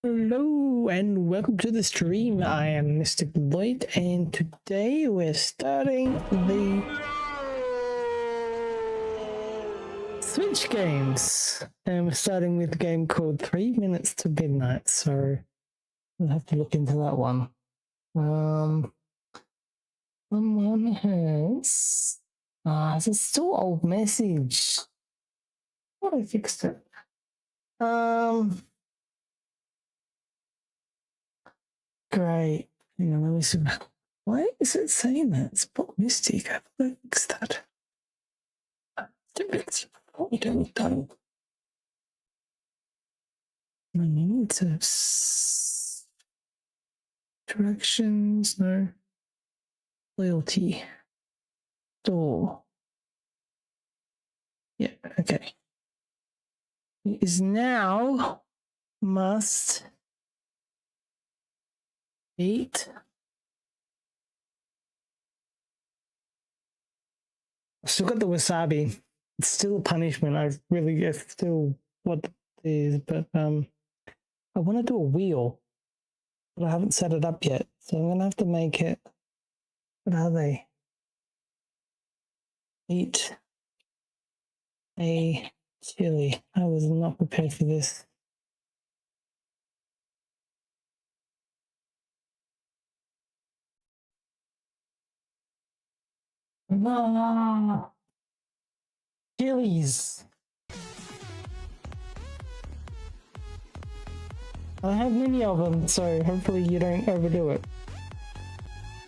Hello and welcome to the stream. I am Mr. Lloyd and today we're starting the Switch games. And we're starting with a game called 3 Minutes to Midnight, so we'll have to look into that one. Someone has. It's still old message. What I fixed it. Great. Hang on, let me see. Why is it saying that? It's Pop Mystic. I thought I fixed that. What done? I need to directions. No. Loyalty. Door. Yeah, okay. It is now must eat. I've still got the wasabi. It's still a punishment. It's still what it is, but I want to do a wheel, but I haven't set it up yet. So I'm gonna have to make it. What are they? Eat a chili. I was not prepared for this. Ah, chilies. I have many of them, so hopefully you don't overdo it.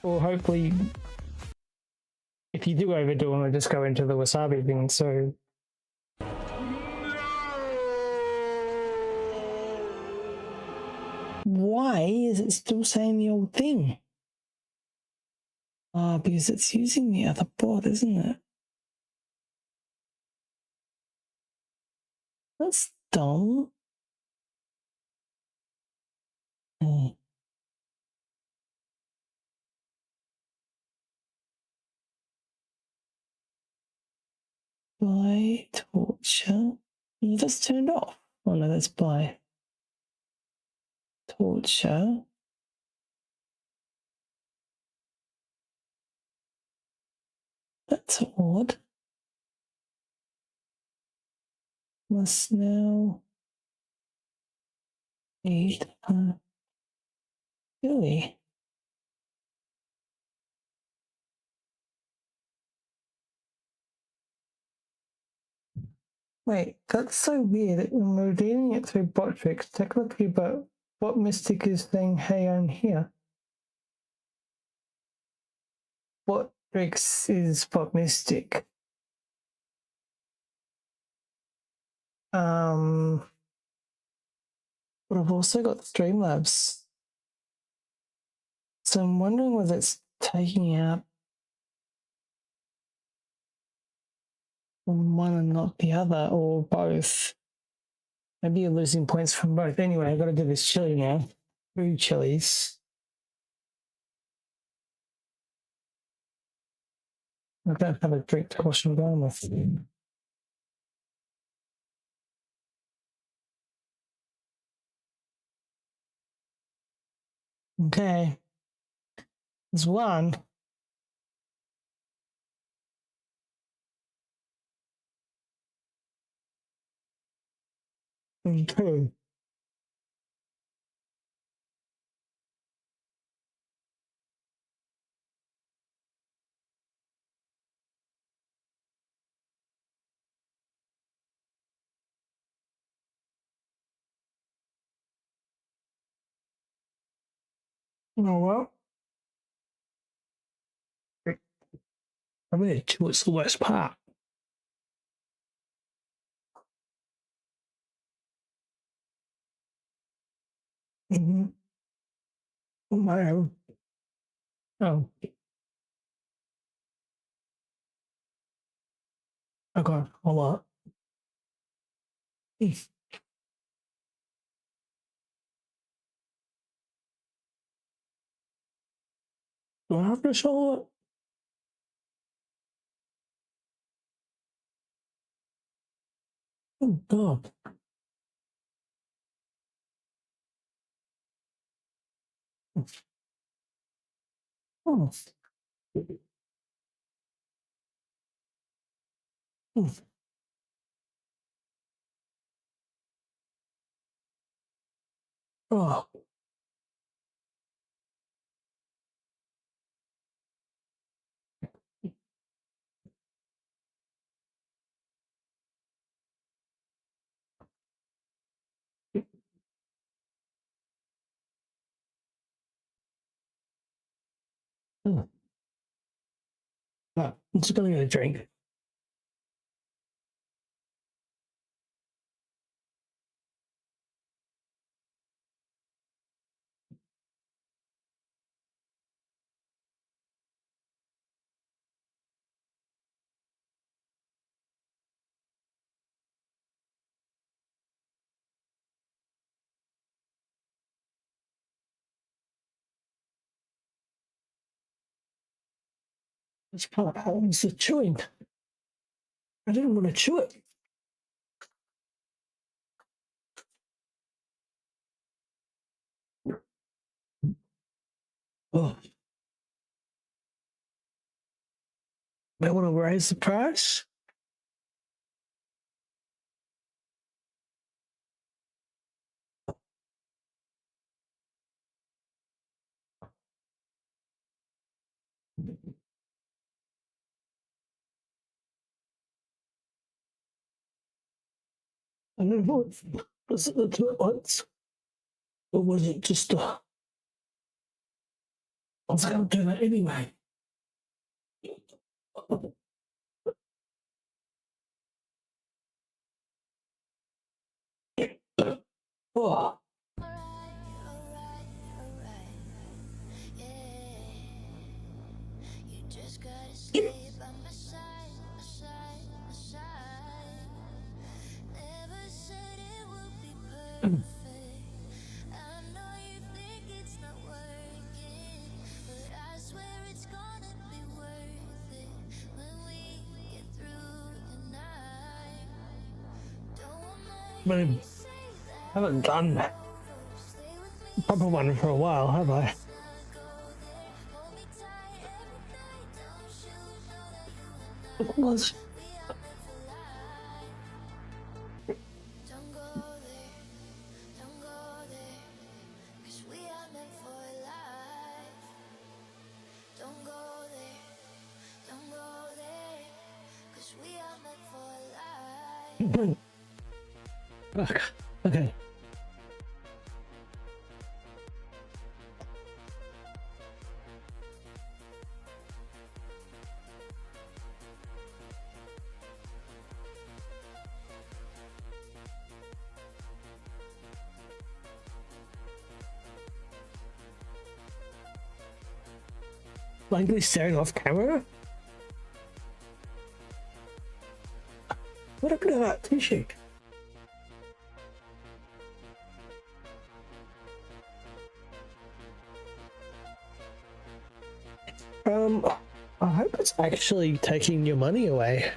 Or hopefully, if you do overdo them, I just go into the wasabi thing, so... Why is it still saying the old thing? Because it's using the other bot, isn't it? That's dumb. By torture. No, that's turned off. Oh no, that's by torture. That's odd. Must now eat a chili. Wait, that's so weird. When we're dealing it through bot tricks, technically, but what Mystic is saying, hey, I'm here. What tricks is bot Mystic? But I've also got Streamlabs. So I'm wondering whether it's taking out one and not the other, or both. Maybe you're losing points from both. Anyway, I've got to do this chili now. 3 chilies. I don't have a drink to wash them down with. Okay. There's one. And 2. You know what? I really two. It's the worst part. Mm-hmm. Oh, okay. A lot. Do I have to show it? Oh, God. Oh. Oh. Oh. But I'm just gonna get a drink. This part was the chewing. I didn't want to chew it. Oh, I want to raise the price. I don't know. Was it the two at once? Or was it just I was going to do that anyway. Oh. I haven't done a proper one for a while, have I? It was. Okay. Blankly staring off camera? What happened to that t-shirt? I hope it's actually taking your money away.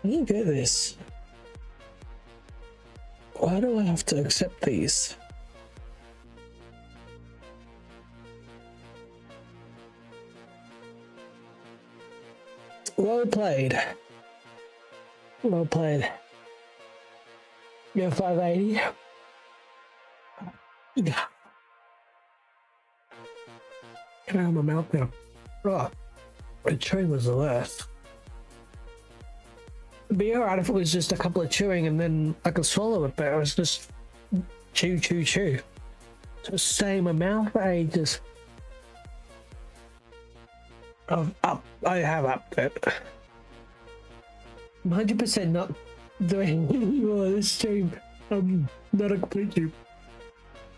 I don't get this. Why do I have to accept these? Well played. Well played. You're 580. Get out of my mouth now. Oh, the chewing was the worst. It'd be alright if it was just a couple of chewing and then I could swallow it, but it was just chew, chew, chew. Just stay in my mouth for ages. I have upped it. I'm 100% not doing any of this stream. I'm not a complete noob.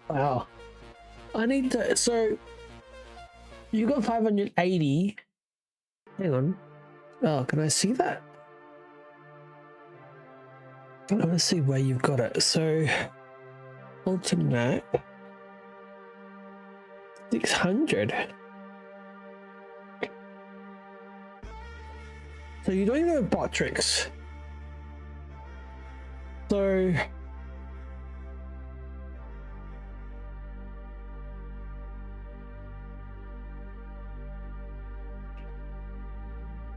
Wow. I need to, so you got 580. Hang on. Oh, can I see that? I want to see where you've got it. So, alternate 600. So you're doing the bot tricks. So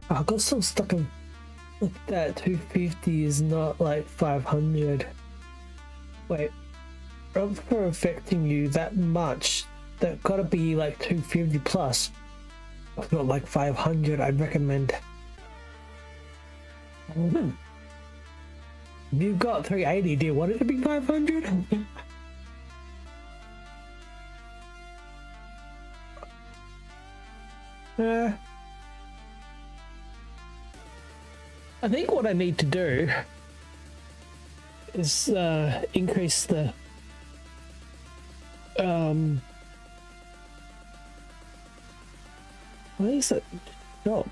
I got some stuck in Look, that 250 is not like 500. Wait, up for affecting you that much, that gotta be like 250 plus. If not like 500, I'd recommend. You've got 380, do you want it to be 500? I think what I need to do is increase the what is it? Stop.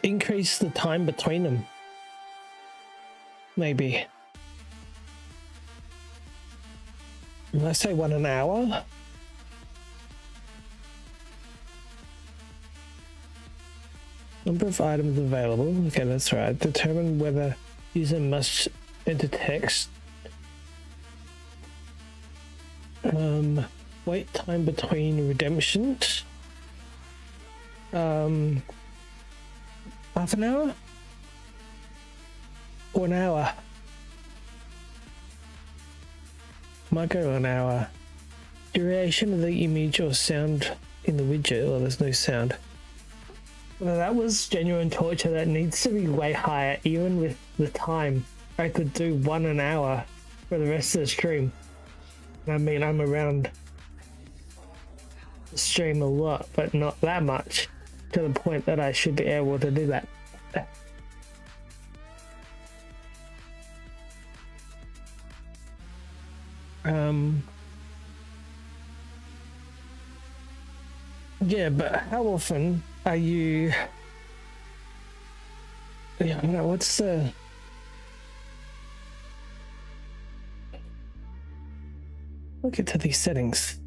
Increase the time between them. Maybe. Let's say 1 hour. Number of items available. Okay, that's right. Determine whether user must enter text. Wait time between redemptions. Half an hour? Or an hour? Might go an hour. Duration of the image or sound in the widget. Well, there's no sound. Well, that was genuine torture. That needs to be way higher, even with the time. I could do 1 hour for the rest of the stream. I mean, I'm around the stream a lot, but not that much, to the point that I should be able to do that. Yeah, but how often are you... Yeah, I don't know, what's the... Look into these settings.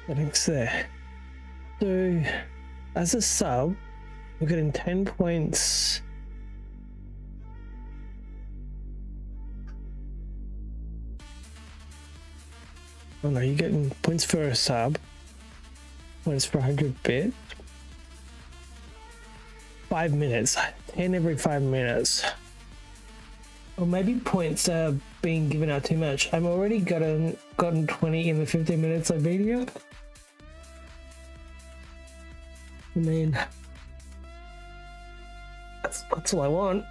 Settings there. So, as a sub, we're getting 10 points. Oh no, you're getting points for a sub. Points for 100 bits. 5 minutes. 10 every 5 minutes. Or maybe points are being given out too much. I've already gotten 20 in the 15 minutes I've been here. I mean, that's all I want.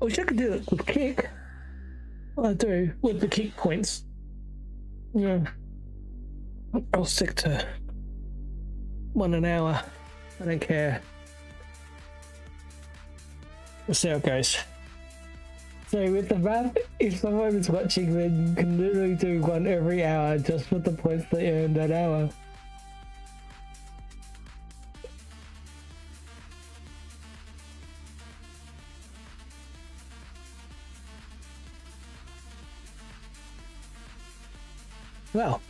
I wish I could do it with kick. Well, I do with the kick points. Yeah. I'll stick to 1 hour. I don't care. We'll see how it goes. So with the map, if someone is watching, then you can literally do 1 every hour just with the points they earned that hour. Well.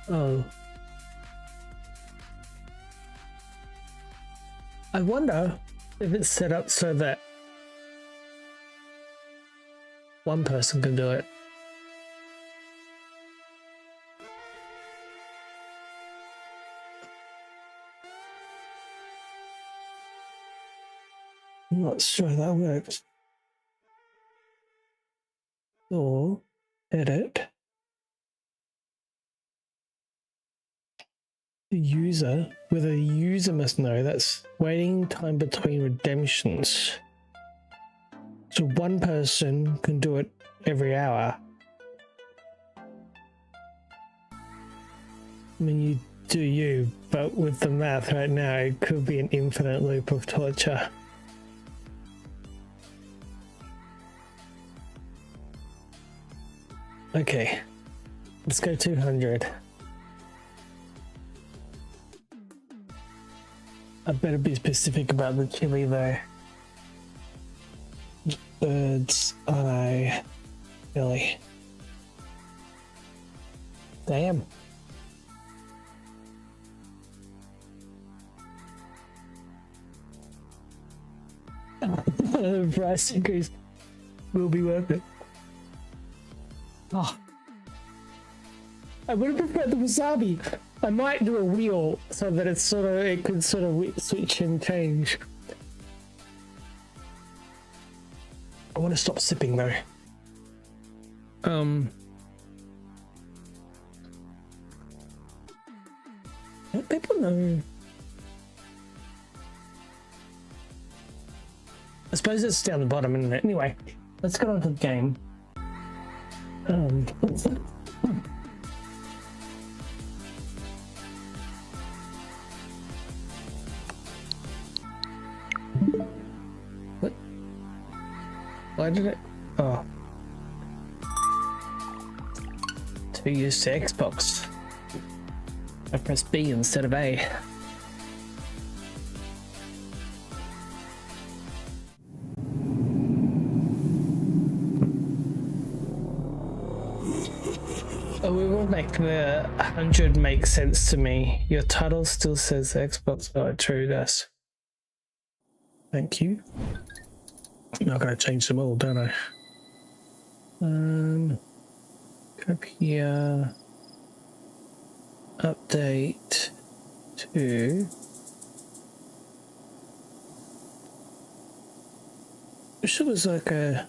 Oh. I wonder if it's set up so that one person can do it. I'm not sure that works. Or edit. The user, whether the user must know, that's waiting time between redemptions. So one person can do it every hour. I mean, you do you, but with the math right now, it could be an infinite loop of torture. Okay, let's go 200. I better be specific about the chili though. Bird's eye chili. Damn. The price increase will be worth it. Oh. I would have preferred the wasabi. I might do a wheel so that it's it could switch and change. I want to stop sipping though. Don't people know? I suppose it's down the bottom, isn't it? Anyway, let's get on to the game. What? Why did it? Oh. To use the Xbox. I pressed B instead of A. Oh, we will make the 100 make sense to me. Your title still says Xbox. Oh, true, that's. Thank you. I'm gonna change them all, don't I? Go up here. Update to. I wish it was like a.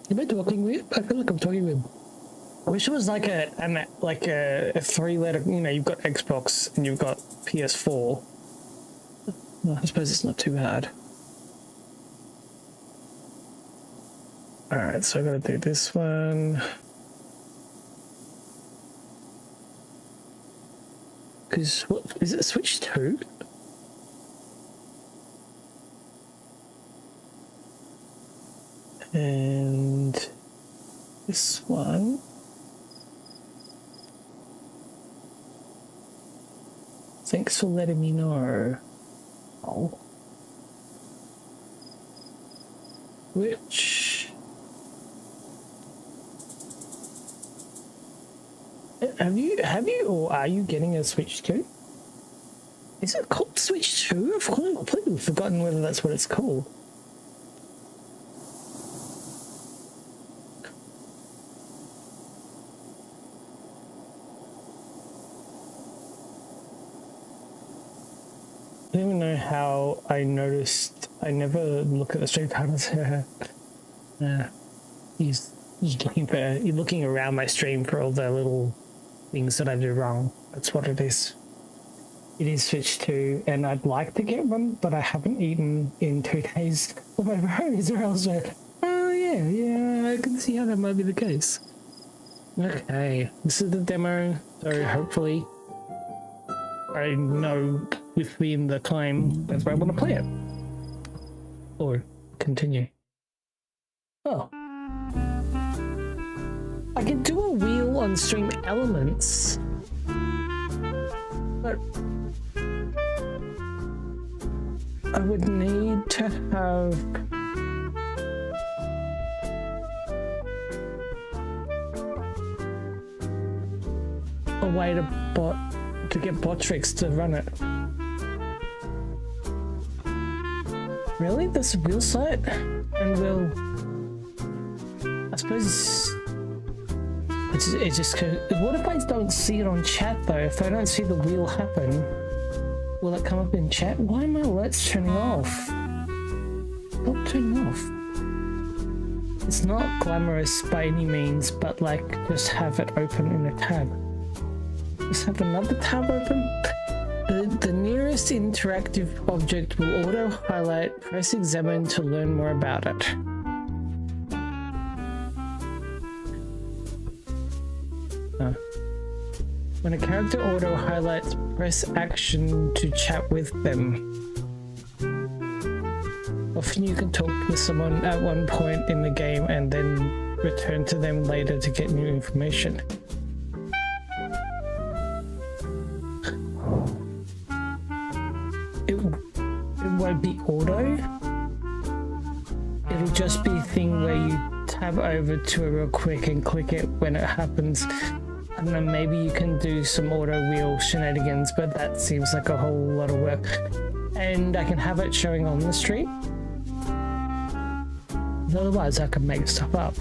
Am I talking with? I feel like I'm talking with. I wish it was like a 3-letter. You know, you've got Xbox and you've got PS4. Well, I suppose it's not too bad. All right, so I gotta do this one. Because what is it? Switch 2? And this one. Thanks for letting me know. Oh. Which have you or are you getting a Switch 2? Is it called Switch 2? I've completely forgotten whether that's what it's called. I don't even know how I noticed. I never look at the stream titles. You're looking around my stream for all the little things that I do wrong. That's what it is. It is Switch 2, and I'd like to get one, but I haven't eaten in 2 days. Well, my priorities are elsewhere. Oh yeah, I can see how that might be the case. Okay, this is the demo, so hopefully I know within the time that's where I want to play it. Or continue. Oh. I can do a wheel on stream elements. But I would need to have a way to get Botrix to run it. Really? There's a wheel site? And we'll... I suppose it's just... What if I don't see it on chat though? If I don't see the wheel happen, will it come up in chat? Why are my alerts turning off? Stop turning off. It's not glamorous by any means, but like, just have it open in a tab. Just have another tab open. The nearest interactive object will auto-highlight. Press examine to learn more about it. When a character auto-highlights, press action to chat with them. Often you can talk with someone at one point in the game and then return to them later to get new information. It won't be auto. It'll just be a thing where you tab over to it real quick and click it when it happens. I don't know, maybe you can do some auto wheel shenanigans, but that seems like a whole lot of work. And I can have it showing on the street. Otherwise, I can make stuff up.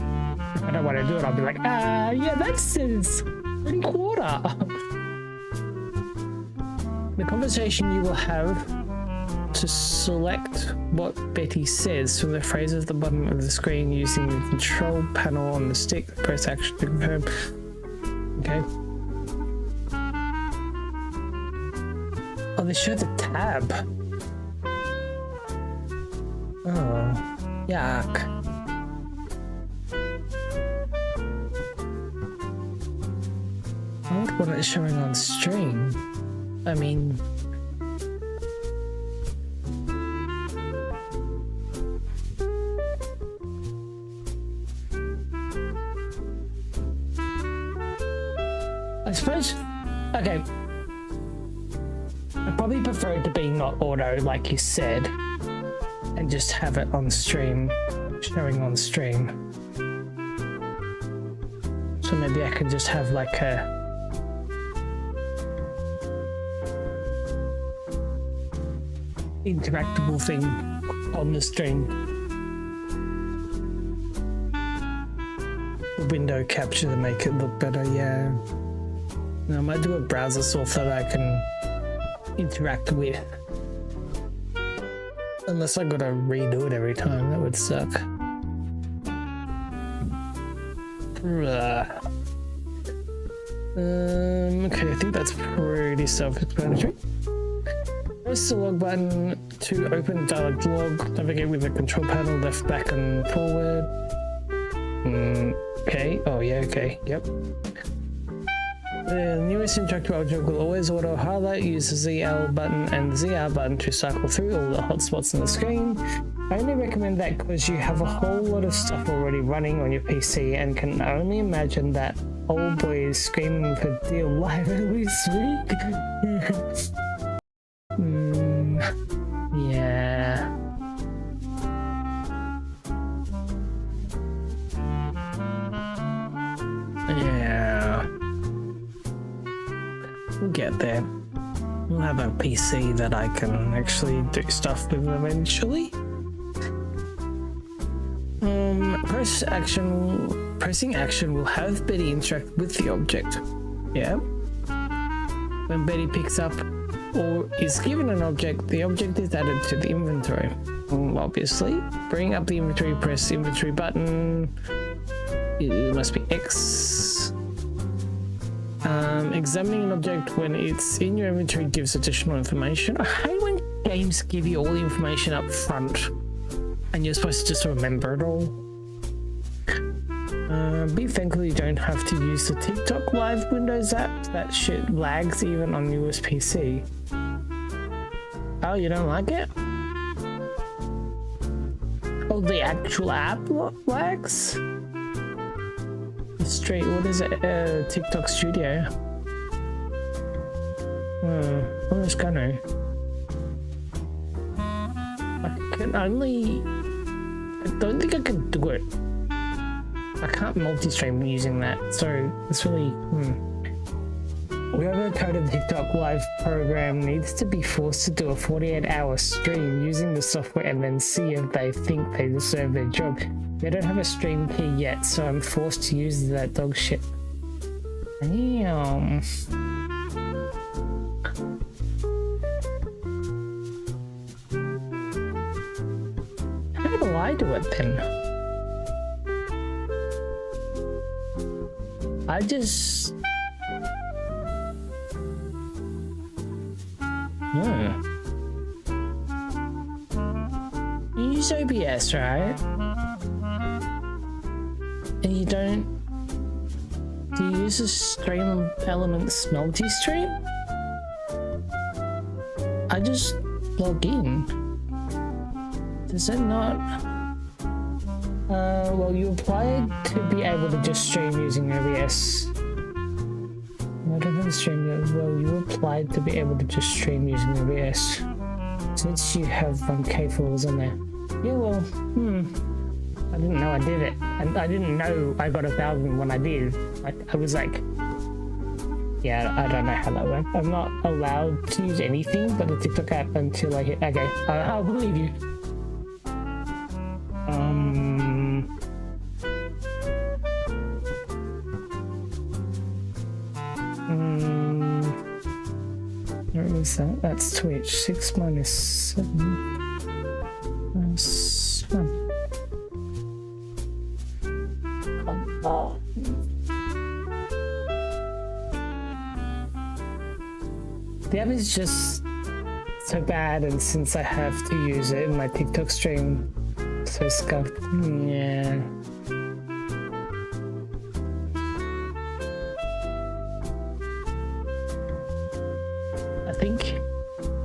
If I don't want to do it, I'll be like, yeah, that says 3/4. The conversation you will have to select what Betty says from the phrase at the bottom of the screen using the control panel on the stick. Press action to confirm. Okay. Oh, they show the tab. Oh, yuck. I would want it showing on stream. I mean... I suppose... Okay. I probably prefer it to be not auto, like you said, and just have it on stream, showing on stream. So maybe I could just have like a... interactable thing on the stream. The window capture to make it look better, yeah. No, I might do a browser source that I can interact with. Unless I gotta redo it every time, that would suck. Okay, I think that's pretty self-explanatory. Press the log button to open the dialog log. Navigate with the control panel, left, back, and forward. Okay. Oh yeah. Okay. Yep. The newest interactive object will always auto highlight. Use the ZL button and the ZR button to cycle through all the hotspots on the screen. I only recommend that because you have a whole lot of stuff already running on your PC and can only imagine that old boy is screaming for deal live every week. Yeah. Yeah. We'll get there. We'll have a PC that I can actually do stuff with eventually. Pressing action will have Betty interact with the object. Yeah. When Betty picks up or is given an object, the object is added to the inventory. Obviously, bring up the inventory, press the inventory button. It must be X. Examining an object when it's in your inventory gives additional information. I hate when games give you all the information up front and you're supposed to just remember it all. Be thankful you don't have to use the TikTok Live Windows app. That shit lags even on US PC. Oh, you don't like it? Oh, the actual app lags? Straight, what is it? TikTok Studio. I'm just gonna. I can only. I don't think I can do it. I can't multi-stream using that, so it's really. Whoever coded the TikTok Live program needs to be forced to do a 48-hour stream using the software and then see if they think they deserve their job. They don't have a stream key yet, so I'm forced to use that dog shit. Damn. How do I do it then? I just... No. You use OBS, right? And you don't... Do you use a Stream Elements multi-stream? I just log in. Does that not... Well, you applied to be able to just stream using OBS. I don't have a stream yet. Well, you applied to be able to just stream using OBS. Since you have 1K followers on there. Yeah, well, I didn't know I did it. And I didn't know I got 1,000 when I did. I was like, yeah, I don't know how that works. I'm not allowed to use anything but the TikTok app until I hit, okay, I'll believe you. Where was that? That's Twitch. 6 minus 7 minus 1. Oh. The app is just so bad, and since I have to use it in my TikTok stream, so scuffed. Yeah.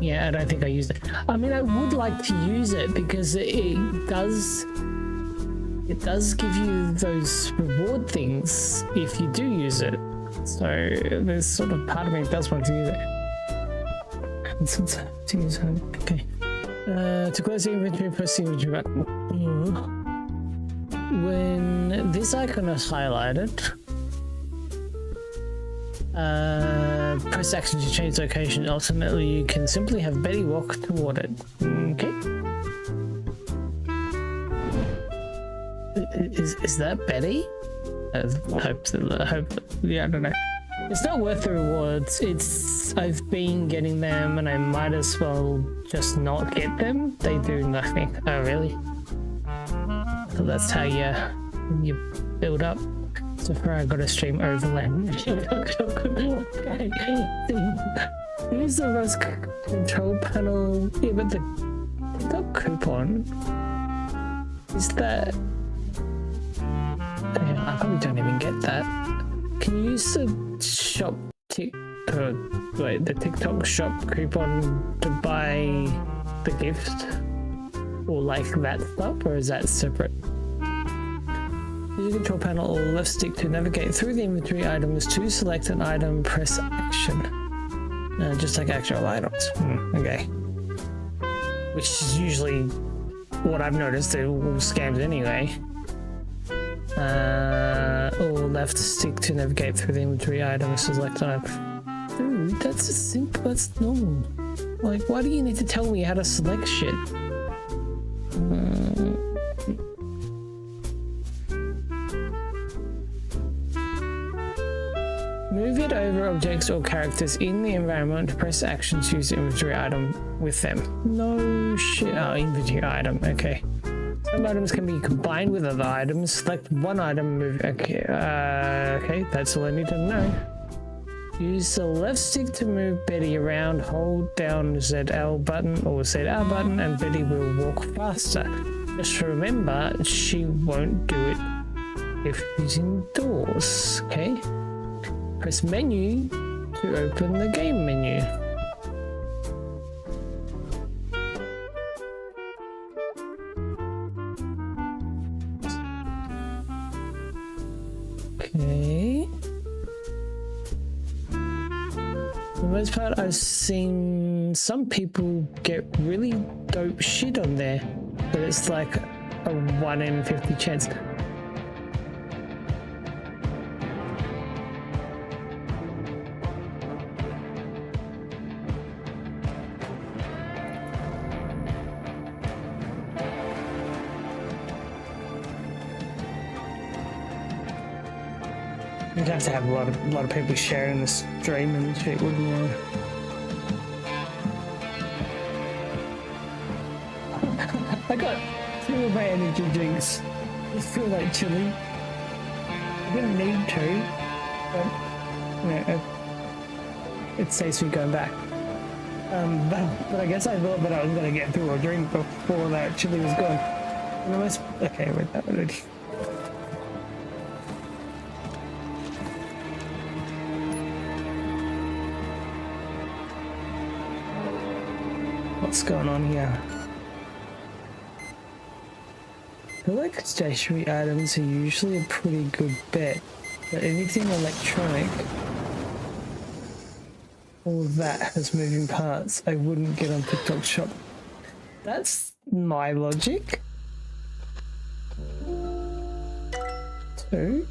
Yeah, I don't think I used it. I mean, I would like to use it because it does give you those reward things if you do use it. So there's sort of part of me that does want to use it. And since I have to use it, okay. To close the inventory, press the inventory button. When this icon is highlighted, press action to change location. Ultimately, you can simply have Betty walk toward it. Okay. Is that Betty? I hope. Yeah, I don't know. It's not worth the rewards. I've been getting them, and I might as well just not get them. They do nothing. Oh, really? So that's how you build up. So far, I got a stream overlay. Okay. Use the most control panel. Yeah, but the coupon is that. Yeah, I probably don't even get that. Can you use the shop the TikTok shop coupon to buy the gift or like that stuff, or is that separate? Use the control panel or left stick to navigate through the inventory items. To select an item, press action. Just like actual items. Okay. Which is usually what I've noticed. They're all scams anyway. Or left stick to navigate through the inventory items. Select an item. Dude, that's a simple. That's normal. Like, why do you need to tell me how to select shit? Move it over objects or characters in the environment to press action to use the inventory item with them. No shit. Oh, inventory item. Okay. Some items can be combined with other items. Select one item, move. Okay. Okay, that's all I need to know. Use the left stick to move Betty around. Hold down ZL button or ZR button, and Betty will walk faster. Just remember, she won't do it if she's indoors. Okay. Press menu to open the game menu. Okay. For the most part, I've seen some people get really dope shit on there, but it's like a 1 in 50 chance. You'd have to have a lot of people sharing the stream and shit, wouldn't you? I got 2 of my energy drinks. I feel like chilly. I didn't need to, but yeah, it saves me going back. But I guess I thought that I was gonna get through a drink before that chili was gone. Okay, I read that already. What's going on here? feel like stationary items are usually a pretty good bet, but anything electronic, all of that has moving parts. I wouldn't get on TikTok shop. That's my logic. 2.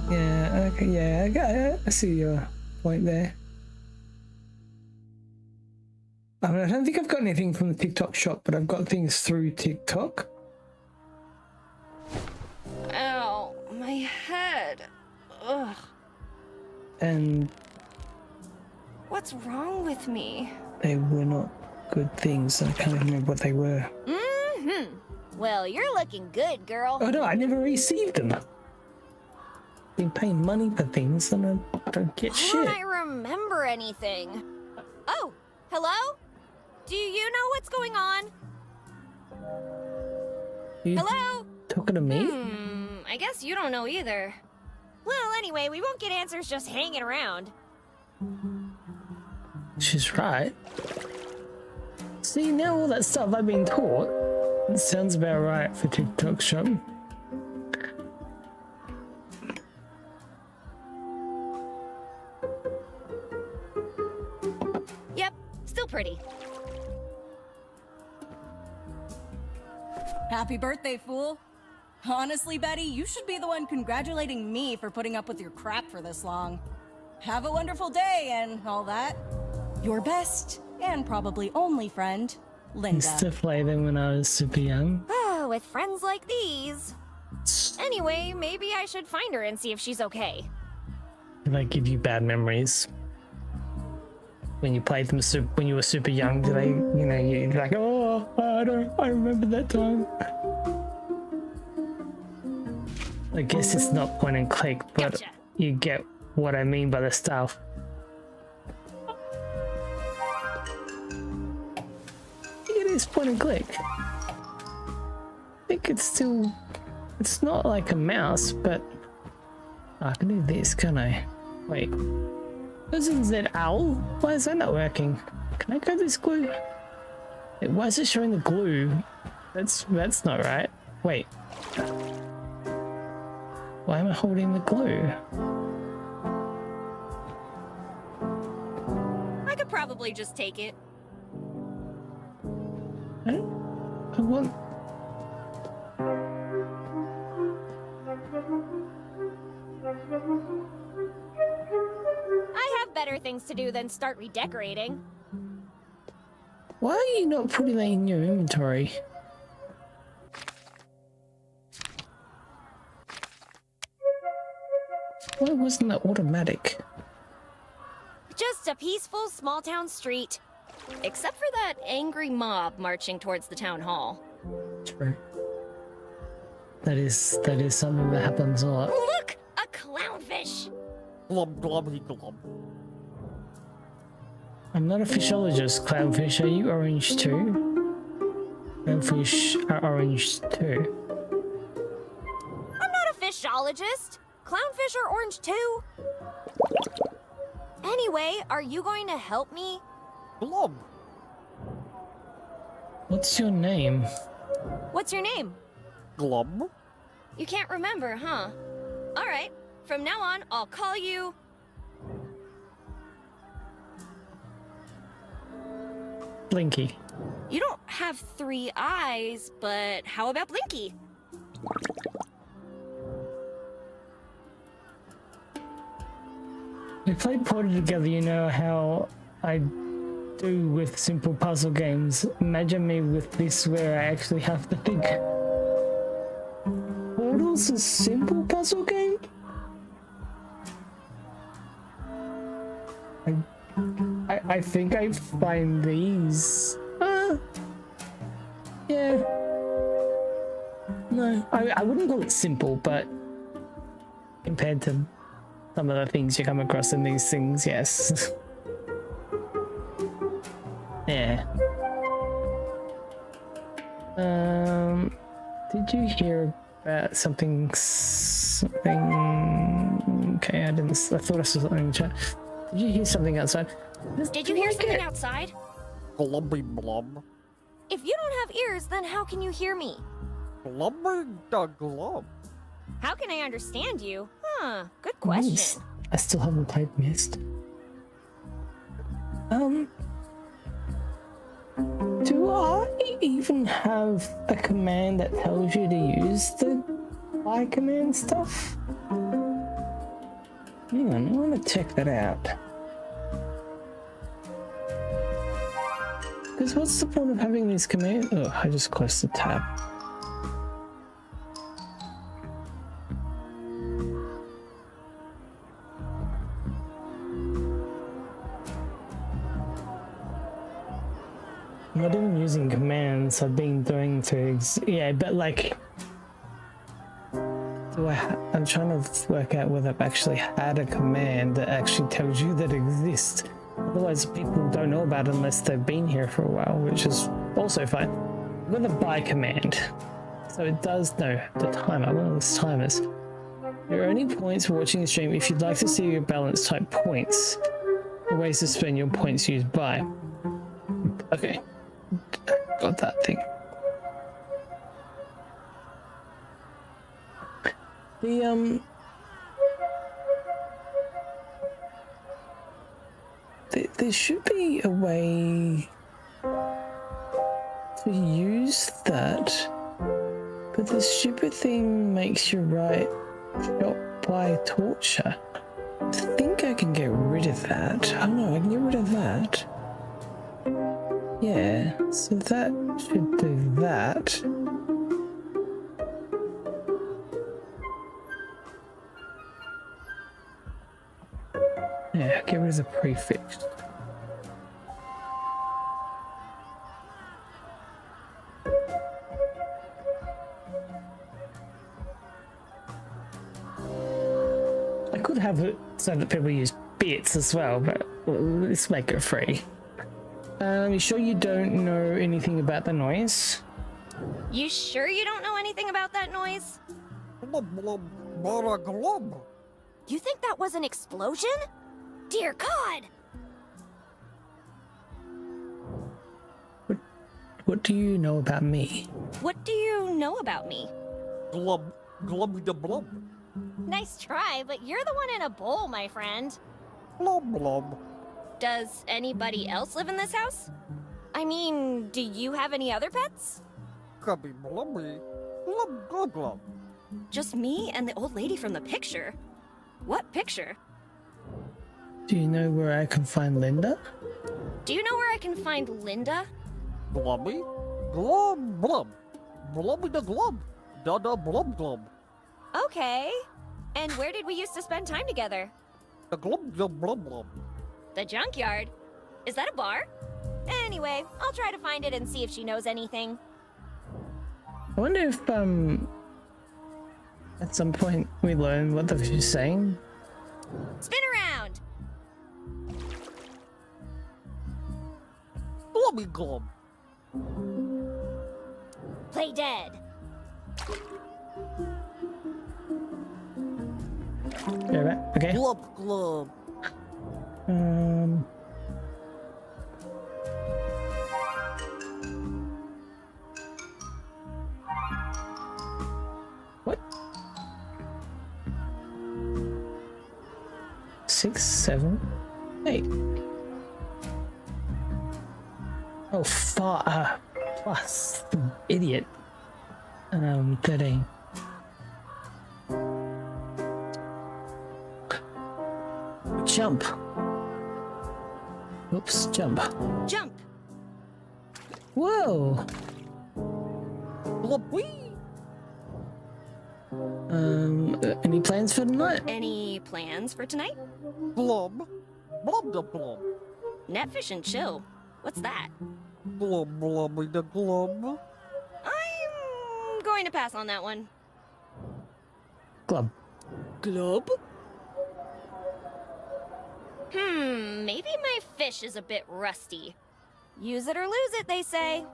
Yeah, okay, yeah, I see your point there. I mean, I don't think I've got anything from the TikTok shop, but I've got things through TikTok. Ow, my head. Ugh. And what's wrong with me? They were not good things. I can't even remember what they were. Mm-hmm. Well, you're looking good, girl. Oh no, I never received them. Been paying money for things and I don't get shit. Why don't I remember anything? Oh, hello? Do you know what's going on? You hello? Talking to me? I guess you don't know either. Well, anyway, we won't get answers just hanging around. She's right. See, now all that stuff I've been taught, it sounds about right for TikTok shop. Yep, still pretty. Happy birthday, fool. Honestly, Betty, you should be the one congratulating me for putting up with your crap for this long. Have a wonderful day and all that. Your best and probably only friend, Linda. Used to play them when I was super young. Oh, with friends like these. Anyway, maybe I should find her and see if she's okay. Did I give you bad memories? When you played them when you were super young, did they, you know, you're like, oh, I remember that time. I guess it's not point and click, but Gotcha. You get what I mean by the stuff. It is point and click. I think it's still, it's not like a mouse, but I can do this, can I? Wait. Isn't that owl? Why is that not working? Can I go this glue? Wait, why is it showing the glue? That's not right. Wait. Why am I holding the glue? I could probably just take it. I want... I have better things to do than start redecorating. Why are you not putting that in your inventory? Why wasn't that automatic? Just a peaceful small-town street. Except for that angry mob marching towards the town hall. True. That is something that happens a lot. Look! A clownfish! Glub glubby glub. I'm not a fishologist, clownfish. Are you orange too? Clownfish are orange too. I'm not a fishologist. Clownfish are orange too. Anyway, are you going to help me? Glub. What's your name? What's your name? Glub. You can't remember, huh? Alright, from now on, I'll call you... Blinky. You don't have 3 eyes, but how about Blinky? We played Portal together, you know how I do with simple puzzle games. Imagine me with this where I actually have to think. Portal's a simple puzzle game? I think I find these. Yeah. No, I wouldn't call it simple, but compared to some of the things you come across in these things, yes. Yeah. Did you hear about something? Okay, I thought I saw something in the chat. Did you hear something outside? Did you hear something outside? Glubby blub. If you don't have ears, then how can you hear me? Glubber the glub. How can I understand you? Huh, good Nice. question. I still haven't played Myst. Do I even have a command that tells you to use the buy command stuff? Hang on, I want to check that out. Because what's the point of having these commands? Oh, I just closed the tab. I'm not even using commands. I've been doing things. Yeah, but like, I'm trying to work out whether I've actually had a command that actually tells you that exists. Otherwise, people don't know about it unless they've been here for a while, which is also fine. I've got the buy command, so it does know the timer. One of those timers. There are only points for watching the stream. If you'd like to see your balance type points, or ways to spend your points used by. Okay. Got that thing. There should be a way to use that, but the stupid thing makes you write shot by torture. I think I can get rid of that. Oh no, I can get rid of that. Yeah, so that should do that. Yeah, get rid of the prefix. I could have it so that people use bits as well, but let's make it free. You sure you don't know anything about the noise? You sure you don't know anything about that noise? Glub glub bara glub. You think that was an explosion? Dear God! What do you know about me? What do you know about me? Glub glub the blub. Nice try, but you're the one in a bowl, my friend. Blub blub. Does anybody else live in this house? I mean, do you have any other pets? Cubby blubby. Glub glub glub. Just me and the old lady from the picture. What picture? Do you know where I can find Linda? Do you know where I can find Linda? Glubby. Glub blub. Blubby the glub. Da da blub glub. Okay. And where did we used to spend time together? The glub the blub blub. The junkyard? Is that a bar? Anyway, I'll try to find it and see if she knows anything. I wonder if at some point we learn what the fish is saying. Spin around! Glubby glub. Play dead. Yeah, right. Okay. Glub glub. What? 6, 7, 8. Oh, far plus idiot. 13. Jump. Oops, jump. Jump! Whoa. Glub wee. Any plans for tonight? Any plans for tonight? Glub. Blub the blub. Netfish and chill. What's that? Glub blubby the glub. I'm going to pass on that one. Glub. Glub? Maybe my fish is a bit rusty. Use it or lose it, they say.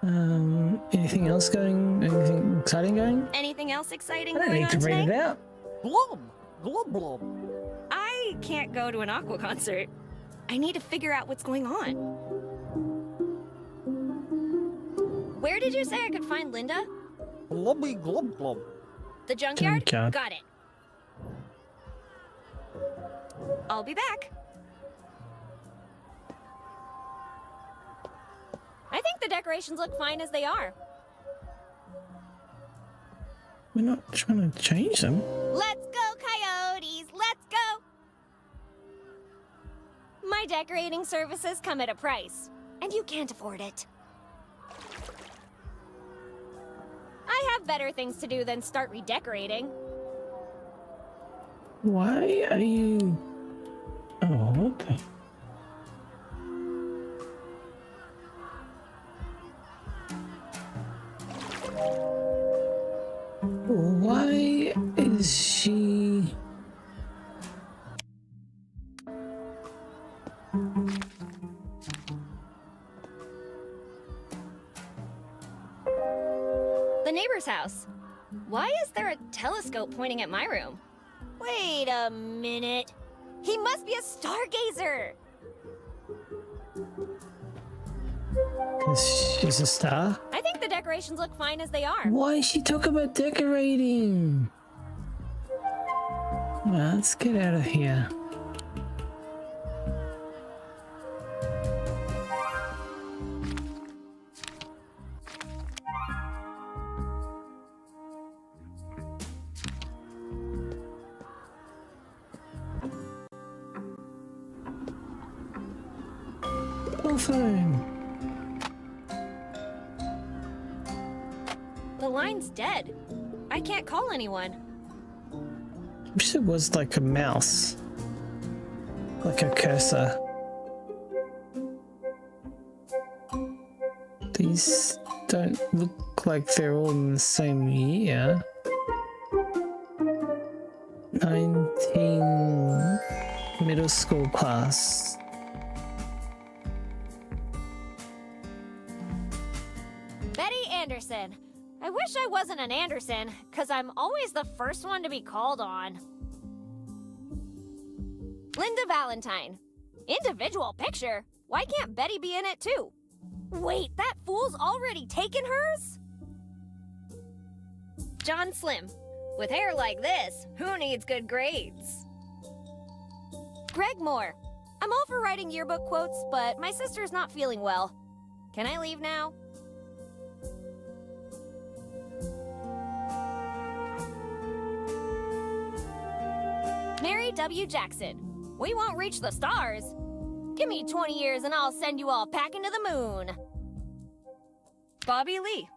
Anything else going? Anything exciting going? Anything else exciting I don't going need on to read tonight? it out. Glub. Glub blub. I can't go to an aqua concert. I need to figure out what's going on. Where did you say I could find Linda? Globby glub glub. The junkyard? Junkyard. Got it. I'll be back. I think the decorations look fine as they are. We're not trying to change them. Let's go, coyotes! Let's go! My decorating services come at a price, and you can't afford it. I have better things to do than start redecorating. Why are you... Oh, what the... Why is she... The neighbor's house. Why is there a telescope pointing at my room? Wait a minute. He must be a stargazer! 'Cause she's a star? I think the decorations look fine as they are. Why is she talking about decorating? Well, let's get out of here. Phone. The line's dead. I can't call anyone. I wish it was like a mouse. Like a cursor. These don't look like they're all in the same year. 19 middle school class. Betty Anderson. I wish I wasn't an Anderson, because I'm always the first one to be called on. Linda Valentine. Individual picture? Why can't Betty be in it too? Wait, that fool's already taken hers? John Slim. With hair like this, who needs good grades? Greg Moore. I'm all for writing yearbook quotes, but my sister's not feeling well. Can I leave now? Mary W. Jackson. We won't reach the stars. Give me 20 years and I'll send you all packing to the moon. Bobby Lee.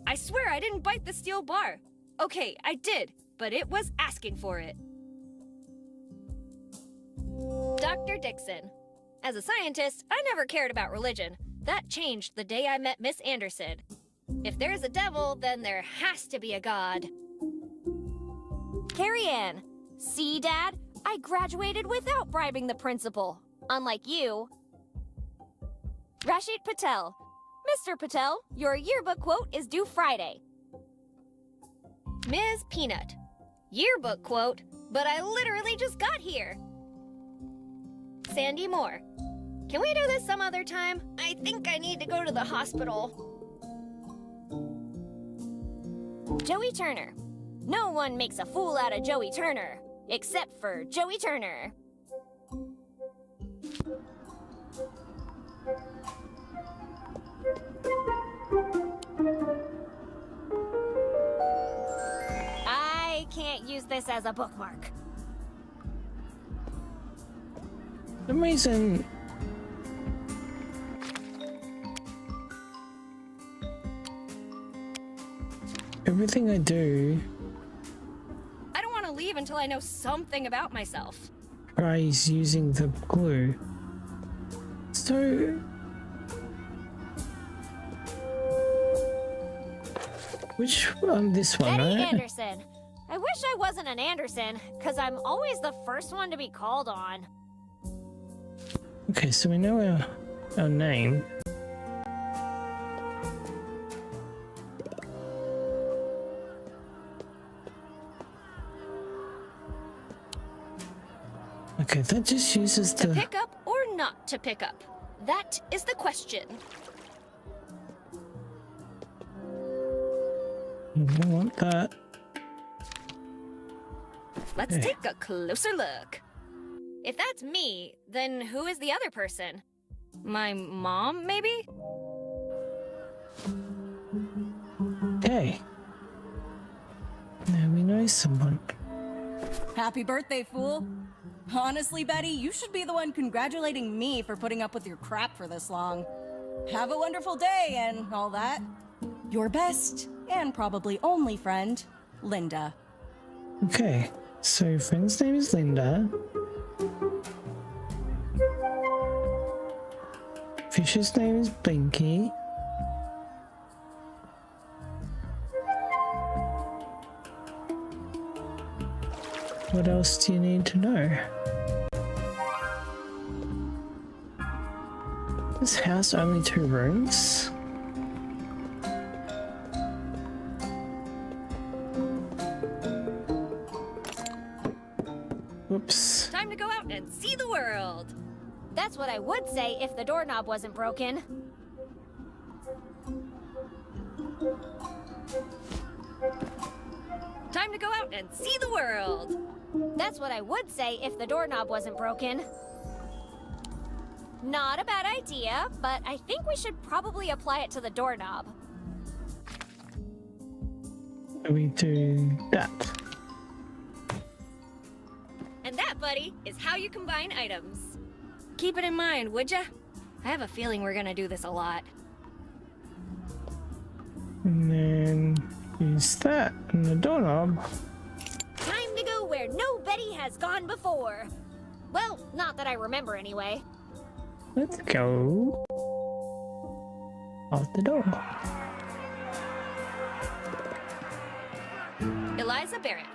I swear I didn't bite the steel bar. Okay, I did, but it was asking for it. Dr. Dixon. As a scientist, I never cared about religion. That changed the day I met Miss Anderson. If there's a devil, then there has to be a god. Carrie Ann. See, Dad? I graduated without bribing the principal. Unlike you. Rashid Patel. Mr. Patel, your yearbook quote is due Friday. Ms. Peanut. Yearbook quote, but I literally just got here. Sandy Moore. Can we do this some other time? I think I need to go to the hospital. Joey Turner. No one makes a fool out of Joey Turner, except for Joey Turner. I can't use this as a bookmark. For some reason, everything I do I don't want to leave until I know something about myself. tries using the glue. So which this one, Betty right? Anderson. I wish I wasn't an Anderson, because I'm always the first one to be called on. Okay, so we know our name. Okay, that just uses To the... pick up or not to pick up? That is the question. I don't want that. Let's Okay. take a closer look. If that's me, then who is the other person? My mom, maybe? Okay. Now we know someone. Happy birthday, fool. Honestly, Betty, you should be the one congratulating me for putting up with your crap for this long. Have a wonderful day and all that. Your best and probably only friend, Linda. Okay. So your friend's name is Linda. Fish's name is Blinky. What else do you need to know? This house only 2 rooms? Whoops. Time to go out and see the world. That's what I would say if the doorknob wasn't broken. Time to go out and see the world. That's what I would say if the doorknob wasn't broken. Not a bad idea, but I think we should probably apply it to the doorknob. We do that. And that, buddy, is how you combine items. Keep it in mind, would ya? I have a feeling we're gonna do this a lot. And then use that and the doorknob. Time to go where no Betty has gone before. Well, not that I remember anyway. Let's go out the door. Eliza Barrett,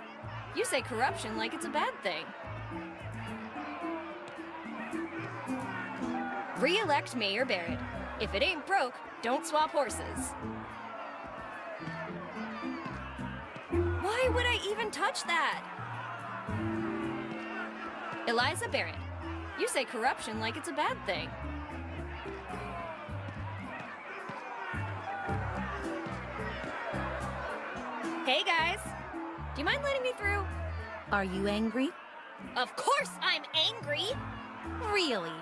you say corruption like it's a bad thing. Re-elect Mayor Barrett. If it ain't broke, don't swap horses. Why would I even touch that? Eliza Barrett, you say corruption like it's a bad thing. Hey guys, do you mind letting me through? Are you angry? Of course I'm angry! Really?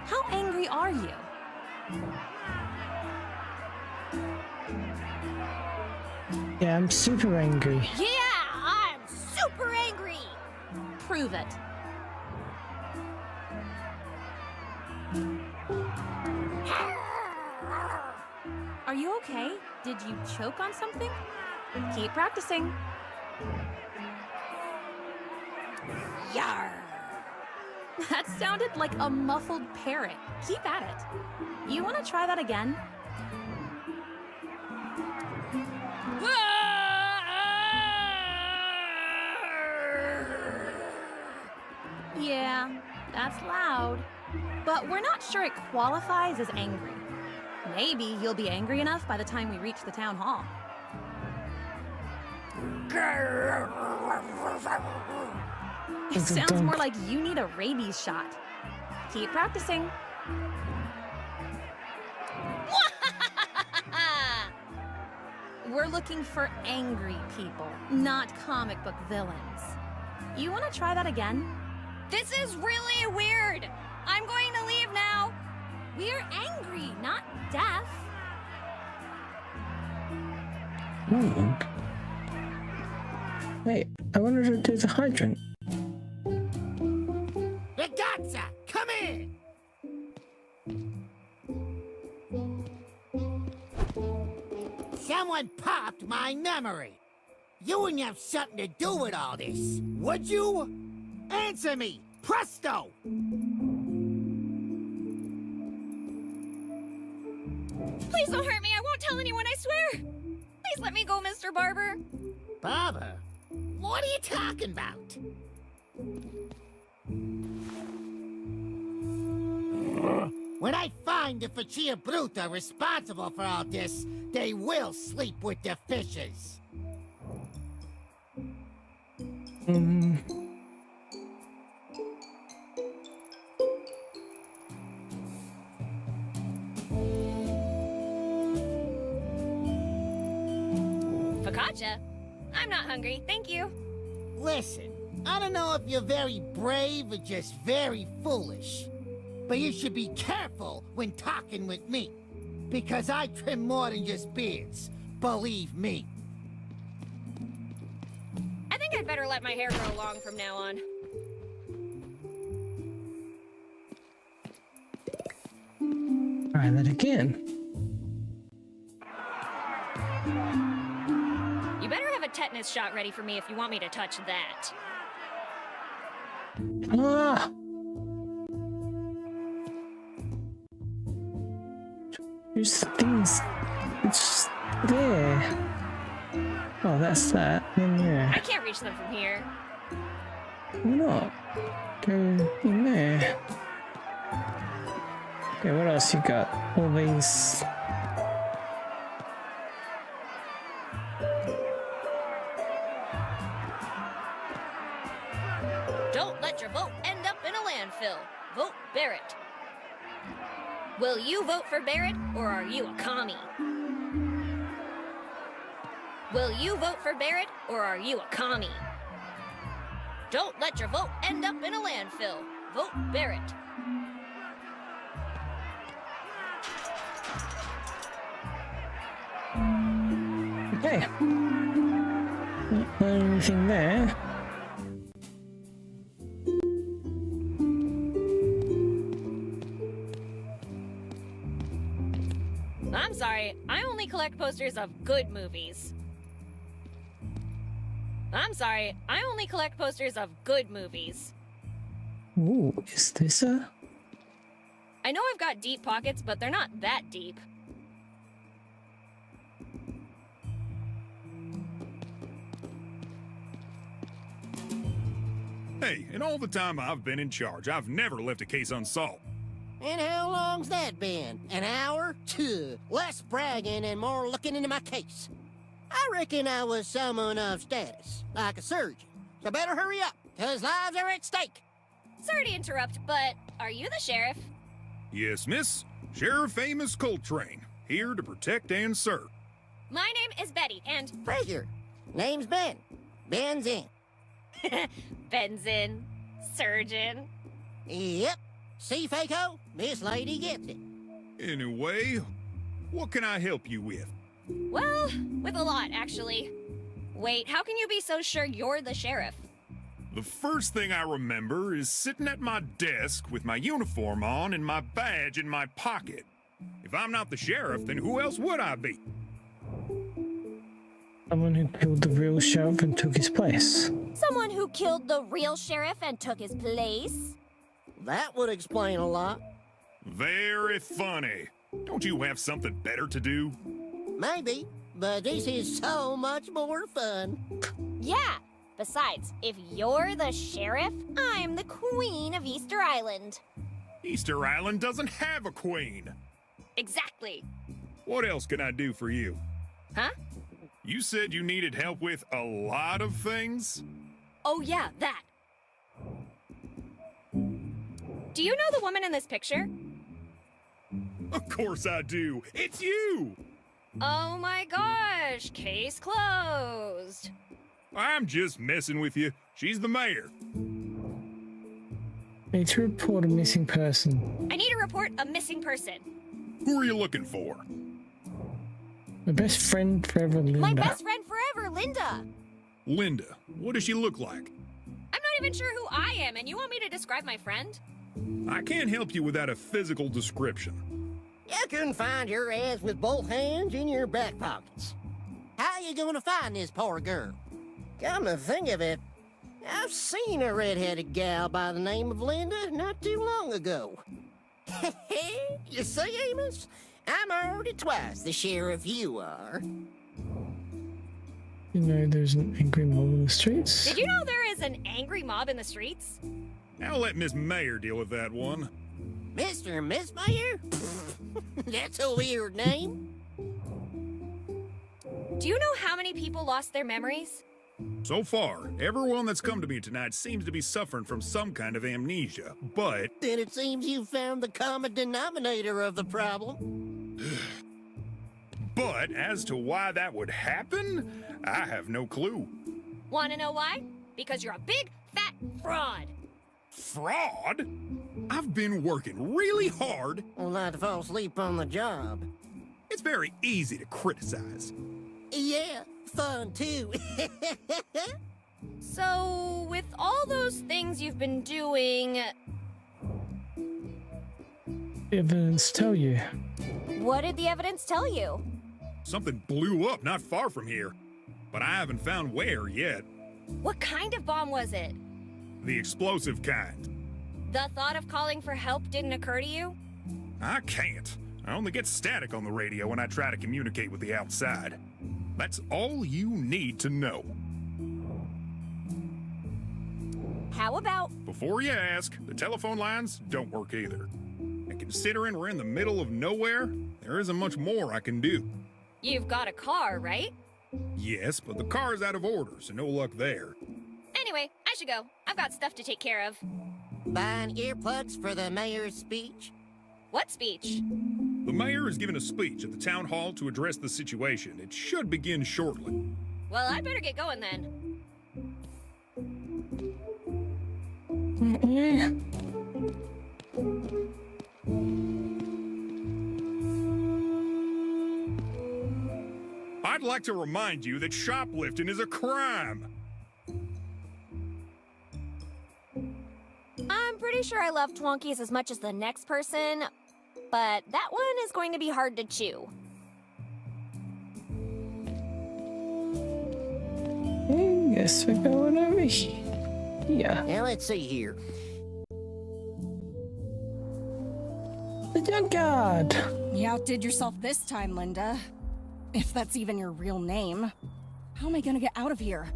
How angry are you? Yeah, I'm super angry. Yeah, I'm super angry! Prove it. Are you okay? Did you choke on something? Keep practicing. Yarr! That sounded like a muffled parrot. Keep at it. You want to try that again? Yeah, that's loud. But we're not sure it qualifies as angry. Maybe you'll be angry enough by the time we reach the town hall. It It's a sounds more dog. like you need a rabies shot. Keep practicing. We're looking for angry people, not comic book villains. You want to try that again? This is really weird! I'm going to leave now! We're angry, not deaf. Ooh. Wait, I wanted to do the hydrant. Ragazza, come in! Someone popped my memory. You wouldn't have something to do with all this, would you? Answer me, presto! Please don't hurt me, I won't tell anyone, I swear! Please let me go, Mr. Barber. Barber? What are you talking about? When I find the Faccia Bruta responsible for all this, they will sleep with the fishes. Focaccia? I'm not hungry, thank you. Listen, I don't know if you're very brave or just very foolish, but you should be careful when talking with me, because I trim more than just beards, believe me. I think I'd better let my hair grow long from now on. Try that again. You better have a tetanus shot ready for me if you want me to touch that. Ah! There's things. It's there. Oh, that's that. In I there. can't reach them from here. Why not? Go in there. Okay, what else you got? All these. Don't let your vote end up in a landfill. Vote Barrett. Will you vote for Barrett, or are you a commie? Will you vote for Barrett, or are you a commie? Don't let your vote end up in a landfill. Vote Barrett. Okay. Not anything there. I'm sorry, I only collect posters of good movies. I'm sorry, I only collect posters of good movies. Ooh, is this a? I know I've got deep pockets, but they're not that deep. Hey, in all the time I've been in charge, I've never left a case unsolved. And how long's that been? An hour? Tuh, less bragging and more looking into my case. I reckon I was someone of status, like a surgeon. So better hurry up, 'cause lives are at stake. Sorry to interrupt, but are you the sheriff? Yes, miss. Sheriff Amos Coltrane, here to protect and serve. My name is Betty, and Pleasure. Name's Ben. Ben's in. Benzin, surgeon. Yep. See, Faco? This lady gets it. Anyway, what can I help you with? Well, with a lot, actually. Wait, how can you be so sure you're the sheriff? The first thing I remember is sitting at my desk with my uniform on and my badge in my pocket. If I'm not the sheriff, then who else would I be? Someone who killed the real sheriff and took his place. Someone who killed the real sheriff and took his place? That would explain a lot. Very funny. Don't you have something better to do? Maybe, but this is so much more fun. Yeah. Besides, if you're the sheriff, I'm the queen of Easter Island. Easter Island doesn't have a queen. Exactly. What else can I do for you? Huh? You said you needed help with a lot of things? Oh yeah, that. Do you know the woman in this picture? Of course I do. It's you! Oh my gosh, case closed. I'm just messing with you. She's the mayor. Need to report a missing person. I need to report a missing person. Who are you looking for? My best friend forever, Linda. My best friend forever, Linda. Linda. What does she look like? I'm not even sure who I am, and you want me to describe my friend? I can't help you without a physical description. You can find your ass with both hands in your back pockets. How you gonna find this poor girl? Come to think of it, I've seen a red-headed gal by the name of Linda not too long ago. You see, Amos? I'm already twice the sheriff you are. You know there's an angry mob in the streets. Did you know there is an angry mob in the streets? I'll let Miss Mayor deal with that one. Mr. and Miss Mayor? That's a weird name. Do you know how many people lost their memories? So far, everyone that's come to me tonight seems to be suffering from some kind of amnesia, but Then it seems you found the common denominator of the problem. But as to why that would happen, I have no clue. Wanna know why? Because you're a big, fat fraud. Fraud? I've been working really hard. Well, not to fall asleep on the job. It's very easy to criticize. Yeah, fun too. So, with all those things you've been doing, Evidence tell you. what did the evidence tell you? Something blew up not far from here, but I haven't found where yet. What kind of bomb was it? The explosive kind. The thought of calling for help didn't occur to you? I can't. I only get static on the radio when I try to communicate with the outside. That's all you need to know. How about Before you ask, the telephone lines don't work either. And considering we're in the middle of nowhere, there isn't much more I can do. you've got a car, right? Yes, but the car's out of order, so no luck there. Anyway, I should go. I've got stuff to take care of. Buying earplugs for the mayor's speech? What speech? The mayor is giving a speech at the town hall to address the situation. It should begin shortly. Well, I better get going then. Yeah. I'd like to remind you that shoplifting is a crime. I'm pretty sure I love Twonkies as much as the next person, but that one is going to be hard to chew. Guess we're going over here. Yeah. Now let's see here. The junkyard. You outdid yourself this time, Linda. If that's even your real name. How am I gonna get out of here?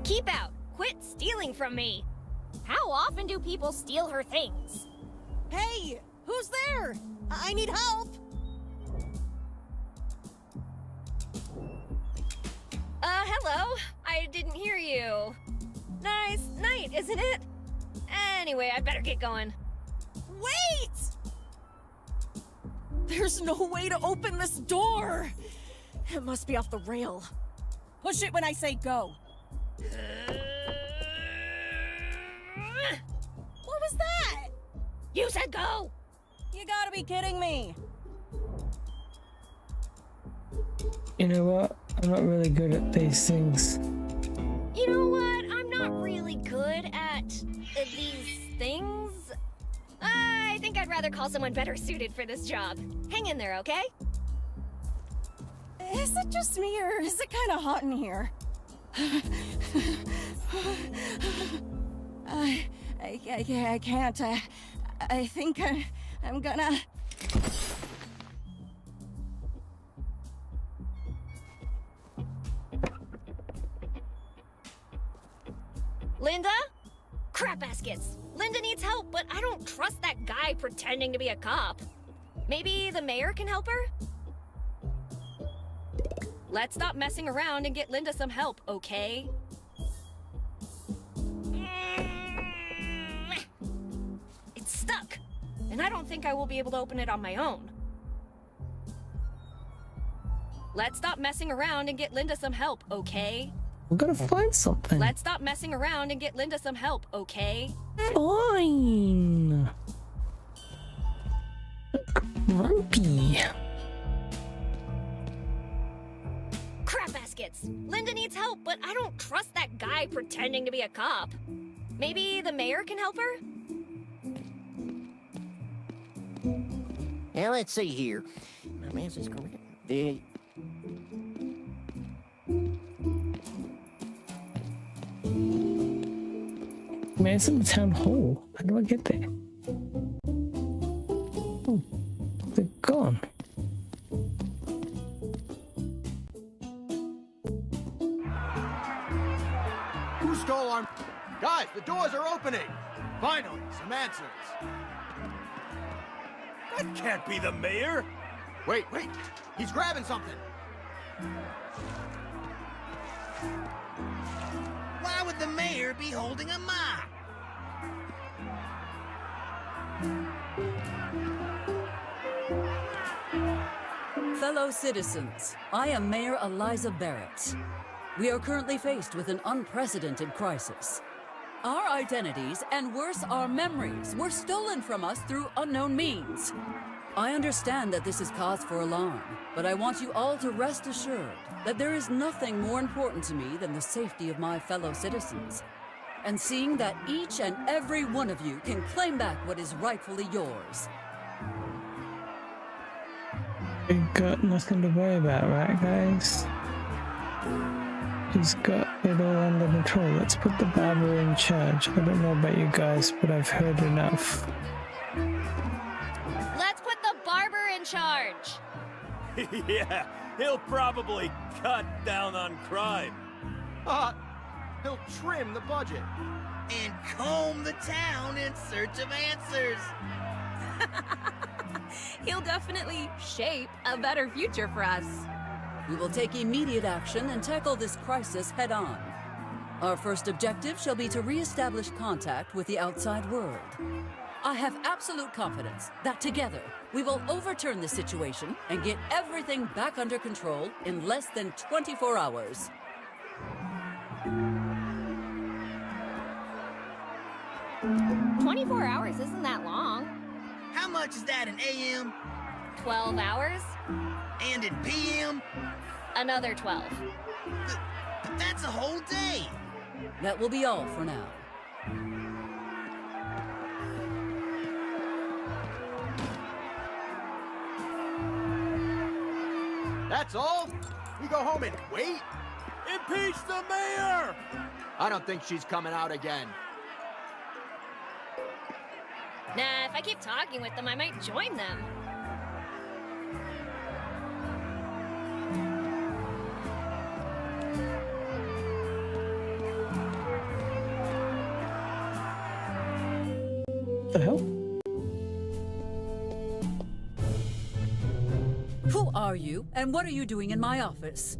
Keep out! Quit stealing from me! How often do people steal her things? Hey! Who's there? I need help! Hello? I didn't hear you. Nice night, isn't it? Anyway, I better get going. Wait! There's no way to open this door! It must be off the rail. Push it when I say go. What was that? You said go! You gotta be kidding me. You know what? I'm not really good at these things. You know what? I'm not really good at these things. I think I'd rather call someone better suited for this job. Hang in there, okay? Is it just me, or is it kind of hot in here? I can't. I think I'm gonna... Linda? Crap baskets. Linda needs help, but I don't trust that guy pretending to be a cop. Maybe the mayor can help her? Let's stop messing around and get Linda some help, okay? It's stuck, and I don't think I will be able to open it on my own. Let's stop messing around and get Linda some help, okay? We're gonna find something. Let's stop messing around and get Linda some help, okay? Fine. Grumpy. Crap baskets. Linda needs help, but I don't trust that guy pretending to be a cop. Maybe the mayor can help her? Now let's see here. My mouse is going. The Man, it's in the town hall. How do I get there? Oh, they're gone. Who stole our... Guys, the doors are opening! Finally, some answers. That can't be the mayor! Wait, he's grabbing something! Why would the mayor be holding a mop? fellow citizens, I am Mayor Eliza Barrett. We are currently faced with an unprecedented crisis. Our identities, and worse, our memories, were stolen from us through unknown means. I understand that this is cause for alarm, but I want you all to rest assured that there is nothing more important to me than the safety of my fellow citizens, and seeing that each and every one of you can claim back what is rightfully yours. We got nothing to worry about, right, guys? He's got it all under control. Let's put the barber in charge. I don't know about you guys, but I've heard enough. Let's put the barber in charge. Yeah, he'll probably cut down on crime. He'll trim the budget. And comb the town in search of answers. He'll definitely shape a better future for us. We will take immediate action and tackle this crisis head-on. Our first objective shall be to re-establish contact with the outside world. I have absolute confidence that together we will overturn the situation and get everything back under control in less than 24 hours. "24 hours isn't that long." How much is that in AM? 12 hours? And in PM? Another 12. But that's a whole day. That will be all for now. That's all? We go home and wait? Impeach the mayor! I don't think she's coming out again. Nah, if I keep talking with them, I might join them. The hell? Who are you, and what are you doing in my office?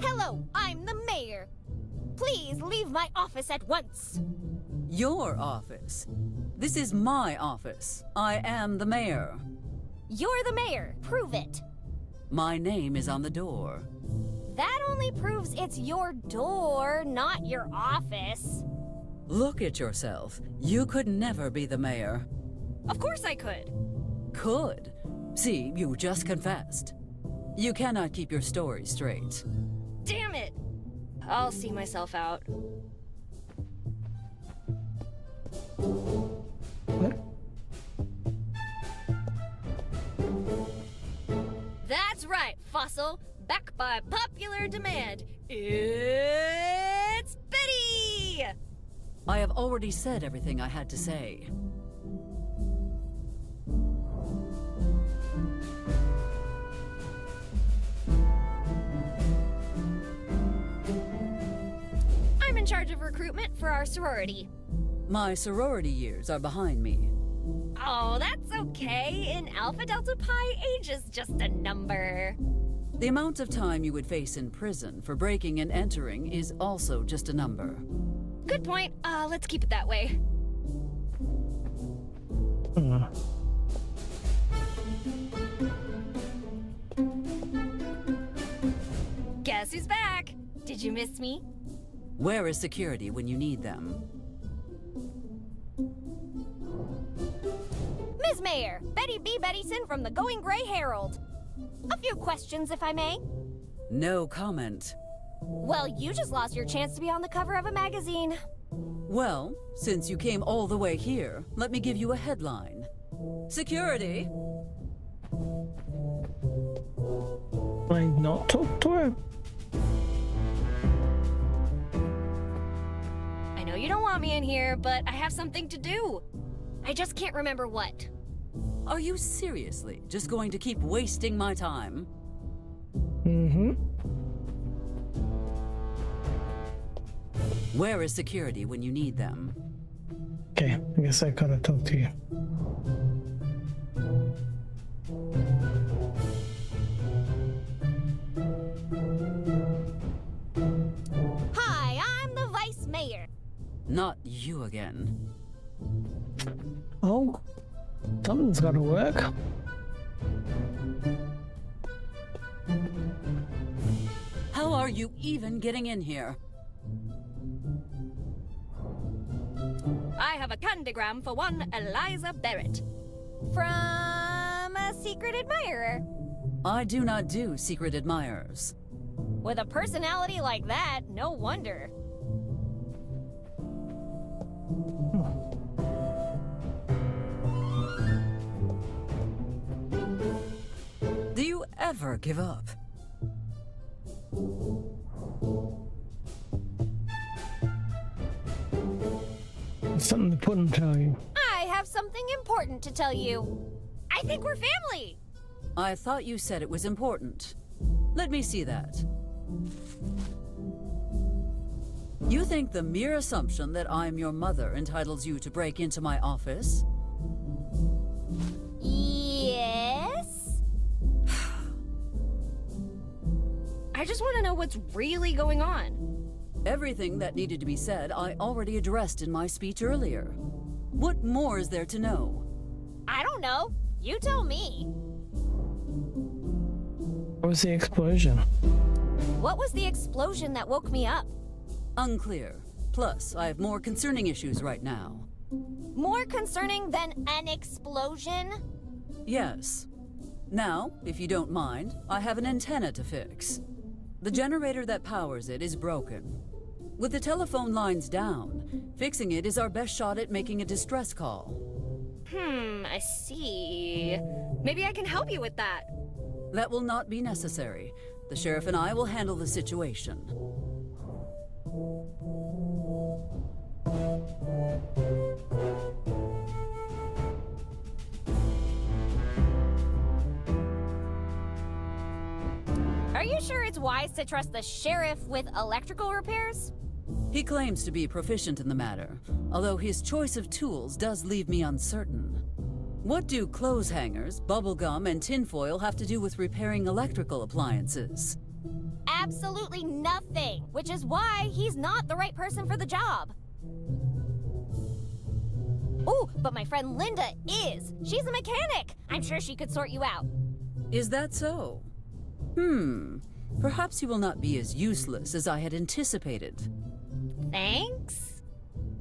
Hello, I'm the mayor. Please leave my office at once. Your office. This is my office. I am the mayor. You're the mayor. Prove it. My name is on the door. That only proves it's your door, not your office. Look at yourself. You could never be the mayor. Of course I could. Could. See, you just confessed. You cannot keep your story straight. Damn it. I'll see myself out. What? That's right, Fossil. Back by popular demand. It's Betty! I have already said everything I had to say. I'm in charge of recruitment for our sorority. My sorority years are behind me. Oh, that's okay. In Alpha Delta Pi, age is just a number. The amount of time you would face in prison for breaking and entering is also just a number. Good point. Let's keep it that way. Guess who's back? Did you miss me? Where is security when you need them? Ms. Mayor, Betty B. Bettyson from the Going Gray Herald. A few questions, if I may. No comment. Well, you just lost your chance to be on the cover of a magazine. Well, since you came all the way here, let me give you a headline. Security! Can I not talk to her? I know you don't want me in here, but I have something to do. I just can't remember what. Are you seriously just going to keep wasting my time? Mm-hmm. Where is security when you need them? Okay, I guess I gotta talk to you. again. Oh, something's got to work. How are you even getting in here? I have a candygram for one Eliza Barrett. From a secret admirer. I do not do secret admirers. With a personality like that, no wonder. Do you ever give up? Something to put and tell you. I have something important to tell you. I think we're family. I thought you said it was important. Let me see that. You think the mere assumption that I'm your mother entitles you to break into my office? Yes? I just want to know what's really going on. Everything that needed to be said I already addressed in my speech earlier. What more is there to know? I don't know. You tell me. What was the explosion? What was the explosion that woke me up? Unclear. Plus, I have more concerning issues right now. More concerning than an explosion? Yes. Now, if you don't mind, I have an antenna to fix. The generator that powers it is broken. With the telephone lines down, fixing it is our best shot at making a distress call. I see. Maybe I can help you with that. That will not be necessary. The sheriff and I will handle the situation. Are you sure it's wise to trust the sheriff with electrical repairs? He claims to be proficient in the matter, although his choice of tools does leave me uncertain. What do clothes hangers, bubblegum, and tinfoil have to do with repairing electrical appliances? Absolutely nothing, which is why he's not the right person for the job. Oh, but my friend Linda is. She's a mechanic. I'm sure she could sort you out. Is that so? Perhaps you will not be as useless as I had anticipated. Thanks?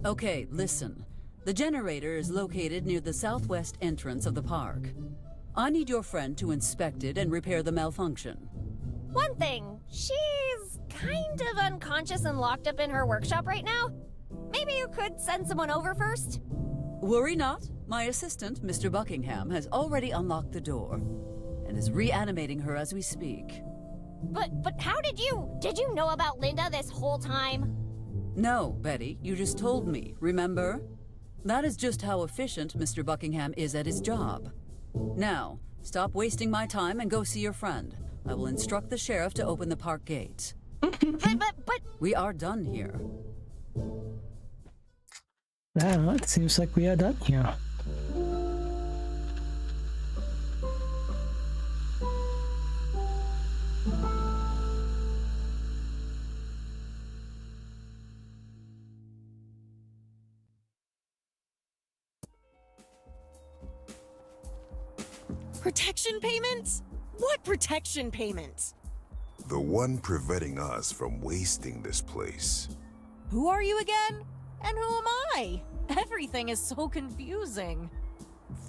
Okay, listen. The generator is located near the southwest entrance of the park. I need your friend to inspect it and repair the malfunction. One thing, she's kind of unconscious and locked up in her workshop right now. Maybe you could send someone over first? Worry not. My assistant, Mr. Buckingham, has already unlocked the door and is reanimating her as we speak. But how did you know about Linda this whole time? No, Betty, you just told me, remember? That is just how efficient Mr. Buckingham is at his job. Now, stop wasting my time and go see your friend. I will instruct the sheriff to open the park gate. But... We are done here. Well, it seems like we are done here. Protection payments? What protection payments? The one preventing us from wasting this place. Who are you again? And who am I? Everything is so confusing.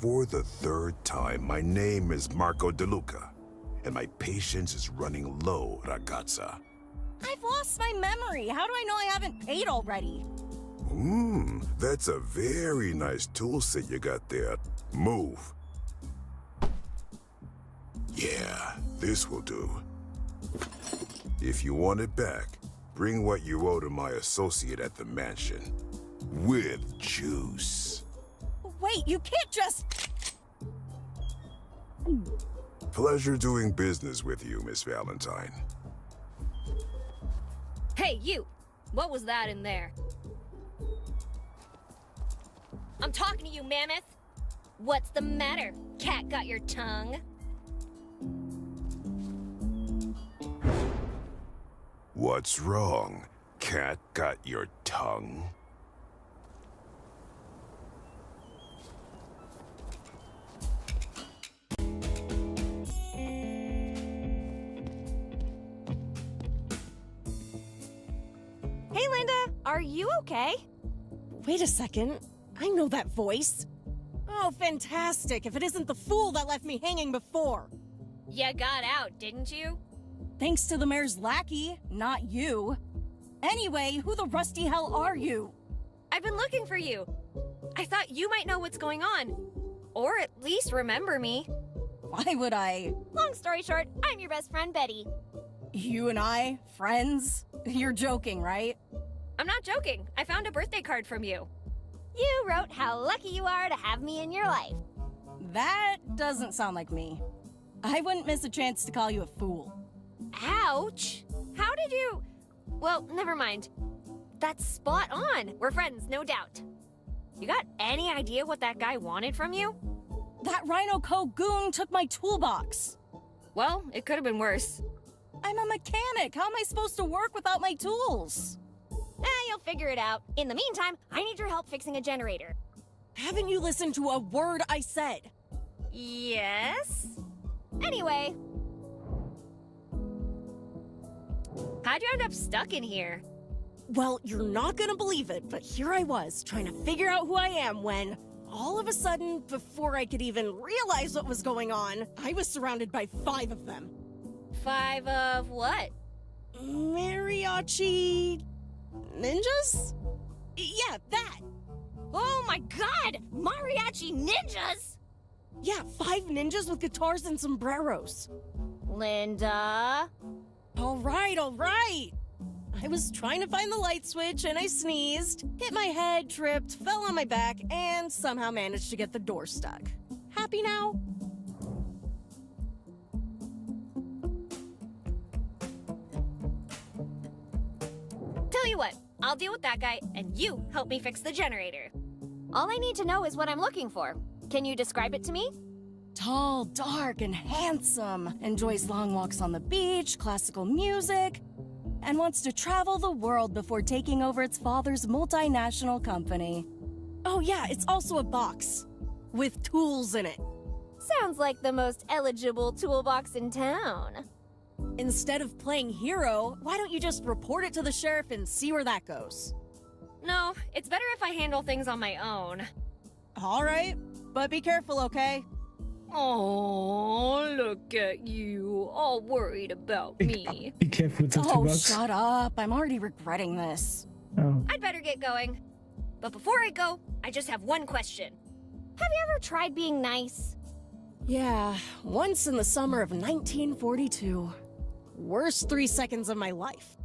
For the third time, my name is Marco DeLuca, and my patience is running low, ragazza. I've lost my memory. How do I know I haven't paid already? That's a very nice tool set you got there. Move. Yeah, this will do. If you want it back, bring what you owe to my associate at the mansion. With juice. Wait, you can't just... Pleasure doing business with you, Miss Valentine. Hey, you! What was that in there? I'm talking to you, Mammoth! What's the matter? Cat got your tongue? What's wrong? Cat got your tongue? Are you okay? Wait a second. I know that voice. Oh, fantastic, if it isn't the fool that left me hanging before. You got out, didn't you? Thanks to the mayor's lackey, not you. Anyway, who the rusty hell are you? I've been looking for you. I thought you might know what's going on. Or at least remember me. Why would I? Long story short, I'm your best friend, Betty. You and I? Friends? You're joking, right? I'm not joking. I found a birthday card from you. You wrote how lucky you are to have me in your life. That doesn't sound like me. I wouldn't miss a chance to call you a fool. Ouch! How did you... Well, never mind. That's spot on. We're friends, no doubt. You got any idea what that guy wanted from you? That Rhino Co. goon took my toolbox. Well, it could have been worse. I'm a mechanic. How am I supposed to work without my tools? You'll figure it out. In the meantime, I need your help fixing a generator. Haven't you listened to a word I said? Yes? Anyway. How'd you end up stuck in here? Well, you're not gonna believe it, but here I was, trying to figure out who I am when, all of a sudden, before I could even realize what was going on, I was surrounded by 5 of them. 5 of what? Mariachi... ninjas? Yeah, that! Oh my god! Mariachi ninjas?! Yeah, 5 ninjas with guitars and sombreros. Linda... All right. I was trying to find the light switch and I sneezed, hit my head, tripped, fell on my back, and somehow managed to get the door stuck. Happy now? Tell you what, I'll deal with that guy, and you help me fix the generator. All I need to know is what I'm looking for. Can you describe it to me? Tall, dark, and handsome. Enjoys long walks on the beach, classical music, and wants to travel the world before taking over its father's multinational company. Oh yeah, it's also a box. With tools in it. Sounds like the most eligible toolbox in town. Instead of playing hero, why don't you just report it to the sheriff and see where that goes? No, it's better if I handle things on my own. Alright, but be careful, okay? Oh, look at you, all worried about me. Be careful with the Oh, toolbox. shut up. I'm already regretting this. Oh. I'd better get going. But before I go, I just have one question. Have you ever tried being nice? Yeah, once in the summer of 1942. Worst 3 seconds of my life.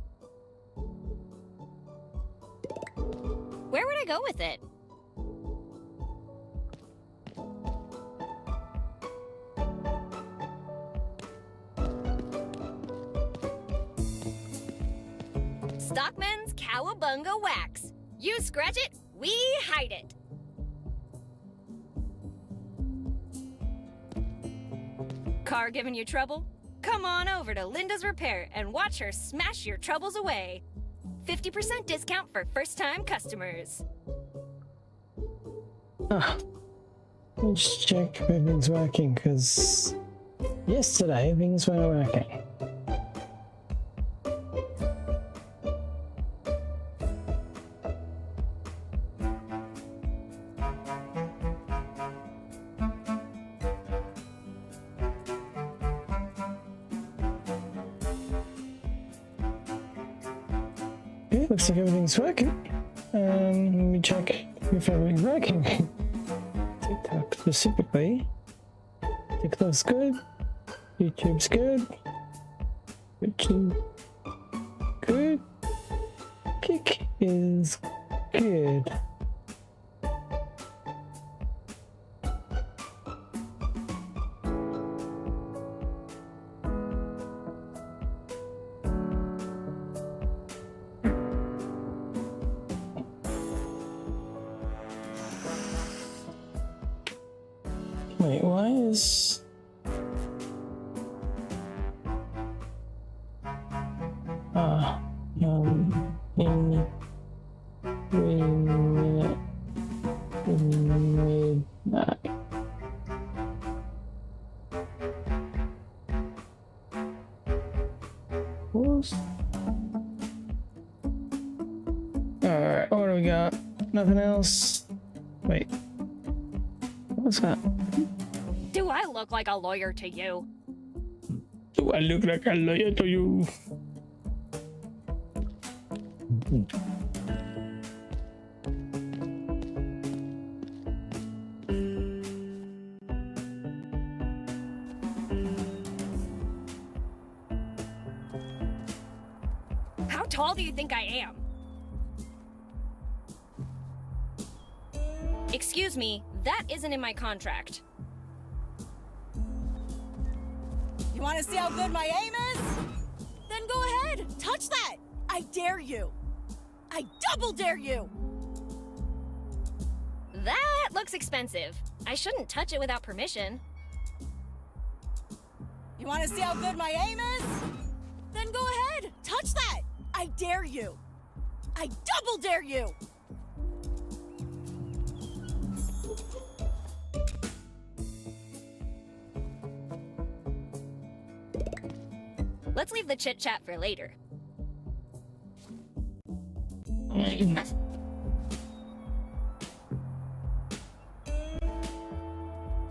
Where would I go with it? Stockman's Cowabunga Wax. You scratch it, we hide it. Car giving you trouble? Come on over to Linda's Repair and watch her smash your troubles away. 50% discount for first-time customers. Let's check if everything's working, because yesterday things weren't working. Okay, looks like everything's working. Let me check if everything's working. TikTok specifically. TikTok's good. YouTube's good. Which is good. Kick is good. Wait, why is... in 3 minutes midnight. What? got? Nothing else? Wait. What's that? Do I look like a lawyer to you? Do I look like a lawyer to you? How tall do you think I am? Excuse me, that isn't in my contract. You want to see how good my aim is? Then go ahead, touch that! I dare you! I double dare you! That looks expensive. I shouldn't touch it without permission. You want to see how good my aim is? Then go ahead, touch that! I dare you! I double dare you! Let's leave the chit-chat for later.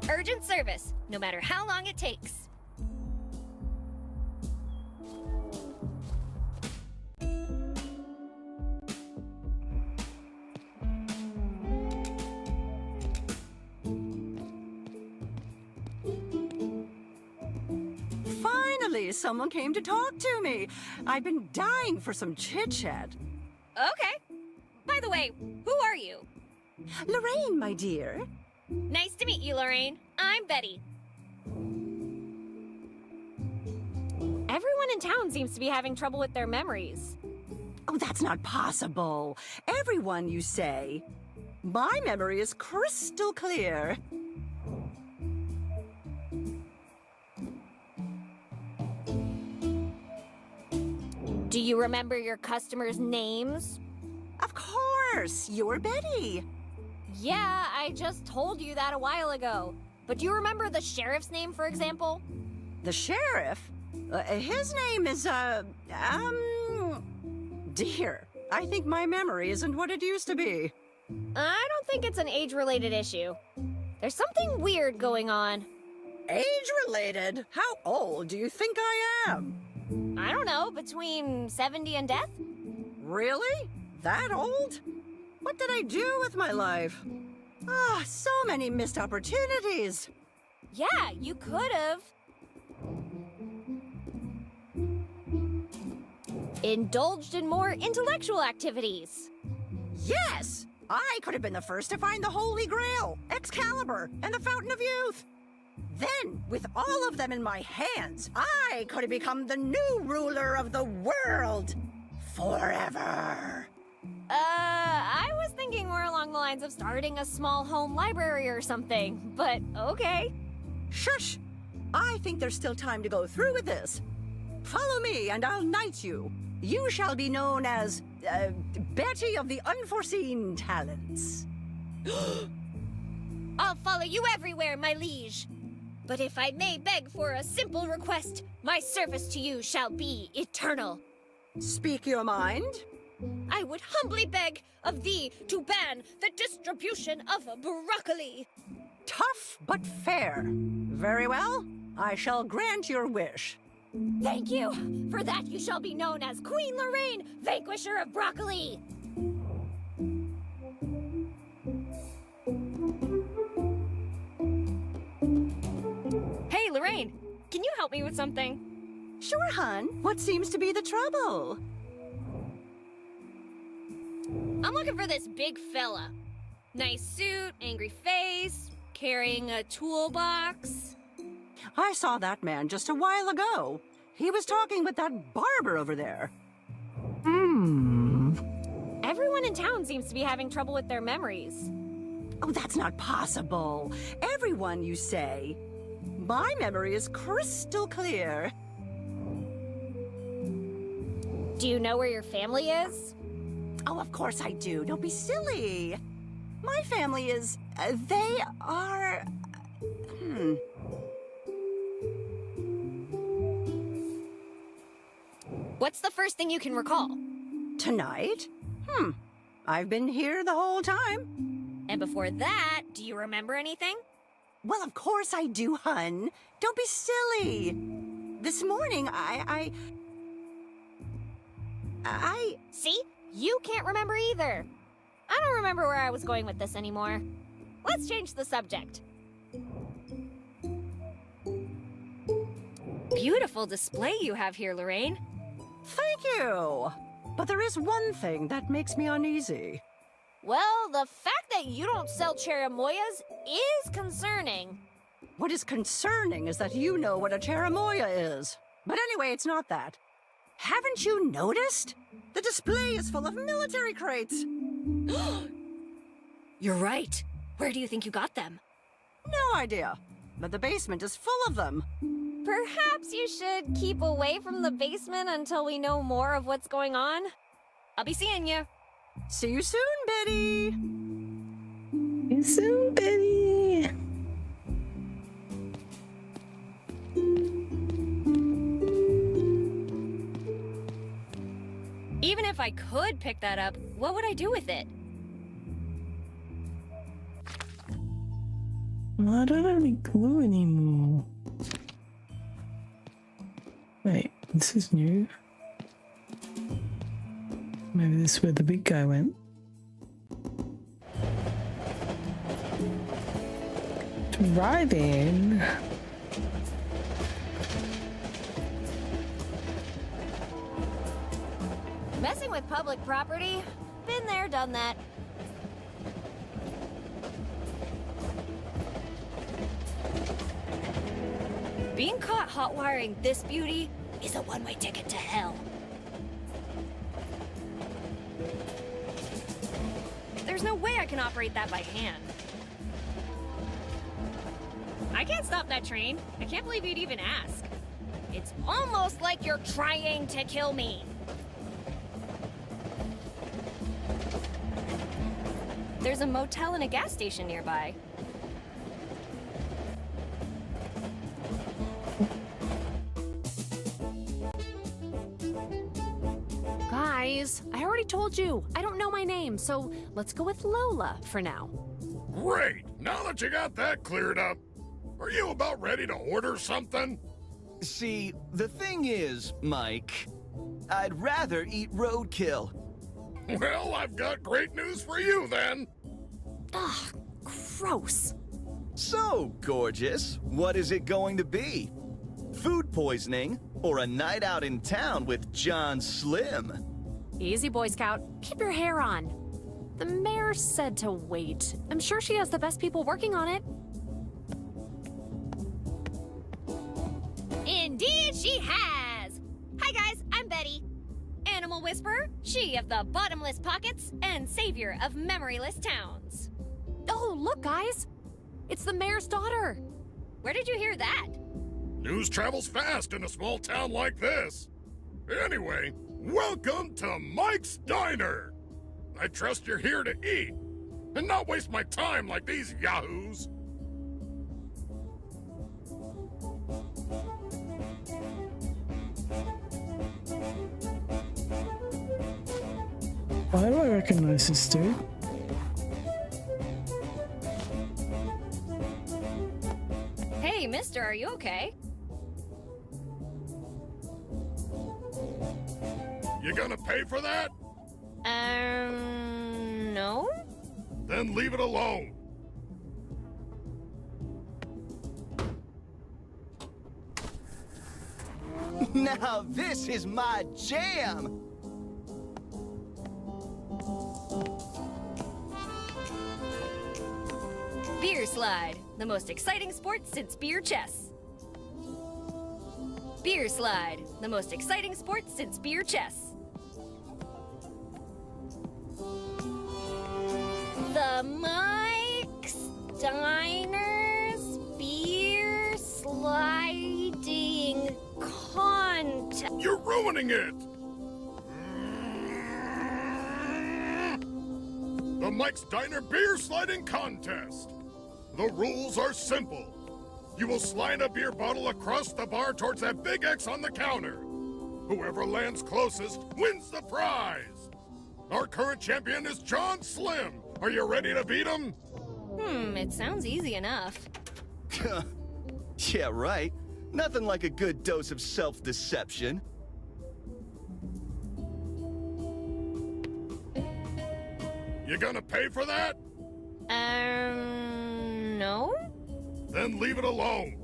Urgent service, no matter how long it takes. Finally, someone came to talk to me. I've been dying for some chit-chat. Okay. By the way, who are you? Lorraine, my dear. Nice to meet you, Lorraine. I'm Betty. Everyone in town seems to be having trouble with their memories. Oh, that's not possible. Everyone, you say. My memory is crystal clear. Do you remember your customers' names? Of course, you're Betty. Yeah, I just told you that a while ago. But do you remember the sheriff's name, for example? The sheriff? His name is, Dear, I think my memory isn't what it used to be. I don't think it's an age-related issue. There's something weird going on. Age-related? How old do you think I am? I don't know, between 70 and death? Really? That old? What did I do with my life? Ah, so many missed opportunities. Yeah, you could have. Indulged in more intellectual activities. Yes! I could have been the first to find the Holy Grail, Excalibur, and the Fountain of Youth. Then, with all of them in my hands, I could have become the new ruler of the world. Forever. I was thinking more along the lines of starting a small home library or something, but okay. Shush! I think there's still time to go through with this. Follow me and I'll knight you. You shall be known as, Betty of the Unforeseen Talents. I'll follow you everywhere, my liege. But if I may beg for a simple request, my service to you shall be eternal. Speak your mind. I would humbly beg of thee to ban the distribution of broccoli. Tough but fair. Very well. I shall grant your wish. Thank you. For that you shall be known as Queen Lorraine, Vanquisher of Broccoli. Hey, Lorraine, can you help me with something? Sure, hon. What seems to be the trouble? I'm looking for this big fella. Nice suit, angry face, carrying a toolbox. I saw that man just a while ago. He was talking with that barber over there. Everyone in town seems to be having trouble with their memories. Oh, that's not possible. Everyone, you say. My memory is crystal clear. Do you know where your family is? Oh, of course I do. Don't be silly. My family is... they are... What's the first thing you can recall? Tonight? I've been here the whole time. And before that, do you remember anything? Well, of course I do, hun. Don't be silly. This morning, I... See? You can't remember either. I don't remember where I was going with this anymore. Let's change the subject. Beautiful display you have here, Lorraine. Thank you. But there is one thing that makes me uneasy. Well, the fact that you don't sell cherimoyas is concerning. What is concerning is that you know what a cherimoya is. But anyway, it's not that. Haven't you noticed? The display is full of military crates. You're right. Where do you think you got them? No idea. But the basement is full of them. Perhaps you should keep away from the basement until we know more of what's going on. I'll be seeing you. See you soon, Betty. See you soon, Betty. Even if I could pick that up, what would I do with it? I don't have any glue anymore. Wait, this is new. Maybe this is where the big guy went. Drive in. Messing with public property? Been there, done that. Being caught hot-wiring this beauty is a one-way ticket to hell. There's no way I can operate that by hand. I can't stop that train. I can't believe you'd even ask. It's almost like you're trying to kill me. There's a motel and a gas station nearby. Guys, I already told you, I don't know my name, so let's go with Lola for now. Great! Now that you got that cleared up, are you about ready to order something? See, the thing is, Mike, I'd rather eat roadkill. Well, I've got great news for you then. Ugh, gross. So, gorgeous, what is it going to be? Food poisoning or a night out in town with John Slim? Easy, Boy Scout. Keep your hair on. The mayor said to wait. I'm sure she has the best people working on it. Indeed she has! Hi guys, I'm Betty. Animal Whisperer, she of the bottomless pockets, and savior of memoryless towns. Oh, look, guys. It's the mayor's daughter. Where did you hear that? News travels fast in a small town like this. Anyway, welcome to Mike's Diner. I trust you're here to eat, and not waste my time like these yahoos. Why do I recognize this dude? Hey, mister, are you okay? You gonna pay for that? No? Then leave it alone. Now this is my jam! Beer Slide, the most exciting sport since beer chess. Beer Slide, the most exciting sport since beer chess. The Mike's Diners Beer Sliding Contest. You're ruining it! The Mike's Diner Beer Sliding Contest. The rules are simple. You will slide a beer bottle across the bar towards that big X on the counter. Whoever lands closest wins the prize. Our current champion is John Slim. Are you ready to beat him? It sounds easy enough. Yeah, right. Nothing like a good dose of self-deception. You gonna pay for that? No? Then leave it alone.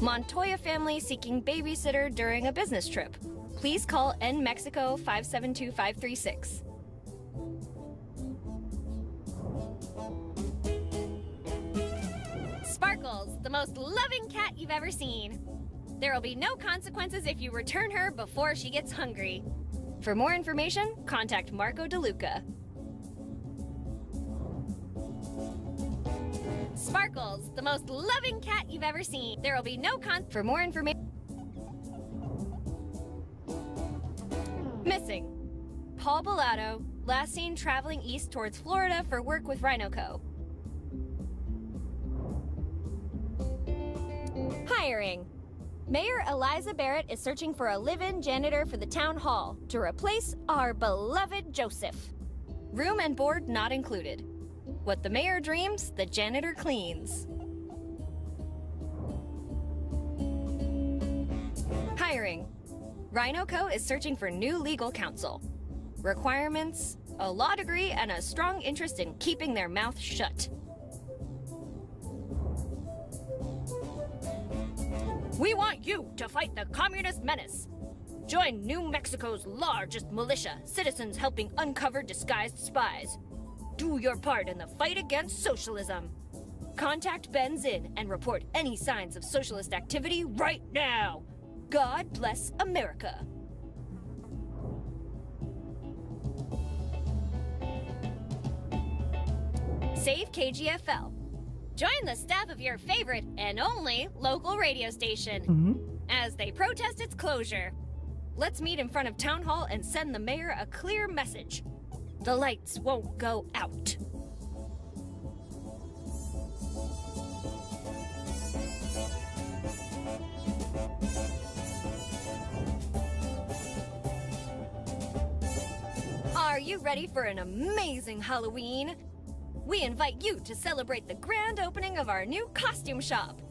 Montoya family seeking babysitter during a business trip. Please call N Mexico 572536. Sparkles, the most loving cat you've ever seen. There will be no consequences if you return her before she gets hungry. For more information, contact Marco DeLuca. Sparkles, the most loving cat you've ever seen. There will be no For more information. Missing. Paul Bellato, last seen traveling east towards Florida for work with Rhino Co. Hiring. Mayor Eliza Barrett is searching for a live-in janitor for the town hall to replace our beloved Joseph. Room and board not included. What the mayor dreams, the janitor cleans. Hiring. Rhino Co. is searching for new legal counsel. Requirements: a law degree and a strong interest in keeping their mouth shut. We want you to fight the communist menace. Join New Mexico's largest militia, citizens helping uncover disguised spies. Do your part in the fight against socialism. Contact Ben Zinn and report any signs of socialist activity right now. God bless America. Save KGFL. Join the staff of your favorite and only local radio station as they protest its closure. Let's meet in front of Town Hall and send the mayor a clear message. The lights won't go out. Are you ready for an amazing Halloween? We invite you to celebrate the grand opening of our new costume shop.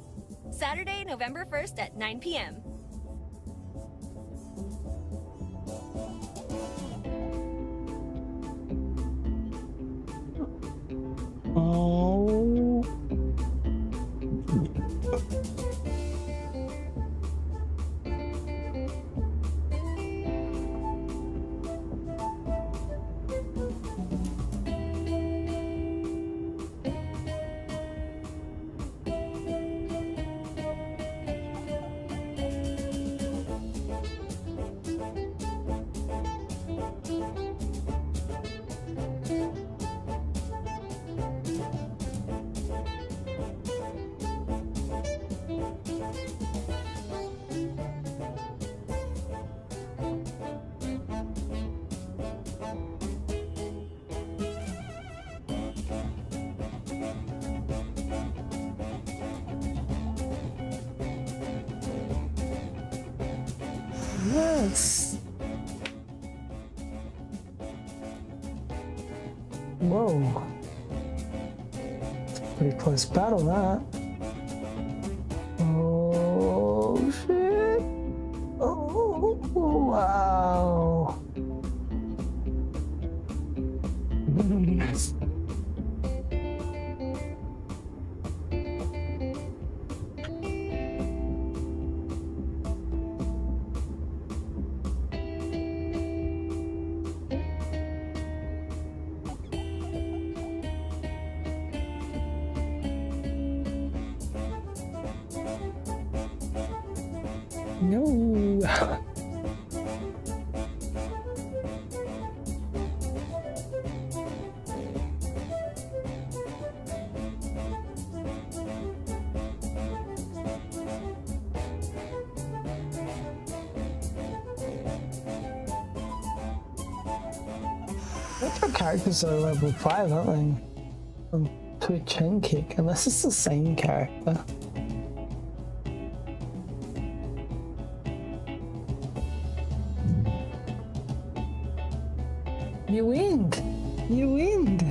Saturday, November 1st at 9 p.m. Oh. Yes. Whoa. It's a pretty close battle, that. Oh, shit. Oh, wow. No. Retro characters are level 5, aren't they? From Twitch and Kick, unless it's the same character. You wind. You wind.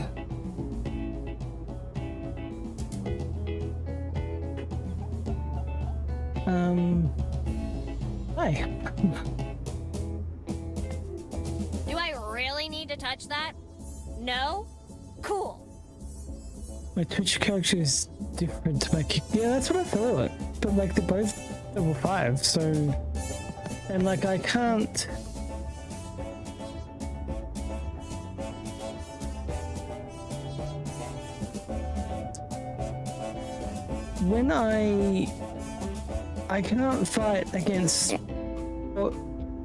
Hi. Do I really need to touch that? No? Cool. My Twitch character is different to my kick. Yeah, that's what I thought. But like they're both level 5, so and like I can't. When I cannot fight against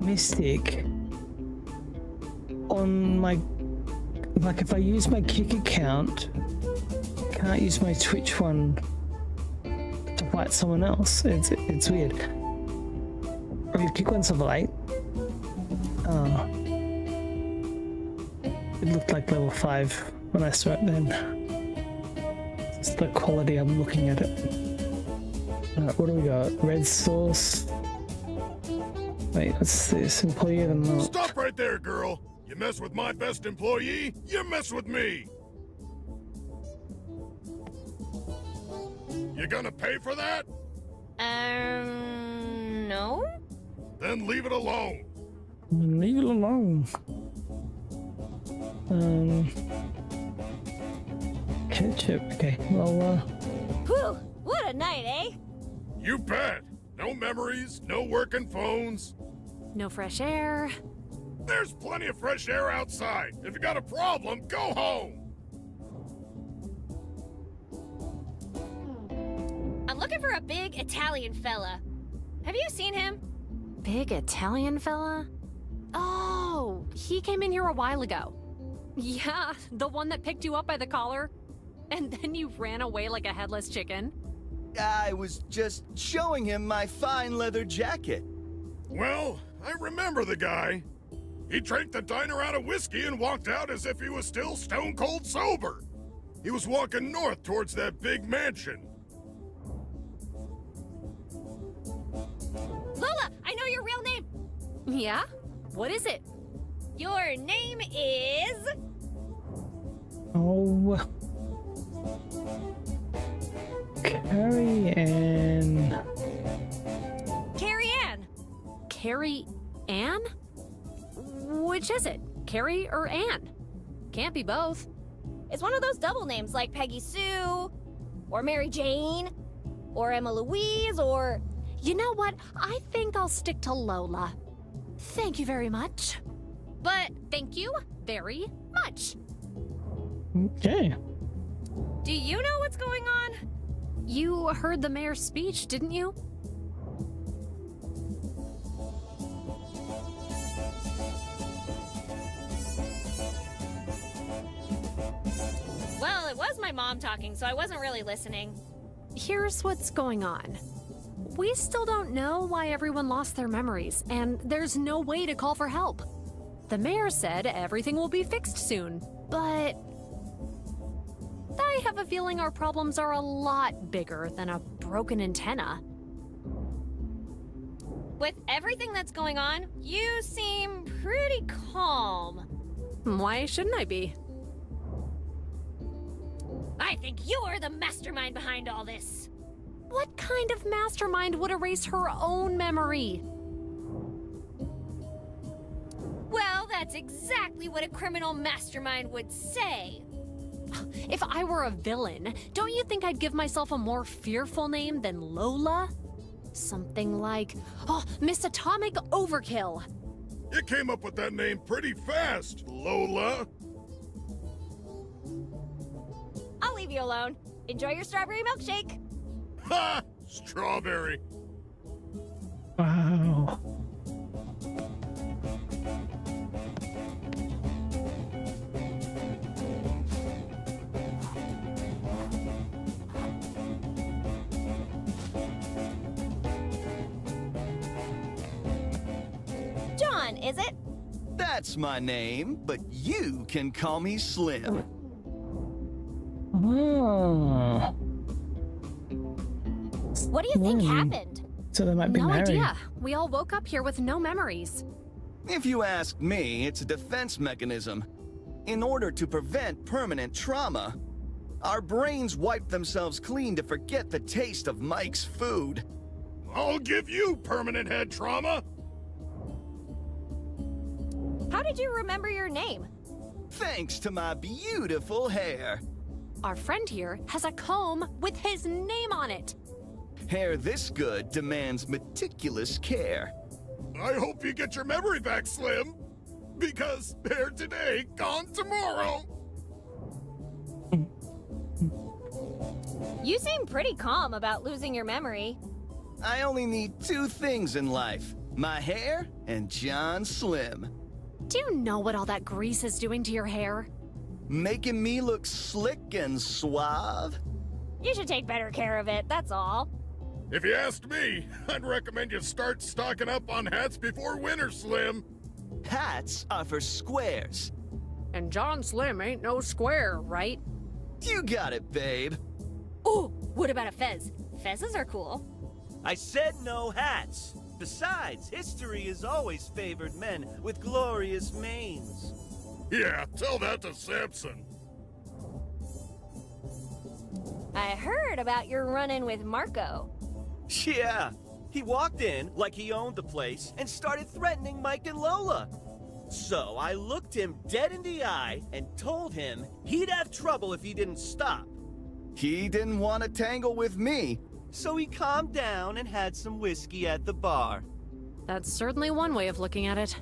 Mystic on my, like if I use my kick account, I can't use my Twitch one to fight someone else. It's weird. Or your kick one's level 8. Oh. It looked like level 5 when I saw it then. It's the quality I'm looking at it. Alright, what do we got? Red sauce. Wait, what's this? Employee of the month. Stop right there, girl. You mess with my best employee, you mess with me. You gonna pay for that? No? Then leave it alone. Leave it alone. Ketchup. Okay, well, Whew, what a night, eh? You bet. No memories, no working phones. No fresh air. There's plenty of fresh air outside. If you got a problem, go home. I'm looking for a big Italian fella. Have you seen him? Big Italian fella? Oh, he came in here a while ago. Yeah, the one that picked you up by the collar. And then you ran away like a headless chicken. I was just showing him my fine leather jacket. Well, I remember the guy. He drank the diner out of whiskey and walked out as if he was still stone cold sober. He was walking north towards that big mansion. Lola, I know your real name. Yeah? What is it? Your name is... oh. Carrie Ann. Carrie Ann. Carrie Ann? Which is it? Carrie or Ann? Can't be both. It's one of those double names like Peggy Sue, or Mary Jane, or Emma Louise, or... You know what? I think I'll stick to Lola. Thank you very much. But thank you very much. Okay. Do you know what's going on? You heard the mayor's speech, didn't you? Well, it was my mom talking, so I wasn't really listening. Here's what's going on. We still don't know why everyone lost their memories, and there's no way to call for help. The mayor said everything will be fixed soon, but I have a feeling our problems are a lot bigger than a broken antenna. With everything that's going on, you seem pretty calm. Why shouldn't I be? I think you're the mastermind behind all this. What kind of mastermind would erase her own memory? Well, that's exactly what a criminal mastermind would say. If I were a villain, don't you think I'd give myself a more fearful name than Lola? Something like, Miss Atomic Overkill. You came up with that name pretty fast, Lola. I'll leave you alone. Enjoy your strawberry milkshake. Ha! Strawberry. Wow. John, is it? That's my name, but you can call me Slim. Oh. What do you think happened? So they might be No married. idea. We all woke up here with no memories. If you ask me, it's a defense mechanism. in order to prevent permanent trauma. Our brains wipe themselves clean to forget the taste of Mike's food. I'll give you permanent head trauma. How did you remember your name? Thanks to my beautiful hair. Our friend here has a comb with his name on it. Hair this good demands meticulous care. I hope you get your memory back, Slim. Because hair today, gone tomorrow. You seem pretty calm about losing your memory. I only need two things in life: my hair and John Slim. Do you know what all that grease is doing to your hair? Making me look slick and suave. You should take better care of it, that's all. If you asked me, I'd recommend you start stocking up on hats before winter, Slim. Hats are for squares. And John Slim ain't no square, right? You got it, babe. Ooh, what about a fez? Fezzes are cool. I said no hats. Besides, history has always favored men with glorious manes. Yeah, tell that to Samson. I heard about your run-in with Marco. Yeah, he walked in like he owned the place and started threatening Mike and Lola. So I looked him dead in the eye and told him he'd have trouble if he didn't stop. He didn't want to tangle with me. So he calmed down and had some whiskey at the bar. That's certainly one way of looking at it.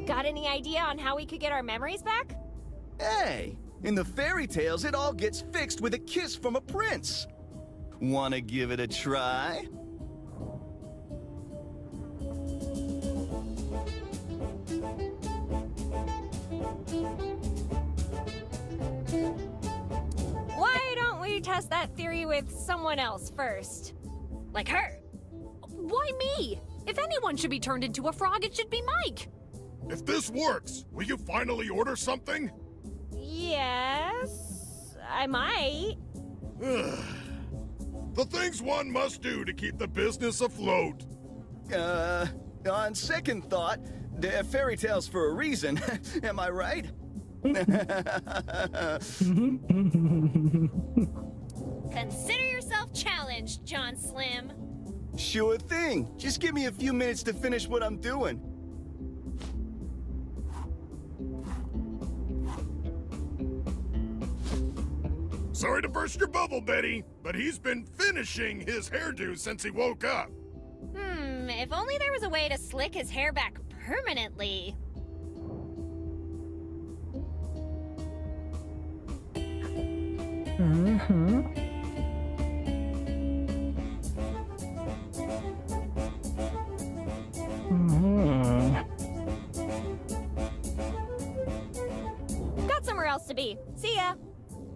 Got any idea on how we could get our memories back? Hey, in the fairy tales, it all gets fixed with a kiss from a prince. Wanna give it a try? Why don't we test that theory with someone else first? Like her. Why me? If anyone should be turned into a frog, it should be Mike. If this works, will you finally order something? Yes, I might. The things one must do to keep the business afloat. On second thought, they're fairy tales for a reason. Am I right? Consider yourself challenged, John Slim. Sure thing. Just give me a few minutes to finish what I'm doing. Sorry to burst your bubble, Betty, but he's been finishing his hairdo since he woke up. If only there was a way to slick his hair back permanently. Got somewhere else to be. See ya.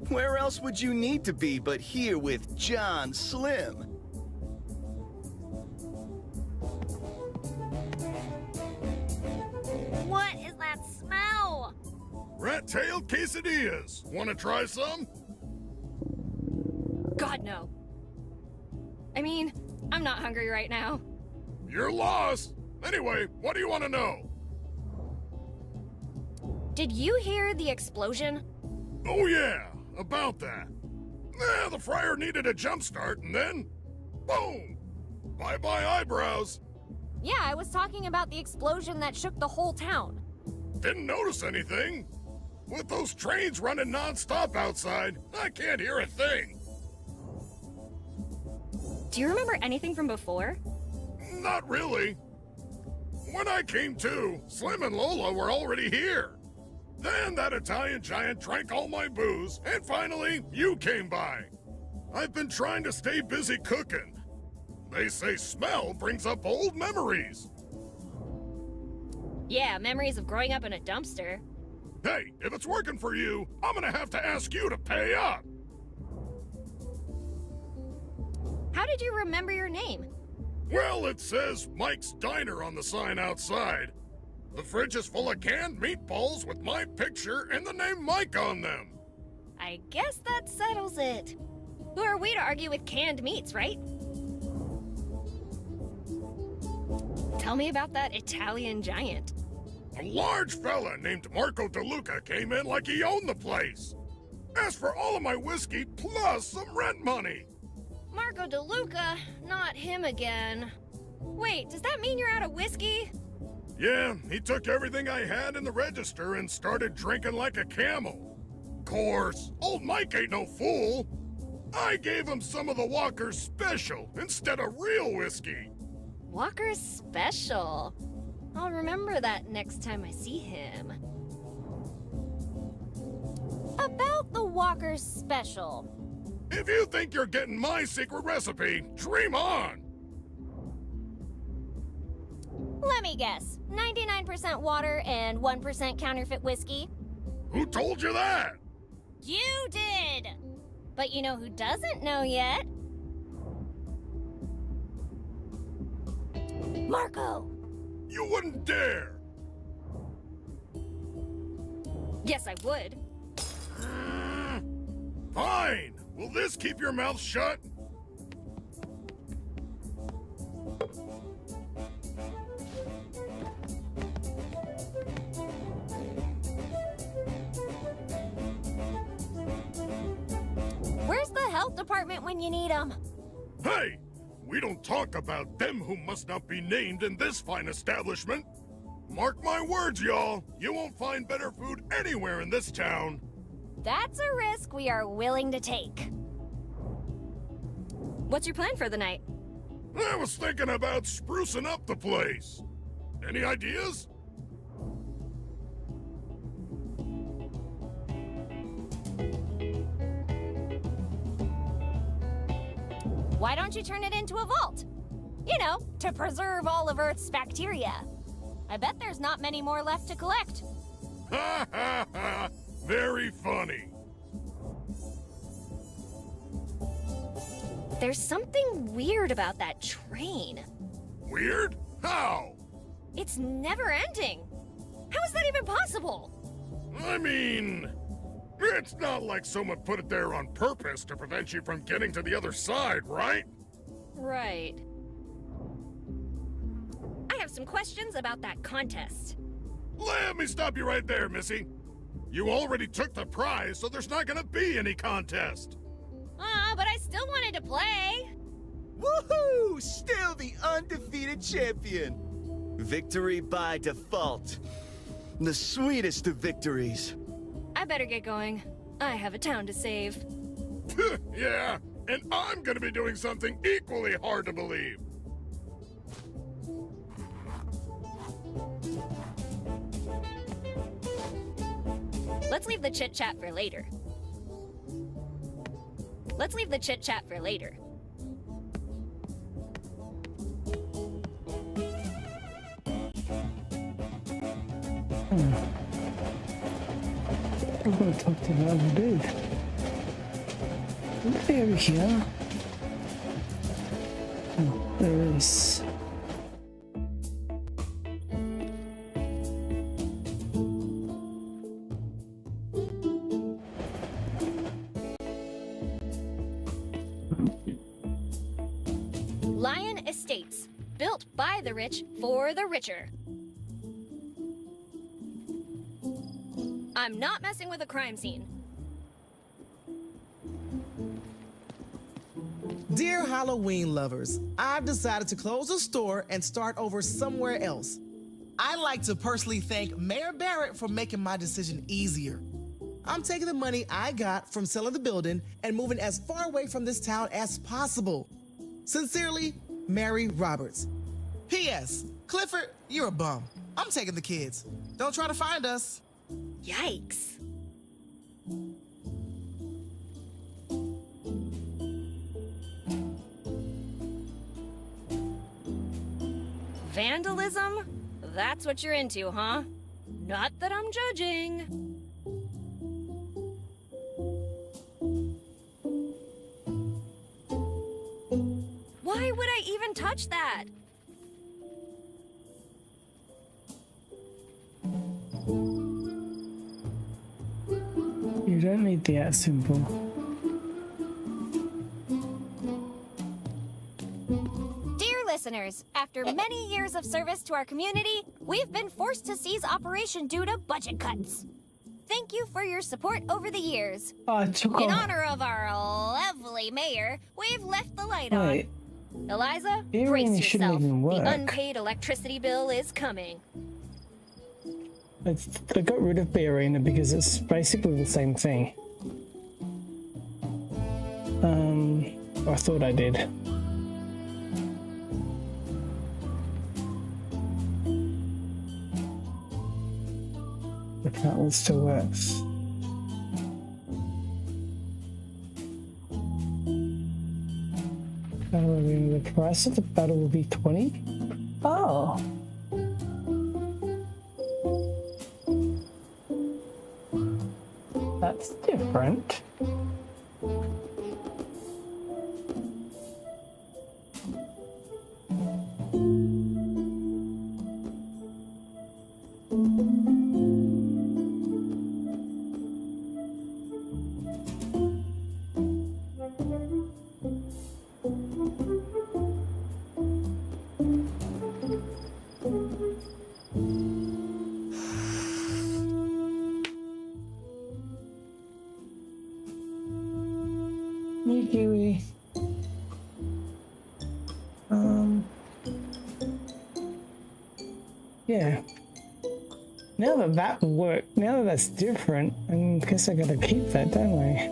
Where else would you need to be but here with John Slim? What is that smell? Rat-tailed quesadillas. Want to try some? God, no. I mean, I'm not hungry right now. You're lost. Anyway, what do you want to know? Did you hear the explosion? Oh yeah, about that. The fryer needed a jump start, and then, boom! Bye-bye eyebrows. Yeah, I was talking about the explosion that shook the whole town. Didn't notice anything. With those trains running non-stop outside, I can't hear a thing. Do you remember anything from before? Not really. When I came to, Slim and Lola were already here. Then that Italian giant drank all my booze, and finally, you came by. I've been trying to stay busy cooking. They say smell brings up old memories. Yeah, memories of growing up in a dumpster. Hey, if it's working for you, I'm gonna have to ask you to pay up. How did you remember your name? Well, it says Mike's Diner on the sign outside. The fridge is full of canned meatballs with my picture and the name Mike on them. I guess that settles it. Who are we to argue with canned meats, right? Tell me about that Italian giant. A large fella named Marco DeLuca came in like he owned the place. Asked for all of my whiskey plus some rent money. Marco DeLuca? Not him again. Wait, does that mean you're out of whiskey? Yeah, he took everything I had in the register and started drinking like a camel. Course, old Mike ain't no fool. I gave him some of the Walker's Special instead of real whiskey. Walker's Special. I'll remember that next time I see him. About the Walker's Special. If you think you're getting my secret recipe, dream on. Let me guess. 99% water and 1% counterfeit whiskey? Who told you that? You did! But you know who doesn't know yet? Marco! You wouldn't dare! Yes, I would. Fine! Will this keep your mouth shut? Where's the health department when you need them? Hey! We don't talk about them who must not be named in this fine establishment. Mark my words, y'all. You won't find better food anywhere in this town. That's a risk we are willing to take. What's your plan for the night? I was thinking about sprucing up the place. Any ideas? Why don't you turn it into a vault? You know, to preserve all of Earth's bacteria. I bet there's not many more left to collect. Ha ha ha! Very funny. There's something weird about that train. Weird? How? It's never ending. How is that even possible? I mean, it's not like someone put it there on purpose to prevent you from getting to the other side, right? Right. I have some questions about that contest. Let me stop you right there, Missy. You already took the prize, so there's not gonna be any contest. But I still wanted to play. Woohoo! Still the undefeated champion. Victory by default. The sweetest of victories. I better get going. I have a town to save. Yeah, and I'm gonna be doing something equally hard to believe. Let's leave the chit-chat for later. Let's leave the chit-chat for later. I'm gonna talk to the other dude. Is he over here? Oh, there is. Lion Estates, built by the rich for the richer. I'm not messing with a crime scene. Dear Halloween lovers, I've decided to close the store and start over somewhere else. I'd like to personally thank Mayor Barrett for making my decision easier. I'm taking the money I got from selling the building and moving as far away from this town as possible. Sincerely, Mary Roberts. P.S. Clifford, you're a bum. I'm taking the kids. Don't try to find us. Yikes. Vandalism? That's what you're into, huh? Not that I'm judging. Why would I even touch that? You don't need the @ symbol. Dear listeners, After many years of service to our community, we've been forced to cease operation due to budget cuts. Thank you for your support over the years. In honor of our lovely mayor, we've left the light on. Eliza, brace yourself. The unpaid electricity bill is coming. I got rid of Bay Arena because it's basically the same thing. I thought I did. But that one still works. The price of the battle will be 20? Oh. That's different. Kiwi. Yeah. Now that that worked, now that that's different, I guess I gotta keep that, don't I?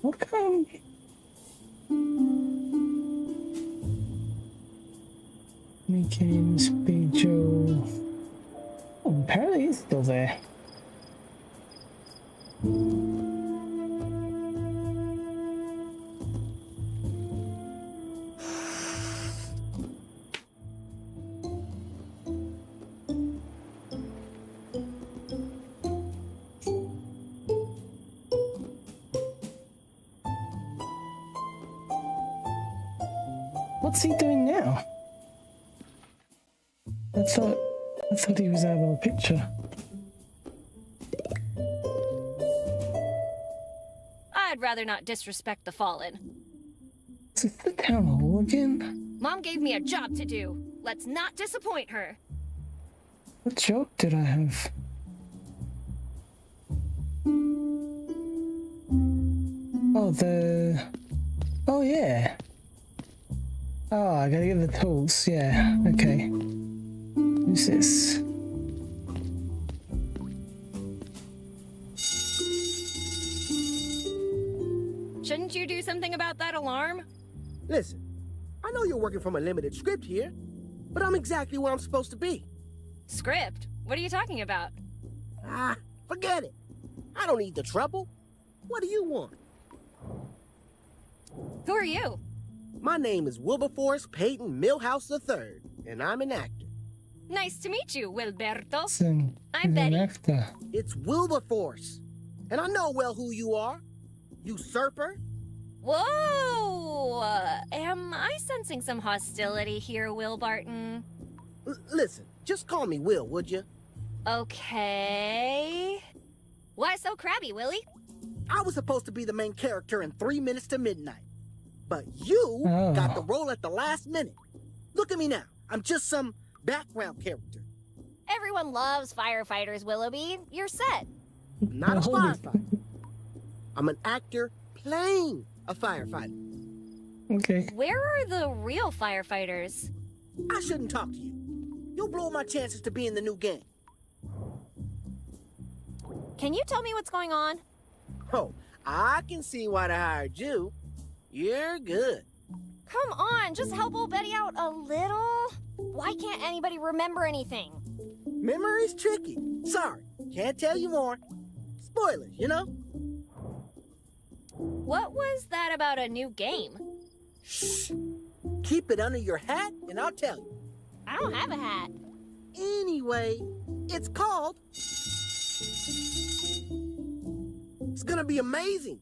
Okay. Games, Joe. Oh, apparently he's still there. What's he doing now? I thought he was out of the picture. I'd rather not disrespect the fallen. Is this the town hall again? Mom gave me a job to do. Let's not disappoint her. What job did I have? Oh, yeah. Oh, I gotta get the tools. Yeah, okay. Who's this? Shouldn't you do something about that alarm? Listen, I know you're working from a limited script here, but I'm exactly where I'm supposed to be. Script? What are you talking about? Ah, forget it. I don't need the trouble. What do you want? Who are you? My name is Wilberforce Peyton Millhouse III, and I'm an actor. Nice to meet you, Wilberto. I'm Betty. Actor. It's Wilberforce, and I know well who you are. Usurper. Whoa! Am I sensing some hostility here, Will Barton? Listen, just call me Will, would you? Okay. Why so crabby, Willie? I was supposed to be the main character in 3 Minutes to Midnight. But you got the role at the last minute. Look at me now. I'm just some background character. Everyone loves firefighters, Willoughby. You're set. I'm not a firefighter. I'm an actor playing a firefighter. Okay. Where are the real firefighters? I shouldn't talk to you. You'll blow my chances to be in the new game. Can you tell me what's going on? Oh, I can see why they hired you. You're good. Come on, just help old Betty out a little. Why can't anybody remember anything? Memory's tricky. Sorry, can't tell you more. Spoilers, you know? What was that about a new game? Shh. Keep it under your hat and I'll tell you. I don't have a hat. Anyway, it's called gonna be amazing.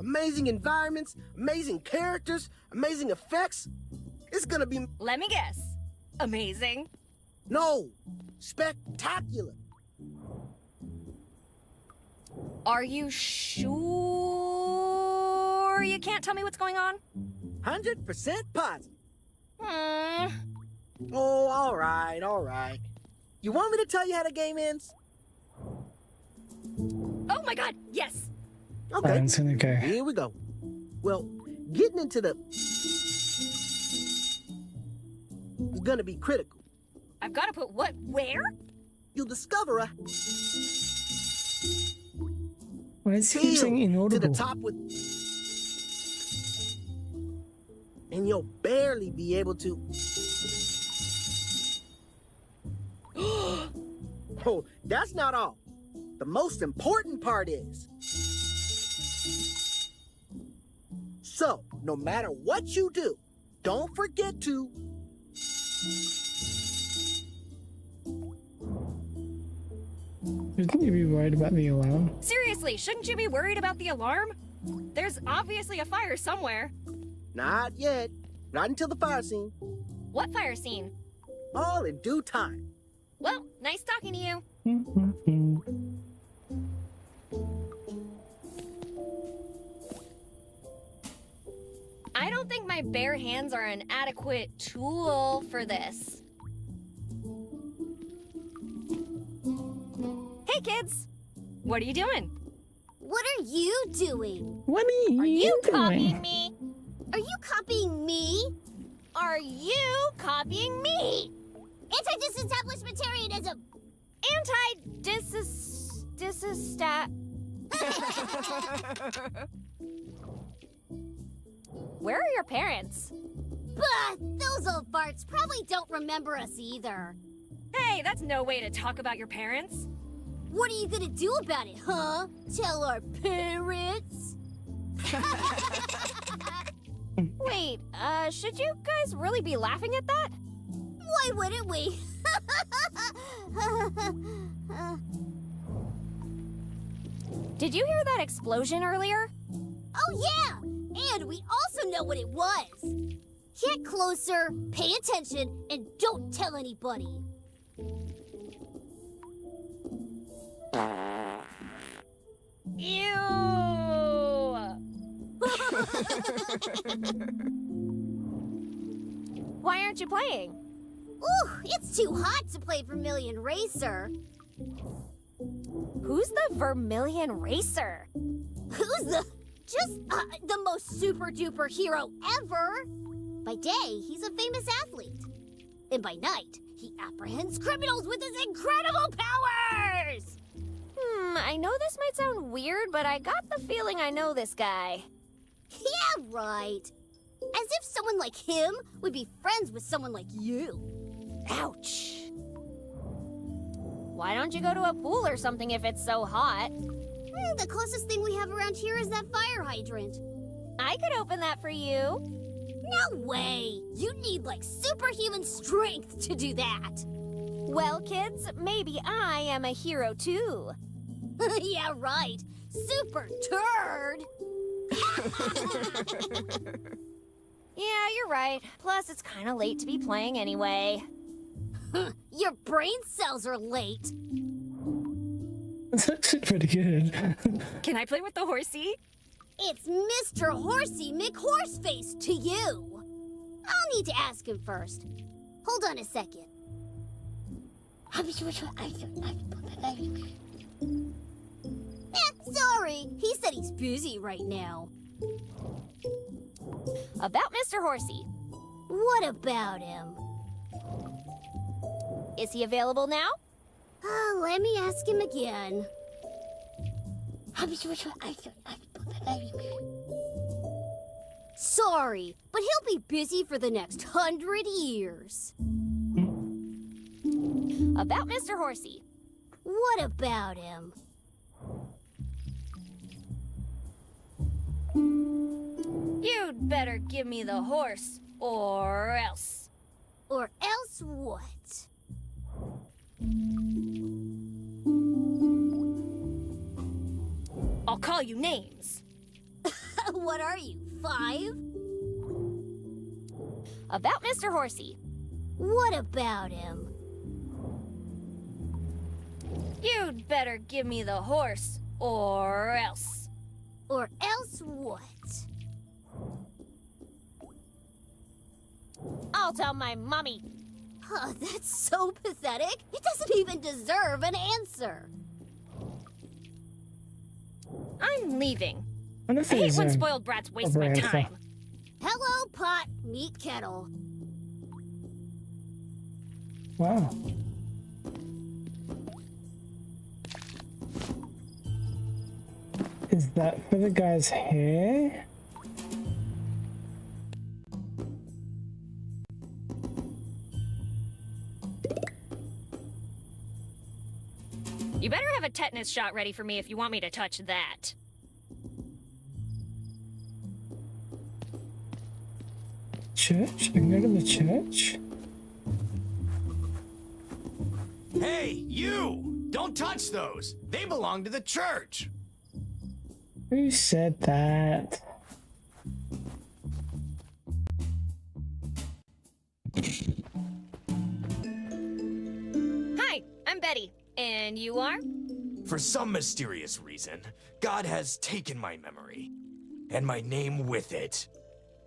Amazing environments, amazing characters, amazing effects. It's gonna be... Let me guess. Amazing. No, spectacular. Are you sure you can't tell me what's going on? 100% positive. Hmm. Oh, all right. You want me to tell you how the game ends? Oh my god, yes! Okay, It's gonna go. here we go. Well, getting into the... is gonna be critical. I've got to put what where? You'll discover a... Why is he saying to the inaudible? top with... and you'll barely be able to... Oh, that's not all. The most important part is... so, no matter what you do, don't forget to... Shouldn't you be worried about the alarm? Seriously, shouldn't you be worried about the alarm? There's obviously a fire somewhere. Not yet. Not until the fire scene. What fire scene? All in due time. Well, nice talking to you. I don't think my bare hands are an adequate tool for this. Hey, kids! What are you doing? What are you doing? What are you copying doing? me? Are you copying me? Are you copying me? Anti-disestablishmentarianism! Anti-disestat... Where are your parents? Bah! Those old farts probably don't remember us either. Hey, that's no way to talk about your parents. What are you gonna do about it, huh? Tell our parents? Wait, should you guys really be laughing at that? Why wouldn't we? Did you hear that explosion earlier? Oh yeah! And we also know what it was. Get closer, pay attention, and don't tell anybody. Ew! Why aren't you playing? Ooh, it's too hot to play Vermilion Racer. Who's the Vermilion Racer? Who's the most super duper hero ever? By day, he's a famous athlete. And by night, he apprehends criminals with his incredible powers! I know this might sound weird, but I got the feeling I know this guy. Yeah, right. As if someone like him would be friends with someone like you. Ouch. Why don't you go to a pool or something if it's so hot? The closest thing we have around here is that fire hydrant. I could open that for you. No way! You need, like, superhuman strength to do that. Well, kids, maybe I am a hero too. Yeah, right. Super turd! Yeah, you're right. Plus, it's kind of late to be playing anyway. Your brain cells are late. That's actually pretty good. Can I play with the horsey? It's Mr. Horsey McHorseface to you. I'll need to ask him first. Hold on a second. Sorry. He said he's busy right now. About Mr. Horsey. What about him? Is he available now? Let me ask him again. Sorry, but he'll be busy for the next 100 years. About Mr. Horsey. What about him? You'd better give me the horse, or else. Or else what? I'll call you names. What are you, 5? About Mr. Horsey. What about him? You'd better give me the horse, or else. Or else what? I'll tell my mommy. Oh, that's so pathetic. It doesn't even deserve an answer. I'm leaving. I I hate when spoiled brats waste my time. Hello, pot, meet kettle. Wow. Is that for the guy's hair? You better have a tetanus shot ready for me if you want me to touch that. Church? I can go to the church? Hey, you! Don't touch those! They belong to the church! Who said that? Hi, I'm Betty. And you are? For some mysterious reason, God has taken my memory, and my name with it.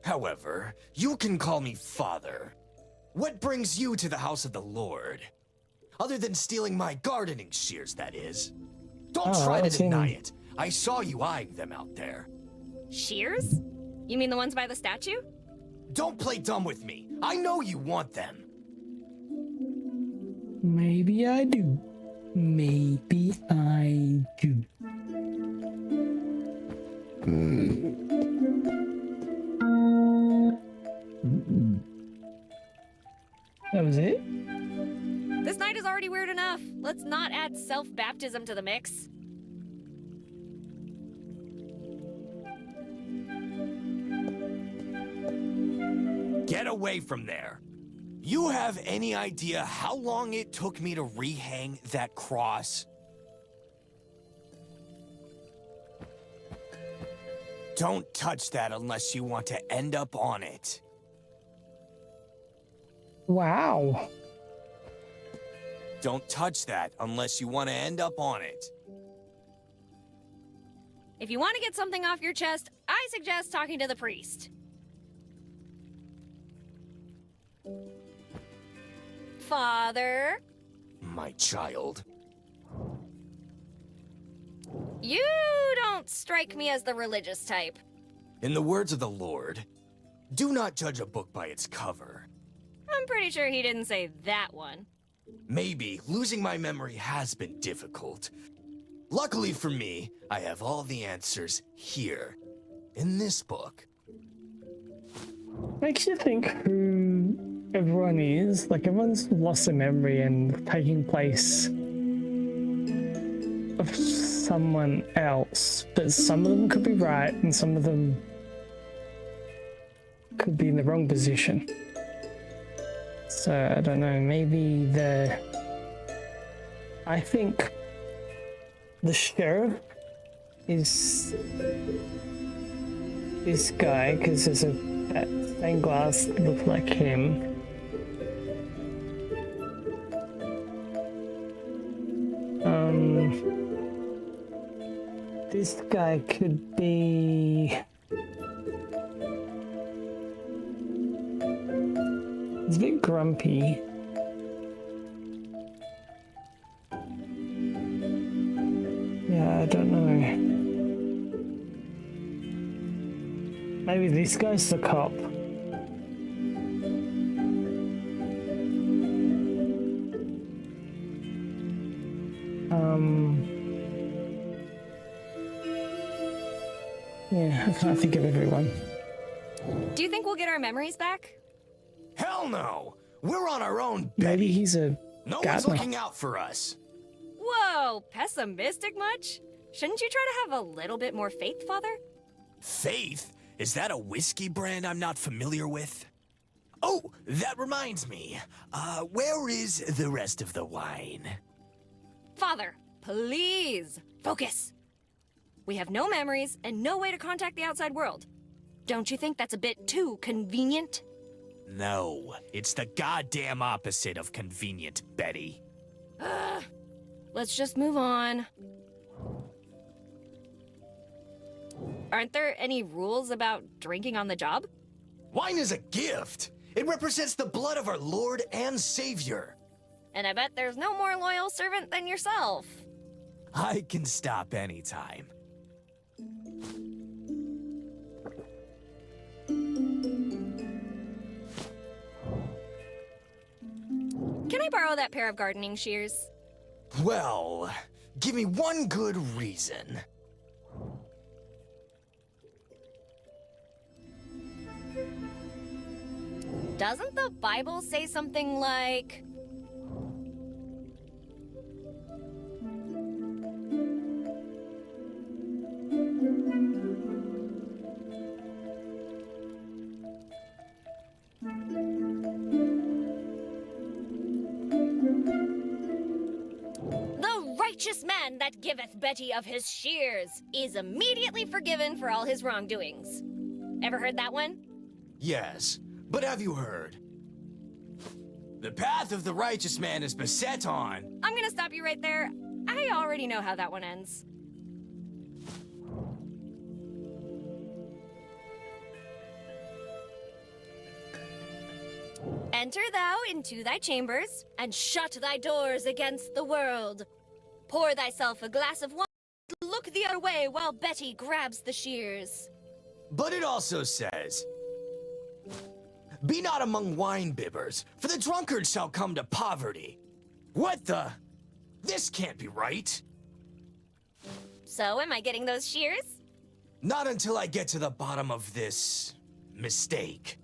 However, you can call me Father. What brings you to the house of the Lord? Other than stealing my gardening shears, that is. Don't try to deny it. I saw you eyeing them out there. Shears? You mean the ones by the statue? Don't play dumb with me. I know you want them. Maybe I do. Maybe I do. That was it? This night is already weird enough. Let's not add self-baptism to the mix. Get away from there. You have any idea how long it took me to rehang that cross? Don't touch that unless you want to end up on it. Wow. Don't touch that unless you want to end up on it. If you want to get something off your chest, I suggest talking to the priest. Father? My child. You don't strike me as the religious type. In the words of the Lord, do not judge a book by its cover. I'm pretty sure he didn't say that one. Maybe losing my memory has been difficult. Luckily for me, I have all the answers here, in this book. Makes you think who everyone is. Like, everyone's lost their memory and taking place of someone else. But some of them could be right, and some of them could be in the wrong position. So, I don't know, maybe I think the sheriff is this guy, because there's that stained glass that looks like him. This guy could be... He's a bit grumpy. Yeah, I don't know. Maybe this guy's the cop. Yeah, I can't think of everyone. Do you think we'll get our memories back? Hell no! We're on our own, Betty. Maybe he's a No one's gardener. looking out for us. Whoa, pessimistic much? Shouldn't you try to have a little bit more faith, Father? Faith? Is that a whiskey brand I'm not familiar with? Oh, that reminds me. Where is the rest of the wine? Father, please, focus. We have no memories and no way to contact the outside world. Don't you think that's a bit too convenient? No, it's the goddamn opposite of convenient, Betty. Let's just move on. Aren't there any rules about drinking on the job? Wine is a gift. It represents the blood of our Lord and Savior. And I bet there's no more loyal servant than yourself. I can stop anytime. Can I borrow that pair of gardening shears? Well, give me one good reason. Doesn't the Bible say something like... The righteous man that giveth Betty of his shears is immediately forgiven for all his wrongdoings. Ever heard that one? Yes, but have you heard? The path of the righteous man is beset on. I'm gonna stop you right there. I already know how that one ends. Enter thou into thy chambers, and shut thy doors against the world. Pour thyself a glass of wine, look the other way while Betty grabs the shears. But it also says, be not among wine bibbers, for the drunkard shall come to poverty. What the? This can't be right. So, am I getting those shears? Not until I get to the bottom of this mistake.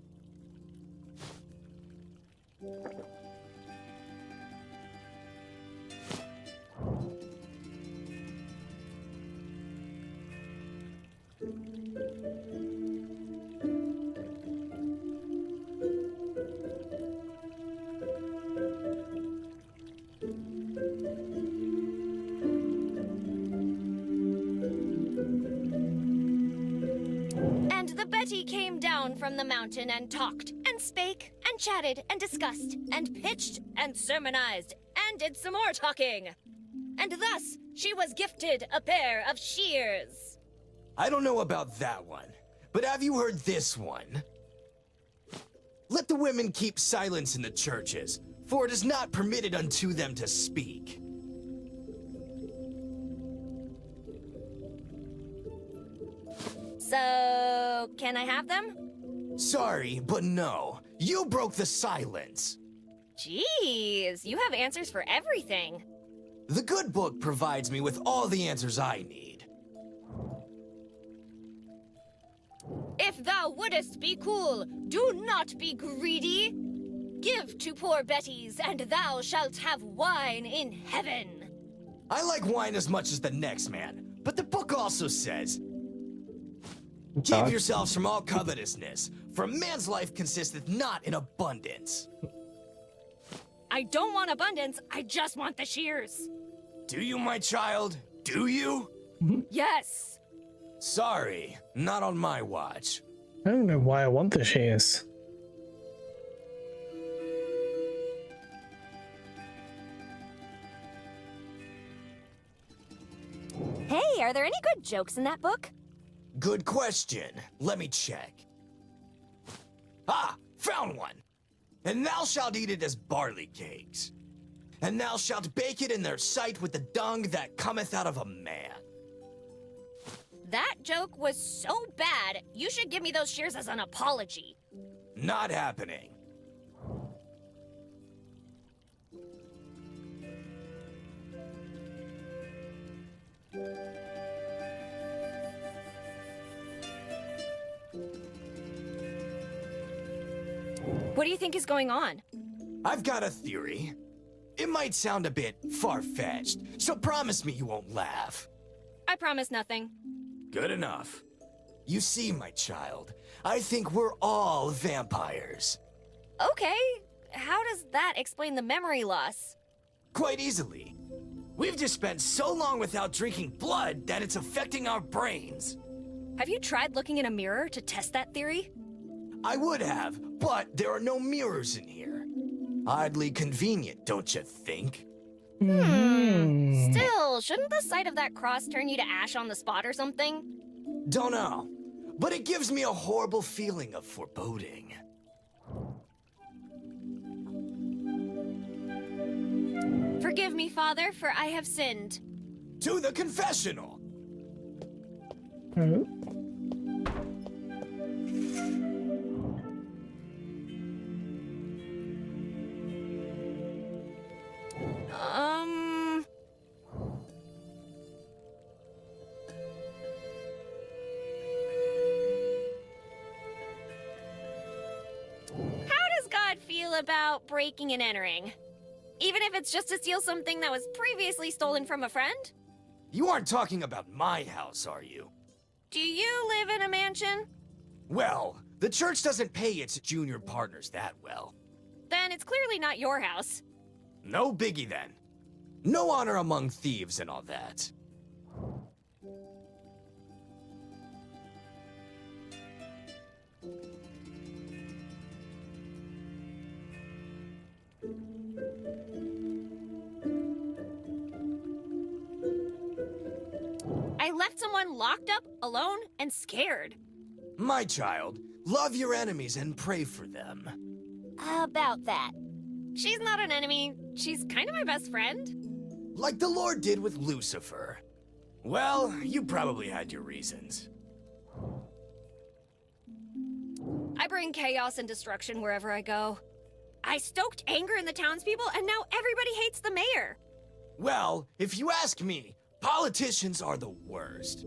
And the Betty came down from the mountain and talked, and spake, and chatted, and discussed, and pitched, and sermonized, and did some more talking. And thus she was gifted a pair of shears. I don't know about that one, but have you heard this one? Let the women keep silence in the churches, for it is not permitted unto them to speak. So, can I have them? Sorry, but no. You broke the silence. Jeez, you have answers for everything. The good book provides me with all the answers I need. If thou wouldest be cool, do not be greedy. Give to poor Betty's, and thou shalt have wine in heaven. I like wine as much as the next man, but the book also says, keep yourselves from all covetousness, for a man's life consisteth not in abundance. I don't want abundance, I just want the shears. Do you, my child? Do you? Yes. Sorry, not on my watch. I don't know why I want the shears. Hey, are there any good jokes in that book? Good question. Let me check. Ah, found one. And thou shalt eat it as barley cakes. And thou shalt bake it in their sight with the dung that cometh out of a man. That joke was so bad, you should give me those shears as an apology. Not happening. What do you think is going on? I've got a theory. It might sound a bit far-fetched, so promise me you won't laugh. I promise nothing. Good enough. You see, my child, I think we're all vampires. Okay, how does that explain the memory loss? Quite easily. We've just spent so long without drinking blood that it's affecting our brains. Have you tried looking in a mirror to test that theory? I would have, but there are no mirrors in here. Oddly convenient, don't you think? Still, shouldn't the sight of that cross turn you to ash on the spot or something? Don't know, but it gives me a horrible feeling of foreboding. Forgive me, Father, for I have sinned. To the confessional! How does God feel about breaking and entering? Even if it's just to steal something that was previously stolen from a friend? You aren't talking about my house, are you? Do you live in a mansion? Well, the church doesn't pay its junior partners that well. Then it's clearly not your house. No biggie then. No honor among thieves and all that. I left someone locked up, alone, and scared. My child, love your enemies and pray for them. About that. She's not an enemy. She's kind of my best friend. Like the Lord did with Lucifer. Well, you probably had your reasons. I bring chaos and destruction wherever I go. I stoked anger in the townspeople, and now everybody hates the mayor. Well, if you ask me, politicians are the worst.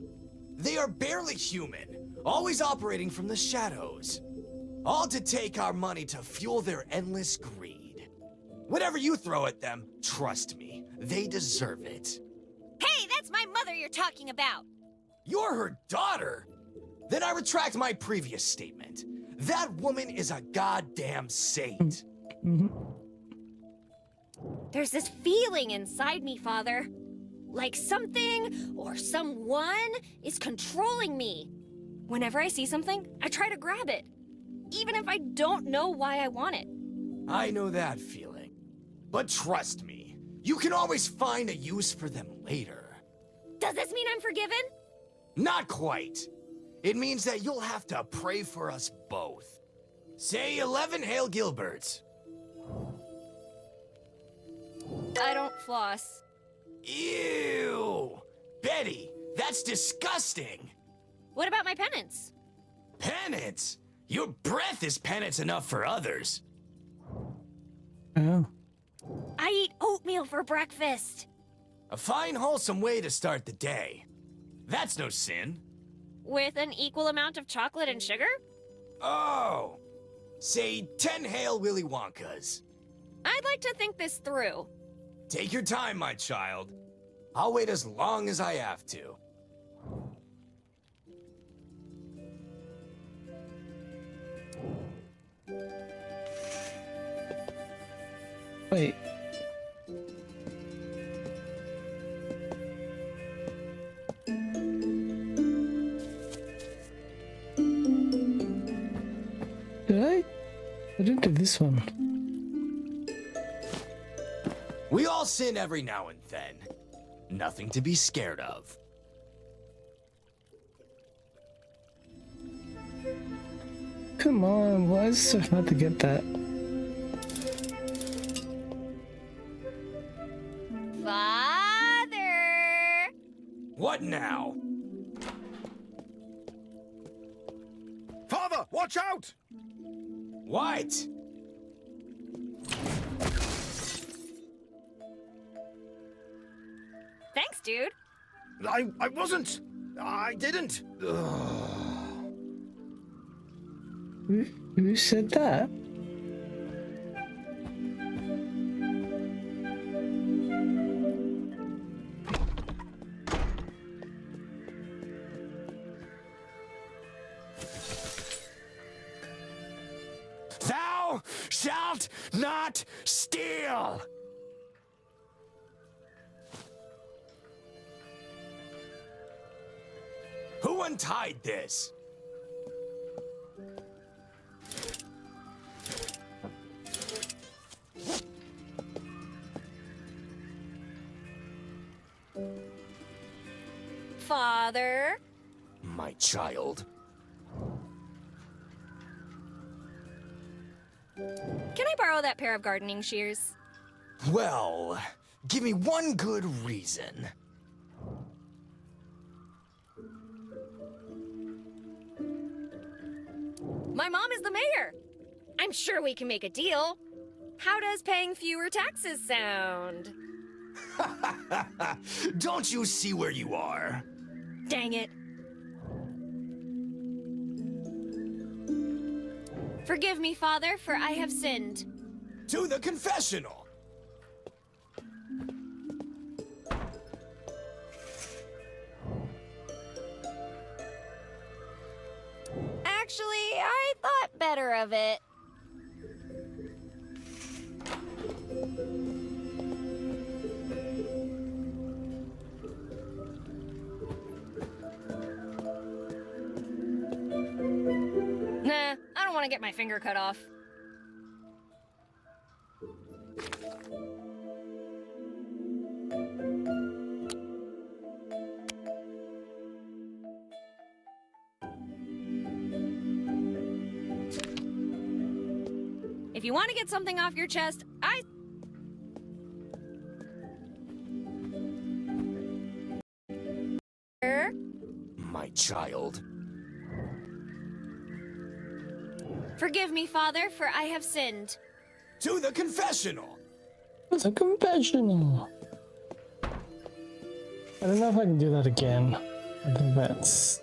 They are barely human, always operating from the shadows. All to take our money to fuel their endless greed. Whatever you throw at them, trust me, they deserve it. Hey, that's my mother you're talking about. You're her daughter? Then I retract my previous statement. That woman is a goddamn saint. There's this feeling inside me, Father. Like something or someone is controlling me. Whenever I see something, I try to grab it, even if I don't know why I want it. I know that feeling. But trust me, you can always find a use for them later. Does this mean I'm forgiven? Not quite. It means that you'll have to pray for us both. Say 11 Hail Gilberts. I don't floss. Ew! Betty, that's disgusting! What about my penance? Penance? Your breath is penance enough for others. Oh. I eat oatmeal for breakfast. A fine, wholesome way to start the day. That's no sin. With an equal amount of chocolate and sugar? Oh! Say 10 Hail Willy Wonkas. I'd like to think this through. Take your time, my child. I'll wait as long as I have to. Wait. Did I? I didn't do this one. We all sin every now and then. Nothing to be scared of. Come on, why is it so hard to get that? Father! What now? Father, watch out! What? Thanks, dude. I wasn't. I didn't. Who said that? Thou shalt not steal! untied this? Father? My child. Can I borrow that pair of gardening shears? Well, give me one good reason. My mom is the mayor. I'm sure we can make a deal. How does paying fewer taxes sound? Don't you see where you are? Dang it. Forgive me, Father, for I have sinned. To the confessional. Actually, I thought better of it. Nah, I don't want to get my finger cut off. If you want to get something off your chest, My child. Forgive me, Father, for I have sinned. To the confessional. It's a confessional. I don't know if I can do that again. I think that's...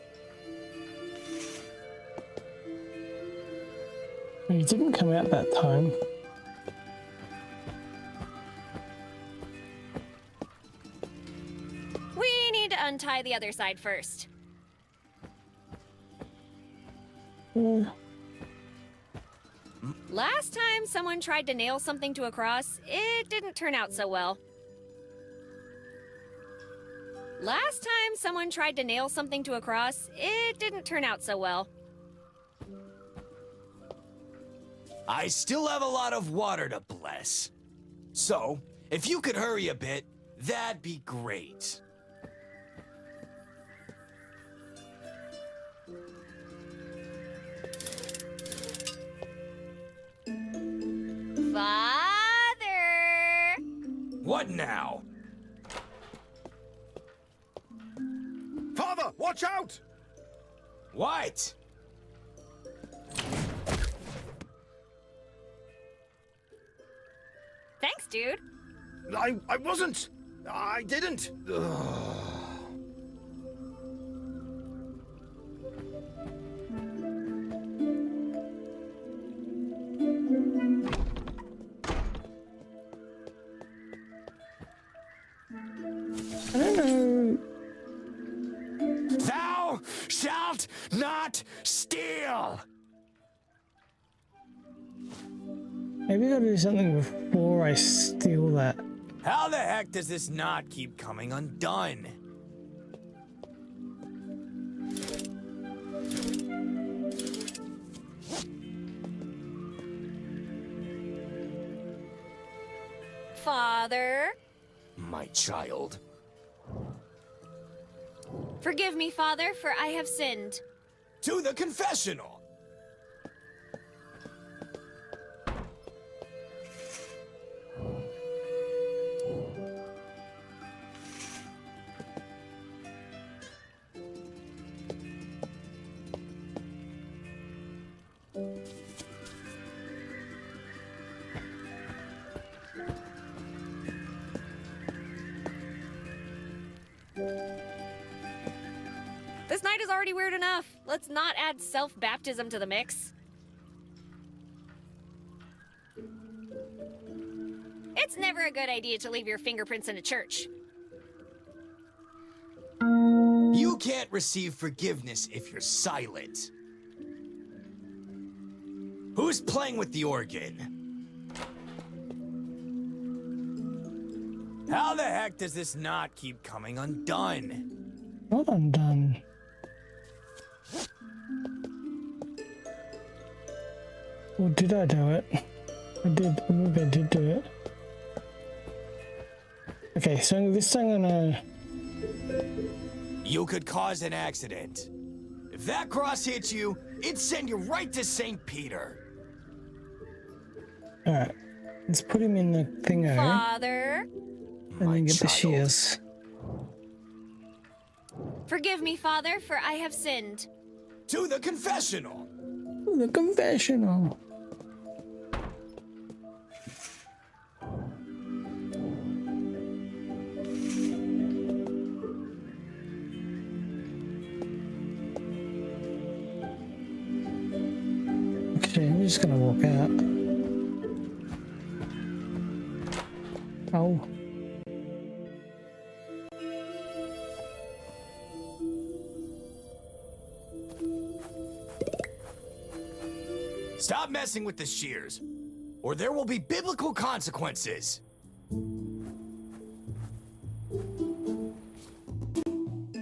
He didn't come out that time. We need to untie the other side first. Last time someone tried to nail something to a cross, it didn't turn out so well. Last time someone tried to nail something to a cross, it didn't turn out so well. I still have a lot of water to bless. So, if you could hurry a bit, that'd be great. Father! What now? Father, watch out! What? Thanks, dude. I wasn't. I didn't. Ugh. I don't know. Thou shalt not steal! Maybe I gotta do something before I steal that. How the heck does this knot keep coming undone? Father? My child. Forgive me, Father, for I have sinned. To the confessional! This night is already weird enough. Let's not add self-baptism to the mix. It's never a good idea to leave your fingerprints in a church. You can't receive forgiveness if you're silent. Who's playing with the organ? How the heck does this knot keep coming undone? Not undone. Or did I do it? I did. Maybe I did do it. Okay, so this time I'm gonna... You could cause an accident. If that cross hits you, it'd send you right to St. Peter. Alright, let's put him in the thingo. Father? And then get the shears. Forgive me, Father, for I have sinned. To the confessional. The confessional. Okay, I'm just gonna walk out. Oh. Stop messing with the shears, or there will be biblical consequences.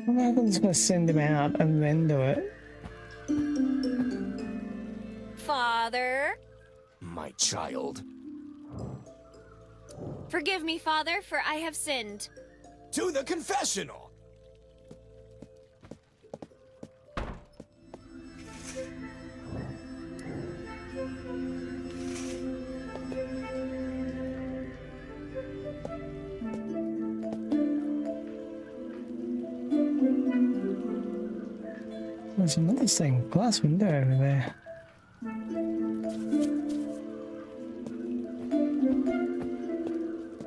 What happens if I send him out and then do it? Father? My child. Forgive me, Father, for I have sinned. To the confessional. There's another stained glass window over there.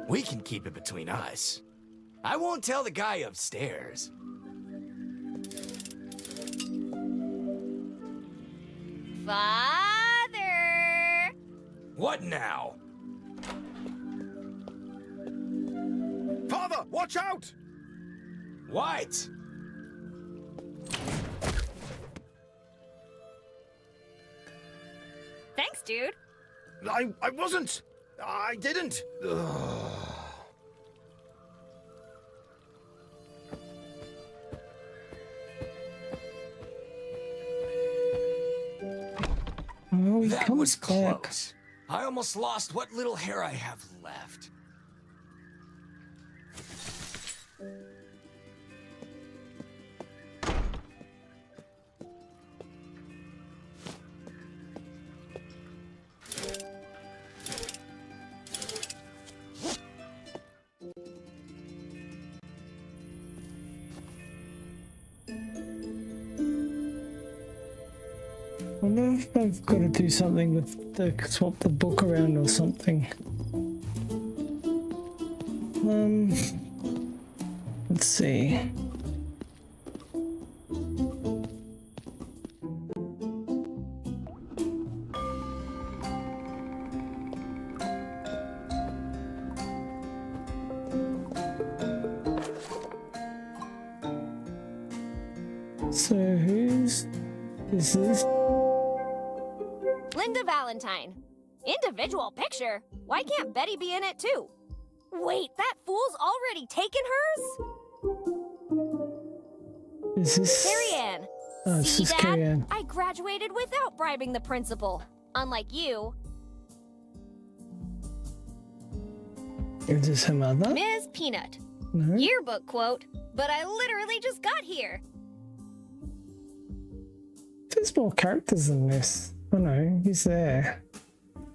We can keep it between us. I won't tell the guy upstairs. Father! What now? Father, watch out! What? Thanks, dude. I wasn't. I didn't. Ugh. Oh, that was close. I almost lost what little hair I have left. I wonder if I've got to do something with the swap the book around or something. Let's see. So who's is this? Linda Valentine. Individual picture? Why can't Betty be in it too? Wait, that fool's already taken hers? Is this Carrie Ann. Oh, it's See, just Dad? Carrie Ann. I graduated without bribing the principal. Unlike you. Is this her mother? Ms. Peanut. No. Yearbook quote, but I literally just got here. There's more characters than this. Oh no, he's there.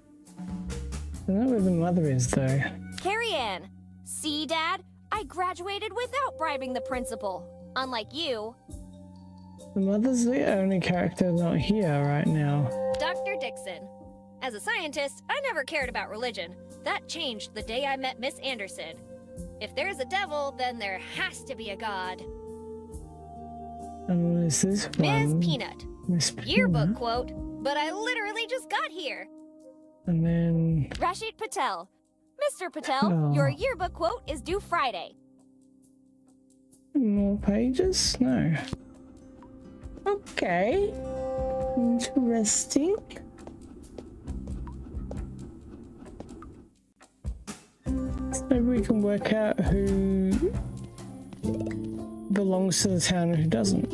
I don't know where the mother is though. Carrie Ann. See, Dad? I graduated without bribing the principal. Unlike you. The mother's the only character not here right now. Dr. Dixon. As a scientist, I never cared about religion. That changed the day I met Miss Anderson. If there's a devil, then there has to be a god. And what is this Ms. one? Peanut. Miss Peanut. Yearbook quote, but I literally just got here. And then... Rashid Patel. Mr. Patel, Oh. your yearbook quote is due Friday. More pages? No. Okay. Interesting. So maybe we can work out who belongs to the town and who doesn't.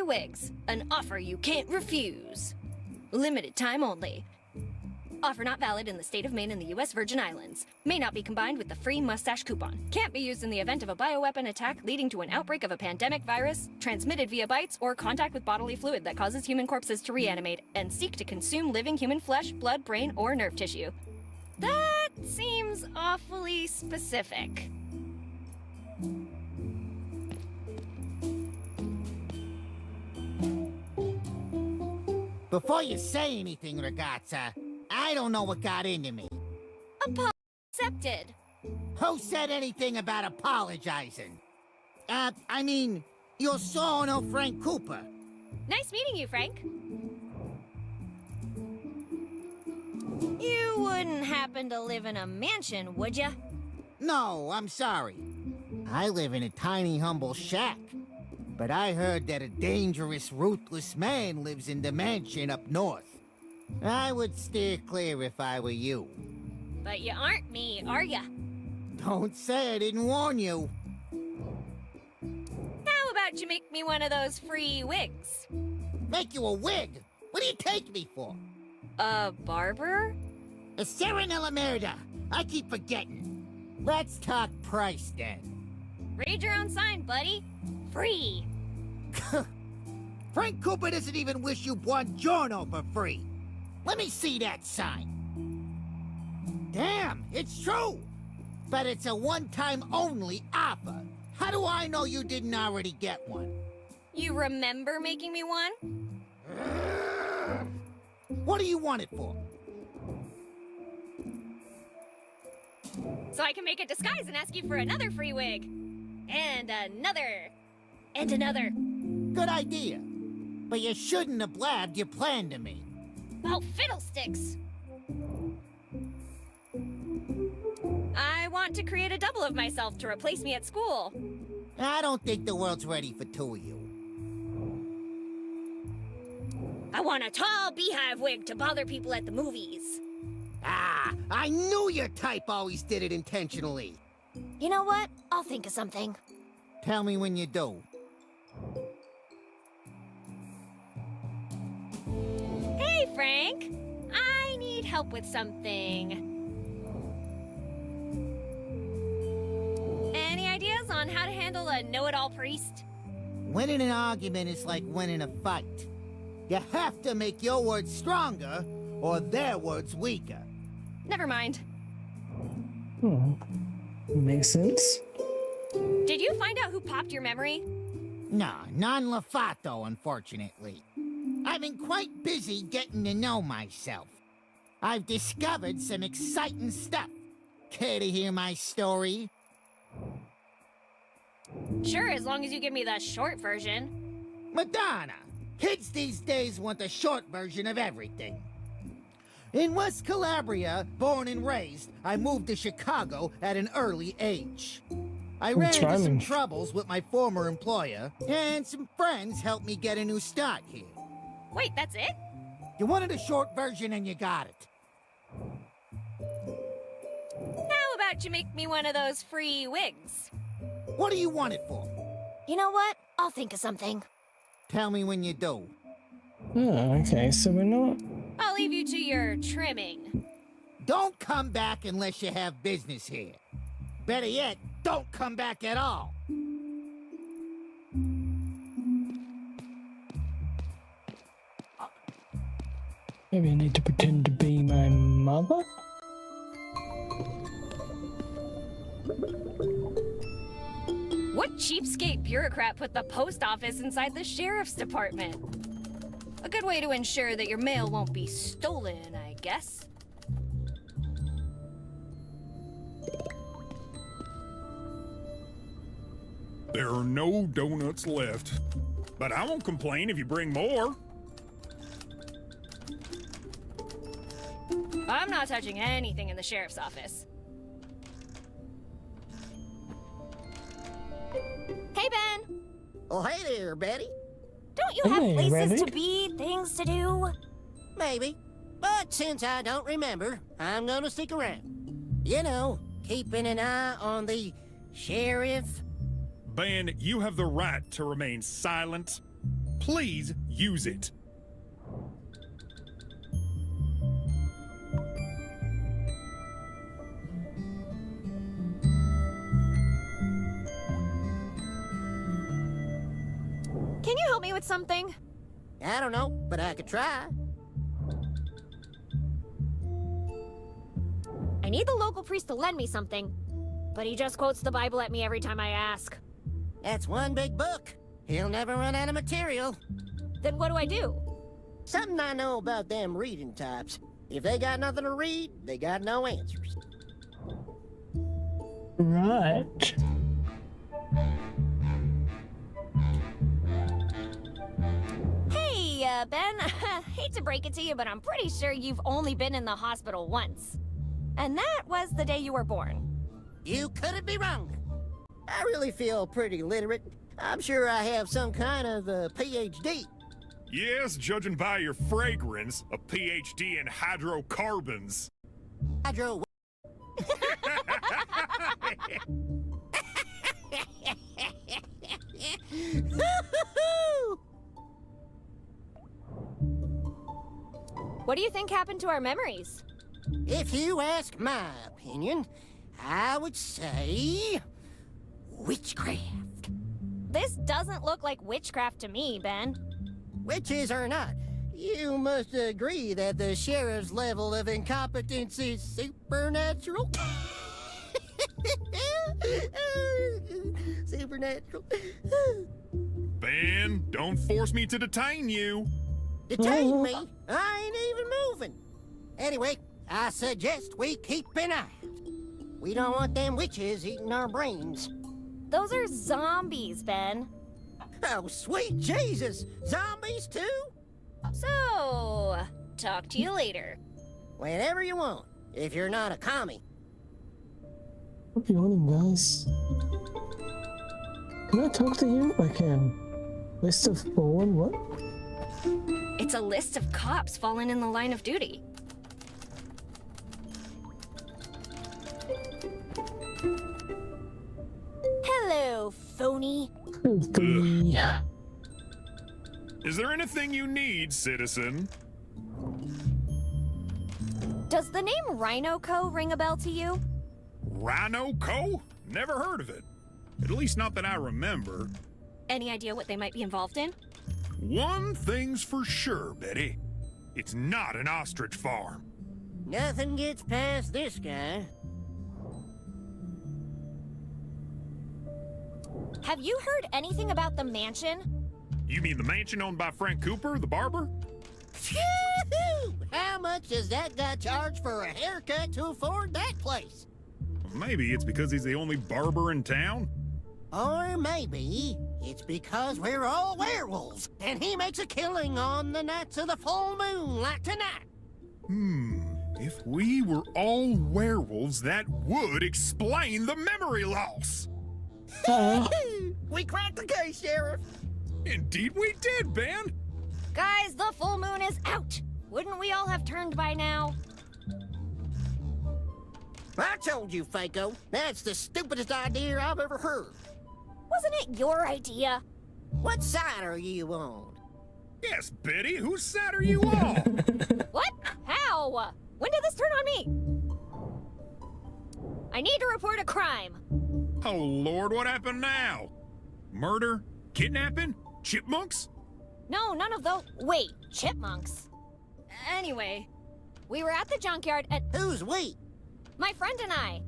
wigs. An offer you can't refuse. Limited time only. Offer not valid in the state of Maine and the U.S. Virgin Islands. May not be combined with the free mustache coupon. Can't be used in the event of a bioweapon attack leading to an outbreak of a pandemic virus, transmitted via bites, or contact with bodily fluid that causes human corpses to reanimate, and seek to consume living human flesh, blood, brain, or nerve tissue. That seems awfully specific. Before you say anything, ragazza, I don't know what got into me. Accepted. Who said anything about apologizing? I mean, io sono Frank Cooper. Nice meeting you, Frank. You wouldn't happen to live in a mansion, would ya? No, I'm sorry. I live in a tiny, humble shack. But I heard that a dangerous, ruthless man lives in the mansion up north. I would steer clear if I were you. But you aren't me, are ya? Don't say I didn't warn you. How about you make me one of those free wigs? Make you a wig? What do you take me for? A barber? A Serenella Merda. I keep forgetting. Let's talk price then. Read your own sign, buddy. Free. Frank Cooper doesn't even wish you buongiorno for free. Let me see that sign. Damn, it's true. But it's a one-time only offer. How do I know you didn't already get one? You remember making me one? What do you want it for? So I can make a disguise and ask you for another free wig. And another. And another. Good idea. But you shouldn't have blabbed your plan to me. Well, fiddlesticks. I want to create a double of myself to replace me at school. I don't think the world's ready for two of you. I want a tall beehive wig to bother people at the movies. Ah, I knew your type always did it intentionally. You know what? I'll think of something. Tell me when you do. Hey, Frank. I need help with something. Any ideas on how to handle a know-it-all priest? Winning an argument is like winning a fight. You have to make your words stronger, or their words weaker. Never mind. Makes sense. Did you find out who popped your memory? No, non-Lafato, unfortunately. I've been quite busy getting to know myself. I've discovered some exciting stuff. Care to hear my story? Sure, as long as you give me the short version. Madonna! Kids these days want the short version of everything. In West Calabria, born and raised, I moved to Chicago at an early age. I ran into some troubles with my former employer, and some friends helped me get a new start here. Wait, that's it? You wanted a short version and you got it. How about you make me one of those free wigs? What do you want it for? You know what? I'll think of something. Tell me when you do. Oh, okay, so we're not... I'll leave you to your trimming. Don't come back unless you have business here. Better yet, don't come back at all. Maybe I need to pretend to be my mother? What cheapskate bureaucrat put the post office inside the sheriff's department? A good way to ensure that your mail won't be stolen, I guess. There are no donuts left, but I won't complain if you bring more. I'm not touching anything in the sheriff's office. Hey, Ben! Oh, hey there, Betty. Don't you have Hey, places Betty. to be, things to do? Maybe. But since I don't remember, I'm gonna stick around. You know, keeping an eye on the sheriff. Ben, you have the right to remain silent. Please use it. Can you help me with something? I don't know, but I could try. I need the local priest to lend me something, but he just quotes the Bible at me every time I ask. That's one big book. He'll never run out of material. Then what do I do? Something I know about them reading types. If they got nothing to read, they got no answers. Right. Hey, Ben, hate to break it to you, but I'm pretty sure you've only been in the hospital once. And that was the day you were born. You couldn't be wrong. I really feel pretty literate. I'm sure I have some kind of PhD. Yes, judging by your fragrance, a PhD in hydrocarbons. Hydro. What do you think happened to our memories? If you ask my opinion, I would say witchcraft. This doesn't look like witchcraft to me, Ben. Witches or not, you must agree that the sheriff's level of incompetence is supernatural. Supernatural. Ben, don't force me to detain you. Detain me? I ain't even moving. Anyway, I suggest we keep an eye out. We don't want them witches eating our brains. Those are zombies, Ben. Oh, sweet Jesus! Zombies too? So, talk to you later. Whenever you want, if you're not a commie. What are you on, guys? Can I talk to you? I can. List of fallen, what? It's a list of cops fallen in the line of duty. Hello, phony. Is there anything you need, citizen? Does the name Rhino Co. ring a bell to you? Rhino Co? Never heard of it. At least not that I remember. Any idea what they might be involved in? One thing's for sure, Betty. It's not an ostrich farm. Nothing gets past this guy. Have you heard anything about the mansion? You mean the mansion owned by Frank Cooper, the barber? Phew! How much does that guy charge for a haircut to afford that place? Maybe it's because he's the only barber in town. Or maybe it's because we're all werewolves, and he makes a killing on the nights of the full moon like tonight. If we were all werewolves, that would explain the memory loss. We cracked the case, Sheriff. Indeed we did, Ben. Guys, the full moon is out. Wouldn't we all have turned by now? I told you, Faco. That's the stupidest idea I've ever heard. Wasn't it your idea? What side are you on? Yes, Betty, whose side are you on? What? How? When did this turn on me? I need to report a crime. Oh, Lord, what happened now? Murder? Kidnapping? Chipmunks? No, none of those. Wait, chipmunks. Anyway, we were at the junkyard and... Who's we? My friend and I.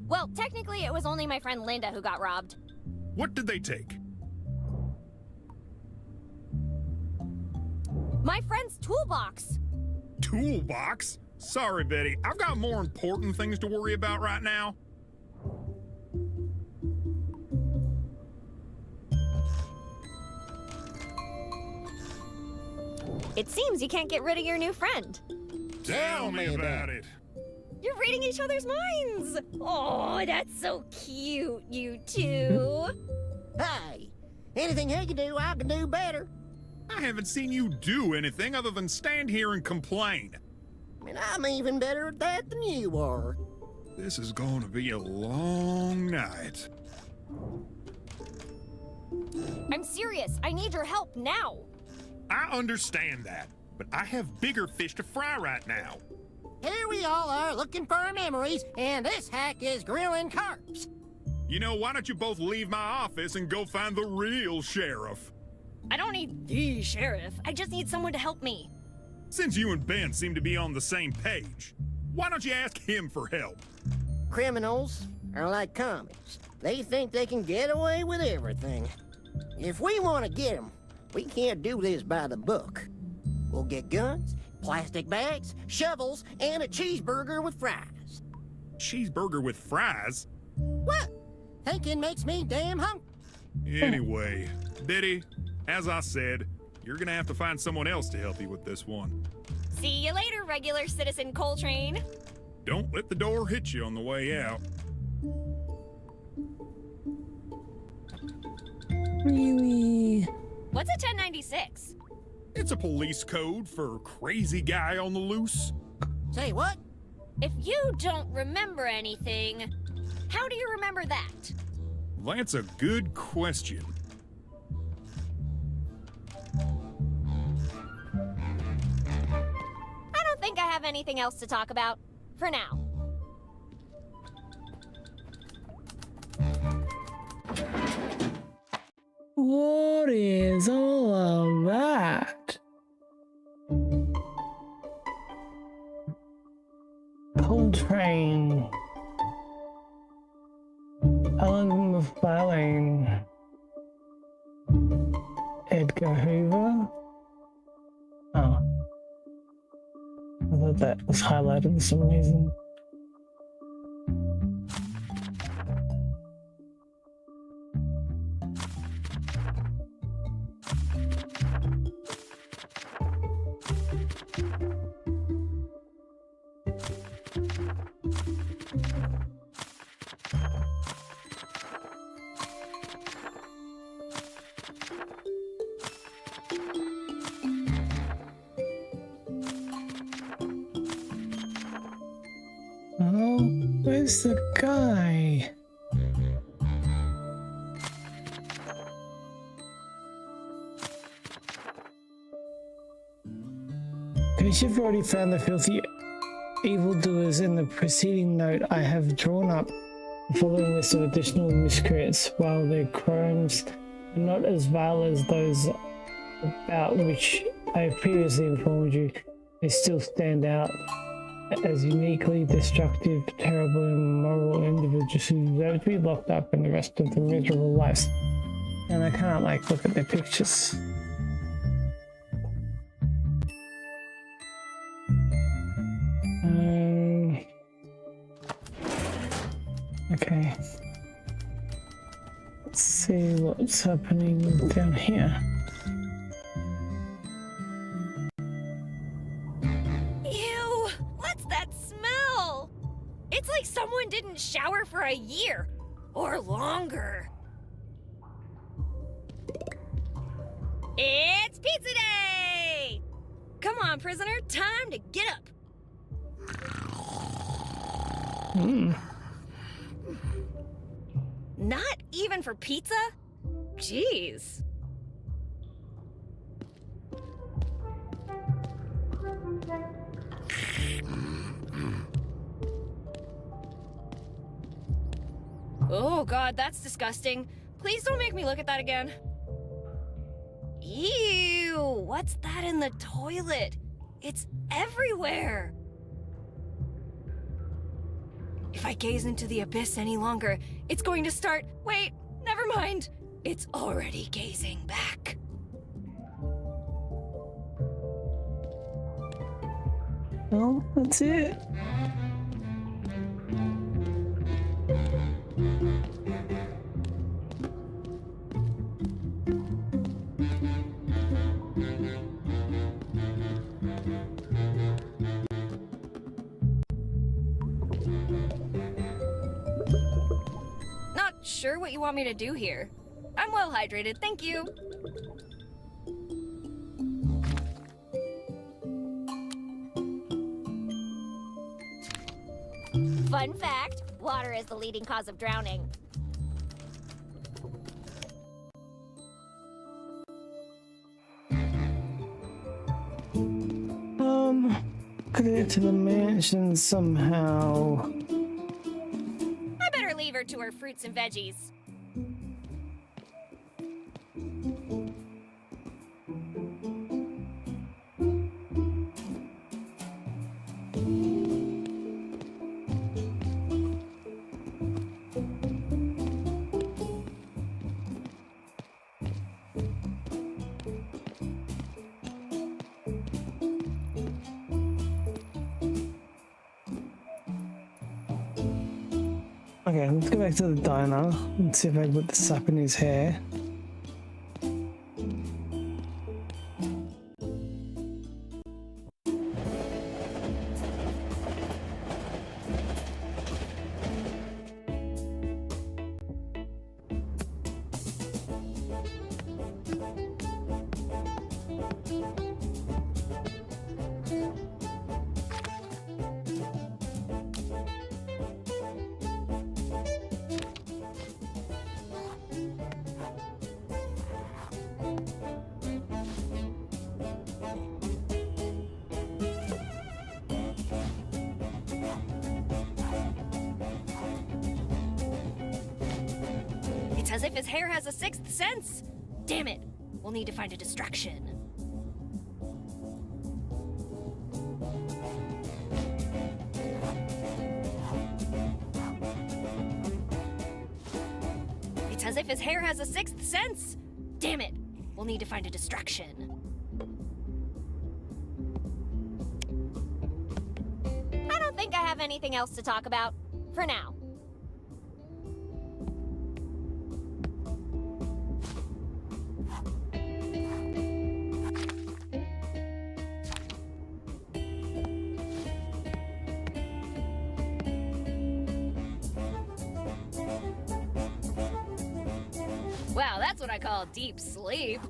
Well, technically it was only my friend Linda who got robbed. What did they take? My friend's toolbox. Toolbox? Sorry, Betty. I've got more important things to worry about right now. It seems you can't get rid of your new friend. Tell me about it. You're reading each other's minds. Oh, that's so cute, you two. Hey, anything he can do, I can do better. I haven't seen you do anything other than stand here and complain. I mean, I'm even better at that than you are. This is going to be a long night. I'm serious. I need your help now. I understand that, but I have bigger fish to fry right now. Here we all are looking for our memories, and this hack is grilling carps. You know, why don't you both leave my office and go find the real sheriff? I don't need the sheriff. I just need someone to help me. Since you and Ben seem to be on the same page, why don't you ask him for help? Criminals are like comics. They think they can get away with everything. If we want to get them, we can't do this by the book. We'll get guns, plastic bags, shovels, and a cheeseburger with fries. Cheeseburger with fries? What? Thinking makes me damn hungry. Anyway, Biddy, as I said, you're gonna have to find someone else to help you with this one. See you later, regular citizen Coltrane. Don't let the door hit you on the way out. Really? What's a 1096? It's a police code for crazy guy on the loose. Say what? If you don't remember anything, how do you remember that? That's a good question. I don't think I have anything else to talk about. For now. What is all of that? Coltrane. Alan McFarlane. Edgar Hoover. Oh. I thought that was highlighted for some reason. Oh, where's the guy? Because you've already found the filthy evildoers in the preceding note, I have drawn up the following list of additional miscreants. While their crimes are not as vile as those about which I have previously informed you, they still stand out as uniquely destructive, terrible, and immoral individuals who deserve to be locked up in the rest of their miserable lives. And I can't, like, look at their pictures. Okay. Let's see what's happening down here. Ew! What's that smell? It's like someone didn't shower for a year. Or longer. It's pizza day! Come on, prisoner, time to get up. Not even for pizza? Jeez. Oh god, that's disgusting. Please don't make me look at that again. Ew, what's that in the toilet? It's everywhere. If I gaze into the abyss any longer, it's going to start... Wait, never mind. It's already gazing back. Well, that's it. Not sure what you want me to do here. I'm well hydrated, thank you. Fun fact, water is the leading cause of drowning. it to the mansion somehow. I better leave her to her fruits and veggies. Okay, let's go back to the diner and see if I can put this up in his hair. It's as if his hair has a sixth sense. Damn it. We'll need to find a distraction. It's as if his hair has a sixth sense. Damn it. We'll need to find a distraction. I don't think I have anything else to talk about. For now. Wow, that's what I call deep sleep.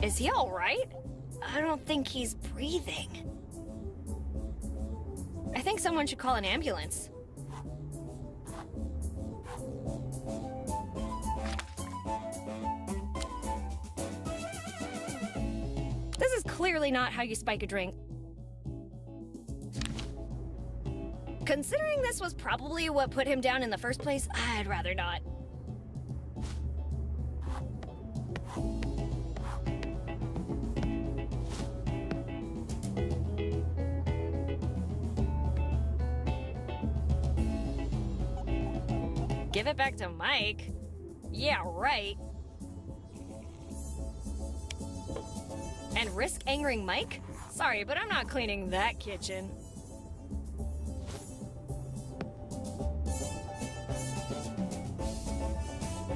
Is he all right? I don't think he's breathing. I think someone should call an ambulance. This is clearly not how you spike a drink. Considering this was probably what put him down in the first place, I'd rather not. Give it back to Mike? Yeah, right. And risk angering Mike? Sorry, but I'm not cleaning that kitchen.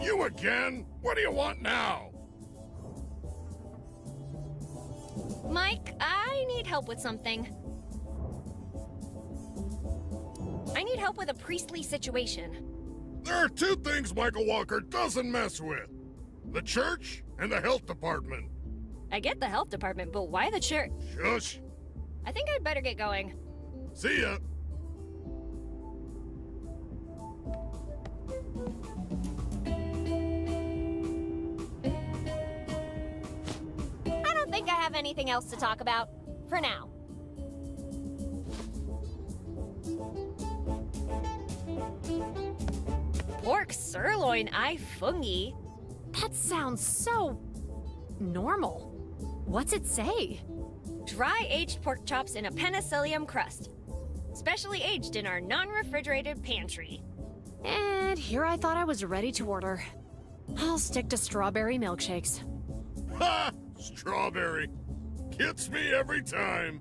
You again? What do you want now? Mike, I need help with something. I need help with a priestly situation. There are two things Michael Walker doesn't mess with. The church and the health department. I get the health department, but why the church? Shush. I think I'd better get going. See ya. I don't think I have anything else to talk about. For now. Pork sirloin ai fungi? That sounds so normal. What's it say? Dry aged pork chops in a penicillium crust. Specially aged in our non-refrigerated pantry. And here I thought I was ready to order. I'll stick to strawberry milkshakes. Ha! Strawberry. Gets me every time.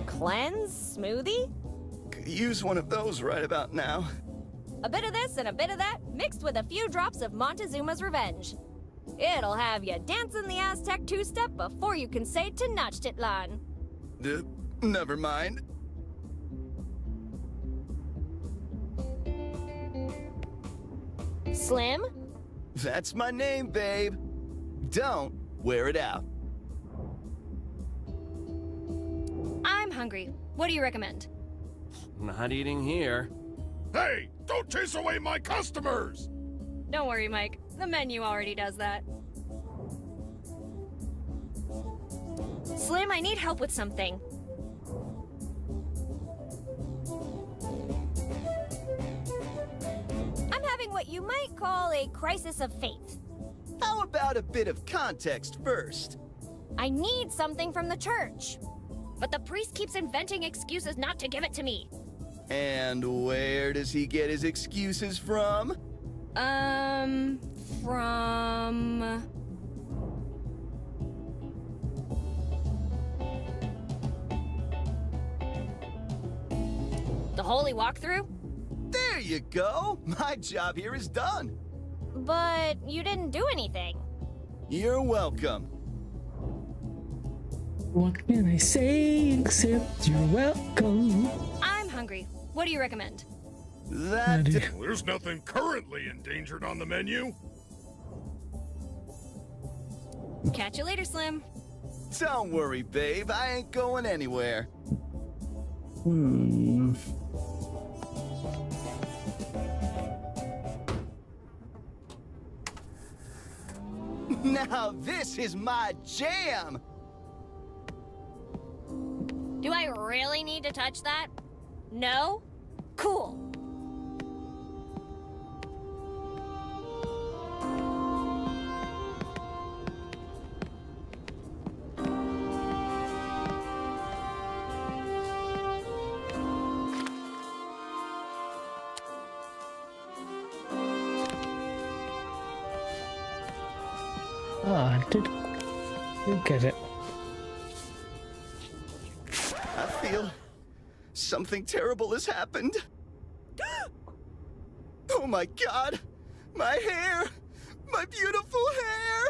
Cleanse smoothie? Could use one of those right about now. A bit of this and a bit of that, mixed with a few drops of Montezuma's Revenge. It'll have you dancing the Aztec two-step before you can say Tenochtitlan. Never mind. Slim? That's my name, babe. Don't wear it out. I'm hungry. What do you recommend? Not eating here. Hey, don't chase away my customers! Don't worry, Mike. The menu already does that. Slim, I need help with something. I'm having what you might call a crisis of faith. How about a bit of context first? I need something from the church. But the priest keeps inventing excuses not to give it to me. And where does he get his excuses from? From... the holy walkthrough? There you go! My job here is done. But you didn't do anything. You're welcome. What can I say except you're welcome? I'm hungry. What do you recommend? There's nothing currently endangered on the menu. Catch you later, Slim. Don't worry, babe. I ain't going anywhere. Now this is my jam! Do I really need to touch that? No? Cool. I did get it. I feel something terrible has happened. Oh my God! My hair! My beautiful hair!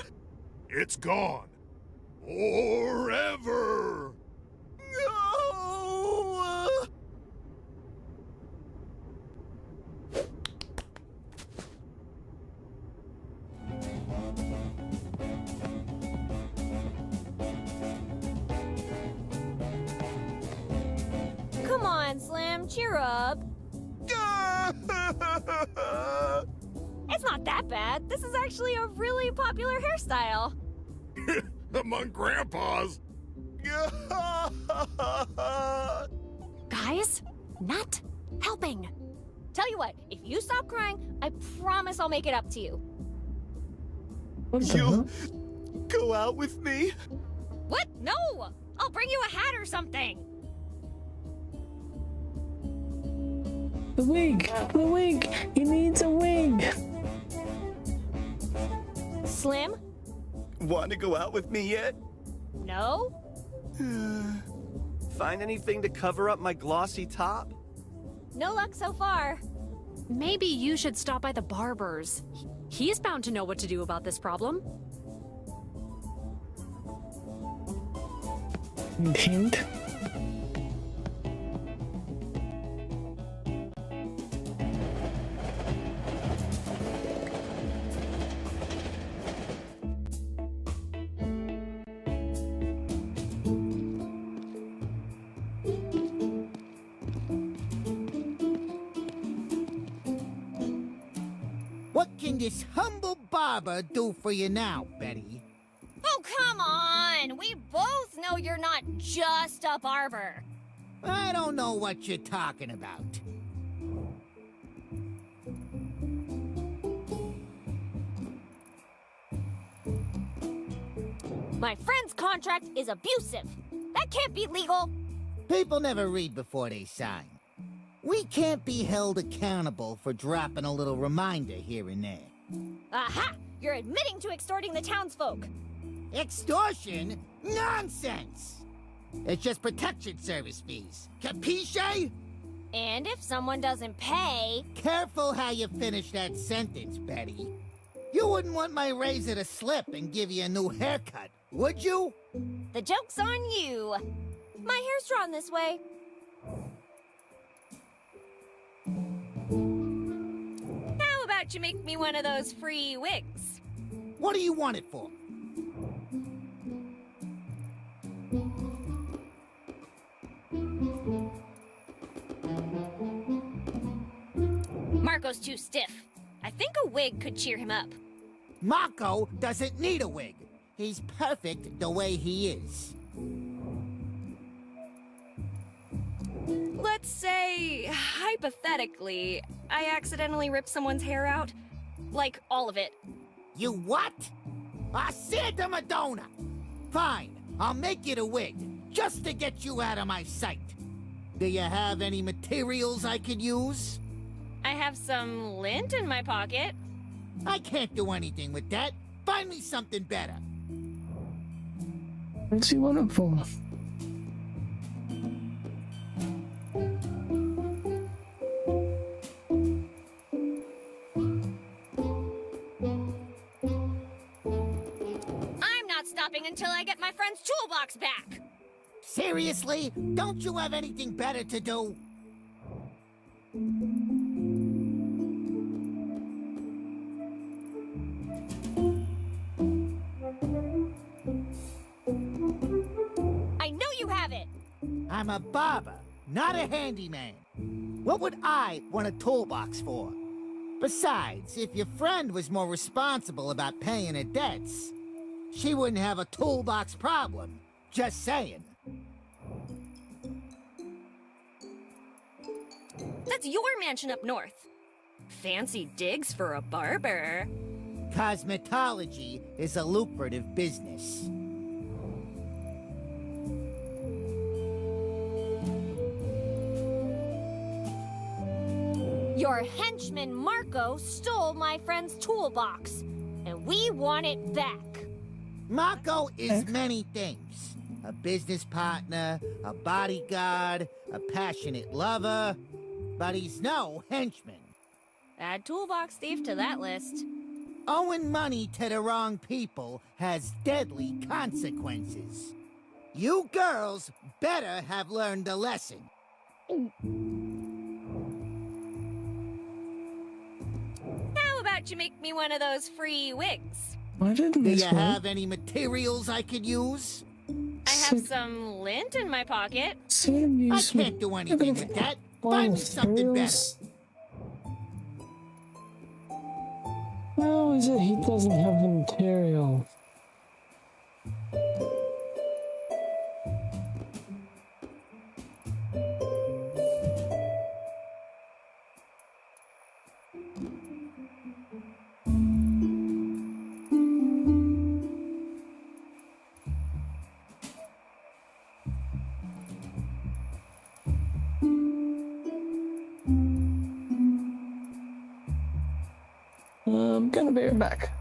It's gone. Forever! No! Come on, Slim, cheer up. It's not that bad. This is actually a really popular hairstyle. Among grandpas. Guys, not helping. Tell you what, if you stop crying, I promise I'll make it up to you. You'll go out with me? What? No! I'll bring you a hat or something. The wig! The wig! He needs a wig! Slim? Want to go out with me yet? No? Find anything to cover up my glossy top? No luck so far. Maybe you should stop by the barber's. He's bound to know what to do about this problem. Hint. What can this humble barber do for you now, Betty? Oh, come on! We both know you're not just a barber. I don't know what you're talking about. My friend's contract is abusive. That can't be legal. People never read before they sign. We can't be held accountable for dropping a little reminder here and there. Aha! You're admitting to extorting the townsfolk. Extortion? Nonsense! It's just protection service fees. Capisce? And if someone doesn't pay... Careful how you finish that sentence, Betty. You wouldn't want my razor to slip and give you a new haircut, would you? The joke's on you. My hair's drawn this way. How about you make me one of those free wigs? What do you want it for? Marco's too stiff. I think a wig could cheer him up. Marco doesn't need a wig. He's perfect the way he is. Let's say, hypothetically, I accidentally ripped someone's hair out. Like, all of it. You what? I Santa Madonna! Fine, I'll make you the wig, just to get you out of my sight. Do you have any materials I could use? I have some lint in my pocket. I can't do anything with that. Find me something better. What's he want it for? I'm not stopping until I get my friend's toolbox back. Seriously? Don't you have anything better to do? I know you have it. I'm a barber, not a handyman. What would I want a toolbox for? Besides, if your friend was more responsible about paying her debts, she wouldn't have a toolbox problem. Just saying. That's your mansion up north. Fancy digs for a barber. Cosmetology is a lucrative business. Your henchman Marco stole my friend's toolbox, and we want it back. Marco is many things. A business partner, a bodyguard, a passionate lover, but he's no henchman. Add toolbox thief to that list. Owing money to the wrong people has deadly consequences. You girls better have learned a lesson. How about you make me one of those free wigs? Why didn't Do this you work? have any materials I could use? I have some lint in my pocket. I can't do anything with that. Find me something better. How is it he doesn't have the material? I'm gonna be right back.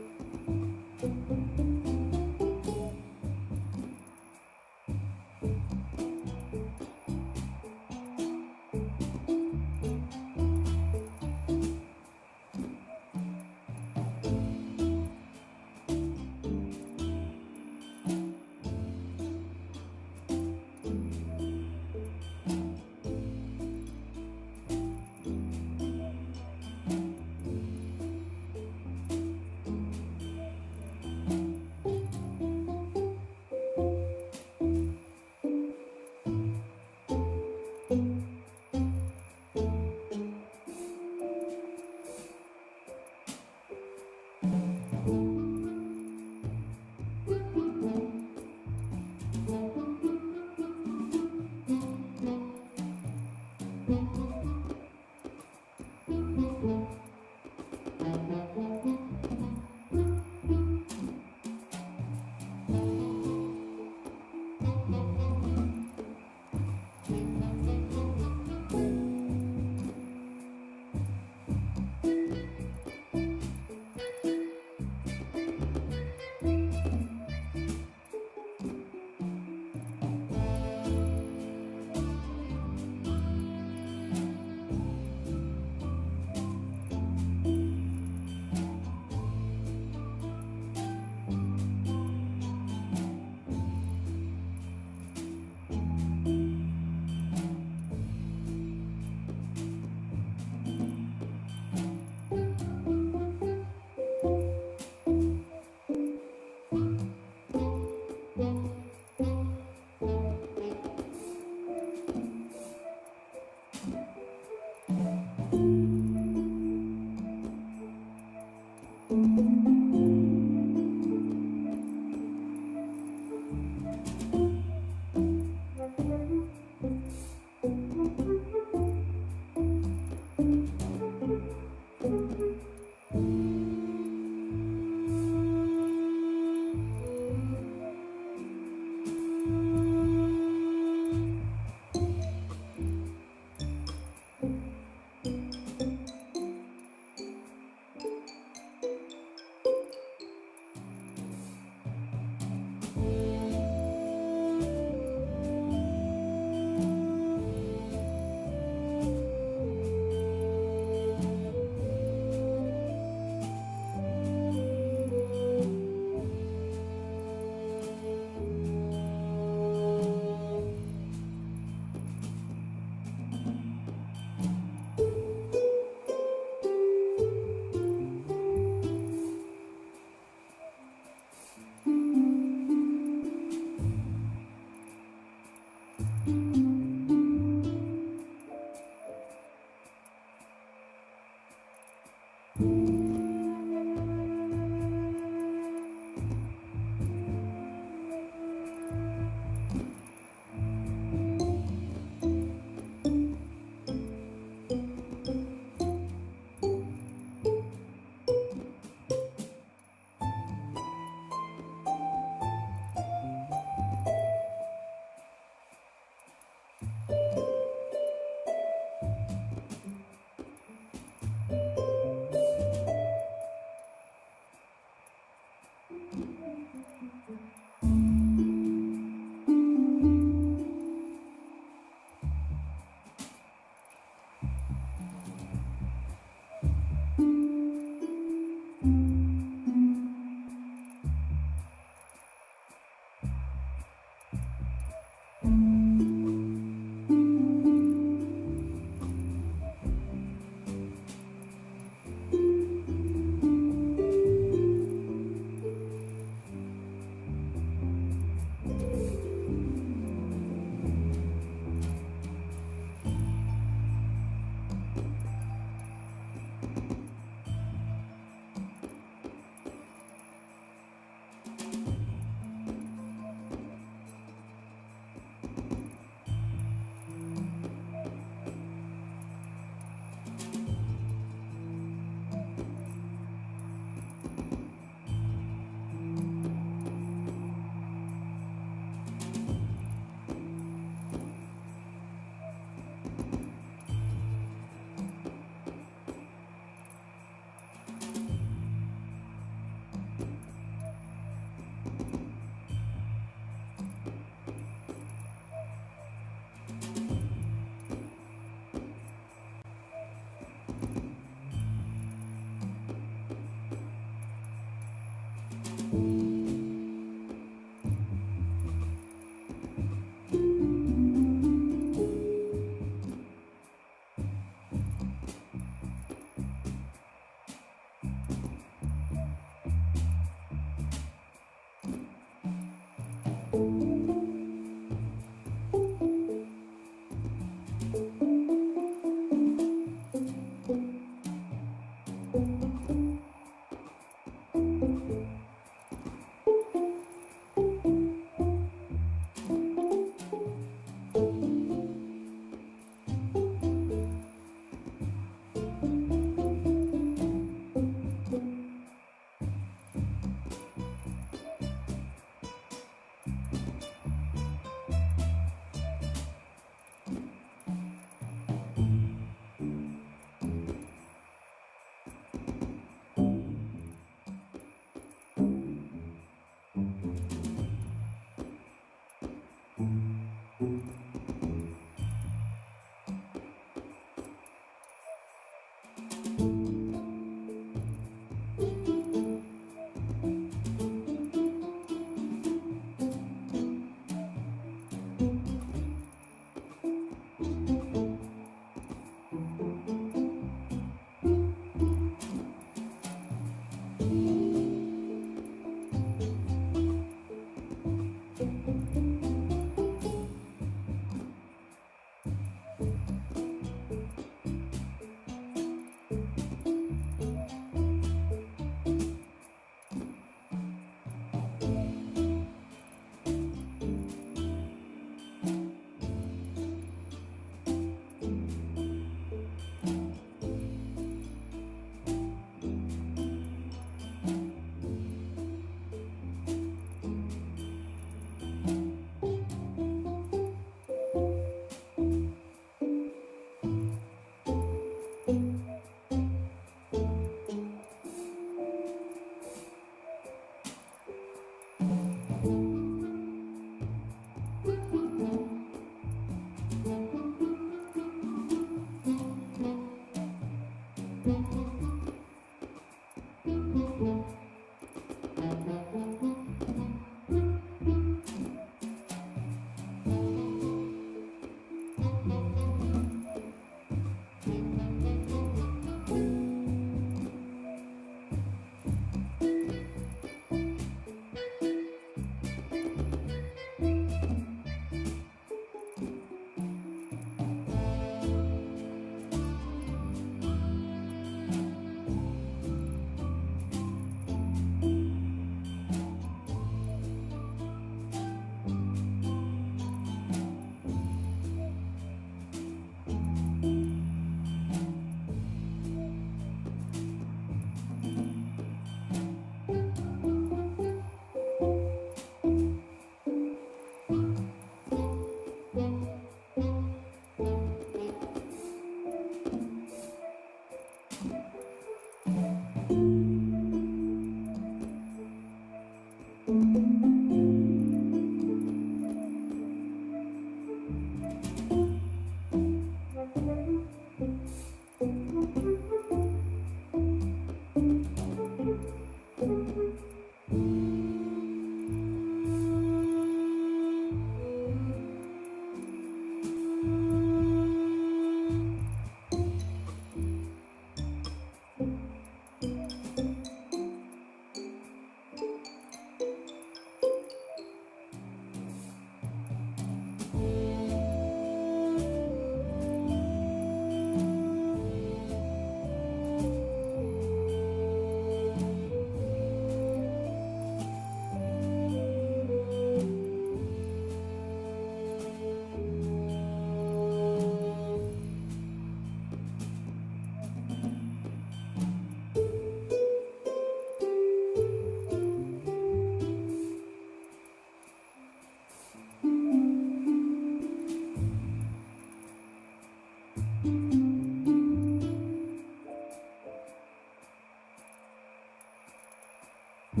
I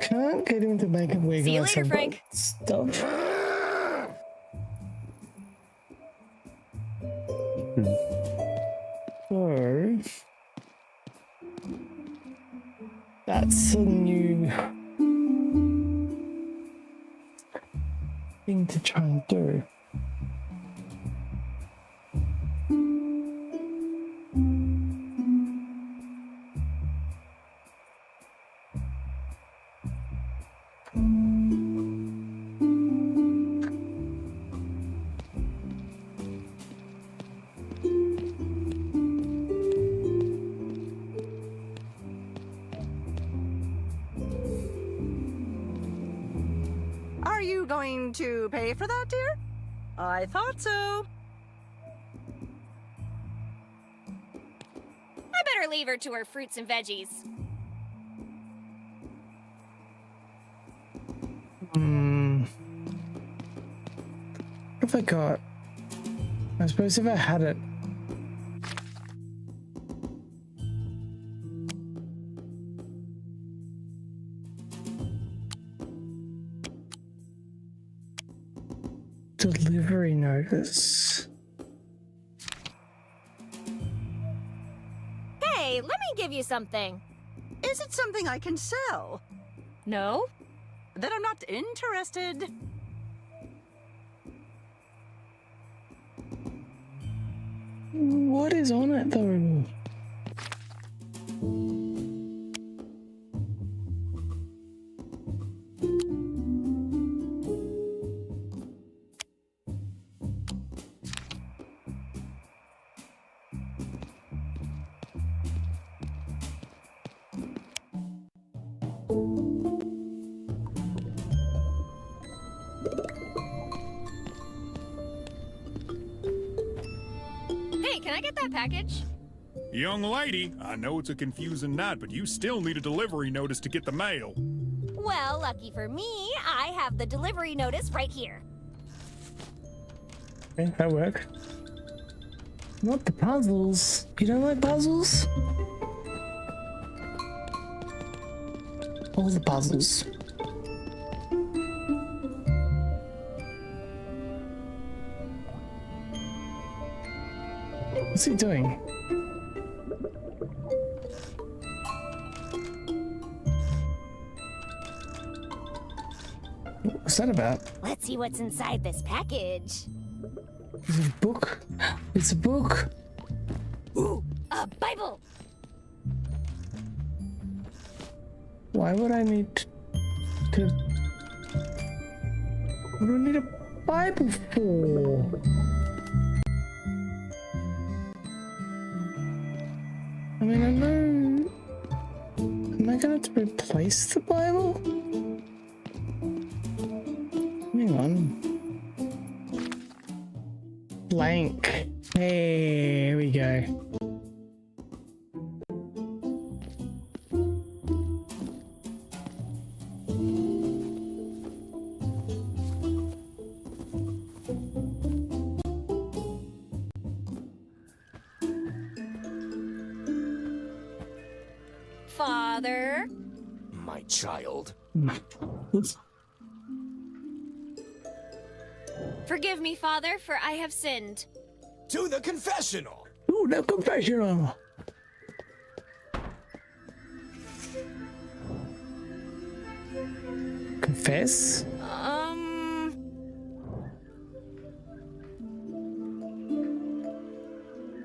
can't get him to make a wig. See you unless later, I've got Frank. Stuff. So that's a new thing to try and do. Are you going to pay for that, dear? I thought so. I better leave her to her fruits and veggies. What have I got? I suppose if I had it. Delivery notice. Hey, let me give you something. Is it something I can sell? No? Then I'm not interested. What is on it though? Hey, can I get that package? Young lady, I know it's a confusing night, but you still need a delivery notice to get the mail. Well, lucky for me, I have the delivery notice right here. Okay, that work. Not the puzzles. You don't like puzzles? All the puzzles. What's he doing? What's that about? Let's see what's inside this package. Is it a book? It's a book. Ooh, a Bible! Why would I need to... What do I need a Bible for? I mean, I know... Am I gonna have to replace the Bible? Hang on. Blank. Hey, here we go. Father? My child. Forgive me, Father, for I have sinned. To the confessional! Ooh, the confessional! Confess?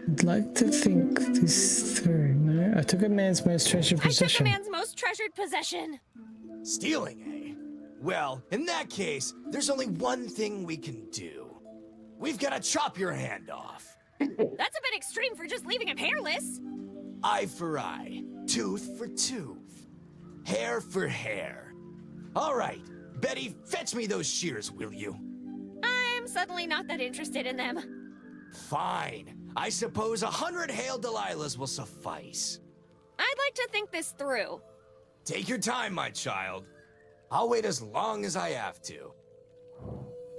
I'd like to think this through. No, I took a man's most treasured I took a possession. man's most treasured possession. Stealing, eh? Well, in that case, there's only one thing we can do. We've got to chop your hand off. That's a bit extreme for just leaving him hairless. Eye for eye, tooth for tooth, hair for hair. All right, Betty, fetch me those shears, will you? I'm suddenly not that interested in them. Fine. I suppose 100 Hail Delilahs will suffice. I'd like to think this through. Take your time, my child. I'll wait as long as I have to.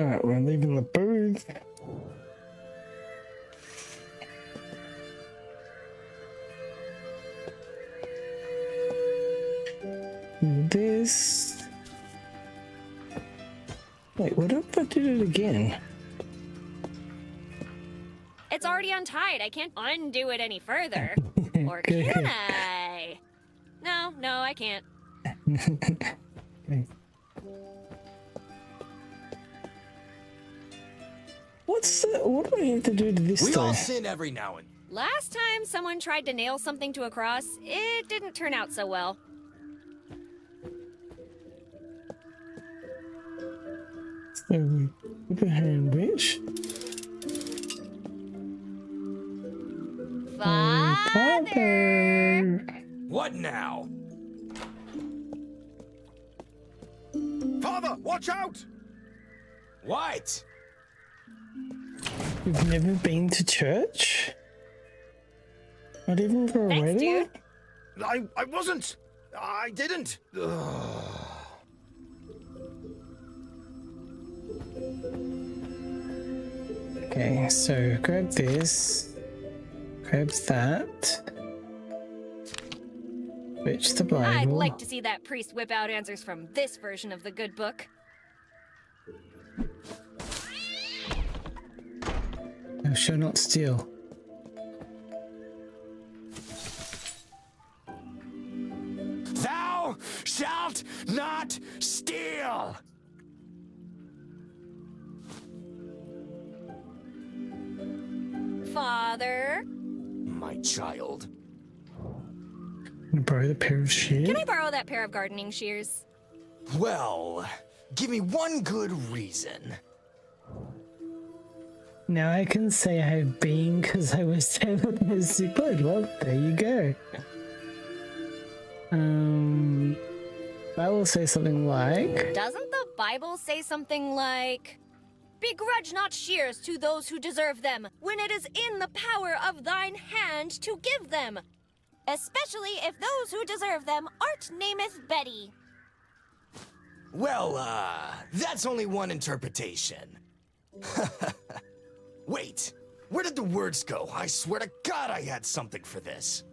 Alright, we're leaving the booth. This... Wait, what if I did it again? It's already untied. I can't undo it any further. Or Okay. can I? No, I can't. Okay. What do I have to do to this We though? all sin every now and Last time someone tried to nail something to a cross, it didn't turn out so well. So, put the hand which? Father! What now? Father, watch out! What? You've never been to church? Not even for a Thanks, wedding? dude. I wasn't. I didn't. Ugh. Okay, so grab this. Grab that. Switch the Bible. I'd like to see that priest whip out answers from this version of the good book. Thou shalt not steal. Thou shalt not steal! Father? My child. Can I borrow the pair of shears? Can I borrow that pair of gardening shears? Well, give me one good reason. Now I can say I have been because I was there with this good. Well, there you go. I will say something like... Doesn't the Bible say something like, begrudge not shears to those who deserve them, when it is in the power of thine hand to give them, especially if those who deserve them art nameth Betty. Well, that's only one interpretation. Wait, where did the words go? I swear to God I had something for this.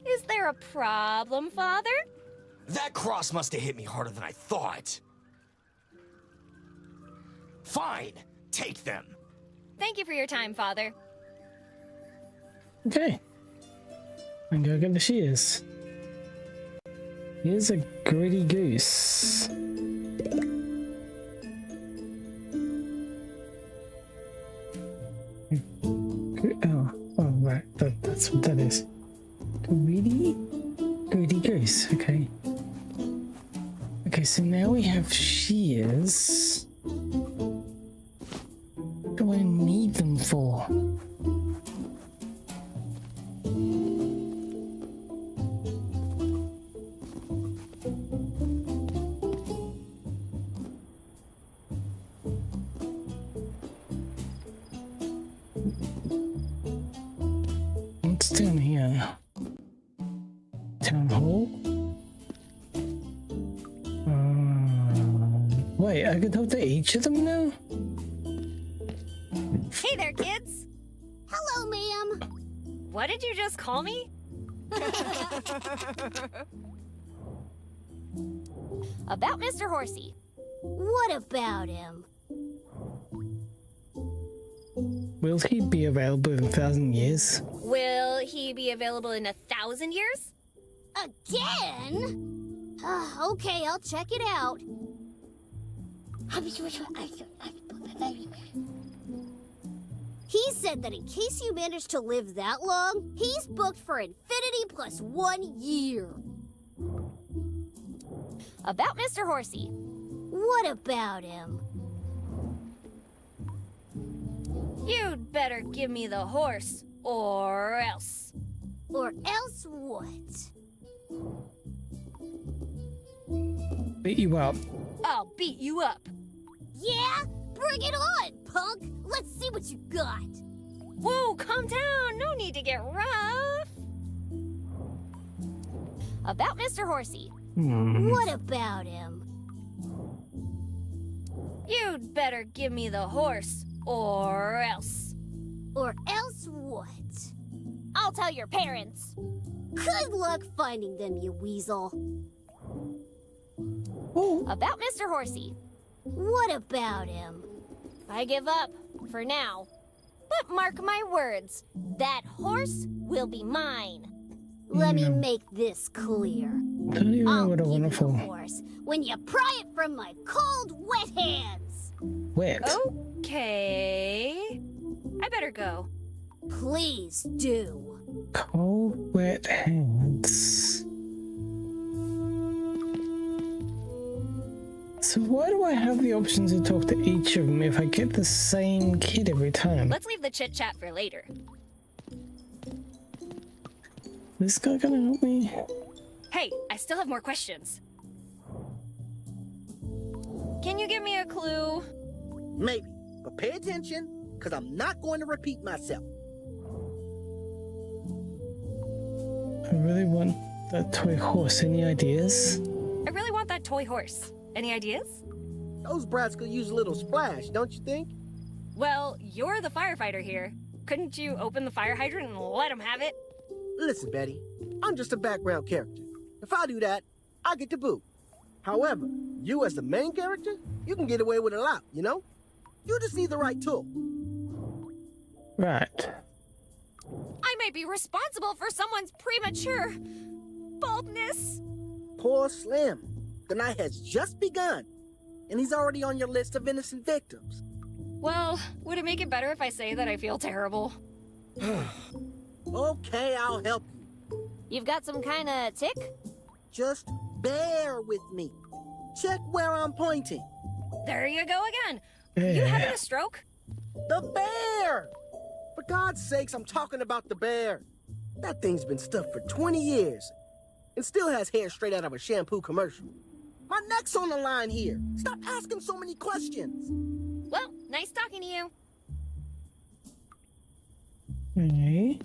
Is there a problem, Father? That cross must have hit me harder than I thought. Fine, take them. Thank you for your time, Father. Okay. I'm gonna get the shears. Here's a gritty goose. Oh, right. That's what that is. Gritty goose. Okay. Okay, so now we have shears. What do I need them for? What's down here? Town hall? Wait, I can talk to each of them now? Hey there, kids. Hello, ma'am. What did you just call me? About Mr. Horsey. What about him? Will he be available in 1,000 years? Will he be available in 1,000 years? Again? Okay, I'll check it out. He said that in case you manage to live that long, he's booked for infinity plus 1 year. About Mr. Horsey. What about him? You'd better give me the horse, or else. Or else what? Beat you up. I'll beat you up. Yeah? Bring it on, punk! Let's see what you got? Whoa, calm down. No need to get rough. About Mr. Horsey. What about him? You'd better give me the horse, or else. Or else what? I'll tell your parents. Good luck finding them, you weasel. About Mr. Horsey. What about him? I give up, for now. But mark my words, that horse will be mine. Let me make this clear. Don't even know I'll what I give want you to the for. horse when you pry it from my cold, wet hands. Wet? Okay. I better go. Please do. Cold, wet hands. So why do I have the option to talk to each of them if I get the same kid every time? Let's leave the chit-chat for later. This guy gonna help me? Hey, I still have more questions. Can you give me a clue? Maybe, but pay attention, because I'm not going to repeat myself. I really want that toy horse. Any ideas? I really want that toy horse. Any ideas? Those brats could use a little splash, don't you think? Well, you're the firefighter here. Couldn't you open the fire hydrant and let him have it? Listen, Betty, I'm just a background character. If I do that, I get to boot. However, you as the main character, you can get away with a lot, you know? You just need the right tool. Right. I might be responsible for someone's premature baldness. Poor Slim. The night has just begun, and he's already on your list of innocent victims. Well, would it make it better if I say that I feel terrible? Okay, I'll help you. You've got some kind of tick? Just bear with me. Check where I'm pointing. There you go again. You having a stroke? The bear! For God's sakes, I'm talking about the bear. That thing's been stuffed for 20 years and still has hair straight out of a shampoo commercial. My neck's on the line here. Stop asking so many questions. Well, nice talking to you. Okay.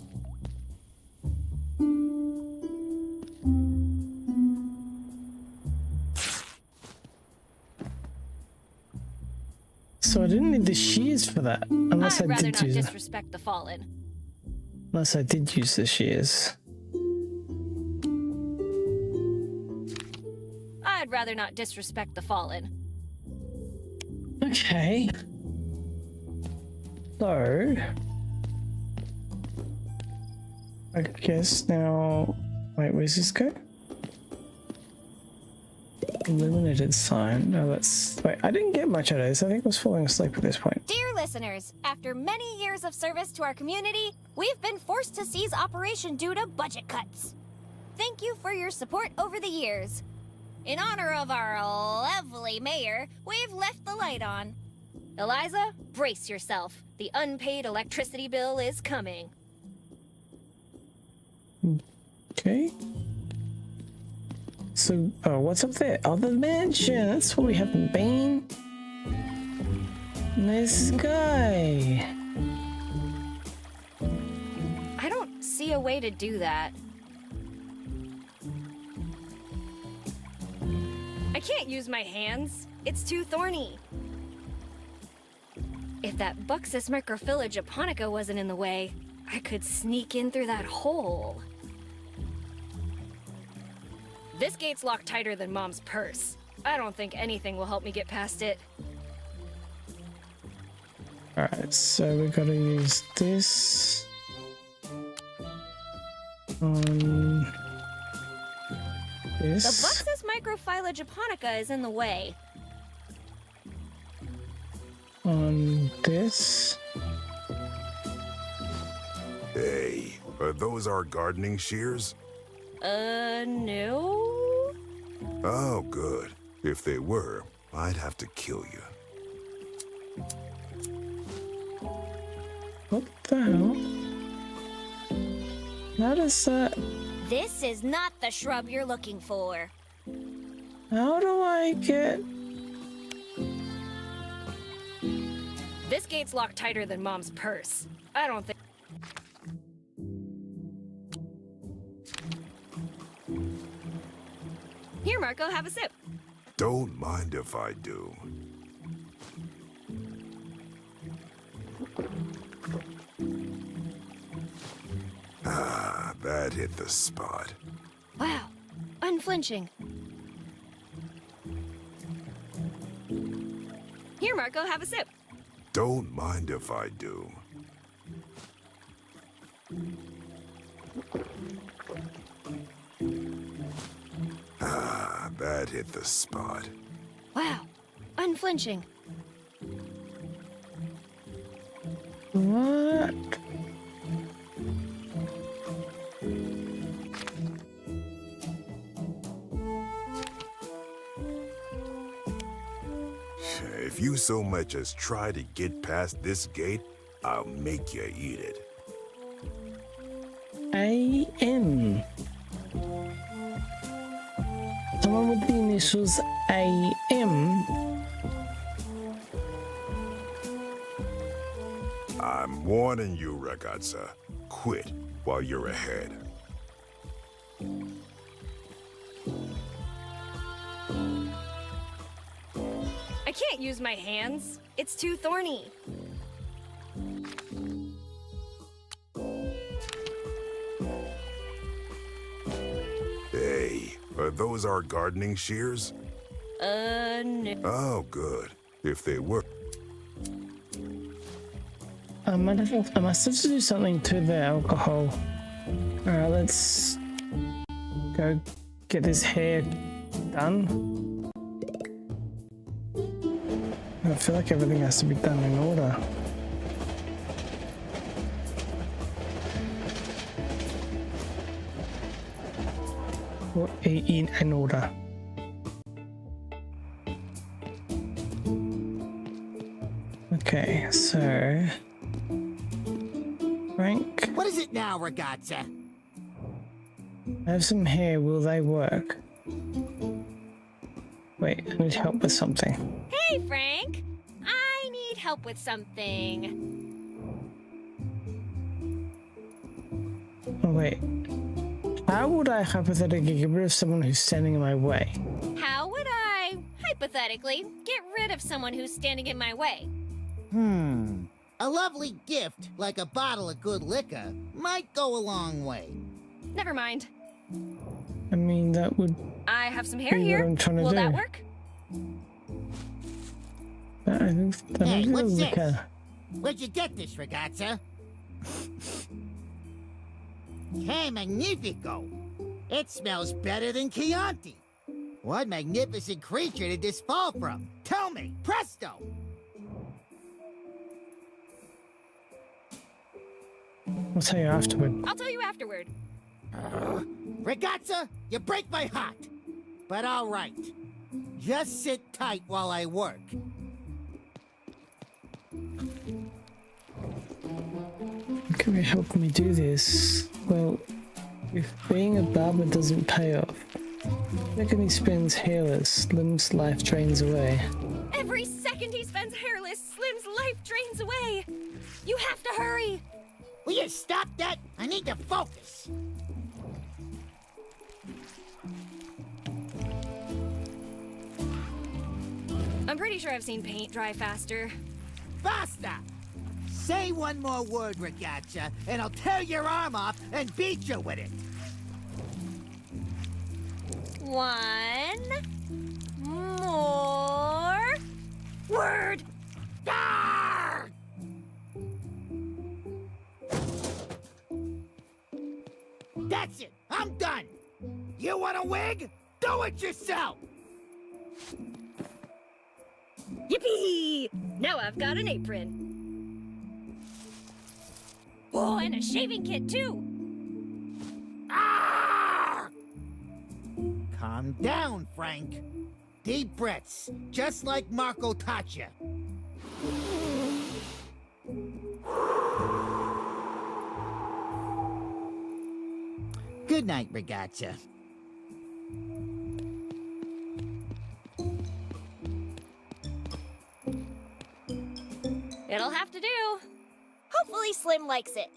So I didn't need the shears for that, unless I'd I rather did not use it. disrespect the fallen. Unless I did use the shears. I'd rather not disrespect the fallen. Okay. So I guess now. Wait, where's this go? Illuminated sign. No, that's. Wait, I didn't get much out of this. I think I was falling asleep at this point. Dear listeners, after many years of service to our community, we've been forced to cease operation due to budget cuts. Thank you for your support over the years. In honor of our lovely mayor, we've left the light on. Eliza, brace yourself. The unpaid electricity bill is coming. Okay. So, oh, what's up there? Oh, the mansion. That's where we haven't been. Nice guy. I don't see a way to do that. I can't use my hands. It's too thorny. If that Buxus microphylla japonica wasn't in the way, I could sneak in through that hole. This gate's locked tighter than Mom's purse. I don't think anything will help me get past it. Alright, so we gotta use this on this. The Buxus microphylla japonica is in the way. On this. Hey, are those our gardening shears? No? Oh, good. If they were, I'd have to kill you. What the hell? How does that... This is not the shrub you're looking for. How do I get... This gate's locked tighter than Mom's purse. I don't think... Here, Marco, have a sip. Don't mind if I do. Ah, that hit the spot. Wow, unflinching. Here, Marco, have a sip. Don't mind if I do. Ah, that hit the spot. Wow, unflinching. What? If you so much as try to get past this gate, I'll make you eat it. AM. Someone with the initials AM. I'm warning you, ragazza. Quit while you're ahead. I can't use my hands. It's too thorny. Hey, are those our gardening shears? No. Oh, good. If they were... I must have to do something to the alcohol. Alright, let's go get this hair done. I feel like everything has to be done in order. Or in order. Okay, so... Frank, What is it now, ragazza? I have some hair, will they work? Wait, I need help with something. Hey, Frank. I need help with something. Oh wait, how would I hypothetically get rid of someone who's standing in my way? How would I, hypothetically, get rid of someone who's standing in my way? A lovely gift, like a bottle of good liquor, might go a long way. Never mind. I mean, that would I have some hair be here. what I'm trying to Will do. that work? I think that Hey, is a what's this? liquor. Where'd you get this, ragazza? Hey, magnifico! It smells better than Chianti. What magnificent creature did this fall from? Tell me, presto! I'll tell you afterward. I'll tell you afterward. Ragazza, you break my heart. But all right. Just sit tight while I work. Can you help me do this? Well, if being a barber doesn't pay off, I reckon he spends hairless, Slim's life drains away. Every second he spends hairless, Slim's life drains away. You have to hurry. Will you stop that? I need to focus. I'm pretty sure I've seen paint dry faster. Basta! Say one more word, ragazza, and I'll tear your arm off and beat you with it. One more word. Arr! That's it. I'm done. You want a wig? Do it yourself. Yippee! Now I've got an apron. Oh, and a shaving kit too. Arr! Calm down, Frank. Deep breaths, just like Marco taught you. Good night, ragazza. It'll have to do. Hopefully Slim likes it.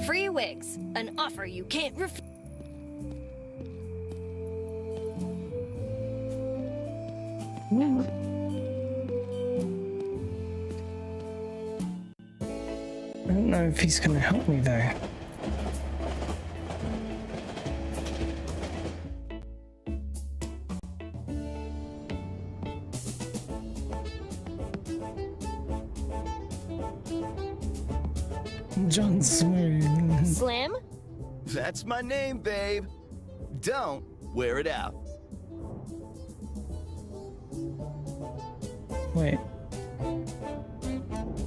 Free wigs, an offer you can't refuse. I don't know if he's gonna help me though. John Smooth. Slim? That's my name, babe. Don't wear it out. Wait.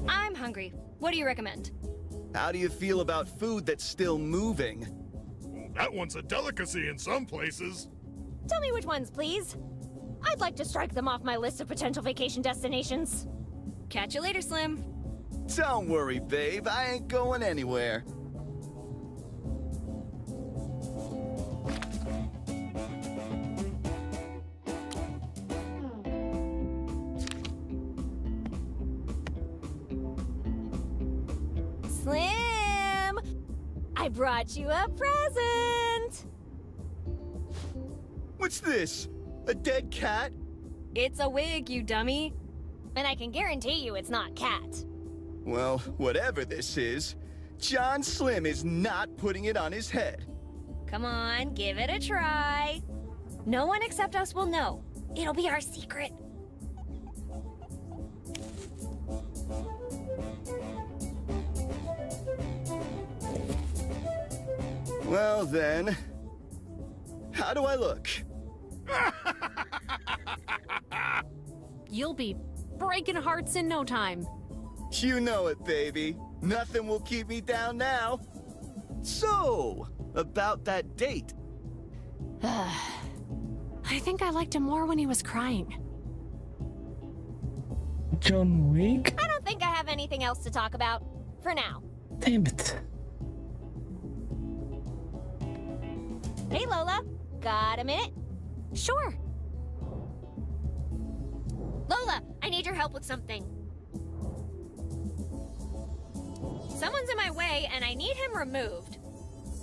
I'm hungry. What do you recommend? How do you feel about food that's still moving? That one's a delicacy in some places. Tell me which ones, please. I'd like to strike them off my list of potential vacation destinations. Catch you later, Slim. Don't worry, babe. I ain't going anywhere. Slim! I brought you a present! What's this? A dead cat? It's a wig, you dummy. And I can guarantee you it's not cat. Well, whatever this is, John Slim is not putting it on his head. Come on, give it a try. No one except us will know. It'll be our secret. Well then, how do I look? You'll be breaking hearts in no time. You know it, baby. Nothing will keep me down now. So, about that date. I think I liked him more when he was crying. John Wick? I don't think I have anything else to talk about. For now. Damn it. Hey, Lola. Got a minute? Sure. Lola, I need your help with something. Someone's in my way, and I need him removed.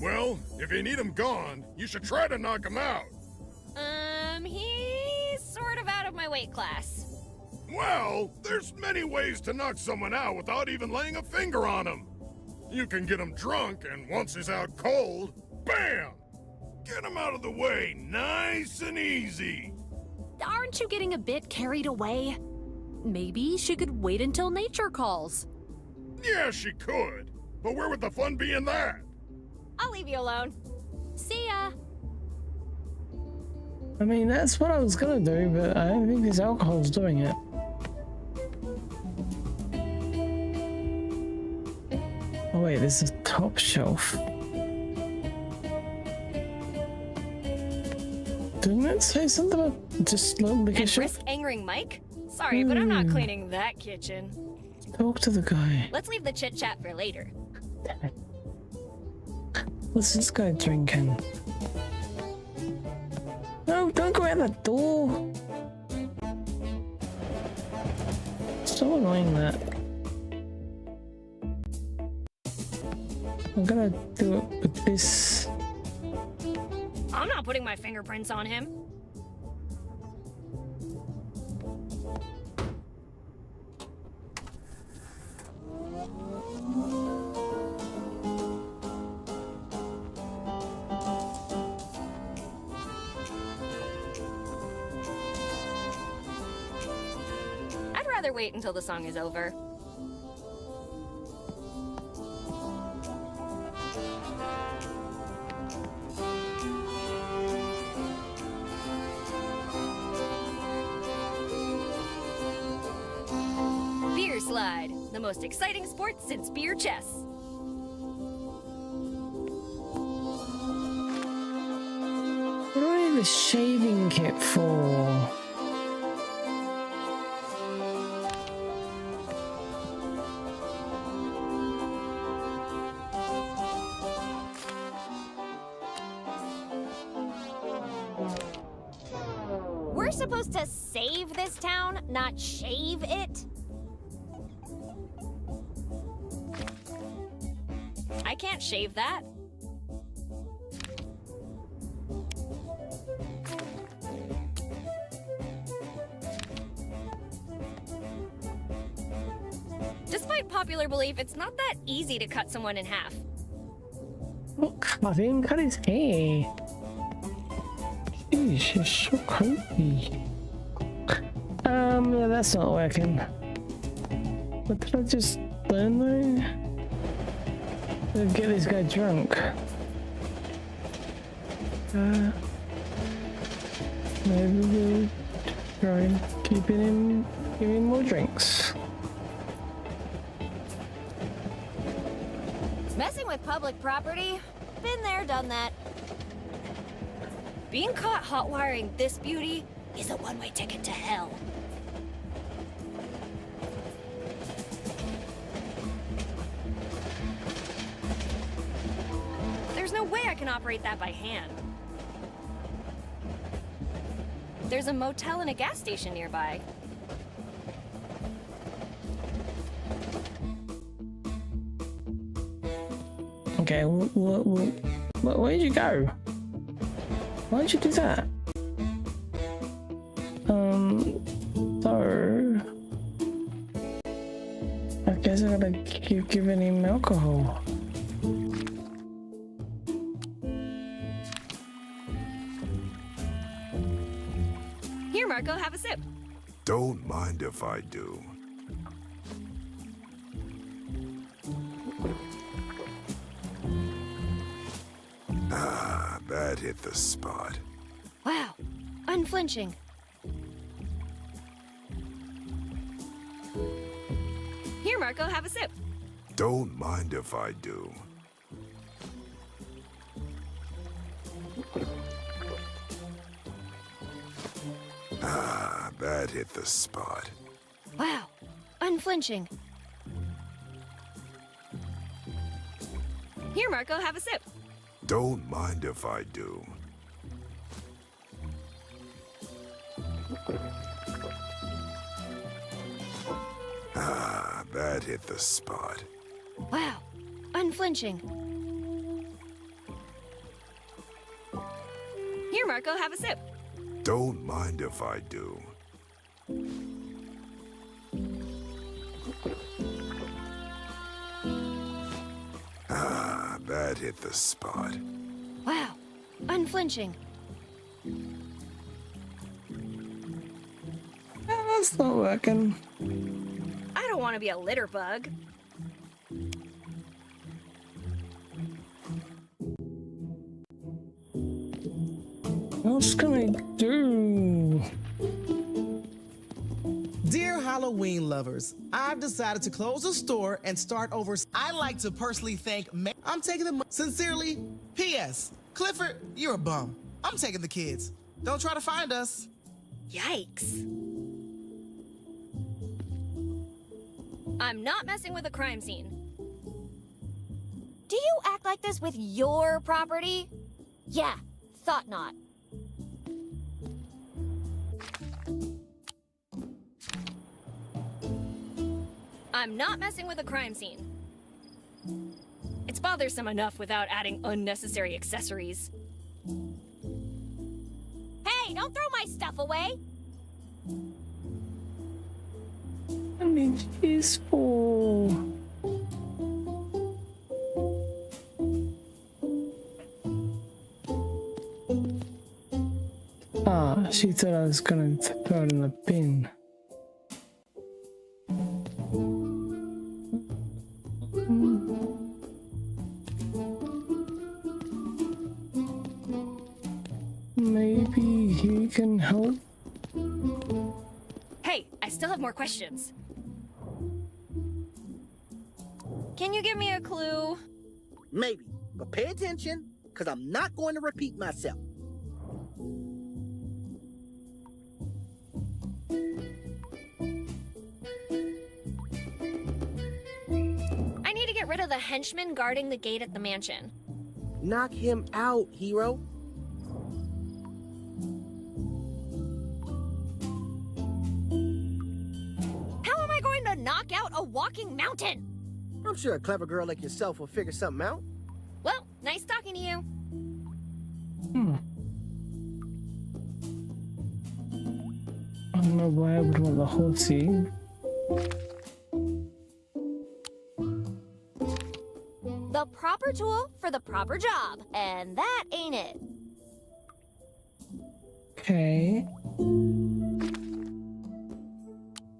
Well, if you need him gone, you should try to knock him out. He's sort of out of my weight class. Well, there's many ways to knock someone out without even laying a finger on him. You can get him drunk, and once he's out cold, bam! Get him out of the way, nice and easy. Aren't you getting a bit carried away? Maybe she could wait until nature calls. Yeah, she could. But where would the fun be in that? I'll leave you alone. See ya. I mean, that's what I was gonna do, but I don't think this alcohol's doing it. Oh wait, this is top shelf. Didn't it say something about just liquor And shop? risk angering Mike? Sorry, but I'm not cleaning that kitchen. Talk to the guy. Let's leave the chit-chat for later. What's this guy drinking? No, don't go out the door. So annoying that. I'm gonna do it with this. I'm not putting my fingerprints on him. I'd rather wait until the song is over. Beer slide, the most exciting sport since beer chess. What do I need a shaving kit for? supposed to save this town, not shave it? I can't shave that. Despite popular belief, it's not that easy to cut someone in half. I didn't cut his hair. Jeez, it's so creepy. Yeah, that's not working. What did I just learn though? Get this guy drunk. Maybe we'll try and keep him, give him more drinks. Messing with public property? Been there, done that. Being caught hot wiring this beauty is a one-way ticket to hell. There's no way I can operate that by hand. There's a motel and a gas station nearby. Okay, where'd you go? Why'd you do that? So I guess I gotta keep giving him alcohol. Here, Marco, have a sip. Don't mind if I do. Ah, that hit the spot. Wow, unflinching. Here, Marco, have a sip. Don't mind if I do. Ah, that hit the spot. Wow, unflinching. Here, Marco, have a sip. Don't mind if I do. Ah, that hit the spot. Wow, unflinching. Here, Marco, have a sip. Don't mind if I do. Ah, that hit the spot. Wow, unflinching. That's not working. I don't want to be a litter bug. What's gonna do? Dear Halloween lovers, I've decided to close the store and start over. I'd like to personally thank I'm taking the sincerely. P.S. Clifford, you're a bum. I'm taking the kids. Don't try to find us. Yikes. I'm not messing with a crime scene. Do you act like this with your property? Yeah, thought not. I'm not messing with a crime scene. It's bothersome enough without adding unnecessary accessories. Hey, don't throw my stuff away! I mean, useful. Ah, she thought I was gonna throw it in the bin. Maybe he can help. Hey, I still have more questions. Can you give me a clue? Maybe, but pay attention, because I'm not going to repeat myself. I need to get rid of the henchman guarding the gate at the mansion. Knock him out, hero. knock out a walking mountain. I'm sure a clever girl like yourself will figure something out. Well, nice talking to you. I don't know why I would want the horsey. The proper tool for the proper job, and that ain't it. Okay.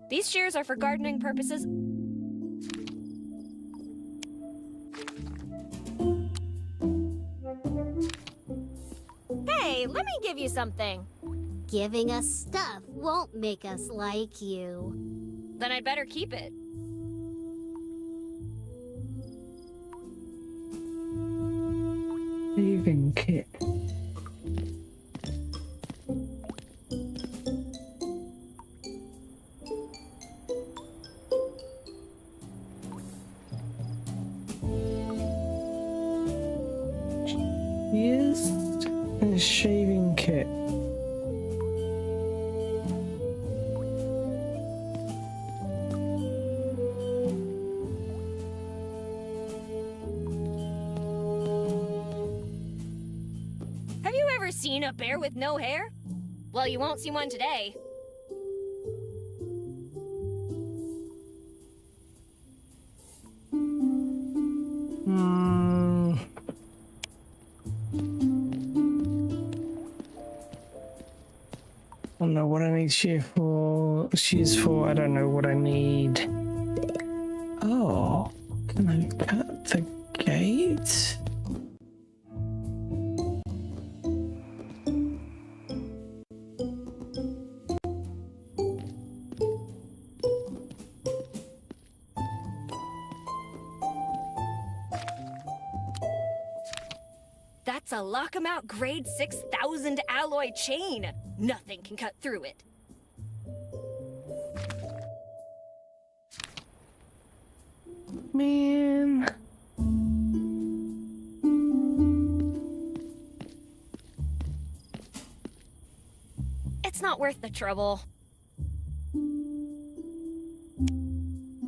These shears are for gardening purposes. Hey, let me give you something. Giving us stuff won't make us like you. Then I'd better keep it. Shaving kit. Yes, a shaving kit. Have you ever seen a bear with no hair? Well, you won't see one today. I don't know what I need shears for. I don't know what I need. Oh, can I cut the gate? That's a lock-em-out grade 6000 alloy chain. Nothing can cut through it. Man. It's not worth the trouble.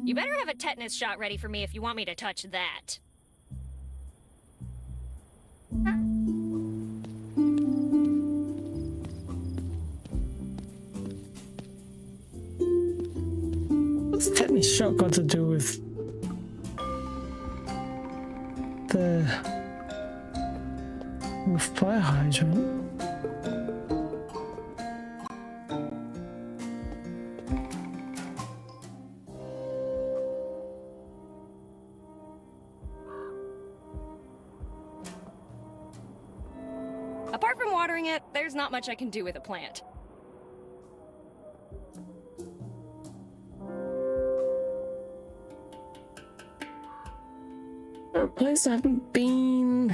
You better have a tetanus shot ready for me if you want me to touch that. What's tetanus shot got to do with the fire hydrant? Apart from watering it, there's not much I can do with a plant. A place I haven't been.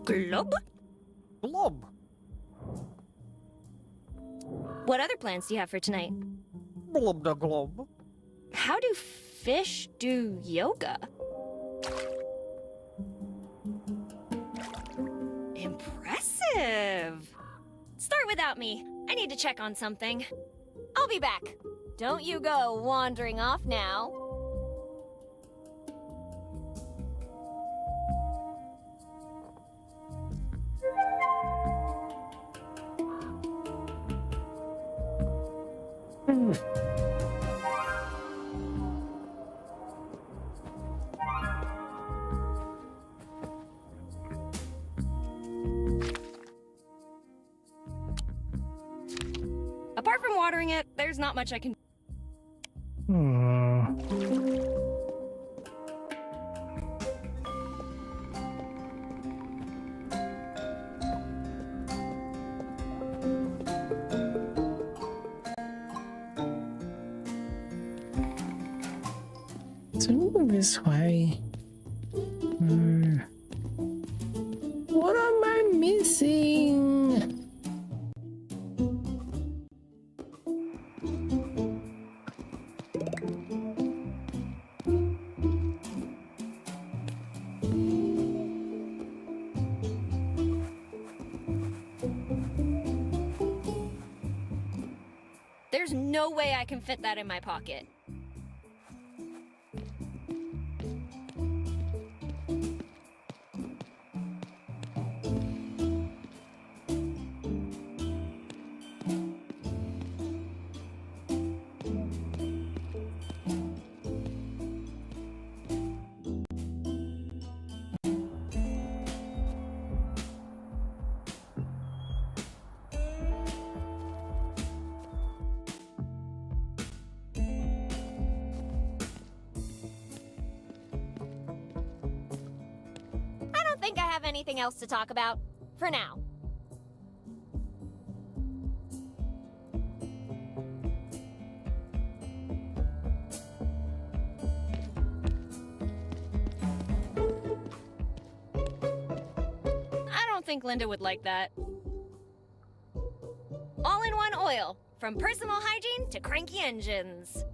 Glub? Blub. What other plans do you have for tonight? Blub da glub. How do fish do yoga? Impressive! Start without me. I need to check on something. I'll be back. Don't you go wandering off now. Apart from watering it, there's not much I can... To move this way. No. What am I missing? There's no way I can fit that in my pocket. I don't think I have anything else to talk about. For now. I don't think Linda would like that. All-in-one oil, from personal hygiene to cranky engines.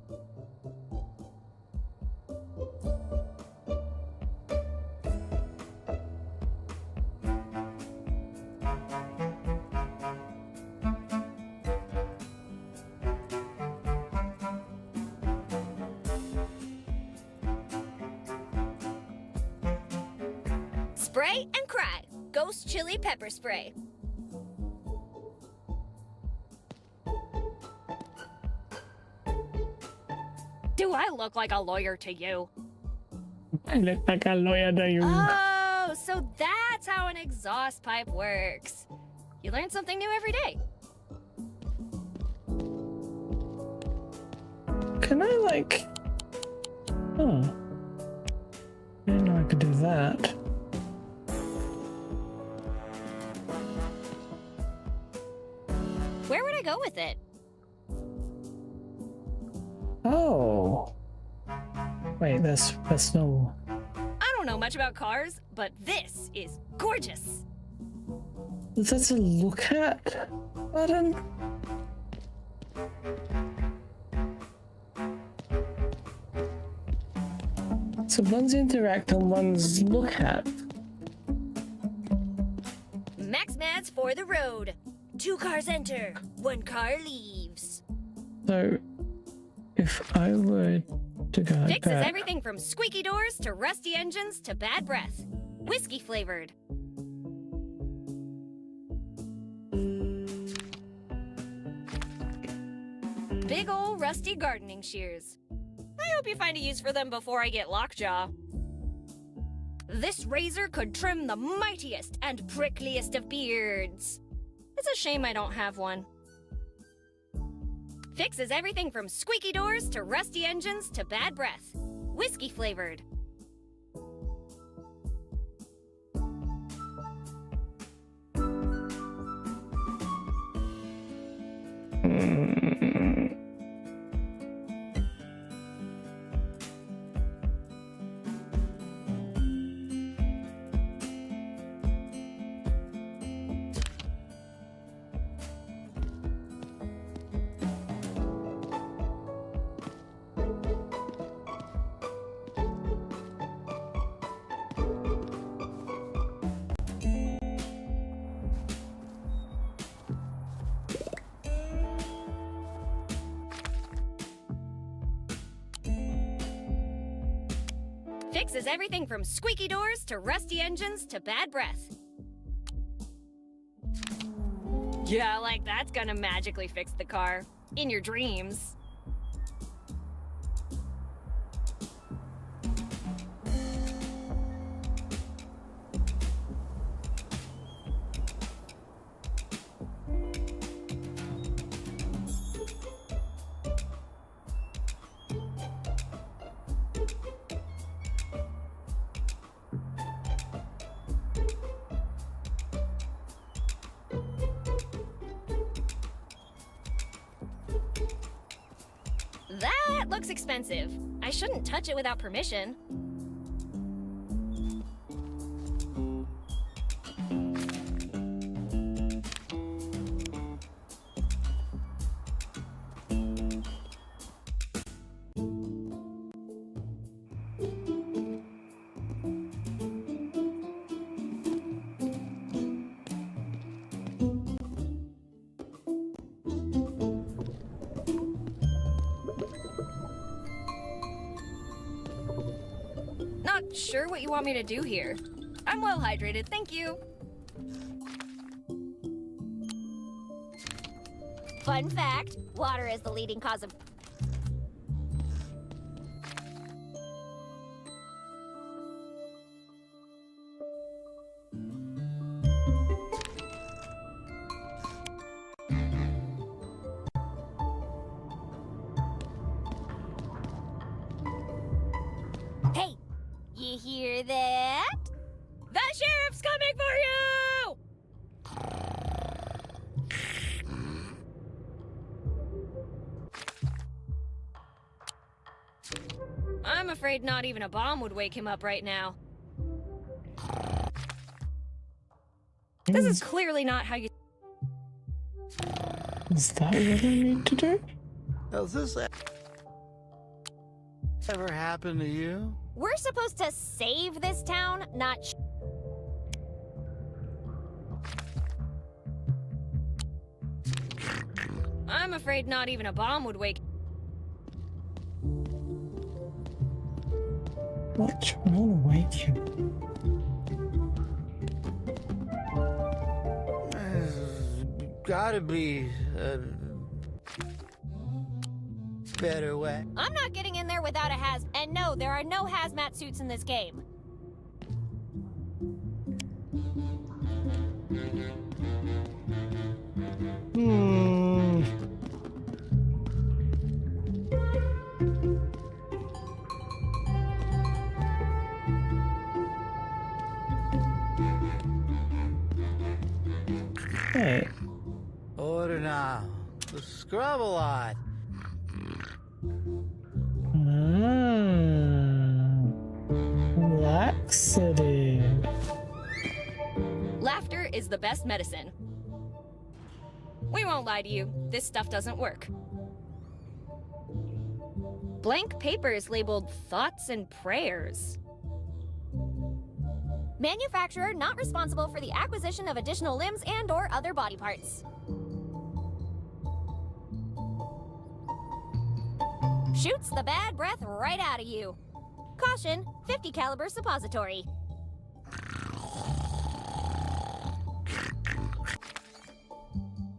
Spray and cry. Ghost chili pepper spray. Do I look like a lawyer to you? I look like a lawyer to you. Oh, so that's how an exhaust pipe works. You learn something new every day. Can I, like... Oh. I didn't know I could do that. Where would I go with it? Oh. Wait, that's no... I don't know much about cars, but this is gorgeous. That's a look at button? So one's interact and one's look at. Max Mads for the road. 2 cars enter, 1 car leaves. So, if I were to go Fixes back... everything from squeaky doors to rusty engines to bad breath. Whiskey flavored. Big ol' rusty gardening shears. I hope you find a use for them before I get lockjaw. This razor could trim the mightiest and prickliest of beards. It's a shame I don't have one. Fixes everything from squeaky doors to rusty engines to bad breath. Whiskey flavored. Fixes everything from squeaky doors to rusty engines to bad breath. Yeah, like that's gonna magically fix the car. In your dreams. That looks expensive. I shouldn't touch it without permission. sure what you want me to do here. I'm well hydrated, thank you. Fun fact, water is the leading cause of... Hey, you hear that? The sheriff's coming for you! I'm afraid not even a bomb would wake him up right now. This is clearly not how you... Is that what I need to do? Has this ever happened to you? We're supposed to save this town, not... I'm afraid not even a bomb would wake... What's wrong with you? Gotta be a better way. I'm not getting in there without a And no, there are no hazmat suits in this game. Hey. Order now. The scrub a lot. Laxative. Laughter is the best medicine. We won't lie to you, this stuff doesn't work. Blank papers labeled thoughts and prayers. Manufacturer not responsible for the acquisition of additional limbs and/or other body parts. Shoots the bad breath right out of you. Caution, 50 caliber suppository.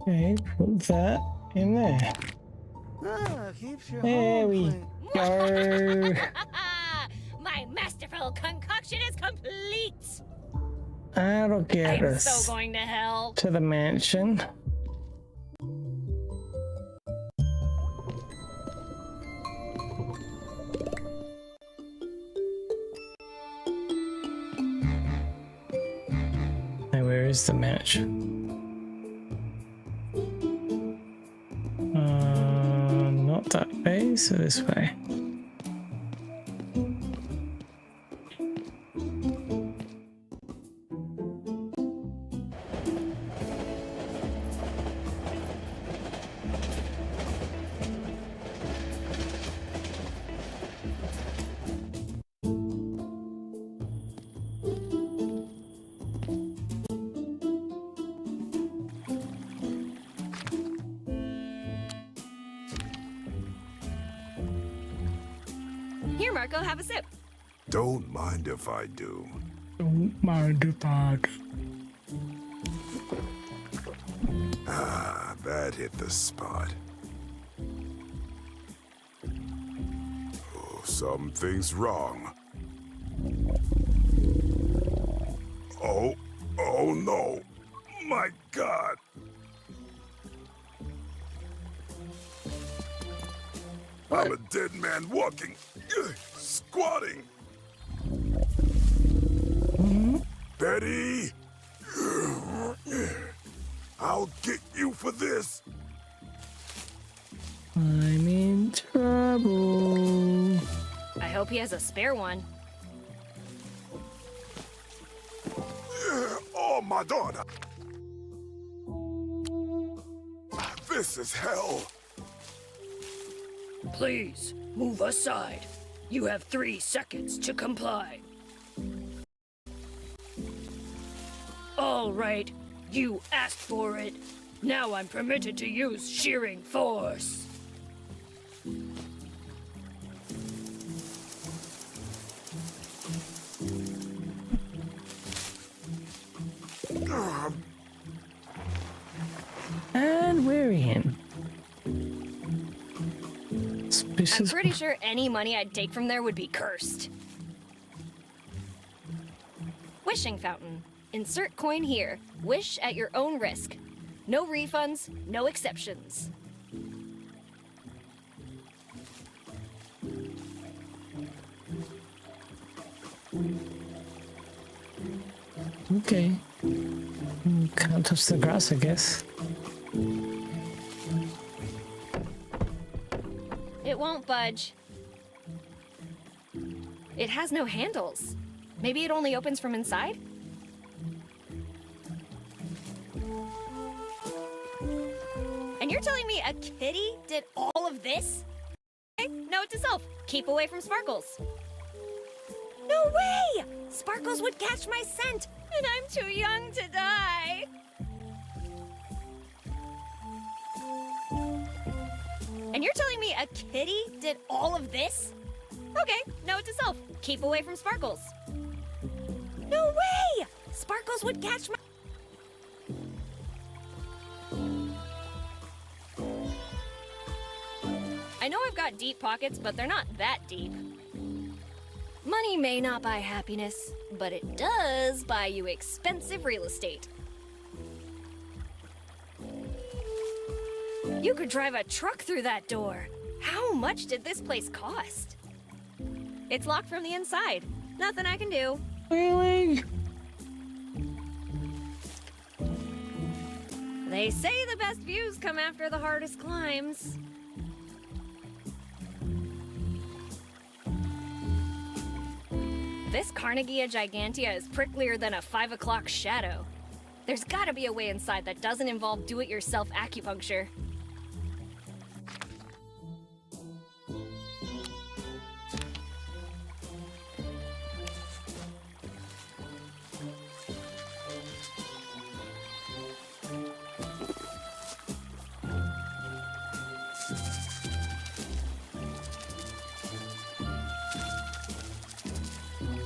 Okay, put that in there. Keeps your There home we clean. go. My masterful concoction is complete! That'll get I'm us so going to hell. to the mansion. Now, where is the mansion? Not that way, so this way. Here, Marco, have a sip. Don't mind if I do. Don't mind if I do. Ah, that hit the spot. Oh, something's wrong. Oh no. My God. I'm a dead man walking, squatting. Betty! I'll get you for this. I'm in trouble. I hope he has a spare one. Oh, Madonna. This is hell. Please, move aside. You have 3 seconds to comply. All right, you asked for it. Now I'm permitted to use shearing force. This I'm is pretty sure any money I'd take from there would be cursed. Wishing fountain. Insert coin here. Wish at your own risk. No refunds, no exceptions. okay. Can't touch the grass, I guess. It won't budge. It has no handles. Maybe it only opens from inside? And you're telling me a kitty did all of this? Okay, note to self, keep away from Sparkles. No way! Sparkles would catch my scent, and I'm too young to die. And you're telling me a kitty did all of this? Okay, note to self, keep away from Sparkles. No way! Sparkles would catch my... I know I've got deep pockets, but they're not that deep. Money may not buy happiness, but it does buy you expensive real estate. You could drive a truck through that door. How much did this place cost? It's locked from the inside. Nothing I can do. Really? They say the best views come after the hardest climbs. This Carnegie Gigantea is pricklier than a 5 o'clock shadow. There's gotta be a way inside that doesn't involve do-it-yourself acupuncture.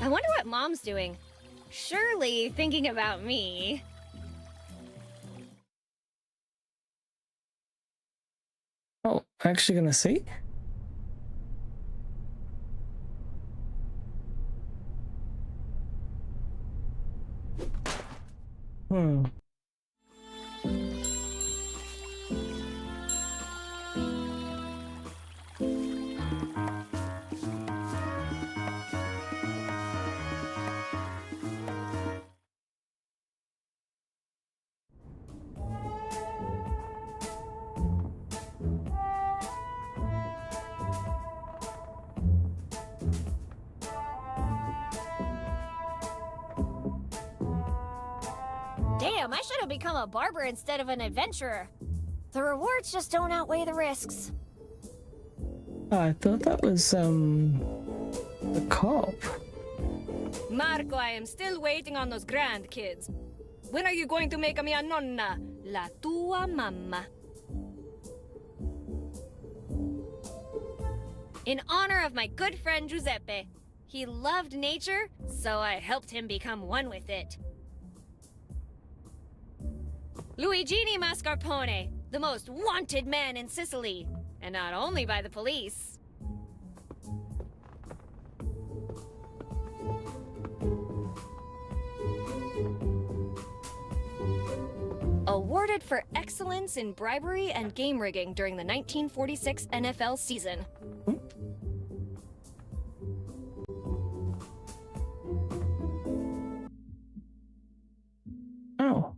I wonder what Mom's doing. Surely thinking about me. Oh, actually gonna see? Hmm. Damn, I should have become a barber instead of an adventurer. The rewards just don't outweigh the risks. I thought that was, the cop. Marco, I am still waiting on those grandkids. When are you going to make me a nonna? La tua mamma. In honor of my good friend Giuseppe. He loved nature, so I helped him become one with it. Luigini Mascarpone, the most wanted man in Sicily, and not only by the police. Awarded for excellence in bribery and game rigging during the 1946 NFL season. Oh.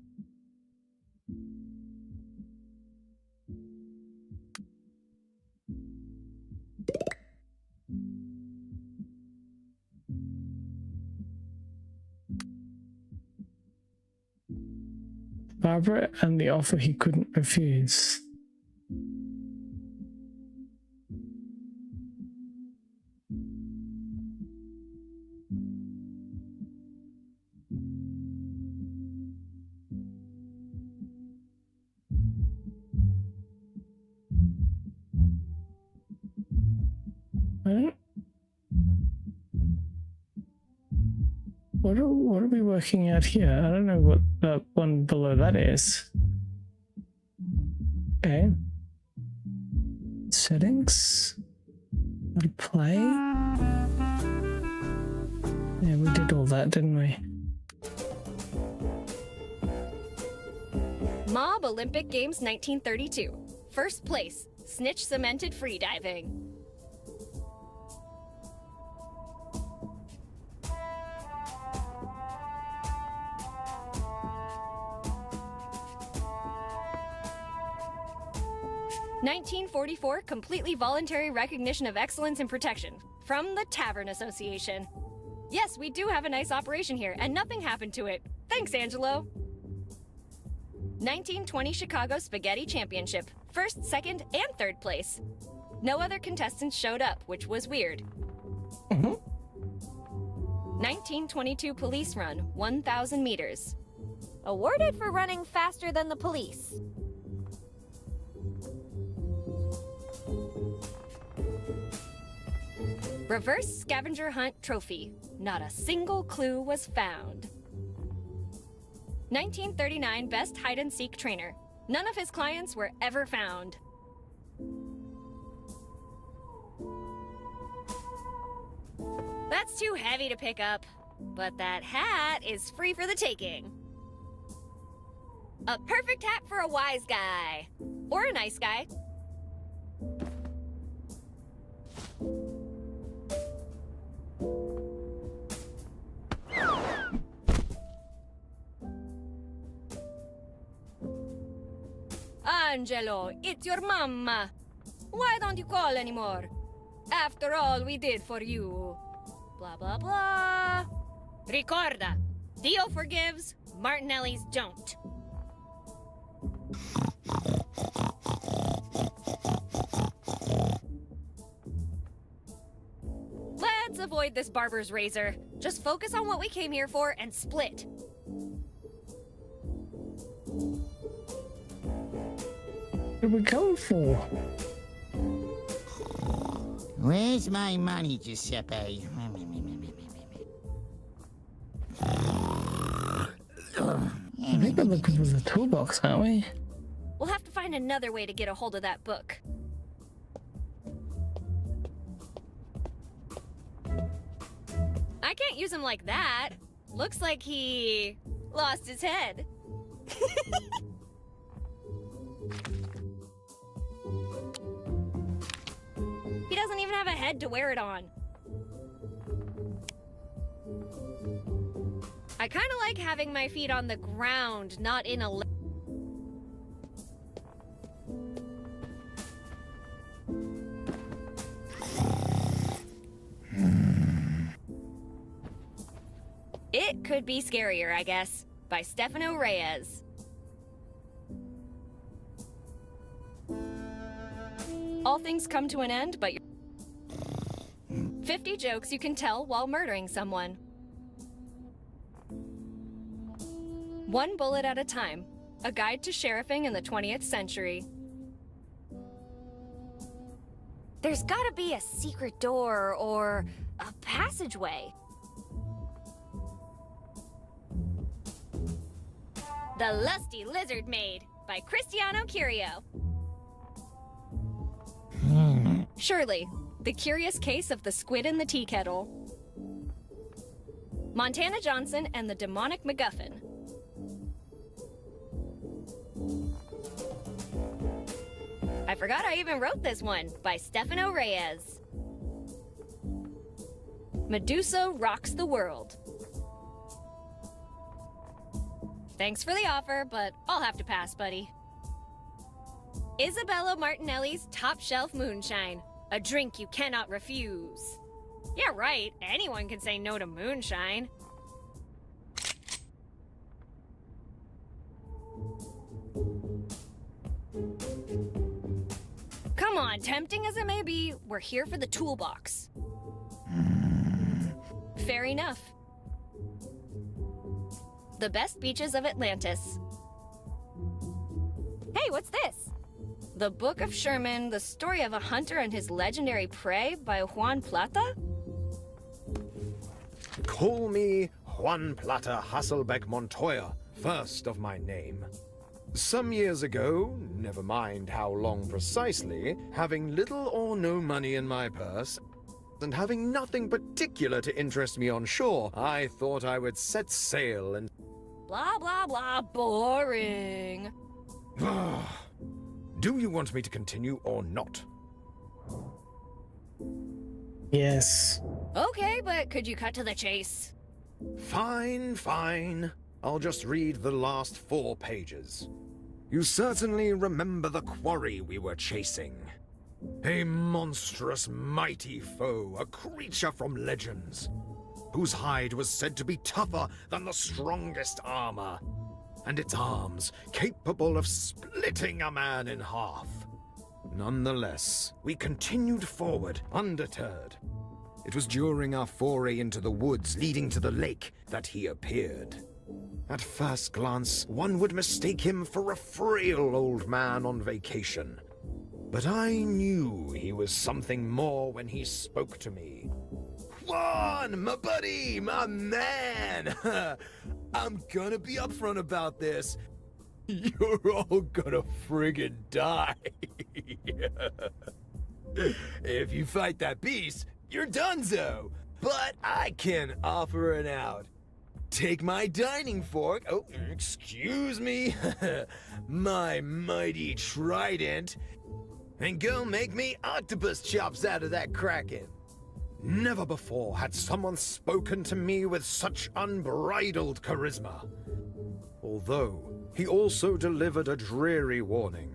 Barbara and the offer he couldn't refuse. What are we working out here? I don't know what that one below that is. Okay. Settings. How to play? Yeah, we did all that, didn't we? Mob Olympic Games 1932. First place, snitch cemented freediving. (1944) Completely voluntary recognition of excellence and protection from the Tavern Association. Yes, we do have a nice operation here, and nothing happened to it. Thanks, Angelo. 1920 Chicago Spaghetti Championship. First, second, and third place. No other contestants showed up, which was weird. 1922 Police Run, 1,000 meters. Awarded for running faster than the police. Reverse scavenger hunt trophy. Not a single clue was found. 1939 Best Hide-and-Seek Trainer. None of his clients were ever found. That's too heavy to pick up, but that hat is free for the taking. A perfect hat for a wise guy. Or a nice guy. Angelo, it's your mama. Why don't you call anymore? After all we did for you. Blah, blah, blah. Ricorda, Dio forgives, Martinelli's don't. Let's avoid this barber's razor. Just focus on what we came here for and split. What are we going for? Where's my money, Giuseppe? I think we're looking for the toolbox, aren't we? We'll have to find another way to get a hold of that book. I can't use him like that. Looks like he lost his head. He doesn't even have a head to wear it on. I kind of like having my feet on the ground, not in a... It could be scarier, I guess, by Stefano Reyes. All things come to an end, but 50 jokes you can tell while murdering someone. One bullet at a time. A guide to sheriffing in the 20th century. There's gotta be a secret door or a passageway. The Lusty Lizard Maid by Cristiano Curio. Surely, The Curious Case of the Squid in the Tea Kettle. Montana Johnson and the Demonic MacGuffin. I forgot I even wrote this one, by Stefano Reyes. Medusa Rocks the World. Thanks for the offer, but I'll have to pass, buddy. Isabella Martinelli's Top Shelf Moonshine. A drink you cannot refuse. Yeah, right. Anyone can say no to moonshine. Come on, tempting as it may be, we're here for the toolbox. Fair enough. The best beaches of Atlantis. Hey, what's this? The Book of Sherman, the story of a hunter and his legendary prey by Juan Plata? Call me Juan Plata Hasselbeck Montoya, first of my name. Some years ago, never mind how long precisely, having little or no money in my purse, and having nothing particular to interest me on shore, I thought I would set sail and... Blah, blah, blah, boring. Do you want me to continue or not? Yes. Okay, but could you cut to the chase? Fine, fine. I'll just read the last 4 pages. You certainly remember the quarry we were chasing. A monstrous, mighty foe, a creature from legends, whose hide was said to be tougher than the strongest armor, and its arms capable of splitting a man in half. Nonetheless, we continued forward, undeterred. It was during our foray into the woods leading to the lake that he appeared. At first glance, one would mistake him for a frail old man on vacation. But I knew he was something more when he spoke to me. Juan, my buddy, my man! I'm gonna be upfront about this. You're all gonna friggin' die. If you fight that beast, you're donezo. But I can offer an out. Take my dining fork, oh, excuse me, my mighty trident, and go make me octopus chops out of that kraken. Never before had someone spoken to me with such unbridled charisma. Although, he also delivered a dreary warning.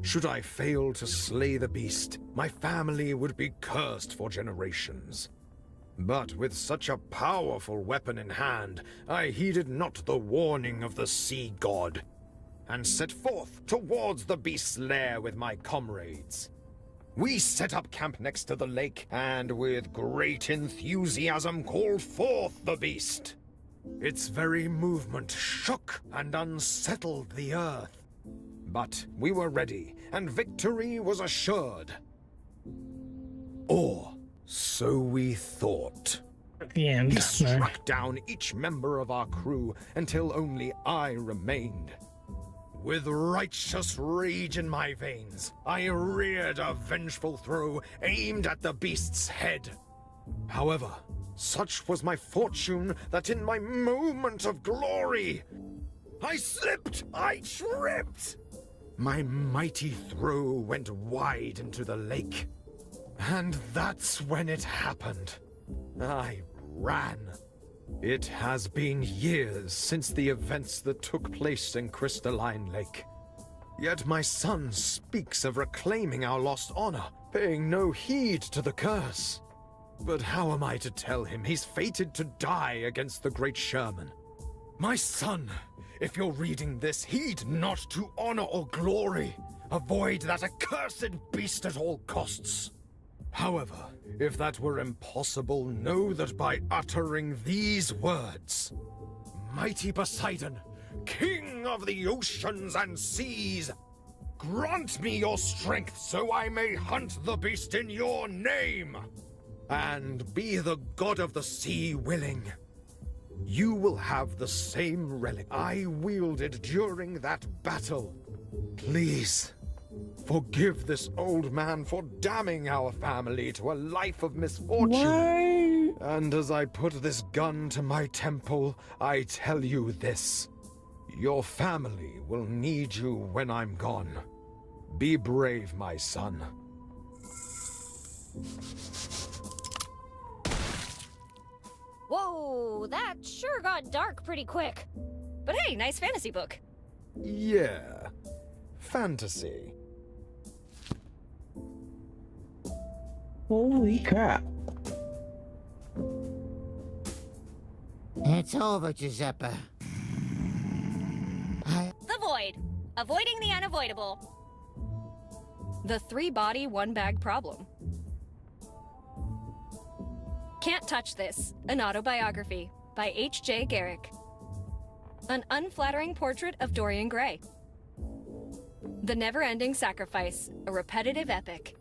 Should I fail to slay the beast, my family would be cursed for generations. But with such a powerful weapon in hand, I heeded not the warning of the sea god, and set forth towards the beast's lair with my comrades. We set up camp next to the lake, and with great enthusiasm called forth the beast. Its very movement shook and unsettled the earth. But we were ready, and victory was assured. Or so we thought. At the end, He struck down each member of our crew until only I remained. With righteous rage in my veins, I reared a vengeful throw aimed at the beast's head. However, such was my fortune that in my moment of glory, I slipped, I tripped. My mighty throw went wide into the lake. And that's when it happened. I ran. It has been years since the events that took place in Crystalline Lake. Yet my son speaks of reclaiming our lost honor, paying no heed to the curse. But how am I to tell him he's fated to die against the great Sherman? My son, if you're reading this, heed not to honor or glory. Avoid that accursed beast at all costs. However, if that were impossible, know that by uttering these words, Mighty Poseidon, King of the oceans and seas, grant me your strength so I may hunt the beast in your name, and be the god of the sea willing. You will have the same relic I wielded during that battle. Please, forgive this old man for damning our family to a life of misfortune. Why? And as I put this gun to my temple, I tell you this. Your family will need you when I'm gone. Be brave, my son. Whoa, that sure got dark pretty quick. But hey, nice fantasy book. Yeah. Fantasy. Holy crap. It's over, Giuseppe. The Void. Avoiding the unavoidable. The 3-body, 1-bag problem. Can't Touch This, an autobiography by H.J. Garrick. An unflattering portrait of Dorian Gray. The Never-Ending Sacrifice, a repetitive epic.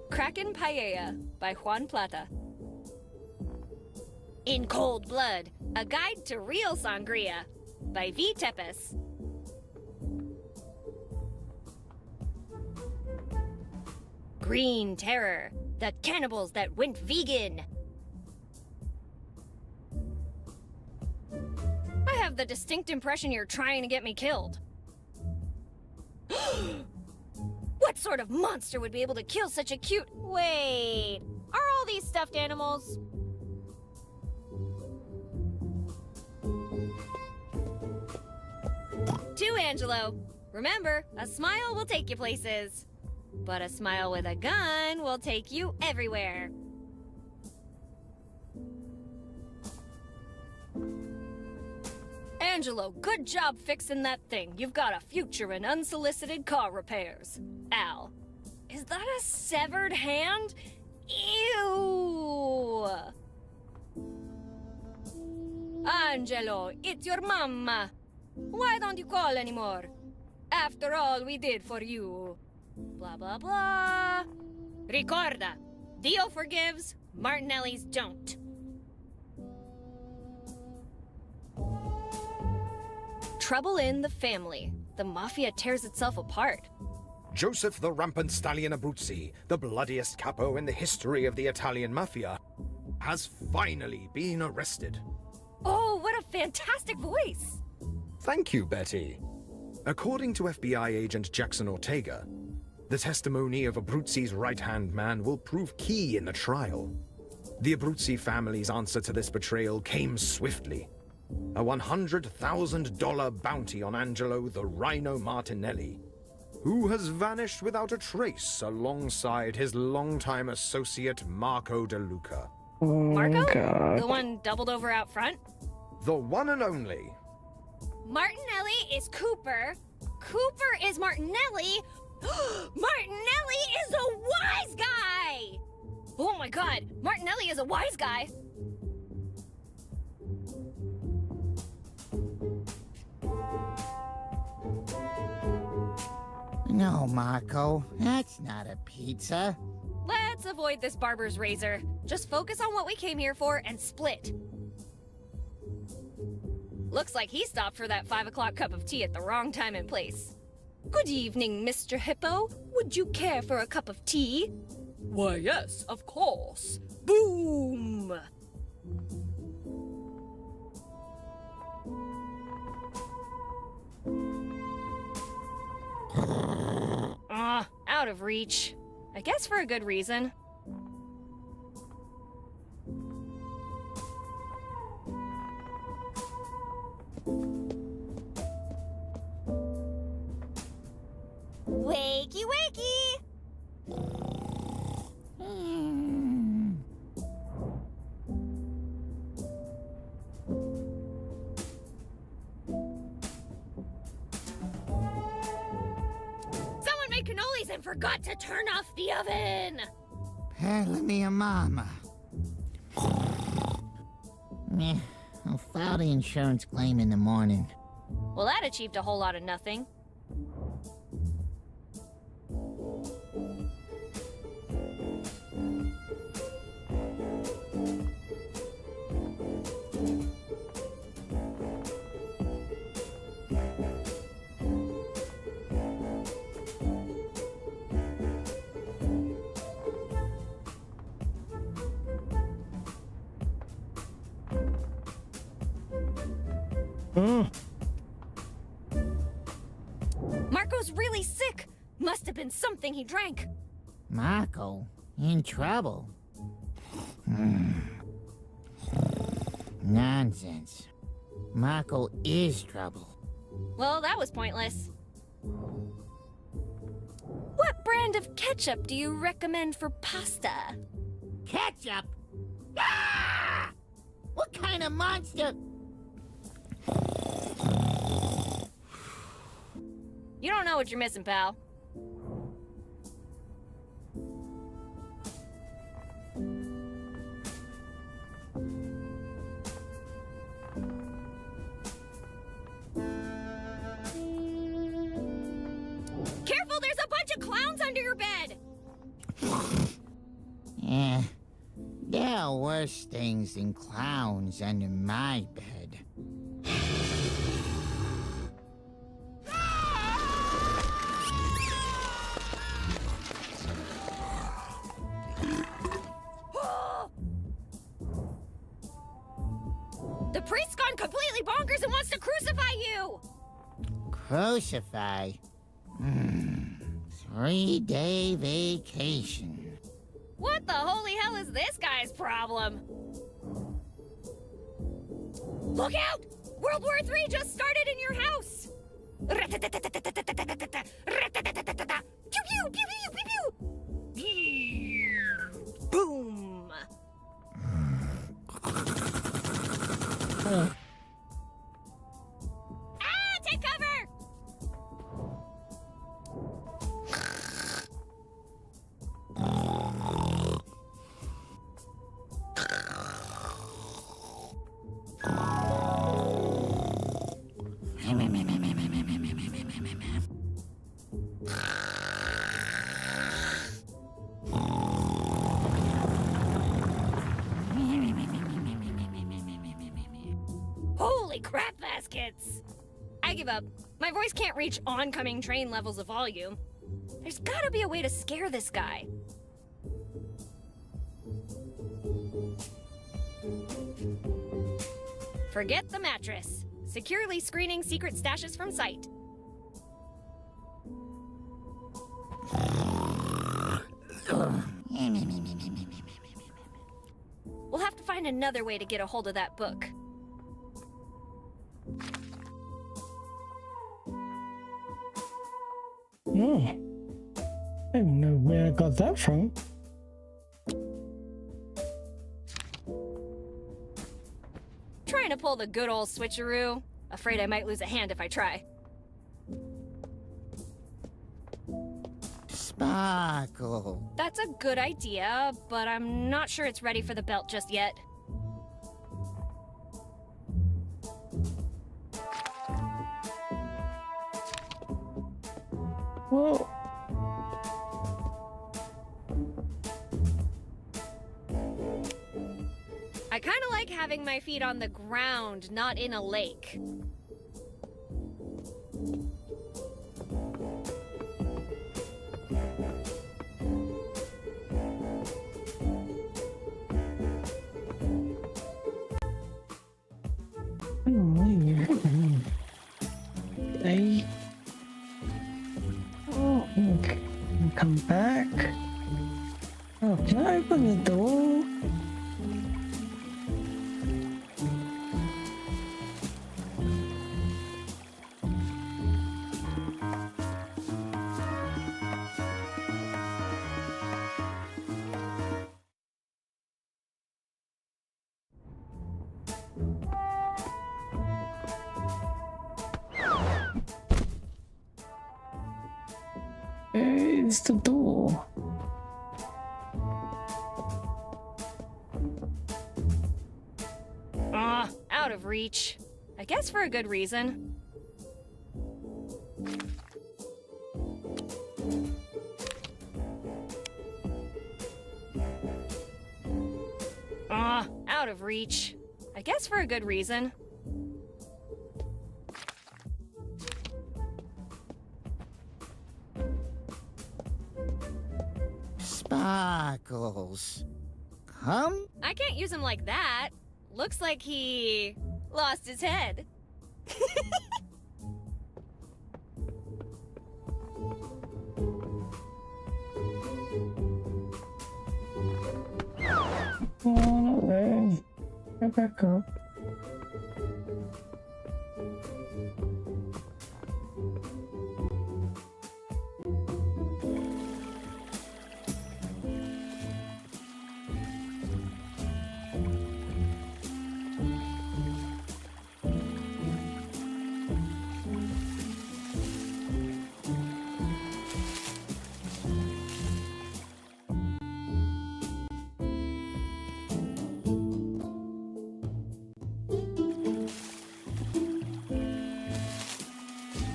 Kraken Paella by Juan Plata. In Cold Blood, a guide to real sangria. by V. Tepes. Green Terror, the cannibals that went vegan. I have the distinct impression you're trying to get me killed. What sort of monster would be able to kill such a cute... Wait, are all these stuffed animals? To Angelo. Remember, a smile will take you places. But a smile with a gun will take you everywhere. Angelo, good job fixing that thing. You've got a future in unsolicited car repairs. Al, is that a severed hand? Ew! Angelo, it's your mama. Why don't you call anymore? After all we did for you. Blah, blah, blah. Ricorda, Dio forgives, Martinelli's don't. Trouble in the family. The mafia tears itself apart. Joseph the Rampant Stallion Abruzzi, the bloodiest capo in the history of the Italian mafia, has finally been arrested. Oh, what a fantastic voice! Thank you, Betty. According to FBI agent Jackson Ortega, the testimony of Abruzzi's right-hand man will prove key in the trial. The Abruzzi family's answer to this betrayal came swiftly. A $100,000 bounty on Angelo the Rhino Martinelli, who has vanished without a trace alongside his longtime associate Marco De Luca. Marco? God. The one doubled over out front? The one and only. Martinelli is Cooper. Cooper is Martinelli. Martinelli is a wise guy! Oh my god, Martinelli is a wise guy. No, Marco, that's not a pizza. Let's avoid this barber's razor. Just focus on what we came here for and split. Looks like he stopped for that 5 o'clock cup of tea at the wrong time and place. Good evening, Mr. Hippo. Would you care for a cup of tea? Why, yes, of course. Boom! Out of reach. I guess for a good reason. Wakey, wakey! Someone made cannolis and forgot to turn off the oven! Parla mia mama. Meh, I'll file the insurance claim in the morning. Well, that achieved a whole lot of nothing. Marco's really sick. Must have been something he drank. Marco? In trouble? Nonsense. Marco is trouble. Well, that was pointless. What brand of ketchup do you recommend for pasta? Ketchup? Ah! What kind of monster? You don't know what you're missing, pal. Careful, there's a bunch of clowns under your bed! Yeah, there are worse things than clowns under my bed. The priest's gone completely bonkers and wants to crucify you! Crucify? 3-day vacation. What the holy hell is this guy's problem? Look out! World War III just started in your house! Pew pew pew pew pew pew! Boom! Take cover! Holy crap baskets! I give up. My voice can't reach oncoming train levels of volume. There's gotta be a way to scare this guy. Forget the mattress. Securely screening secret stashes from sight. We'll have to find another way to get a hold of that book. Oh. I don't know where I got that from. Trying to pull the good old switcheroo. Afraid I might lose a hand if I try. Sparkle. That's a good idea, but I'm not sure it's ready for the belt just yet. Whoa. I kind of like having my feet on the ground, not in a lake. Hey. Oh, okay. Come back. Oh, can I open the door? It's the door. Out of reach. I guess for a good reason. Out of reach. I guess for a good reason. Sparkles. Come? I can't use him like that. Looks like he lost his head. Oh, not there. Go back up.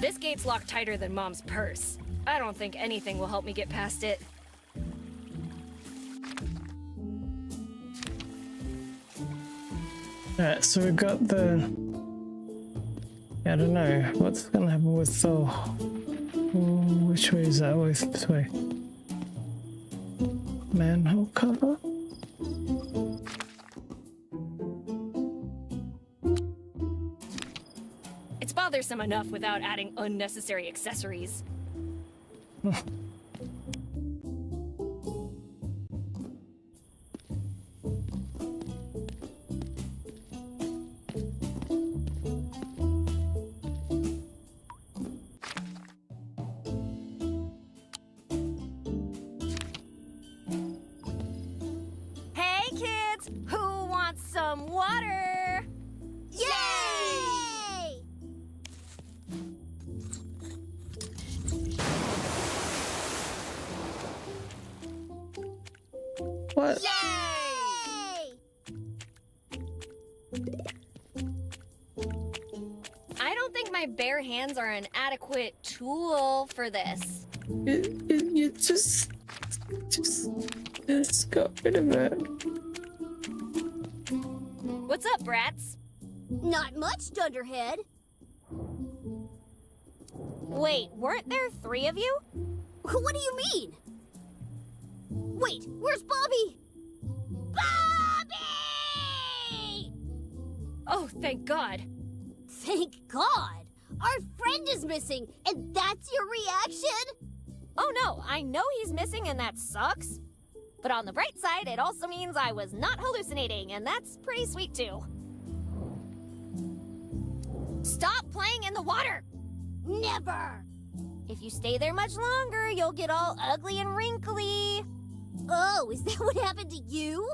This gate's locked tighter than Mom's purse. I don't think anything will help me get past it. Alright, so we got the... I don't know, what's gonna happen with the... Which way is that? Oh, it's this way. Manhole cover? bothersome enough without adding unnecessary accessories. Hey kids, who wants some water? Yay! What? Yay! I don't think my bare hands are an adequate tool for this. You just got rid of it. What's up, brats? Not much, Dunderhead. Wait, weren't there 3 of you? What do you mean? Wait, where's Bobby? Bobby! Oh, thank God. Thank God! Our friend is missing, and that's your reaction? Oh no, I know he's missing and that sucks. But on the bright side, it also means I was not hallucinating, and that's pretty sweet too. Stop playing in the water! Never! If you stay there much longer, you'll get all ugly and wrinkly. Oh, is that what happened to you?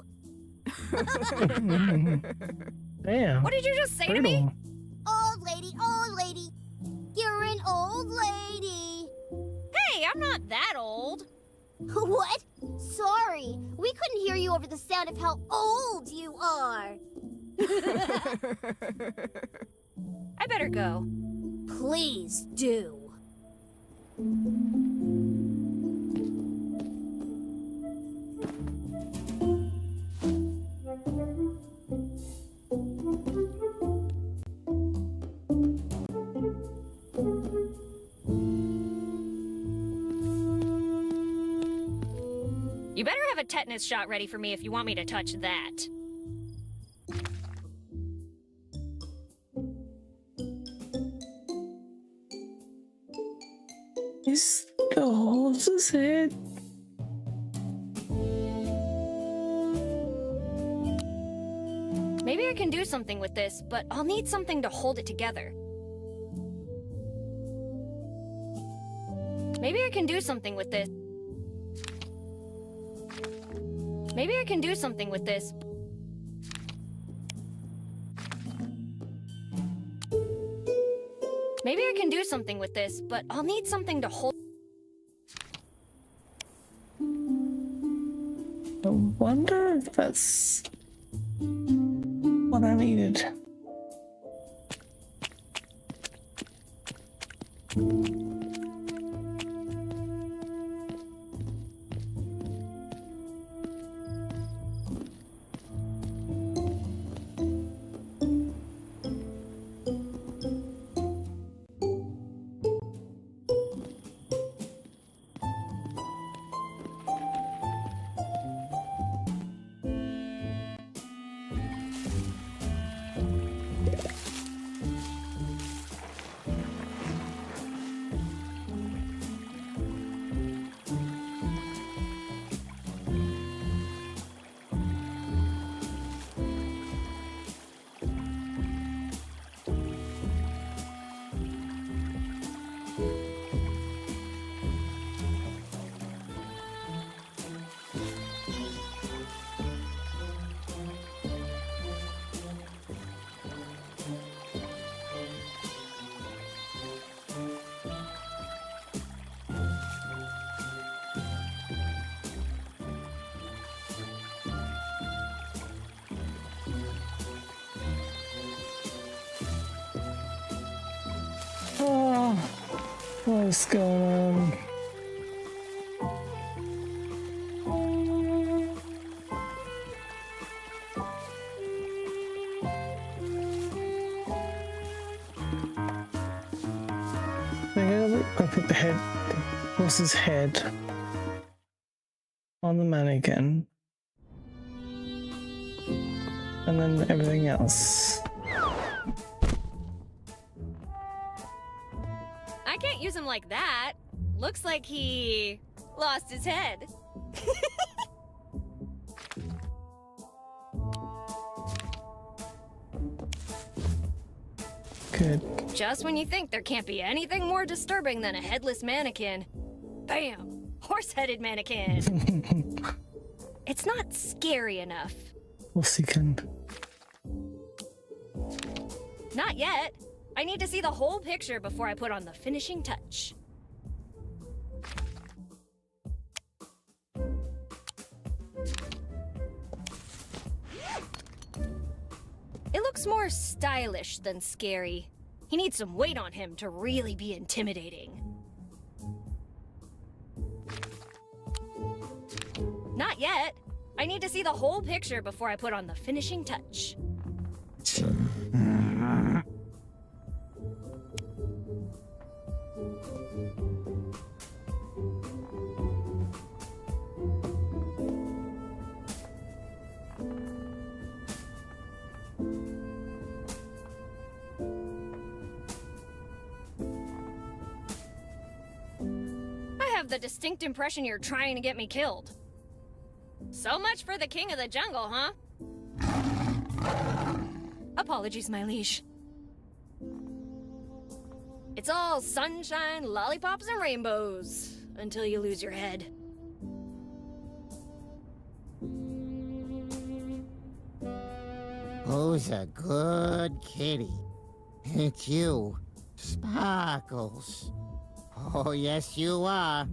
Damn. What did you just say to me? Old lady, you're an old lady. Hey, I'm not that old. What? Sorry, we couldn't hear you over the sound of how old you are. I better go. Please do. You better have a tetanus shot ready for me if you want me to touch that. Is the horse's head? Maybe I can do something with this, but I'll need something to hold it together. Maybe I can do something with this. Maybe I can do something with this. Maybe I can do something with this, but I'll need something to hold. I wonder if that's what I needed. Oh, what's going on? I put the horse's head on the mannequin, and then everything else. can't use him like that. Looks like he lost his head. Good. Just when you think there can't be anything more disturbing than a headless mannequin. Bam! Horse-headed mannequin. It's not scary enough. What's he can? Not yet. I need to see the whole picture before I put on the finishing touch. It looks more stylish than scary. He needs some weight on him to really be intimidating. Not yet. I need to see the whole picture before I put on the finishing touch. I have the distinct impression you're trying to get me killed. So much for the king of the jungle, huh? Apologies, my liege. It's all sunshine, lollipops, and rainbows until you lose your head. Who's a good kitty? It's you, Sparkles. Oh, yes, you are.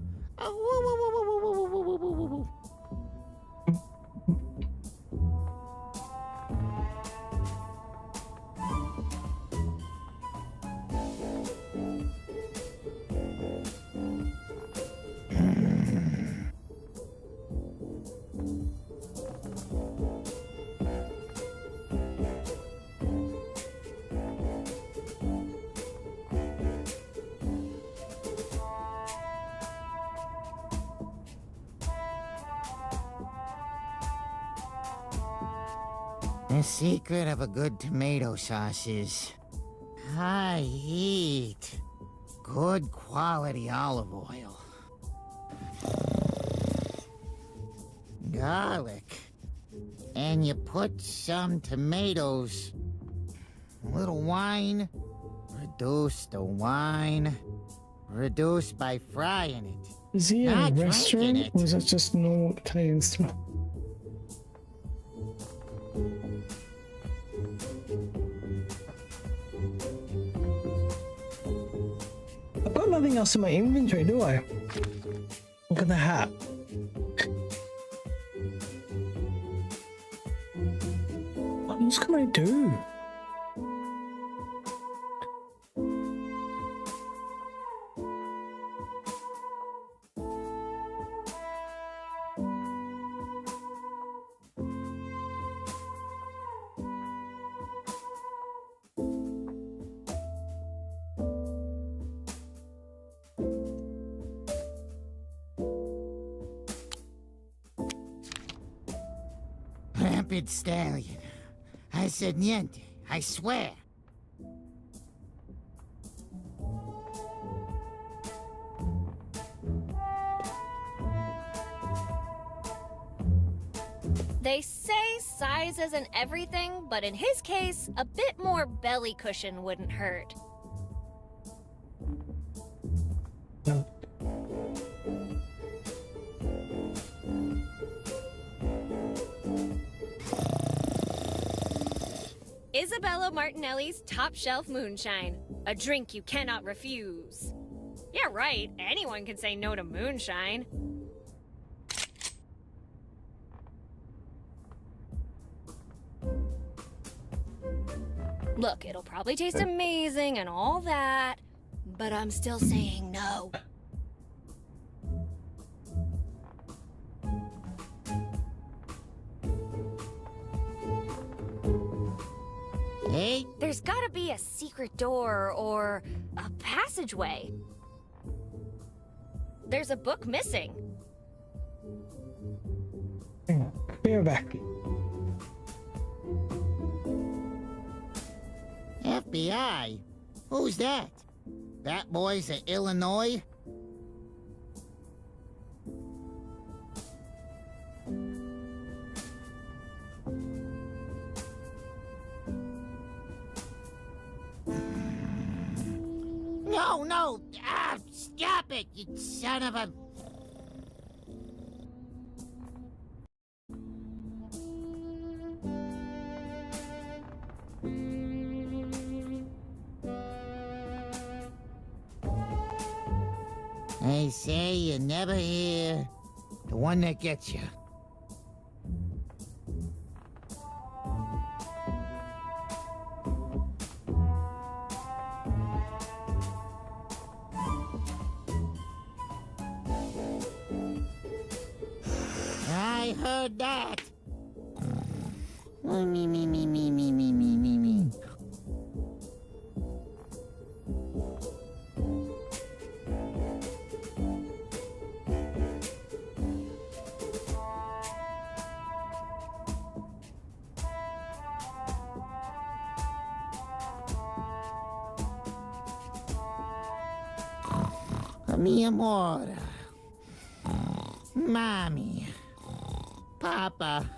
The secret of a good tomato sauce is high heat, good quality olive oil, garlic, and you put some tomatoes, a little wine, reduce the wine, reduce by frying it. Is he in a not drinking restaurant it. or is that just normal Canadian stuff? I've got nothing else in my inventory, do I? Look at the hat. What else can I do? Rampant stallion. I said niente, I swear. They say size isn't everything, but in his case, a bit more belly cushion wouldn't hurt. Isabella Martinelli's Top Shelf Moonshine. A drink you cannot refuse. Yeah, right. Anyone can say no to moonshine. Look, it'll probably taste amazing and all that, but I'm still saying no. Hey? There's gotta be a secret door or a passageway. There's a book missing. Hang on. Be right back. FBI? Who's that? Bat Boys of Illinois? No! Ah, stop it, you son of a... They say you never hear the one that gets you. I heard that. Me. Mi amor. Mommy. Papa.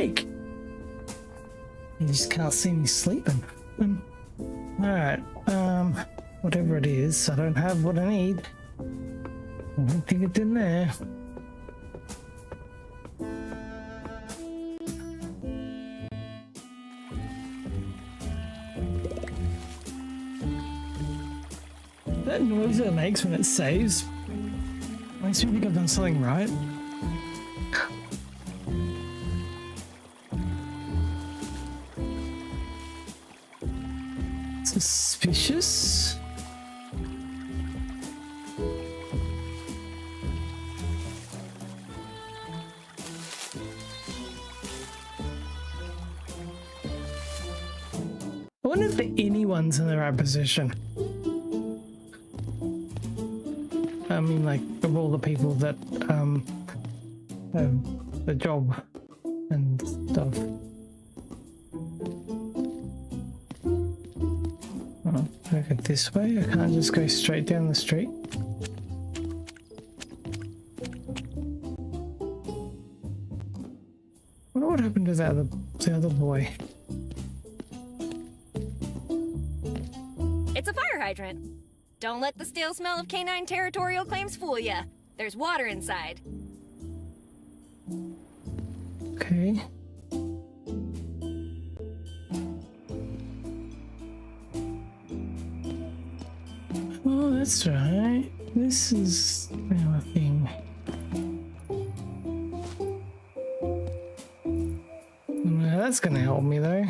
awake. You just can't see me sleeping. Alright, whatever it is, I don't have what I need. I don't think it's in there. That noise it makes when it saves makes me think I've done something right. Suspicious. I wonder if anyone's in the right position. I mean, like, of all the people that have the job and stuff. Oh, I go this way? I can't just go straight down the street. I wonder what happened to the other boy. It's a fire hydrant. Don't let the stale smell of canine territorial claims fool ya. There's water inside. Okay. Oh, that's right. This is now a thing. Well, that's gonna help me though.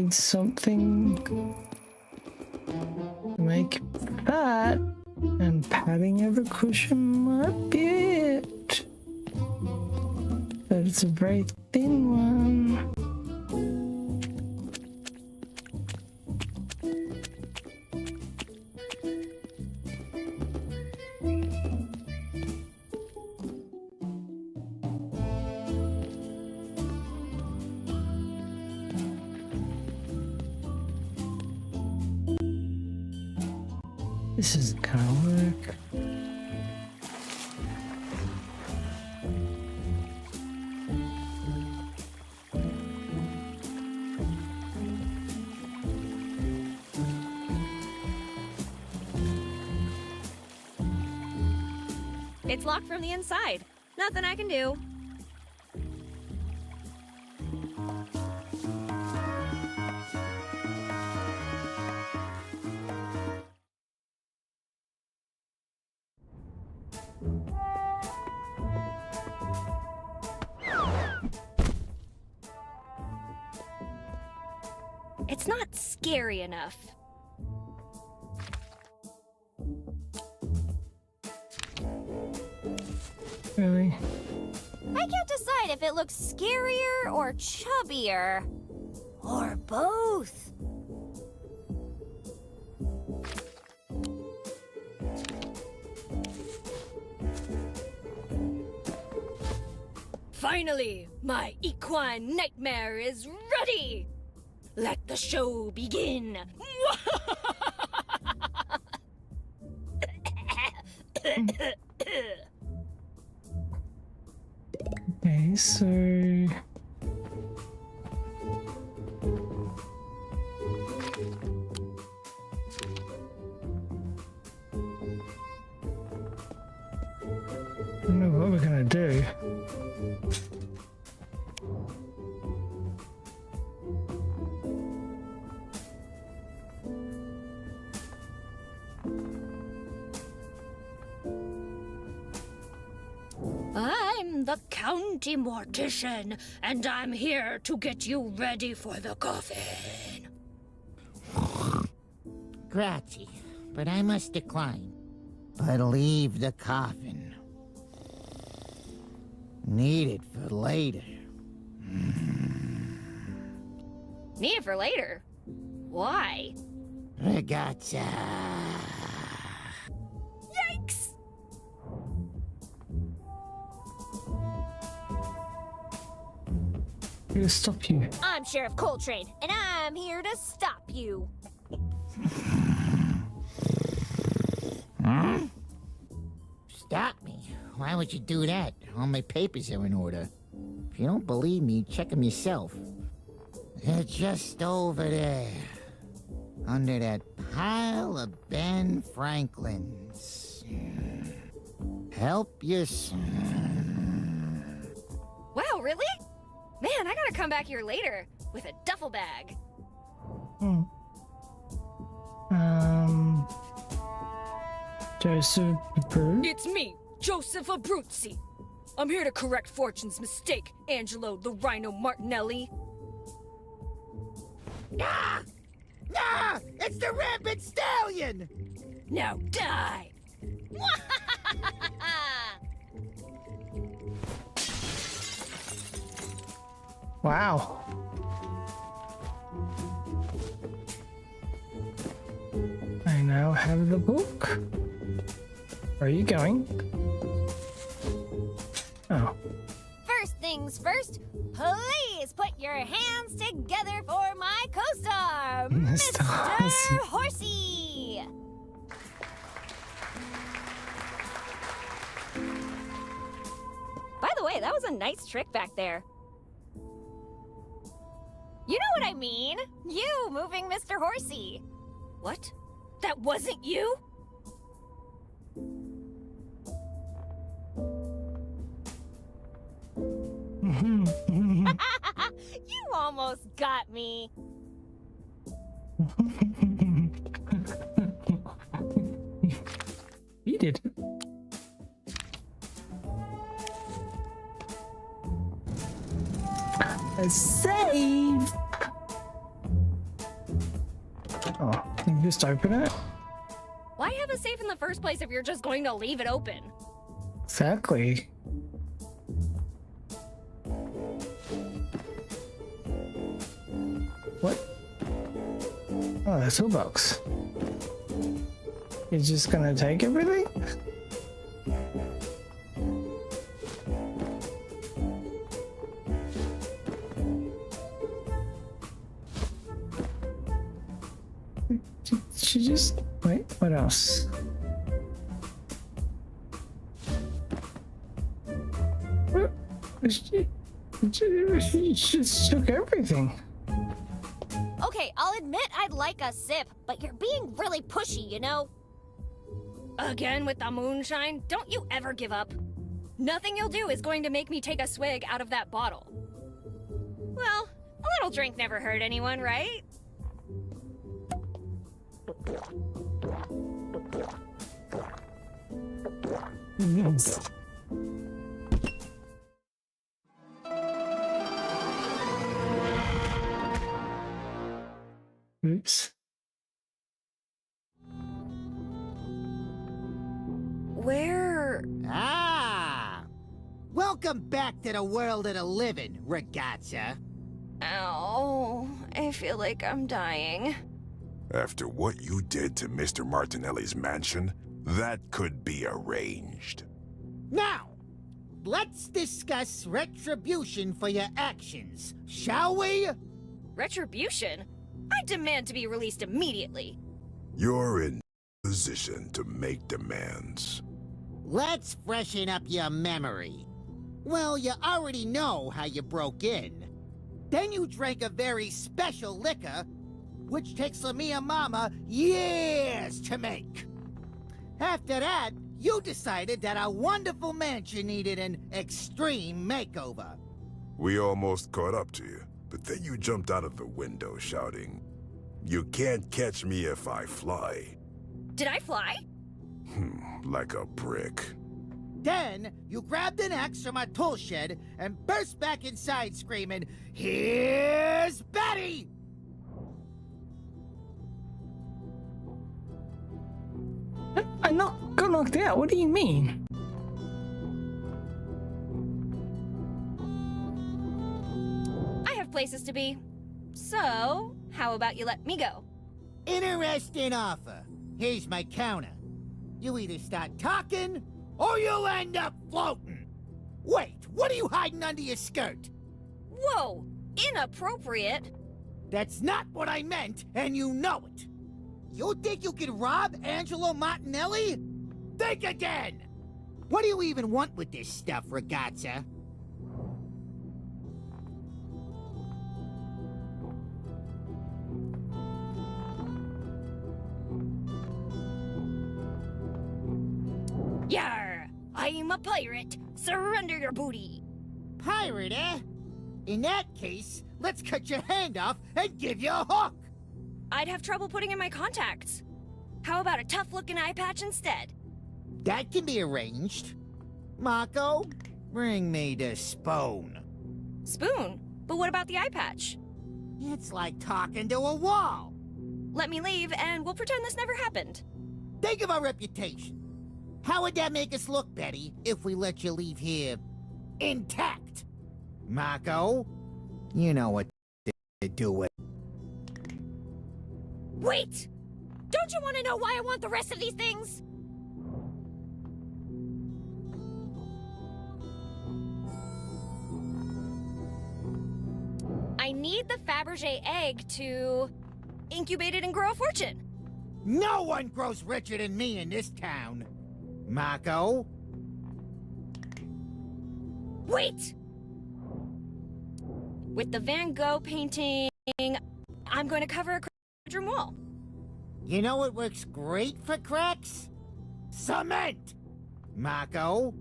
Something to make fat, and padding over cushion might be it. But it's a very thin one. This isn't gonna work. It's locked from the inside. Nothing I can do. It's not scary enough. Really? I can't decide if it looks scarier or chubbier. Or both. Finally, my equine nightmare is ready! Let the show begin! Okay, so... I don't know what we're gonna do. I'm the county mortician, and I'm here to get you ready for the coffin. Grazie, but I must decline. But leave the coffin. Need it for later. Need it for later? Why? Ragazza. Yikes! to stop you. I'm Sheriff Coltrane, and I'm here to stop you. Stop me? Why would you do that? All my papers are in order. If you don't believe me, check them yourself. They're just over there. Under that pile of Ben Franklin's. Help yourself. Wow, really? Man, I gotta come back here later with a duffel bag. Joseph Abruzzi? It's me, Joseph Abruzzi. I'm here to correct Fortune's mistake, Angelo the Rhino Martinelli. Nah! Nah! It's the rampant stallion! Now die! Wow. I now have the book. Where are you going? Oh. First things first, please put your hands together for my co-star, Mr. Horsey! By the way, that was a nice trick back there. You know what I mean? You moving Mr. Horsey. What? That wasn't you? You almost got me. You did. A save. Oh, you can just open it. Why have a safe in the first place if you're just going to leave it open? Exactly. What? Oh, the toolbox. You're just gonna take everything? She just... Wait, what else? What? She just took everything. Okay, I'll admit I'd like a sip, but you're being really pushy, you know? Again with the moonshine? Don't you ever give up. Nothing you'll do is going to make me take a swig out of that bottle. Well, a little drink never hurt anyone, right? Yes. Oops. Where? Ah! Welcome back to the world of the living, ragazza. Ow, I feel like I'm dying. After what you did to Mr. Martinelli's mansion, that could be arranged. Now, let's discuss retribution for your actions, shall we? Retribution? I demand to be released immediately. You're in position to make demands. Let's freshen up your memory. Well, you already know how you broke in. Then you drank a very special liquor, which takes La Mia Mama years to make. After that, you decided that our wonderful mansion needed an extreme makeover. We almost caught up to you, but then you jumped out of the window shouting, "You can't catch me if I fly." Did I fly? Like a brick. Then, you grabbed an axe from our tool shed and burst back inside screaming, "Here's Betty!" I got knocked out. What do you mean? I have places to be. So, how about you let me go? Interesting offer. Here's my counter. You either start talking, or you'll end up floating. Wait, what are you hiding under your skirt? Whoa! Inappropriate? That's not what I meant, and you know it. You think you can rob Angelo Martinelli? Think again! What do you even want with this stuff, Ragazza? Yar! I'm a pirate. Surrender your booty. Pirate, eh? In that case, let's cut your hand off and give you a hook! I'd have trouble putting in my contacts. How about a tough-looking eye patch instead? That can be arranged. Mako, bring me the spoon. Spoon? But what about the eye patch? It's like talking to a wall. Let me leave, and we'll pretend this never happened. Think of our reputation. How would that make us look, Betty, if we let you leave here intact? Mako, you know what to do with. Wait! Don't you want to know why I want the rest of these things? I need the Fabergé egg to incubate it and grow a fortune. No one grows richer than me in this town. Mako? Wait! With the Van Gogh painting, I'm going to cover a bedroom wall. You know what works great for cracks? Cement! Mako?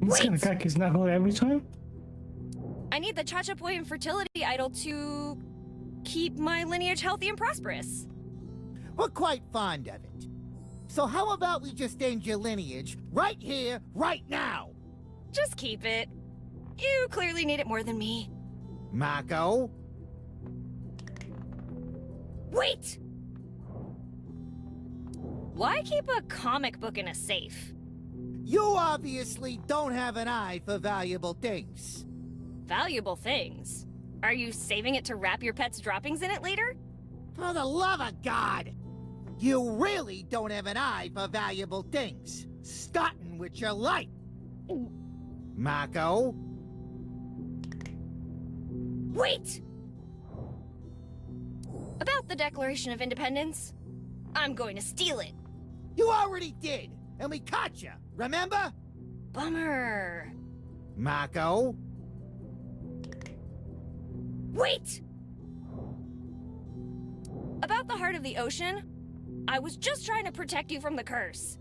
He's gonna crack his knuckle every time? I need the Chachapoy infertility idol to keep my lineage healthy and prosperous. We're quite fond of it. So how about we just end your lineage right here, right now? Just keep it. You clearly need it more than me. Mako? Wait! Why keep a comic book in a safe? You obviously don't have an eye for valuable things. Valuable things? Are you saving it to wrap your pet's droppings in it later? For the love of God! You really don't have an eye for valuable things. Starting with your life. Mako? Wait! About the Declaration of Independence, I'm going to steal it. You already did, and we caught you, remember? Bummer. Mako? Wait! About the heart of the ocean, I was just trying to protect you from the curse.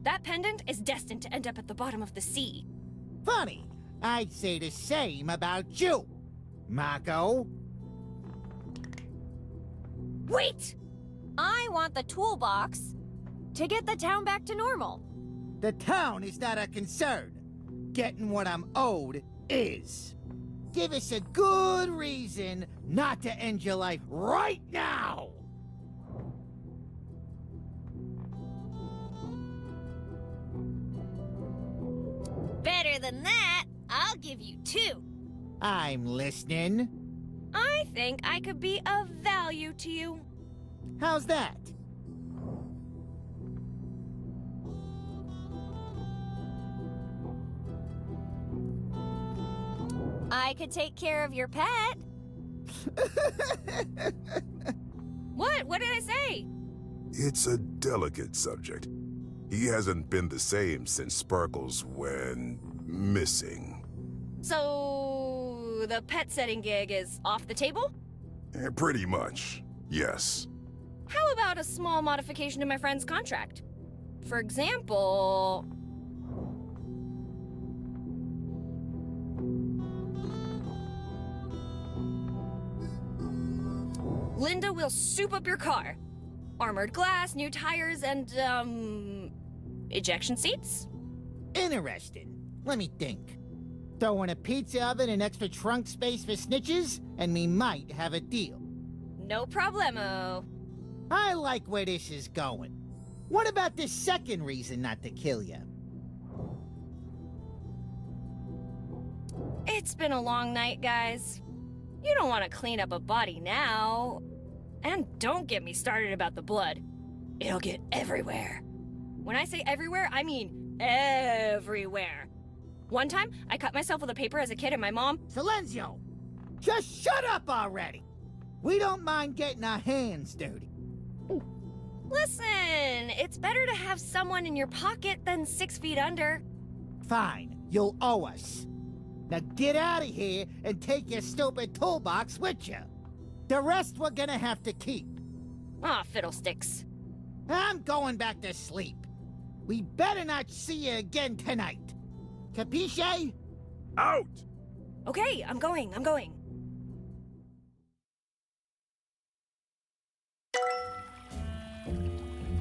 That pendant is destined to end up at the bottom of the sea. Funny, I'd say the same about you. Mako? Wait! I want the toolbox to get the town back to normal. The town is not a concern. Getting what I'm owed is. Give us a good reason not to end your life right now! Better than that, I'll give you 2. I'm listening. I think I could be of value to you. How's that? I could take care of your pet. What? What did I say? It's a delicate subject. He hasn't been the same since Sparkles went missing. So, the pet setting gig is off the table? Pretty much, yes. How about a small modification to my friend's contract? For example... Linda will soup up your car. Armored glass, new tires, and, ejection seats? Interesting. Let me think. Throw in a pizza oven and extra trunk space for snitches, and we might have a deal. No problemo. I like where this is going. What about this second reason not to kill you? It's been a long night, guys. You don't want to clean up a body now. And don't get me started about the blood. It'll get everywhere. When I say everywhere, I mean everywhere. One time, I cut myself with a paper as a kid and my mom... Silenzio! Just shut up already! We don't mind getting our hands dirty. Listen, it's better to have someone in your pocket than 6 feet under. Fine, you'll owe us. Now get out of here and take your stupid toolbox with you. The rest we're gonna have to keep. Aw, fiddlesticks. I'm going back to sleep. We better not see you again tonight. Capisce? Out! Okay, I'm going.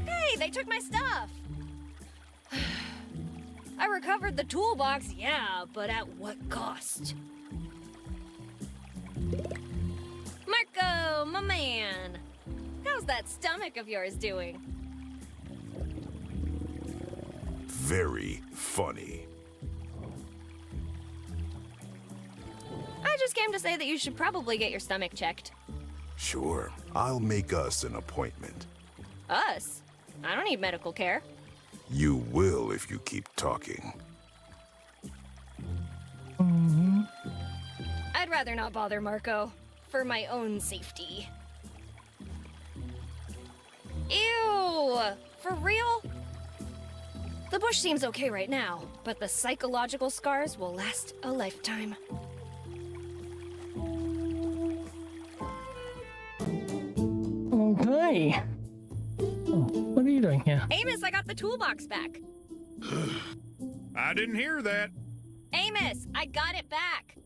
Hey, they took my stuff! I recovered the toolbox, yeah, but at what cost? Marco, my man! How's that stomach of yours doing? Very funny. I just came to say that you should probably get your stomach checked. Sure, I'll make us an appointment. Us? I don't need medical care. You will if you keep talking. I'd rather not bother Marco, for my own safety. Ew! For real? The bush seems okay right now, but the psychological scars will last a lifetime. Okay. Oh, what are you doing here? Amos, I got the toolbox back. I didn't hear that. Amos, I got it back.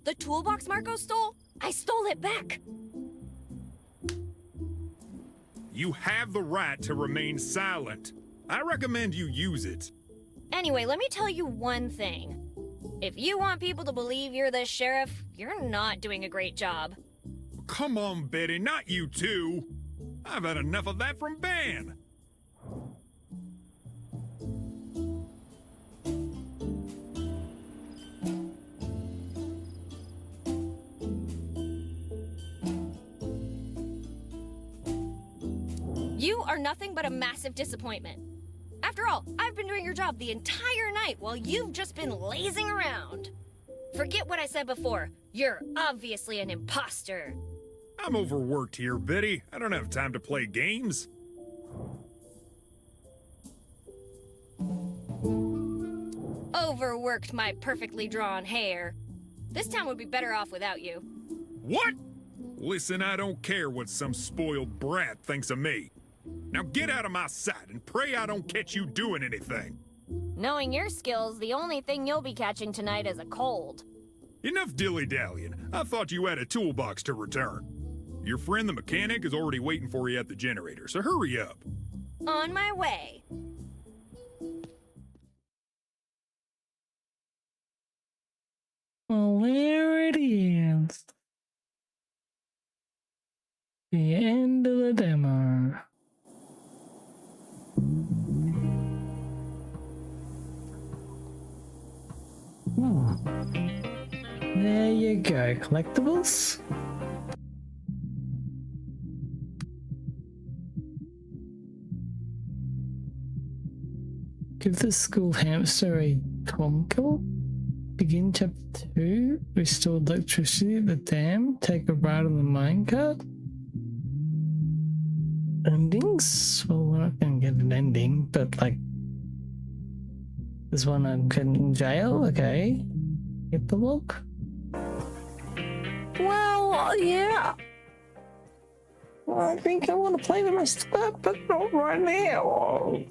The toolbox Marco stole? I stole it back. You have the right to remain silent. I recommend you use it. Anyway, let me tell you one thing. If you want people to believe you're the sheriff, you're not doing a great job. Come on, Betty, not you too. I've had enough of that from Ben. You are nothing but a massive disappointment. After all, I've been doing your job the entire night while you've just been lazing around. Forget what I said before. You're obviously an imposter. I'm overworked here, Betty. I don't have time to play games. Overworked my perfectly drawn hair. This town would be better off without you. What? Listen, I don't care what some spoiled brat thinks of me. Now get out of my sight and pray I don't catch you doing anything. Knowing your skills, the only thing you'll be catching tonight is a cold. Enough dilly-dallying. I thought you had a toolbox to return. Your friend the mechanic is already waiting for you at the generator, so hurry up. On my way. Well, there it is. The end of the demo. Oh. There you go, collectibles. Give the school hamster a twinkle. Begin chapter 2. Restore electricity at the dam. Take a ride on the minecart. Endings? Well, we're not going to get an ending, but like, there's one I'm getting in jail. Okay. Epilogue. Well, yeah. Well, I think I want to play the rest of that, but not right now.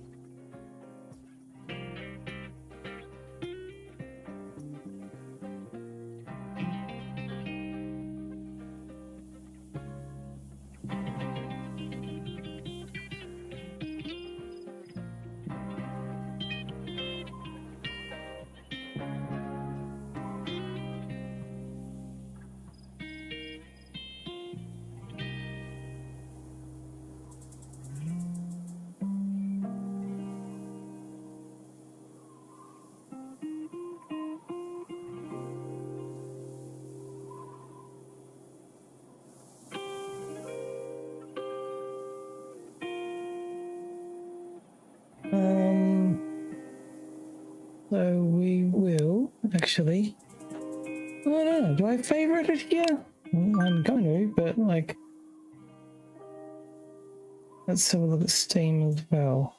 So we will actually. I don't know. Do I favorite it here? Well, I'm going to, but like, let's have a look at Steam as well.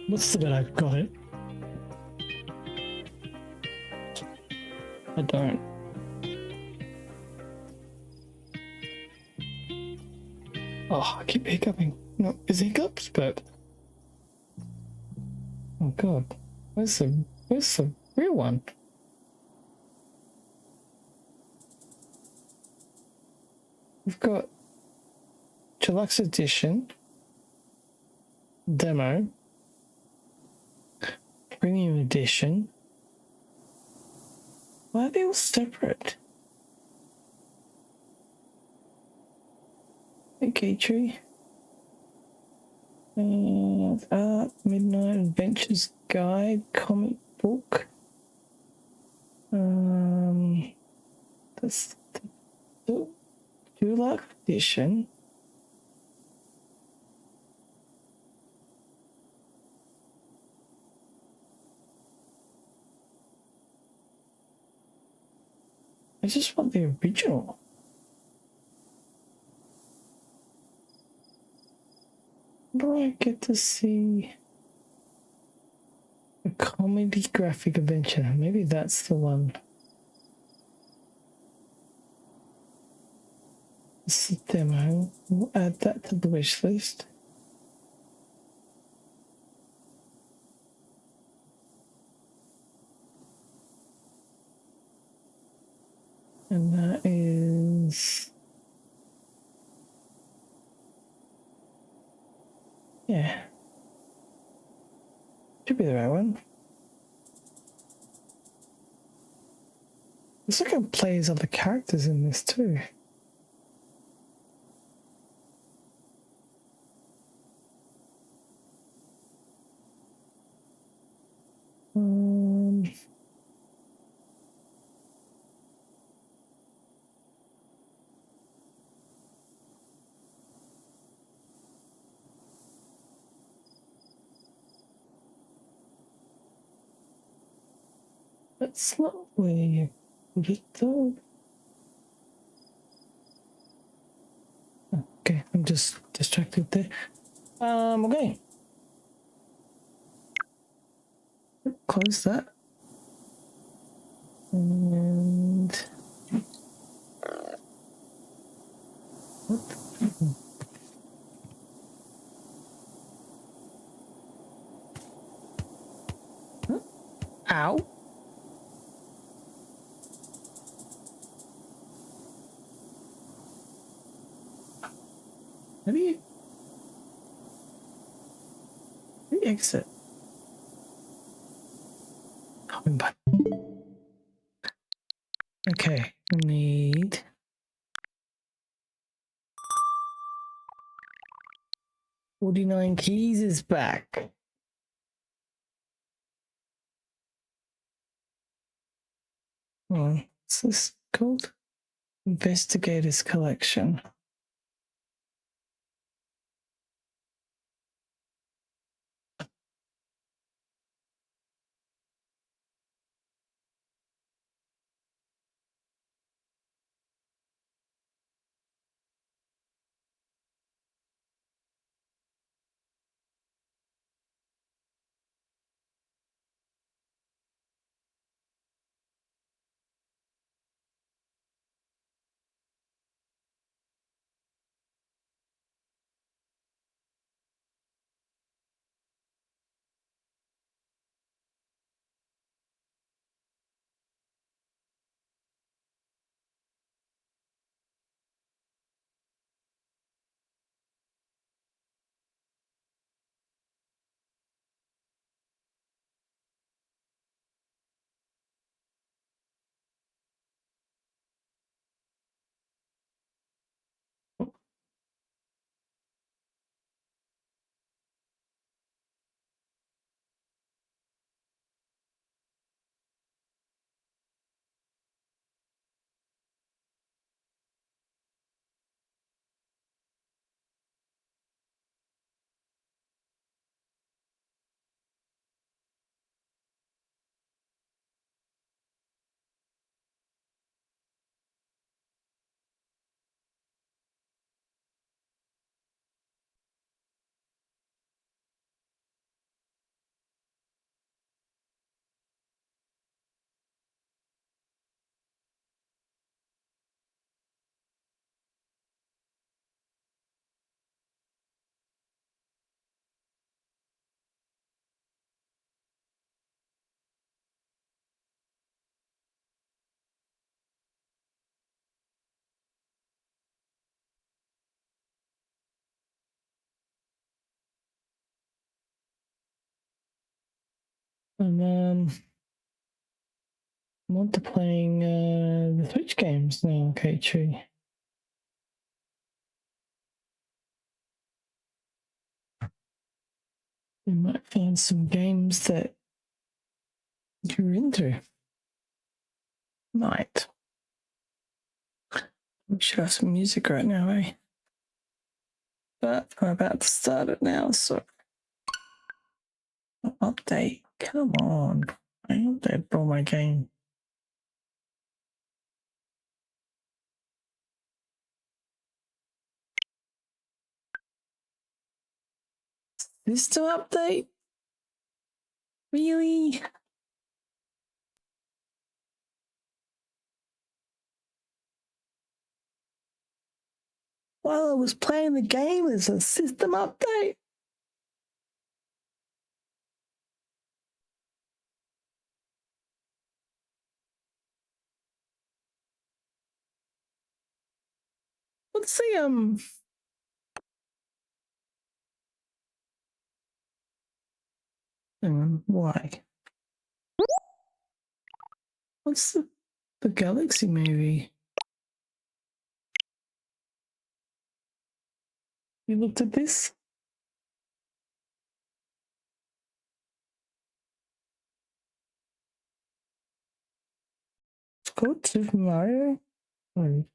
What's the bit I've got it? I don't. Oh, I keep hiccuping. No, it's hiccups, but oh god, where's the real one? We've got Deluxe Edition, Demo, Premium Edition. Why are they all separate? Okay, tree. And Art, Midnight Adventures Guide, comic book. That's the Deluxe Edition. I just want the original. Do I get to see a comedy graphic adventure? Maybe that's the one. It's the demo. We'll add that to the wish list. And that is... yeah. Should be the right one. Looks like it plays other characters in this too. That's not where you put it though. Okay, I'm just distracted there. Okay. Close that. And what? Huh? Ow. How do you exit? Home button. Okay, we need 49 keys is back. Oh, what's this called? Investigators Collection. And I'm on to playing the Switch games now. Okay, true. We might find some games that you're into. Might. We should have some music right now, eh? But I'm about to start it now, so update. Come on. I updated all my game. This to update? Really? While I was playing the game, there's a system update. What's the hang on, why? What's the Galaxy movie? You looked at this? It's called Super Mario? Wait.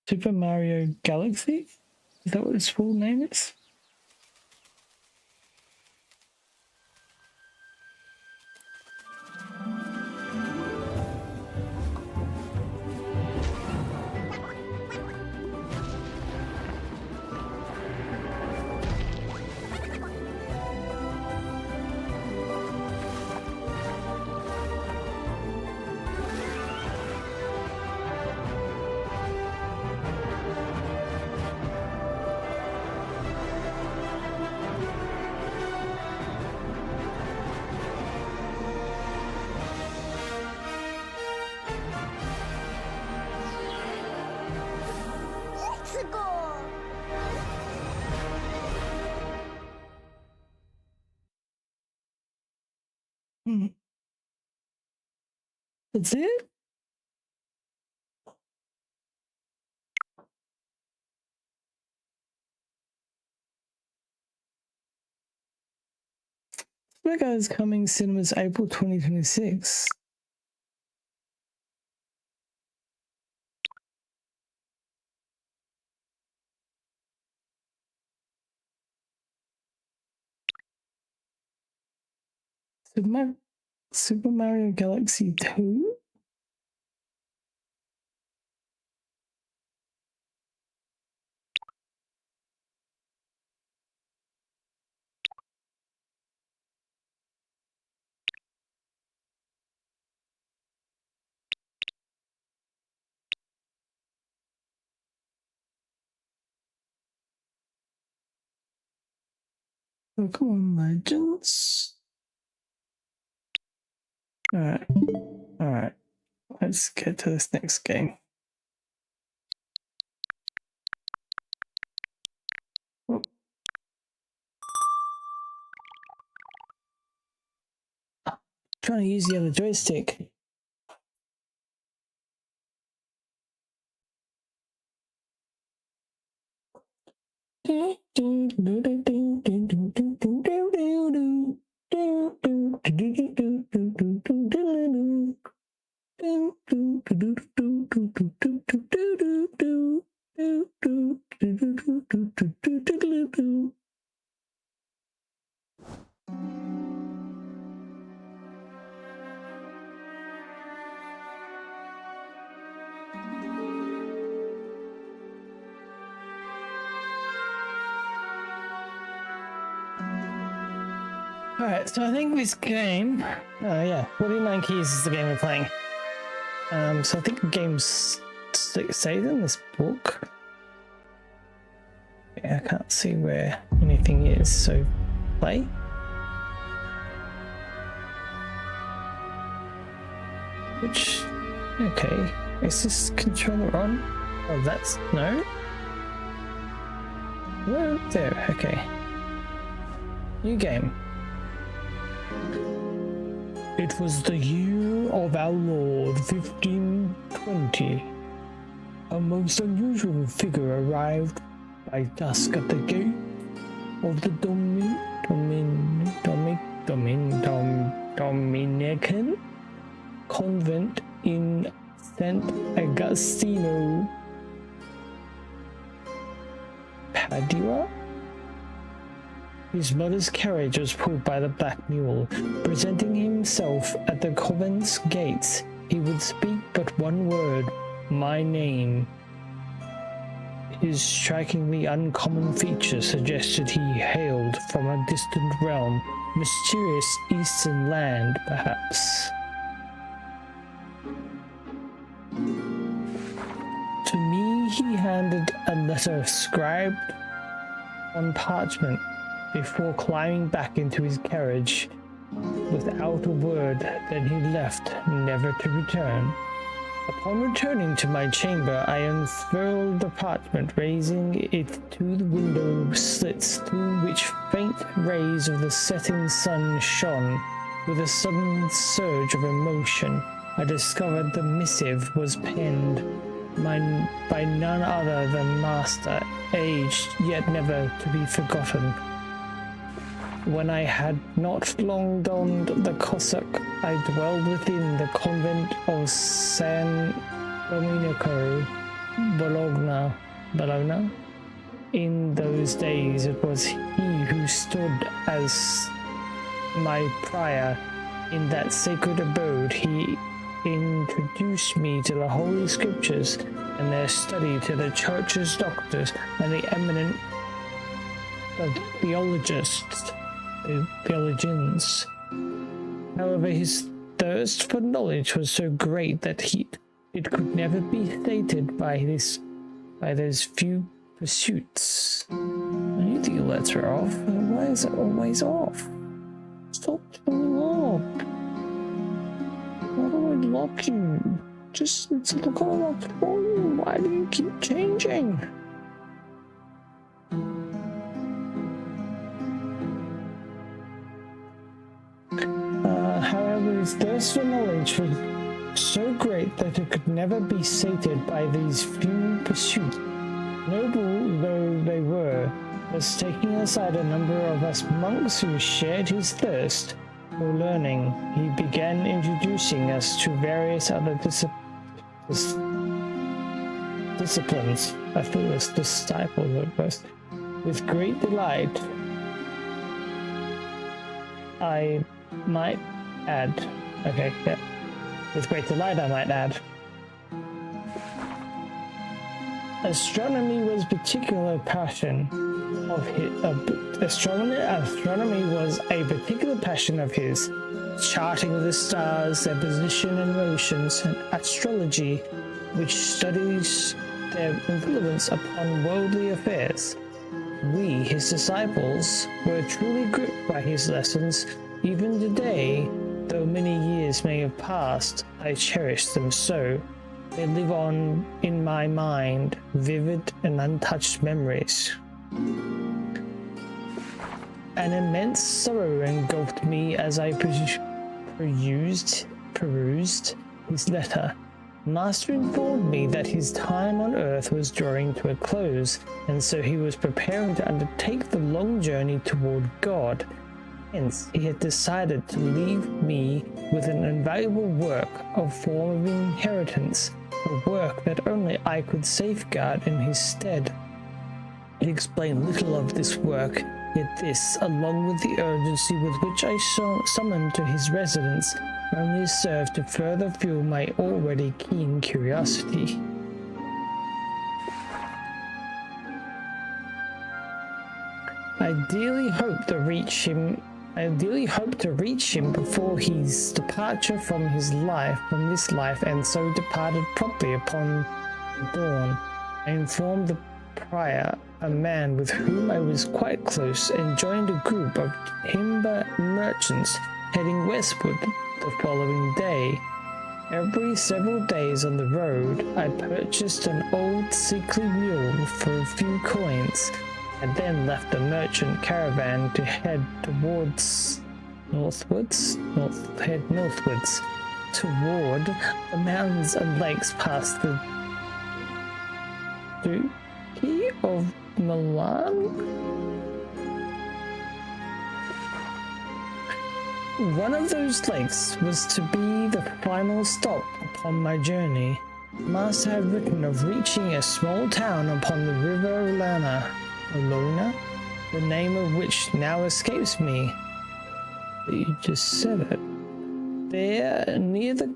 Super Mario Galaxy? Is that what its full name is? That's it? That guy's coming cinemas April 2026. Super Mario Galaxy 2? Pokemon Legends? Alright. Let's get to this next game. Oh. Trying to use the other joystick. Alright, so I think this game, yeah, 49 Keys is the game we're playing. So I think the game stays in this book. Yeah, I can't see where anything is, so play. Which, okay, is this controller on? Oh, that's, no? Whoa, there, okay. New game. It was the year of our Lord 1520. A most unusual figure arrived by dusk at the gate of the Dominican convent in St. Agostino, Padua. His mother's carriage was pulled by the black mule. Presenting himself at the convent's gates, he would speak but one word, my name. His strikingly uncommon features suggested he hailed from a distant realm, mysterious eastern land, perhaps. To me, he handed a letter scribed on parchment before climbing back into his carriage. Without a word, then he left, never to return. Upon returning to my chamber, I unfurled the parchment, raising it to the window slits through which faint rays of the setting sun shone. With a sudden surge of emotion, I discovered the missive was penned by none other than Master, aged yet never to be forgotten. When I had not long donned the cassock, I dwelled within the convent of San Domenico, Bologna. In those days it was he who stood as my prior. In that sacred abode he introduced me to the Holy Scriptures and their study, to the Church's doctors and the eminent theologians. However, his thirst for knowledge was so great that it could never be sated by those few pursuits. I need to let her off. Why is it always off? Stop turning off. Why do I lock you? Just look at what's wrong. Why do you keep changing? However, his thirst for knowledge was so great that it could never be sated by these few pursuits. Noble though they were, was taking aside a number of us monks who shared his thirst for learning. He began introducing us to various other disciplines. I thought it was disciples at first. With great delight, I might add. Okay, yeah. With great delight, I might add. Astronomy was particular passion of his. Astronomy was a particular passion of his. Charting the stars, their position and motions, and astrology, which studies their influence upon worldly affairs. We, his disciples, were truly gripped by his lessons. Even today, though many years may have passed, I cherish them so. They live on in my mind, vivid and untouched memories. An immense sorrow engulfed me as I perused his letter. Master informed me that his time on earth was drawing to a close, and so he was preparing to undertake the long journey toward God. Hence, he had decided to leave me with an invaluable work, a form of inheritance, a work that only I could safeguard in his stead. He explained little of this work, yet this, along with the urgency with which I summoned to his residence, only served to further fuel my already keen curiosity. I ideally hoped to reach him before his departure from this life, and so departed promptly upon dawn. I informed the prior, a man with whom I was quite close, and joined a group of timber merchants heading westward the following day. Every several days on the road, I purchased an old sickly mule for a few coins, had then left the merchant caravan to head northwards toward the mountains and lakes past the Duchy of Milan. One of those lakes was to be the final stop upon my journey. Master had written of reaching a small town upon the river Olona, the name of which now escapes me. But you just said it. There, near the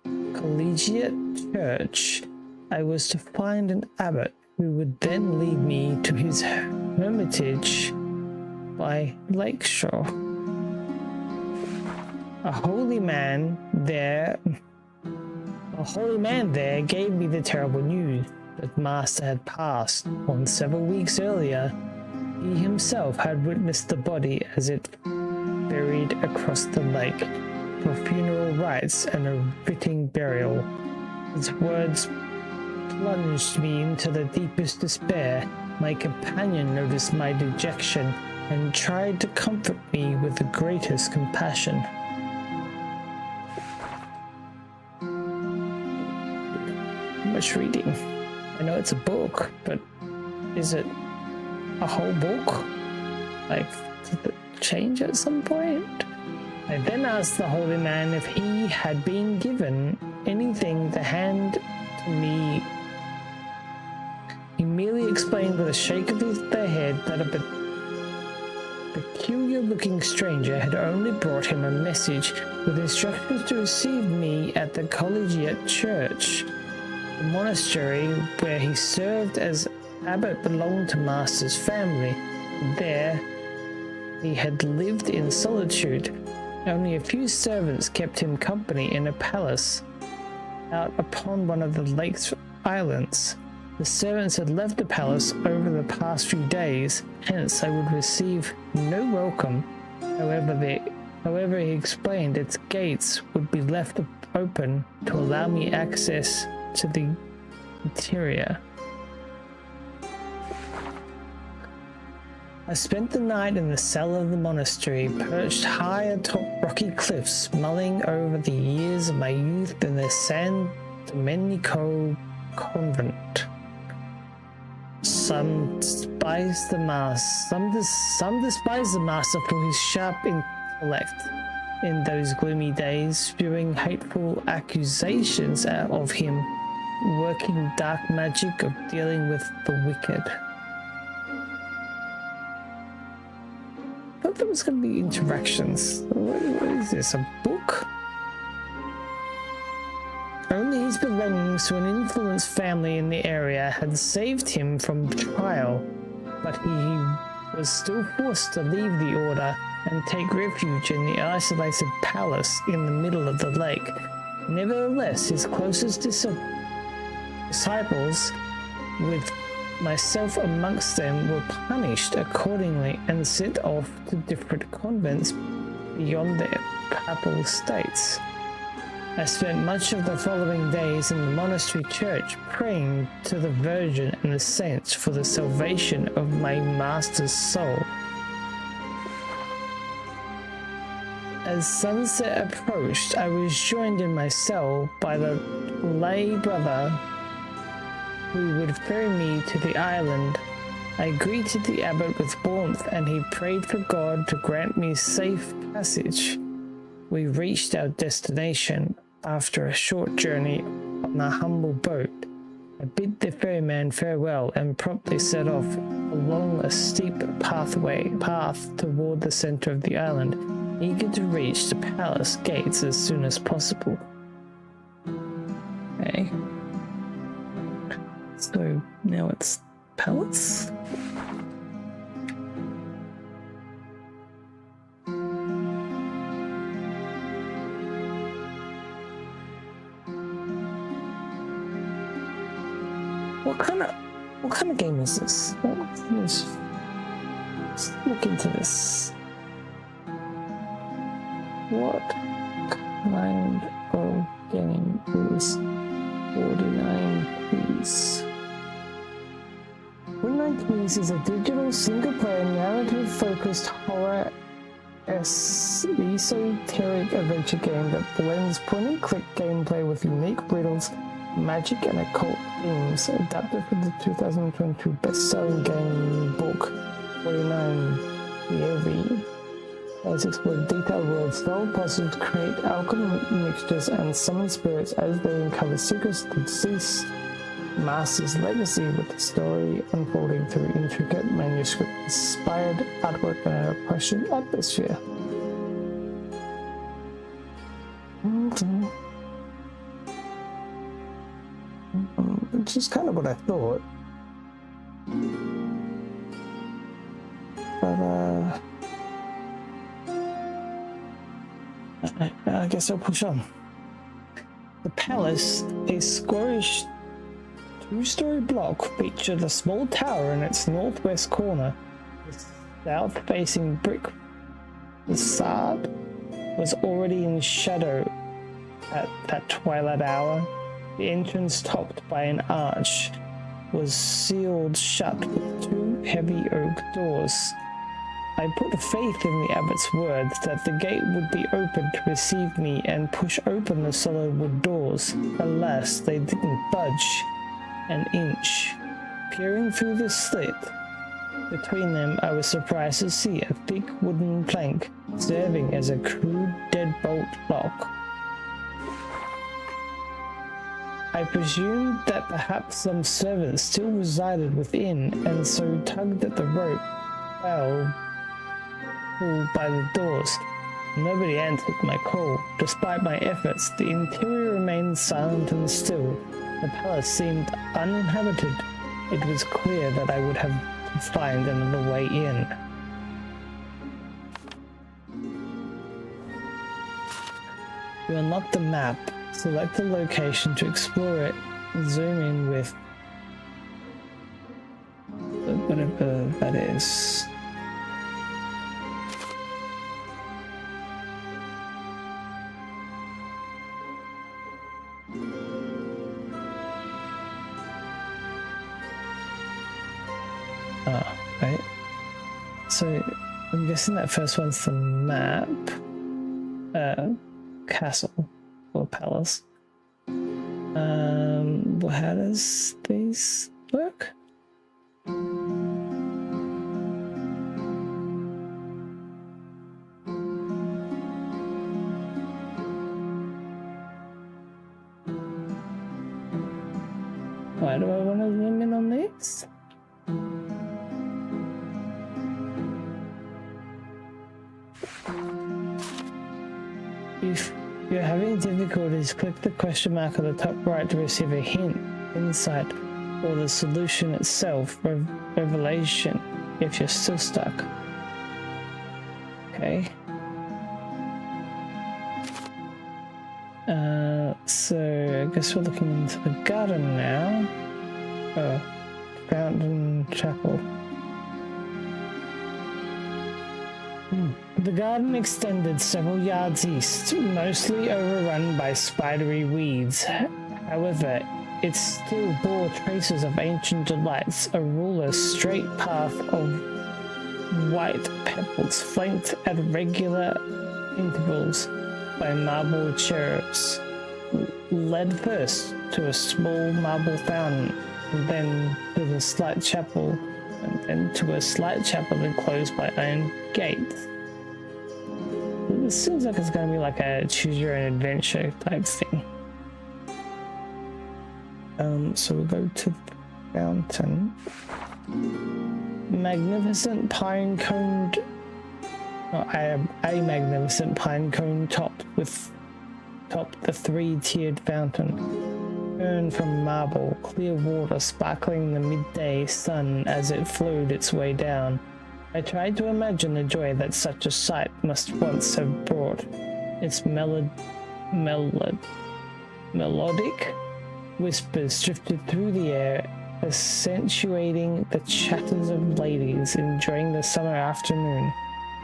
collegiate church, I was to find an abbot who would then lead me to his hermitage by Lakeshore. A holy man there gave me the terrible news that Master had passed on several weeks earlier. He himself had witnessed the body as it buried across the lake for funeral rites and a fitting burial. His words plunged me into the deepest despair. My companion noticed my dejection and tried to comfort me with the greatest compassion. Much reading. I know it's a book, but is it a whole book? Like, did it change at some point? I then asked the holy man if he had been given anything to hand to me. He merely explained with a shake of the head that a peculiar-looking stranger had only brought him a message with instructions to receive me at the collegiate church. The monastery where he served as abbot belonged to Master's family. There, he had lived in solitude. Only a few servants kept him company in a palace out upon one of the lake's islands. The servants had left the palace over the past few days, hence I would receive no welcome. However, he explained its gates would be left open to allow me access to the interior. I spent the night in the cellar of the monastery, perched high atop rocky cliffs, mulling over the years of my youth in the San Domenico convent. Some despise the master for his sharp intellect in those gloomy days, spewing hateful accusations of him, working dark magic of dealing with the wicked. I thought there was going to be interactions. What is this, a book? Only his belongings to an influenced family in the area had saved him from trial, but he was still forced to leave the order and take refuge in the isolated palace in the middle of the lake. Nevertheless, his closest disciples, with myself amongst them, were punished accordingly and sent off to different convents beyond their papal states. I spent much of the following days in the monastery church praying to the Virgin and the saints for the salvation of my master's soul. As sunset approached, I was joined in my cell by the lay brother who would ferry me to the island. I greeted the abbot with warmth, and he prayed for God to grant me safe passage. We reached our destination after a short journey on a humble boat. I bid the ferryman farewell and promptly set off along a steep path toward the center of the island, eager to reach the palace gates as soon as possible. Okay. So now it's palace? What kind of game is this? Let's look into this. What kind of game is 49 keys? 49 Keys is a digital single-player narrative-focused horror esoteric adventure game that blends point-and-click gameplay with unique riddles, magic, and occult themes. Adapted from the 2022 best-selling game book 49 Yearly. Let's explore detailed worlds, solve puzzles, create alchemy mixtures, and summon spirits as they uncover secrets to deceased master's legacy, with the story unfolding through intricate manuscript-inspired artwork and an oppression atmosphere. Which is kind of what I thought. But I guess I'll push on. The palace, a squarish two-story block, featured a small tower in its northwest corner. The south-facing brick facade was already in shadow at that twilight hour. The entrance, topped by an arch, was sealed shut with two heavy oak doors. I put faith in the abbot's words that the gate would be open to receive me and push open the solid wood doors. Alas, they didn't budge an inch. Peering through the slit between them, I was surprised to see a thick wooden plank serving as a crude deadbolt lock. I presumed that perhaps some servant still resided within, and so tugged at the rope pulled by the doors. Nobody answered my call. Despite my efforts, the interior remained silent and still. The palace seemed uninhabited. It was clear that I would have to find another way in. You unlock the map. Select the location to explore it. Zoom in with whatever that is. Right. So I'm guessing that first one's the map. Castle or palace. Well, how does these work? Why do I want to zoom in on these? If you're having difficulties, click the question mark at the top right to receive a hint, insight, or the solution itself, revelation, if you're still stuck. Okay. So I guess we're looking into the garden now. Oh, fountain chapel. The garden extended several yards east, mostly overrun by spidery weeds. However, it still bore traces of ancient delights, a ruler's straight path of white pebbles flanked at regular intervals by marble cherubs, led first to a small marble fountain, and then to the slight chapel, and then to a slight chapel enclosed by iron gates. This seems like it's going to be like a choose your own adventure type thing. So we'll go to the fountain. Magnificent pine coned. A magnificent pine cone topped the three-tiered fountain. Turned from marble, clear water sparkling in the midday sun as it flowed its way down. I tried to imagine the joy that such a sight must once have brought. Its melodic whispers drifted through the air, accentuating the chatters of ladies enjoying the summer afternoon.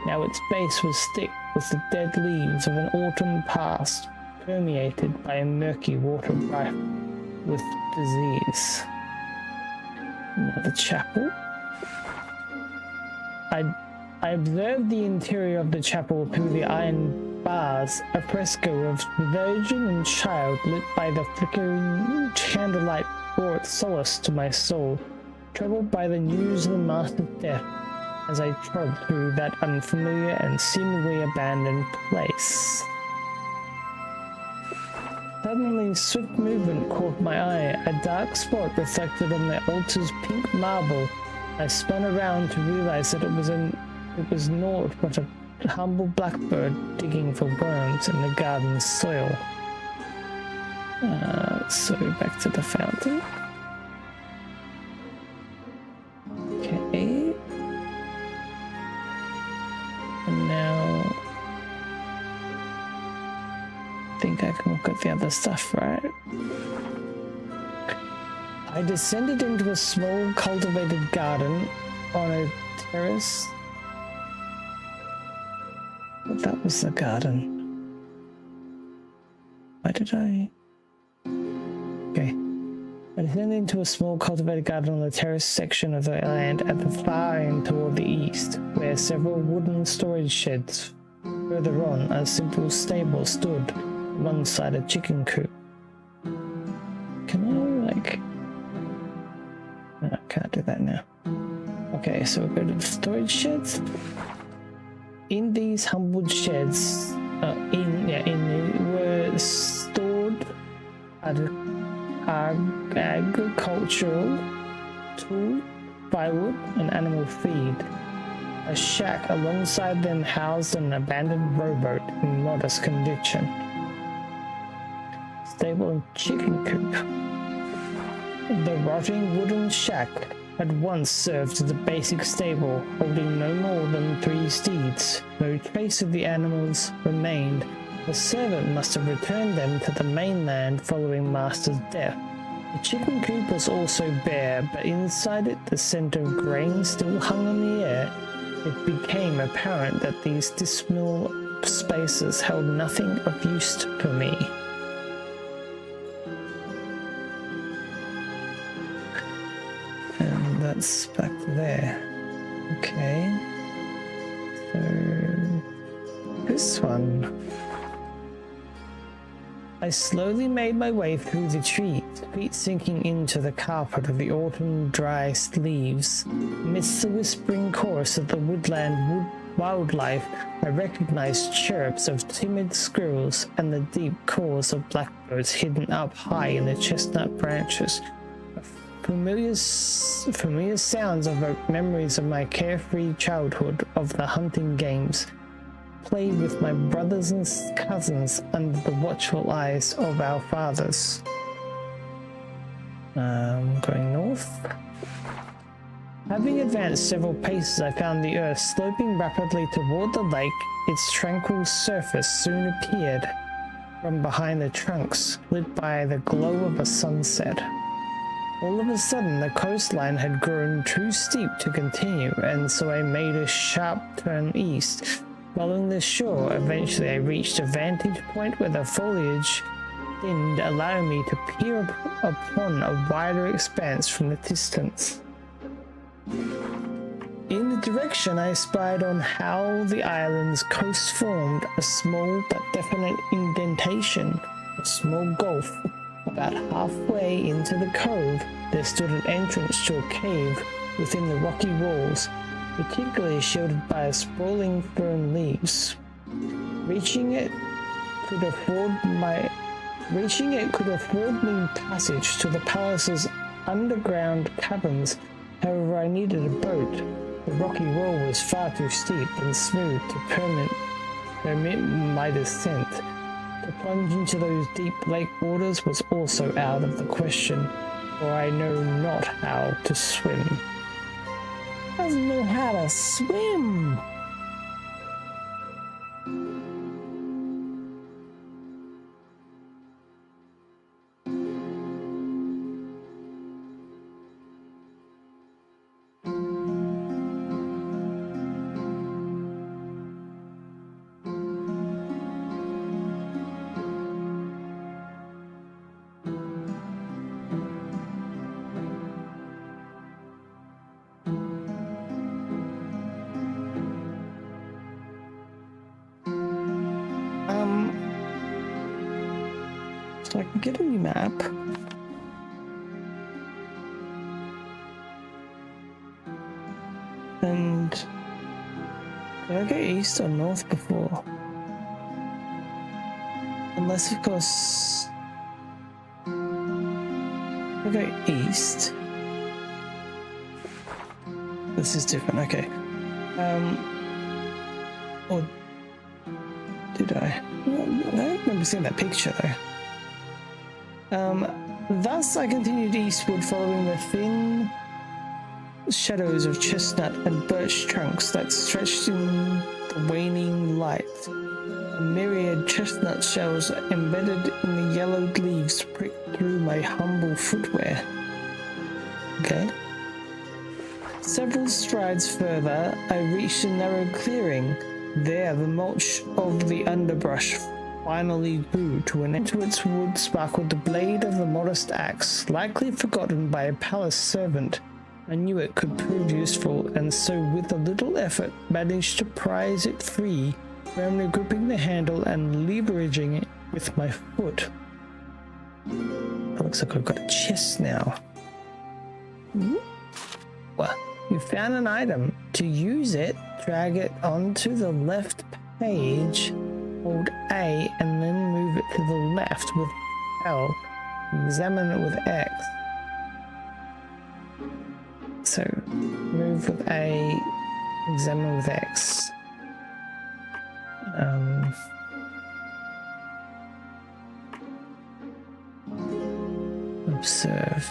Now its base was thick with the dead leaves of an autumn past, permeated by a murky water rife with disease. Another chapel. I observed the interior of the chapel through the iron bars, a fresco of the Virgin and Child lit by the flickering candlelight brought solace to my soul, troubled by the news of the Master's death as I trod through that unfamiliar and seemingly abandoned place. Suddenly, swift movement caught my eye, a dark spot reflected on the altar's pink marble. I spun around to realize that it was naught but a humble blackbird digging for worms in the garden's soil. So back to the fountain. Okay. And now I think I can look at the other stuff, right? I descended into a small cultivated garden on a terrace. But that was the garden. Why did I? Okay. I descended into a small cultivated garden on the terrace section of the land at the far end toward the east, where several wooden storage sheds. Further on, a simple stable stood alongside a chicken coop. Can I, like... No, I can't do that now. Okay, so we'll go to the storage sheds. In these humble sheds, were stored agricultural tools, firewood, and animal feed. A shack alongside them housed an abandoned rowboat in modest condition. Stable and chicken coop. The rotting wooden shack had once served as a basic stable, holding no more than 3 steeds. No trace of the animals remained. The servant must have returned them to the mainland following Master's death. The chicken coop was also bare, but inside it the scent of grain still hung in the air. It became apparent that these dismal spaces held nothing of use for me. And that's back there. Okay. So this one. I slowly made my way through the trees, feet sinking into the carpet of the autumn dry leaves. Amidst the whispering chorus of the woodland wildlife, I recognized chirps of timid squirrels and the deep calls of blackbirds hidden up high in the chestnut branches. Familiar sounds evoked memories of my carefree childhood, of the hunting games played with my brothers and cousins under the watchful eyes of our fathers. Going north. Having advanced several paces, I found the earth sloping rapidly toward the lake. Its tranquil surface soon appeared from behind the trunks, lit by the glow of a sunset. All of a sudden, the coastline had grown too steep to continue, and so I made a sharp turn east. Following the shore, eventually I reached a vantage point where the foliage thinned, allowing me to peer upon a wider expanse from the distance. In the direction I spied on how the island's coast formed a small but definite indentation, a small gulf. About halfway into the cove, there stood an entrance to a cave within the rocky walls, particularly shielded by sprawling fern leaves. Reaching it could afford me passage to the palace's underground caverns. However, I needed a boat. The rocky wall was far too steep and smooth to permit my descent. To plunge into those deep lake waters was also out of the question, for I know not how to swim. Doesn't know how to swim! So I can get a new map. And did I go east or north before? Unless, of course, if I go east. This is different, okay. Or did I? I don't remember seeing that picture though. Thus I continued eastward, following the thin shadows of chestnut and birch trunks that stretched in the waning light. A myriad chestnut shells embedded in the yellowed leaves pricked through my humble footwear. Okay. Several strides further, I reached a narrow clearing. There, the mulch of the underbrush finally grew to an end. To its wood sparkled the blade of a modest axe, likely forgotten by a palace servant. I knew it could prove useful, and so with a little effort managed to prise it free, firmly gripping the handle and leveraging it with my foot. It looks like I've got a chest now. What? You found an item. To use it, drag it onto the left page, hold A, and then move it to the left with L. Examine it with X. So, move with A, examine with X. Observe.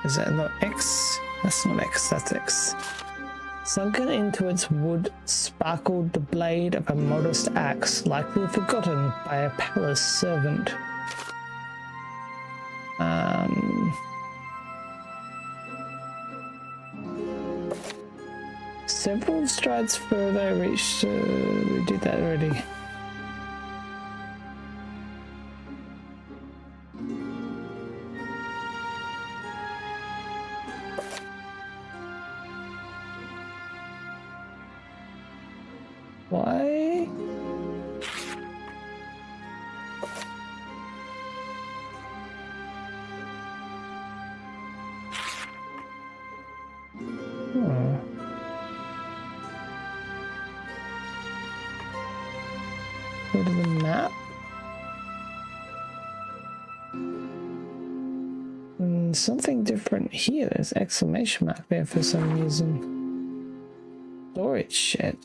Is that not X? That's not X, that's X. Sunken into its wood sparkled the blade of a modest axe, likely forgotten by a palace servant. Several strides further, I reached. We did that already. Why? Go to the map. Something different here. There's exclamation mark there for some reason. Storage shed.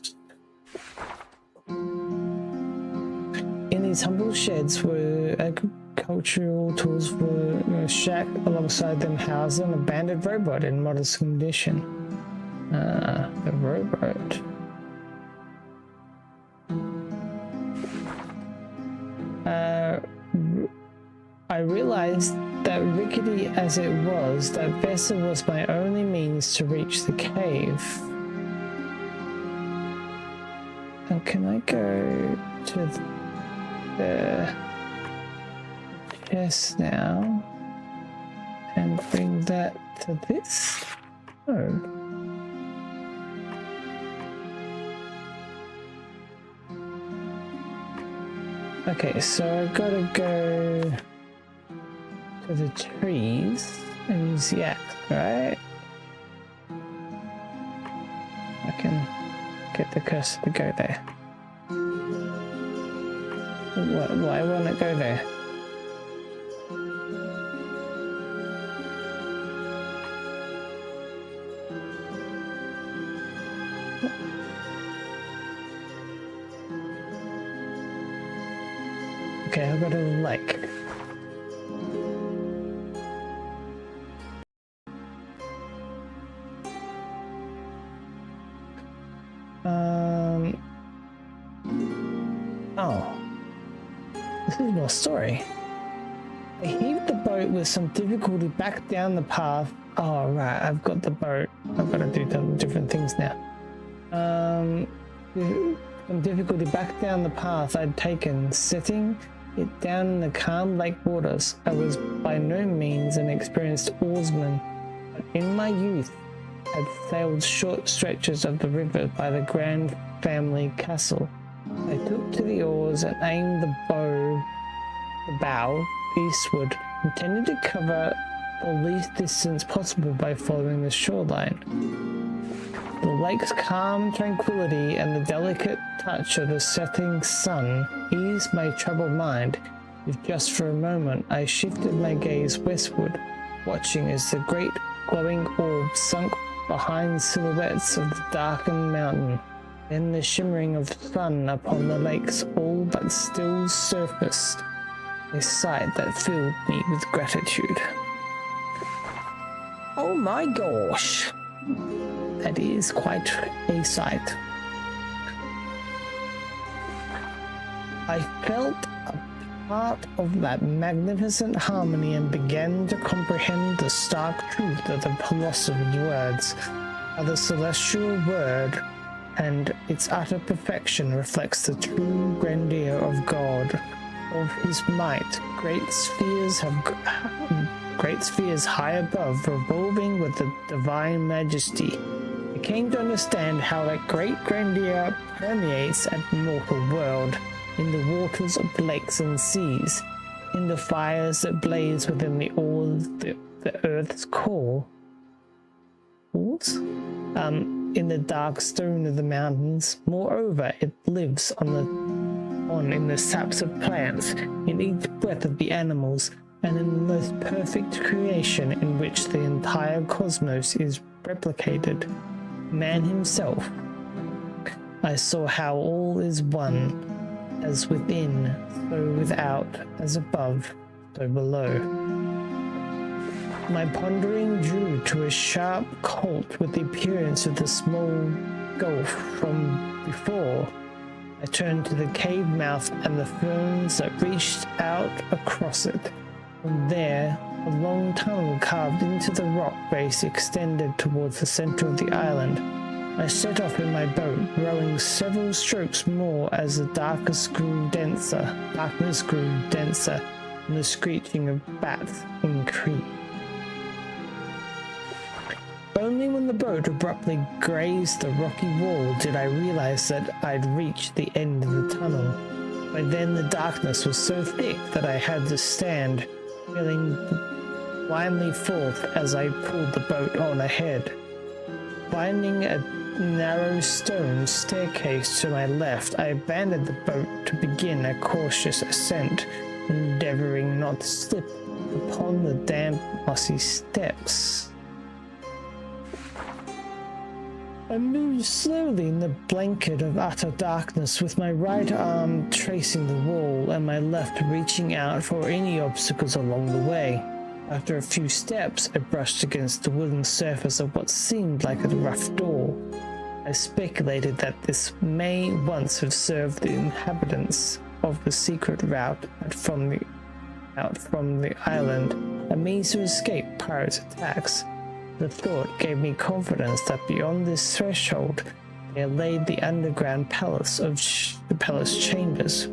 In these humble sheds were agricultural tools for a shack, alongside them housed an abandoned rowboat in modest condition. The rowboat. I realized that rickety as it was, that vessel was my only means to reach the cave. And can I go to the chest now and bring that to this? Oh. Okay, so I gotta go to the trees and use the axe, right? I can get the cursor to go there. Why won't it go there? Okay, I've got a lake. Oh. This is more story. I heaved the boat with some difficulty back down the path. Oh, right, I've got the boat. I've got to do different things now. Some difficulty back down the path I'd taken, setting it down in the calm lake waters. I was by no means an experienced oarsman, but in my youth had sailed short stretches of the river by the grand family castle. I took to the oars and aimed the bow eastward, intending to cover the least distance possible by following the shoreline. The lake's calm tranquility and the delicate touch of the setting sun eased my troubled mind. If just for a moment I shifted my gaze westward, watching as the great glowing orb sunk behind silhouettes of the darkened mountain. Then the shimmering of the sun upon the lake's all but still surface, a sight that filled me with gratitude. Oh my gosh! That is quite a sight. I felt a part of that magnificent harmony and began to comprehend the stark truth of the philosopher's words. How the celestial word and its utter perfection reflects the true grandeur of God, of his might, great spheres high above, revolving with the divine majesty. I came to understand how that great grandeur permeates a mortal world, in the waters of lakes and seas, in the fires that blaze within the earth's core, in the dark stone of the mountains. Moreover, it lives in the saps of plants, in each breath of the animals, and in the most perfect creation in which the entire cosmos is replicated. Man himself. I saw how all is one, as within, so without, as above, so below. My pondering drew to a sharp halt with the appearance of the small gulf from before. I turned to the cave mouth and the ferns that reached out across it. From there, a long tunnel carved into the rock base extended towards the center of the island. I set off in my boat, rowing several strokes more as the darkness grew denser, and the screeching of bats increased. Only when the boat abruptly grazed the rocky wall did I realize that I'd reached the end of the tunnel. By then the darkness was so thick that I had to stand, feeling blindly forth as I pulled the boat on ahead. Finding a narrow stone staircase to my left, I abandoned the boat to begin a cautious ascent, endeavoring not to slip upon the damp, mossy steps. I moved slowly in the blanket of utter darkness, with my right arm tracing the wall and my left reaching out for any obstacles along the way. After a few steps, I brushed against the wooden surface of what seemed like a rough door. I speculated that this may once have served the inhabitants of the secret route out from the island, a means to escape pirates' attacks. The thought gave me confidence that beyond this threshold there lay the underground palace of the palace chambers.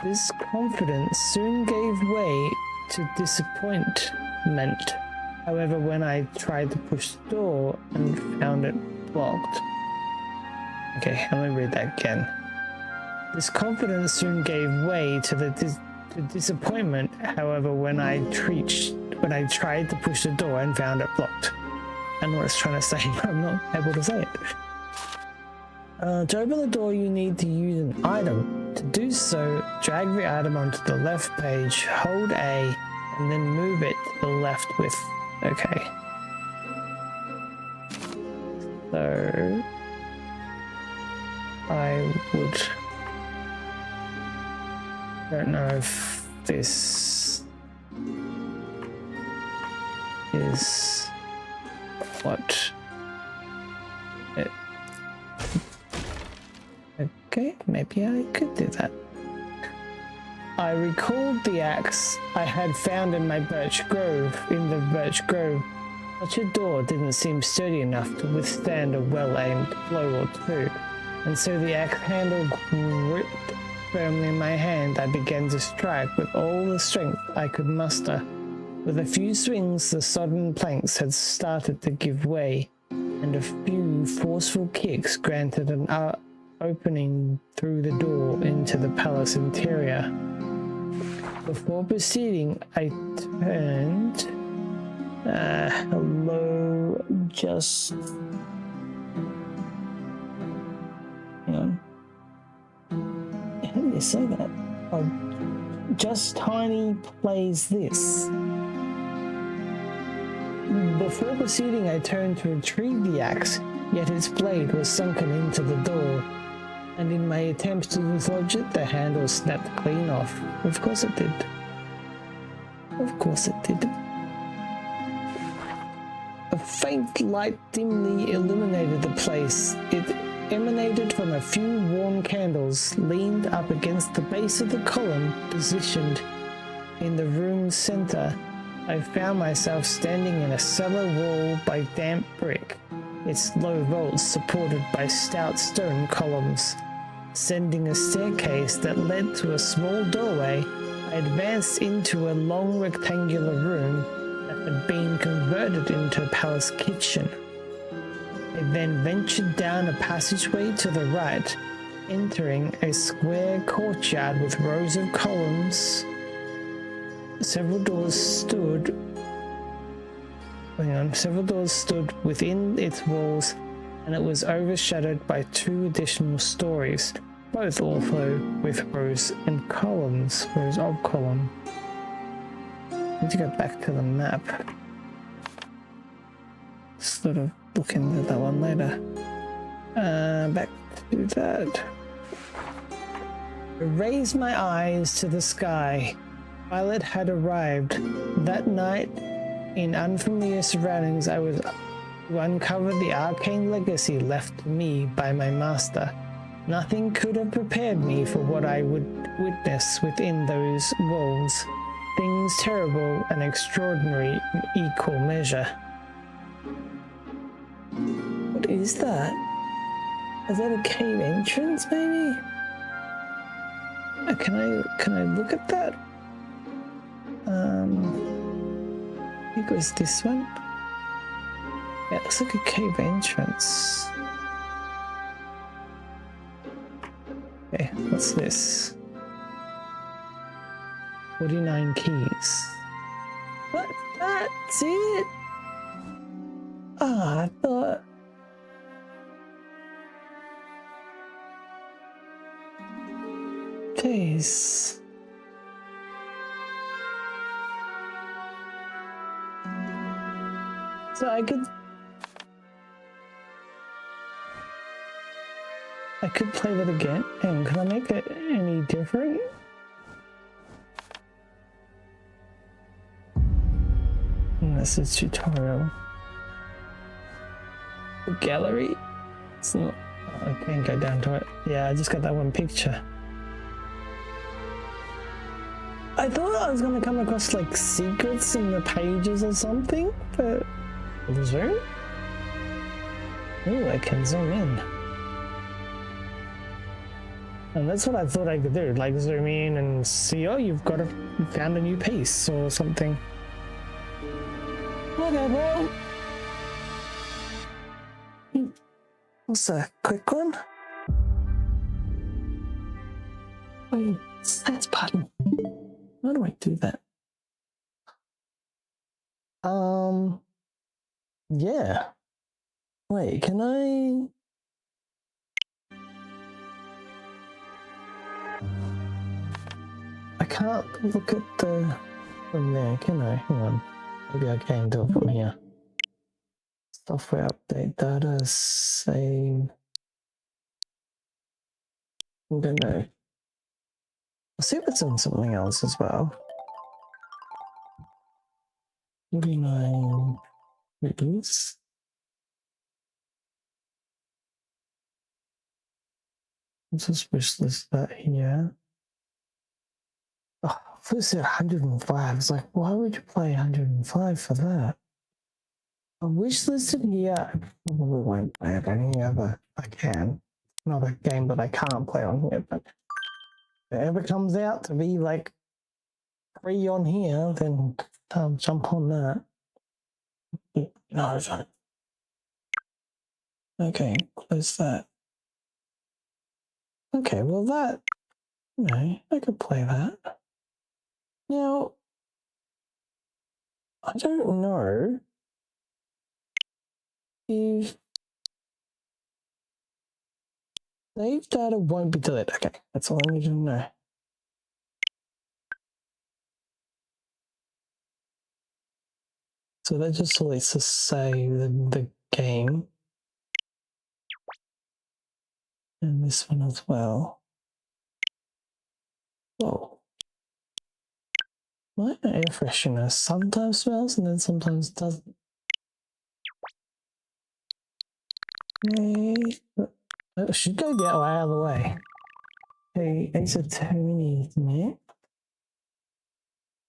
This confidence soon gave way to disappointment, however, when I tried to push the door and found it blocked. Okay, let me read that again. This confidence soon gave way to disappointment, however, when I tried to push the door and found it blocked. I know what it's trying to say, but I'm not able to say it. To open the door, you need to use an item. To do so, drag the item onto the left page, hold A, and then move it to the left with... Okay. So... I don't know if this is what it... Okay, maybe I could do that. I recalled the axe I had found in the birch grove. Such a door didn't seem sturdy enough to withstand a well-aimed blow or two, and so the axe handle gripped firmly in my hand. I began to strike with all the strength I could muster. With a few swings, the sodden planks had started to give way, and a few forceful kicks granted an opening through the door into the palace interior. Before proceeding, I turned. Hello, just. Hang on. How do you say that? Oh, just Tiny plays this. Before proceeding, I turned to retrieve the axe, yet its blade was sunken into the door, and in my attempt to dislodge it, the handle snapped clean off. Of course it did. Of course it did. A faint light dimly illuminated the place. It emanated from a few warm candles leaned up against the base of the column positioned in the room's center. I found myself standing in a cellar wall by damp brick, its low vaults supported by stout stone columns. Ascending a staircase that led to a small doorway, I advanced into a long rectangular room that had been converted into a palace kitchen. I then ventured down a passageway to the right, entering a square courtyard with rows of columns. Several doors stood within its walls, and it was overshadowed by two additional stories, both also with rows of column. I need to go back to the map. Sort of look into that one later. Back to that. I raised my eyes to the sky. Violet had arrived. That night, in unfamiliar surroundings, I was to uncover the arcane legacy left to me by my master. Nothing could have prepared me for what I would witness within those walls. Things terrible and extraordinary in equal measure. What is that? Is that a cave entrance, maybe? Can I look at that? I think it was this one. Yeah, it looks like a cave entrance. Okay, what's this? 49 keys. What? That's it? Ah, I thought... Jeez. So I could play that again. And can I make it any different? This is tutorial. The gallery? It's not... I can't go down to it. Yeah, I just got that one picture. I thought I was gonna come across like secrets in the pages or something, but... Zoom? Ooh, I can zoom in. And that's what I thought I could do, like zoom in and see, oh, you found a new piece or something. Okay, well... What's a quick one? Wait, stats button. How do I do that? Yeah. Wait, can I... I can't look at the... from there, can I? Hang on. Maybe I can do it from here. Software update, data, save... I don't know. I'll see if it's on something else as well. 49 release. Let's just wish list that here. Oh, first at 105. It's like, why would you play 105 for that? I wish listed here. I probably won't play it any other. I can. Not a game that I can't play on here, but if it ever comes out to be like free on here, then I'll jump on that. No, it's not. Okay, close that. Okay, well that, you know, I could play that. Now, I don't know if save data won't be deleted. Okay, that's all I need to know. So that just lets us save the game. And this one as well. Whoa. My air freshener sometimes smells and then sometimes doesn't. Okay. I should go the other way, out of the way. Hey, Ace Attorney, isn't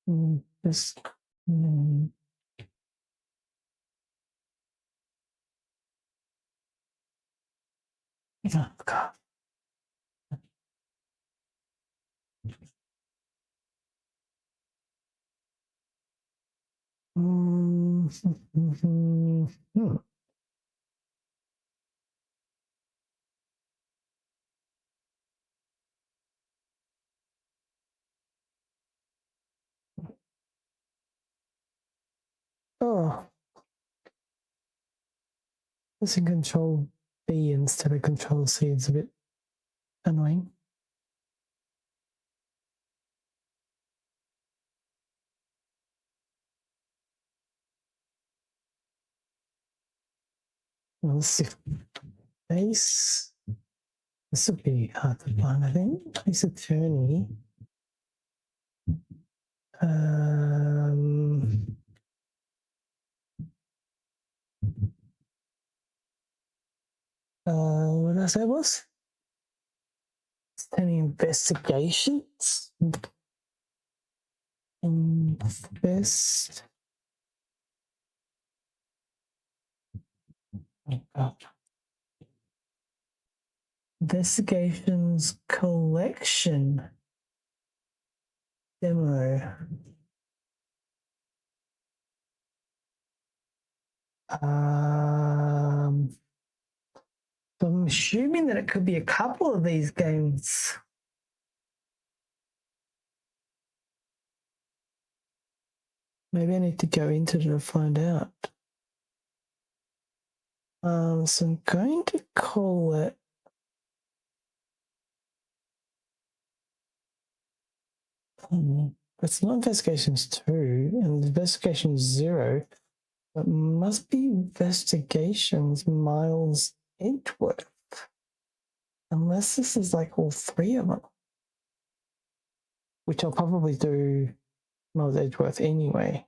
it? Just. Oh, God. Oh, pressing Control B instead of Control C is a bit annoying. Well, let's see. Base. This would be hard to find, I think. Ace Attorney. What did I say it was? Any investigations? Invest. Oh. Investigations collection demo. So I'm assuming that it could be a couple of these games. Maybe I need to go into it to find out. So I'm going to call it. It's not investigations 2 and investigations 0. It must be investigations Miles Edgeworth. Unless this is like all 3 of them. Which I'll probably do Miles Edgeworth anyway.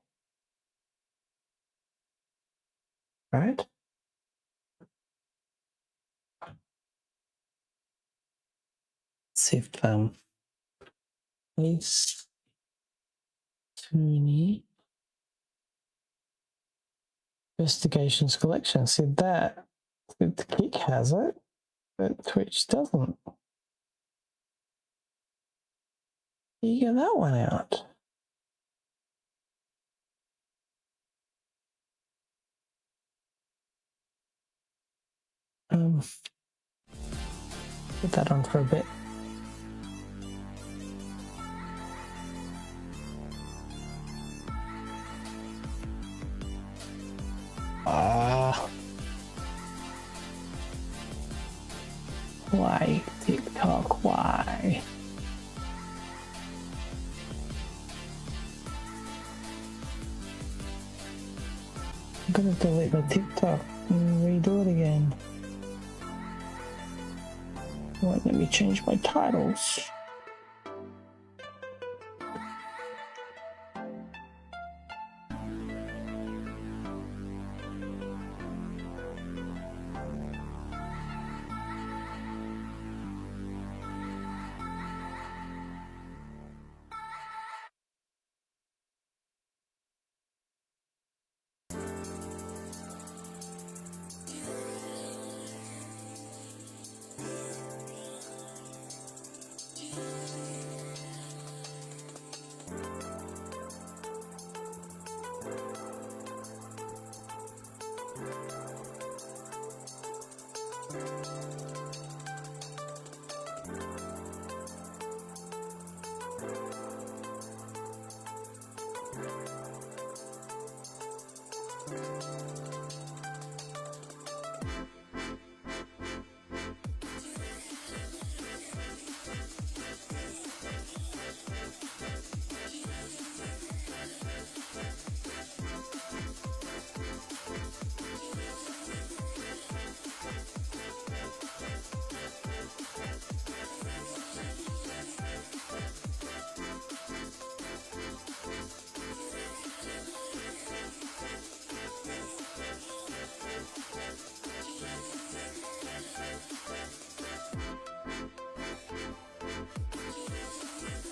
Right? Let's see if Ace Attorney Investigations Collection. See that the Kick has it, but Twitch doesn't. You get that one out. Put that on for a bit. Why TikTok? Why? I'm gonna delete my TikTok and redo it again. Won't let me change my titles.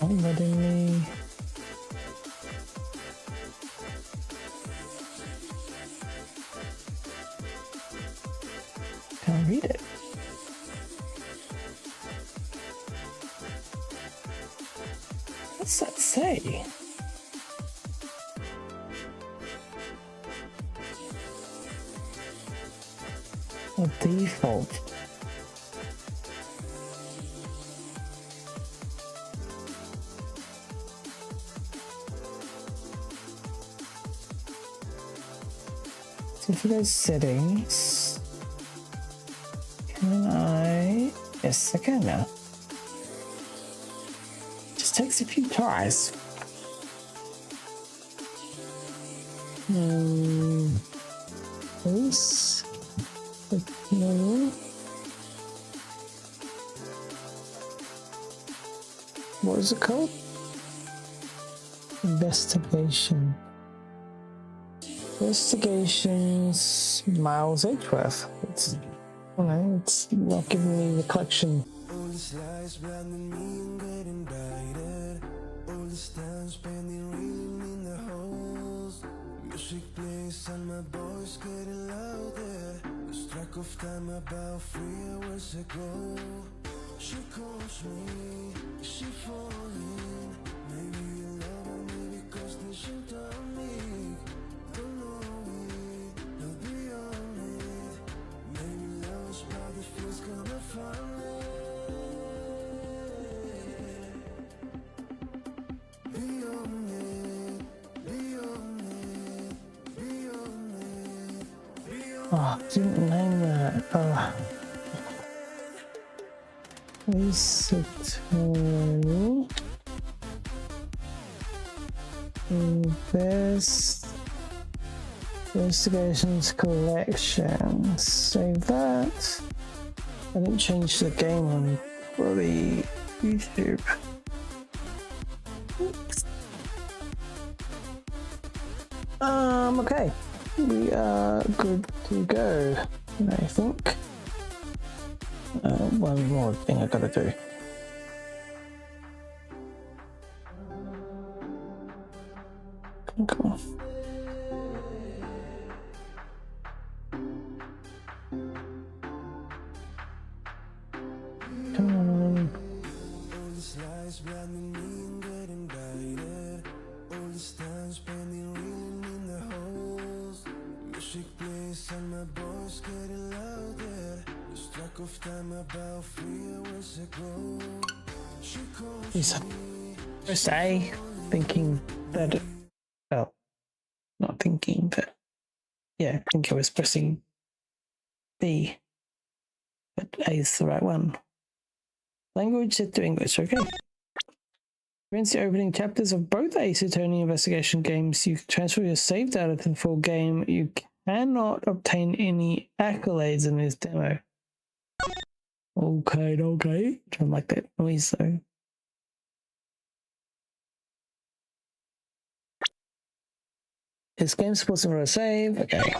Not letting me. Can't read it. What's that say? A default. So for those settings, can I? Yes, I can now. Just takes a few tries. Police. No. What is it called? Investigation. Investigations Miles Edgeworth. It's, I don't know, it's not giving me the collection. Music plays and my voice getting louder. Lose track of time about 3 hours ago. She calls me, is she falling? Maybe you love her, maybe cause then she done me. Don't know it, not beyond it. Maybe love's about the feels gonna find it. Beyond it, beyond it, beyond it, beyond it. Oh, didn't name that. Oh. Lisa Tony. Investigations collection. Save that. I didn't change the game on bloody YouTube. Oops. Okay. We are good to go, I think. One more thing I gotta do. Come on. Come on. All these lies blinding me and getting brighter. All this time spending reeling in the holes. Music plays and my voice getting louder. Lose track of time about 3 hours ago. She calls Lisa. me. Press A, thinking that it, well, not thinking, but yeah, I think I was pressing B, but A is the right one. Language set to English, okay. Against the opening chapters of both Ace Attorney investigation games, you can transfer your save data to the full game. You cannot obtain any accolades in this demo. Okay, okay. Don't like that noise though. This game supports a save. Okay.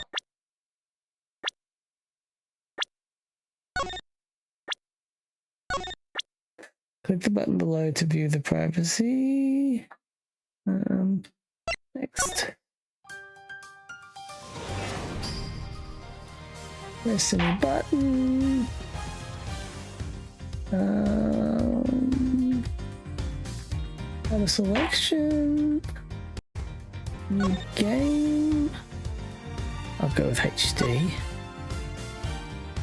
Click the button below to view the privacy. Next. Press any button. Add a selection. New game. I'll go with HD.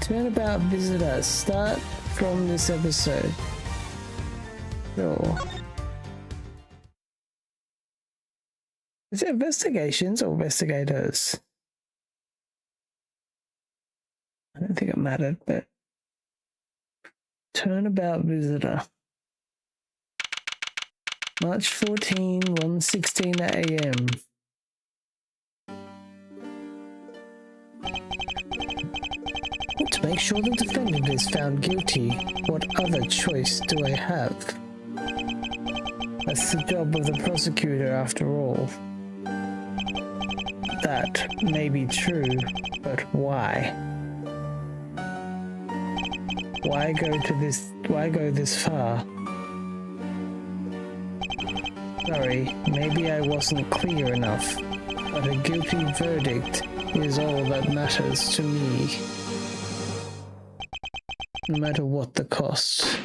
Turnabout visitor. Start from this episode. Sure. Is it investigations or investigators? I don't think it mattered, but turnabout visitor. March 14, 1:16 AM. To make sure the defendant is found guilty, what other choice do I have? That's the job of the prosecutor after all. That may be true, but why? Why go this far? Sorry, maybe I wasn't clear enough, but a guilty verdict is all that matters to me. No matter what the cost.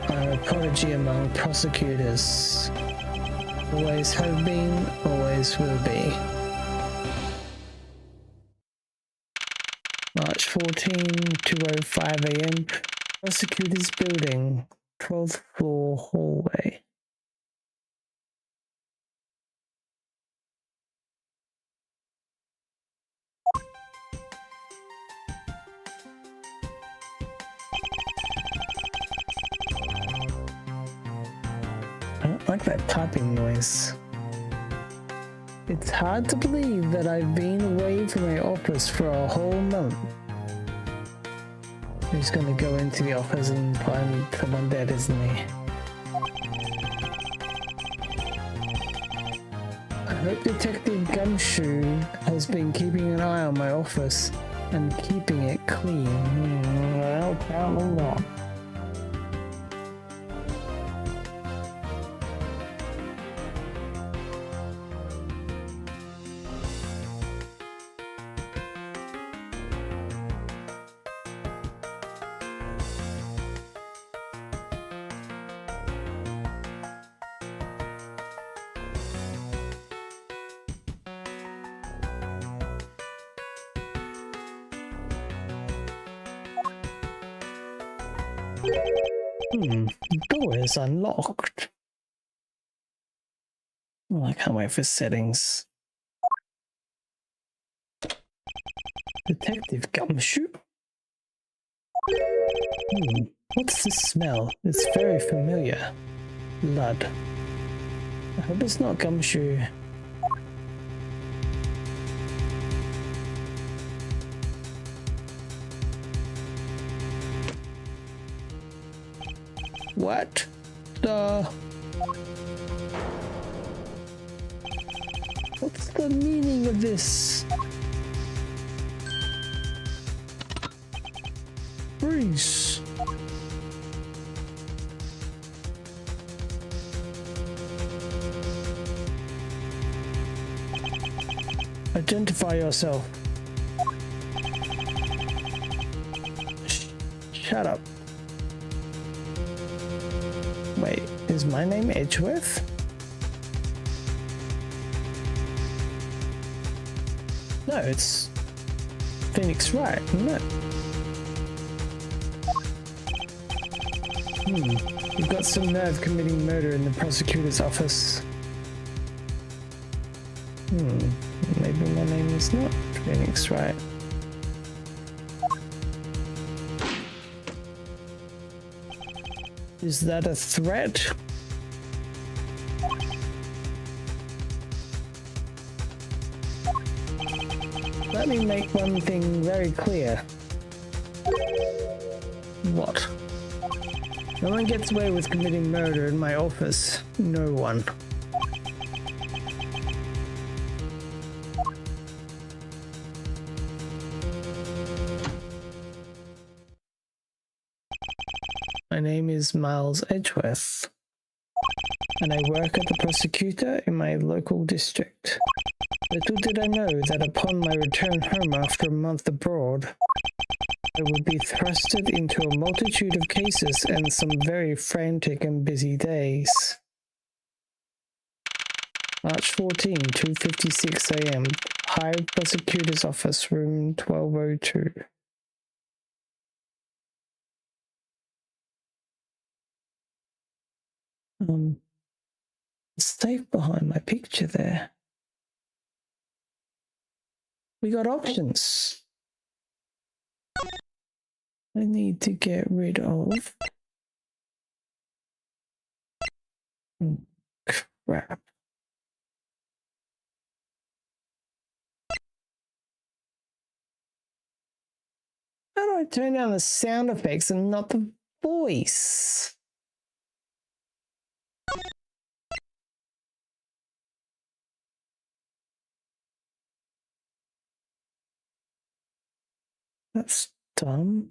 I'm a prodigy among prosecutors. Always have been, always will be. March 14, 2:05 a.m. Prosecutor's Building, 12th floor hallway. I don't like that typing noise. It's hard to believe that I've been away from my office for a whole month. He's gonna go into the office and find someone dead, isn't he? I hope Detective Gumshoe has been keeping an eye on my office and keeping it clean. Well, apparently not. The door is unlocked. Oh, I can't wait for settings. Detective Gumshoe? What's the smell? It's very familiar. Blood. I hope it's not Gumshoe. What the? What's the meaning of this? Bruce. Identify yourself. Shut up. Wait, is my name Edgeworth? No, it's Phoenix Wright, isn't it? You've got some nerve committing murder in the prosecutor's office. Maybe my name is not Phoenix Wright. Is that a threat? Let me make one thing very clear. What? No one gets away with committing murder in my office. No one. My name is Miles Edgeworth, and I work at the prosecutor in my local district. Little did I know that upon my return home after a month abroad, I would be thrusted into a multitude of cases and some very frantic and busy days. March 14, 2:56 a.m. High Prosecutor's Office, room 1202. Safe behind my picture there. We got options. I need to get rid of. Crap. How do I turn down the sound effects and not the voice? That's dumb.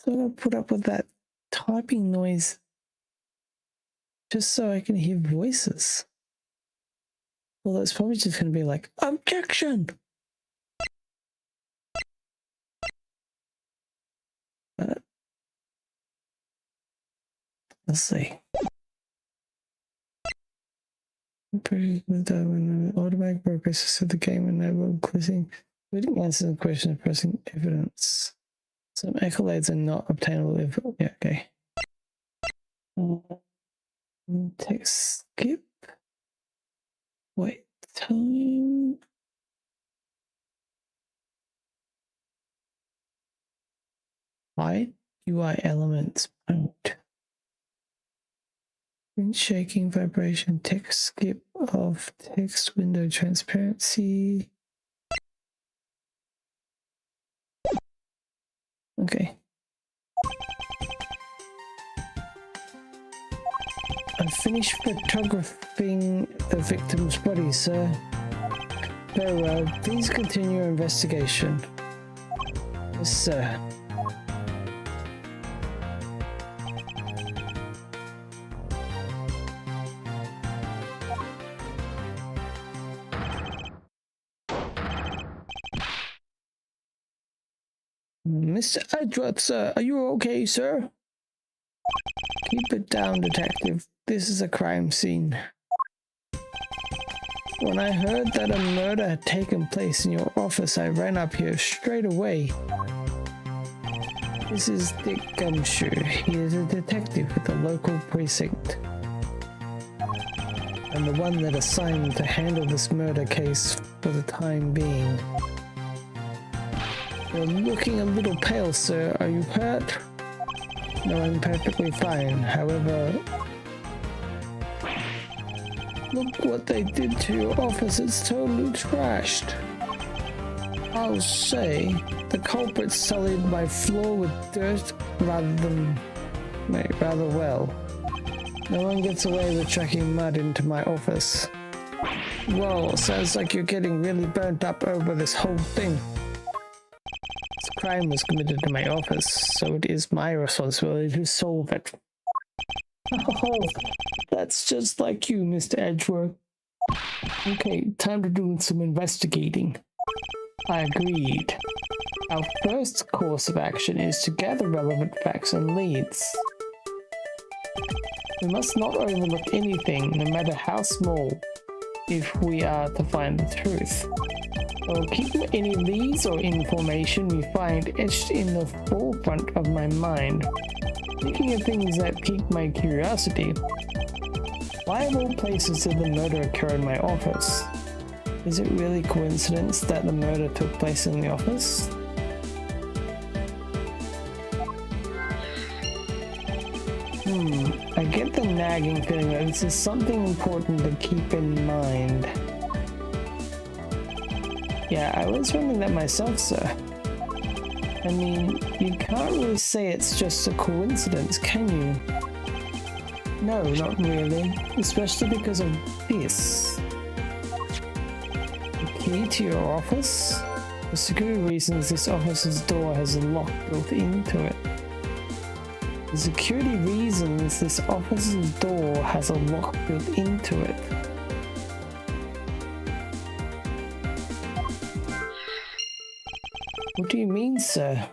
So I gotta put up with that typing noise just so I can hear voices. Well, that's probably just gonna be like, objection! But let's see. When the automatic process of the game enable including answers and questions pressing evidence. Some accolades are not obtainable if yeah, okay. Text skip. Wait, time. Hide UI elements mode. Print shaking, vibration, text skip of text window transparency. Okay. I finished photographing the victim's body, sir. Very well. Please continue your investigation. Yes, sir. Mr. Edwards, sir, are you okay, sir? Keep it down, detective. This is a crime scene. When I heard that a murder had taken place in your office, I ran up here straight away. This is Dick Gumshoe. He is a detective with the local precinct. I'm the one that assigned to handle this murder case for the time being. You're looking a little pale, sir. Are you hurt? No, I'm perfectly fine. However, look what they did to your office. It's totally trashed. I'll say, the culprits sullied my floor with dirt rather well. No one gets away with chucking mud into my office. Whoa, sounds like you're getting really burnt up over this whole thing. This crime was committed in my office, so it is my responsibility to solve it. Oh, that's just like you, Mr. Edgeworth. Okay, time to do some investigating. I agreed. Our first course of action is to gather relevant facts and leads. We must not overlook anything, no matter how small, if we are to find the truth. I will keep any leads or information we find etched in the forefront of my mind, thinking of things that pique my curiosity. Why of all places did the murder occur in my office? Is it really coincidence that the murder took place in the office? I get the nagging feeling that this is something important to keep in mind. Yeah, I was wondering that myself, sir. I mean, you can't really say it's just a coincidence, can you? No, not really. Especially because of this. The key to your office? For security reasons, this office's door has a lock built into it. For security reasons, this office's door has a lock built into it. What do you mean, sir?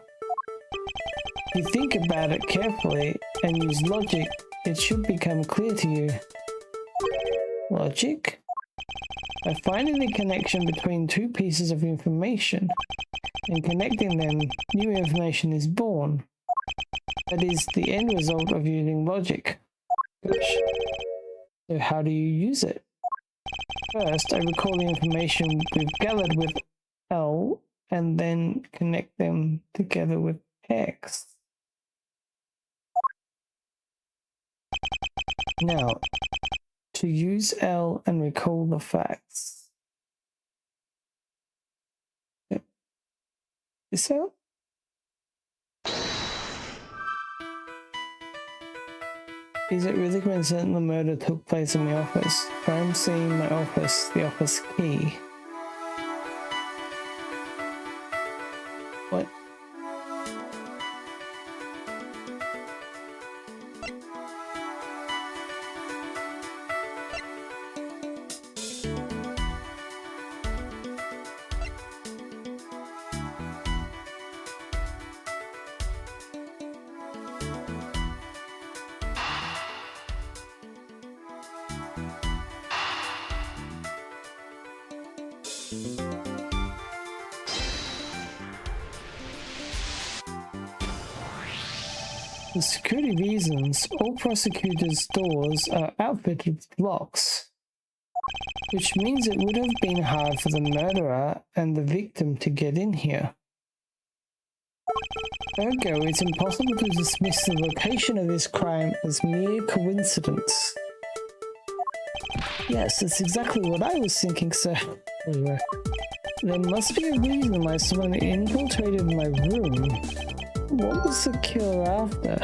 If you think about it carefully and use logic, it should become clear to you. Logic? By finding the connection between two pieces of information and connecting them, new information is born. That is the end result of using logic. Gosh. So how do you use it? First, I recall the information we've gathered with L and then connect them together with X. Now, to use L and recall the facts. This out? Is it really coincident the murder took place in my office? Crime scene, my office, the office key. For security reasons, all prosecutors' doors are outfitted with locks, which means it would have been hard for the murderer and the victim to get in here. Ergo, it's impossible to dismiss the location of this crime as mere coincidence. Yes, that's exactly what I was thinking, sir. There must be a reason why someone infiltrated my room. What was the killer after?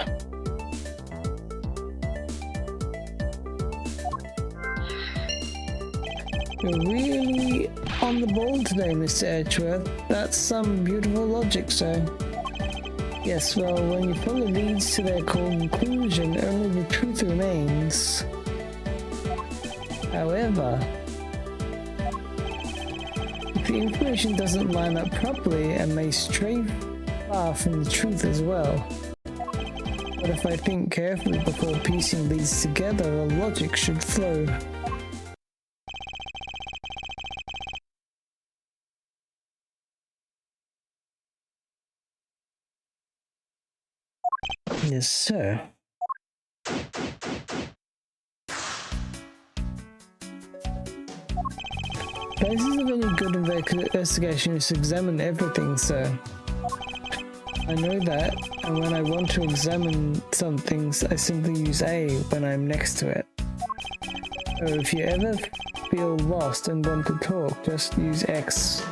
You're really on the ball today, Mr. Edgeworth. That's some beautiful logic, sir. Yes, well, when you follow leads to their conclusion, only the truth remains. However, if the information doesn't line up properly and may stray far from the truth as well. But if I think carefully before piecing these together, the logic should flow. Yes, sir. Basis of any good investigation is to examine everything, sir. I know that, and when I want to examine some things, I simply use A when I'm next to it. So if you ever feel lost and want to talk, just use X.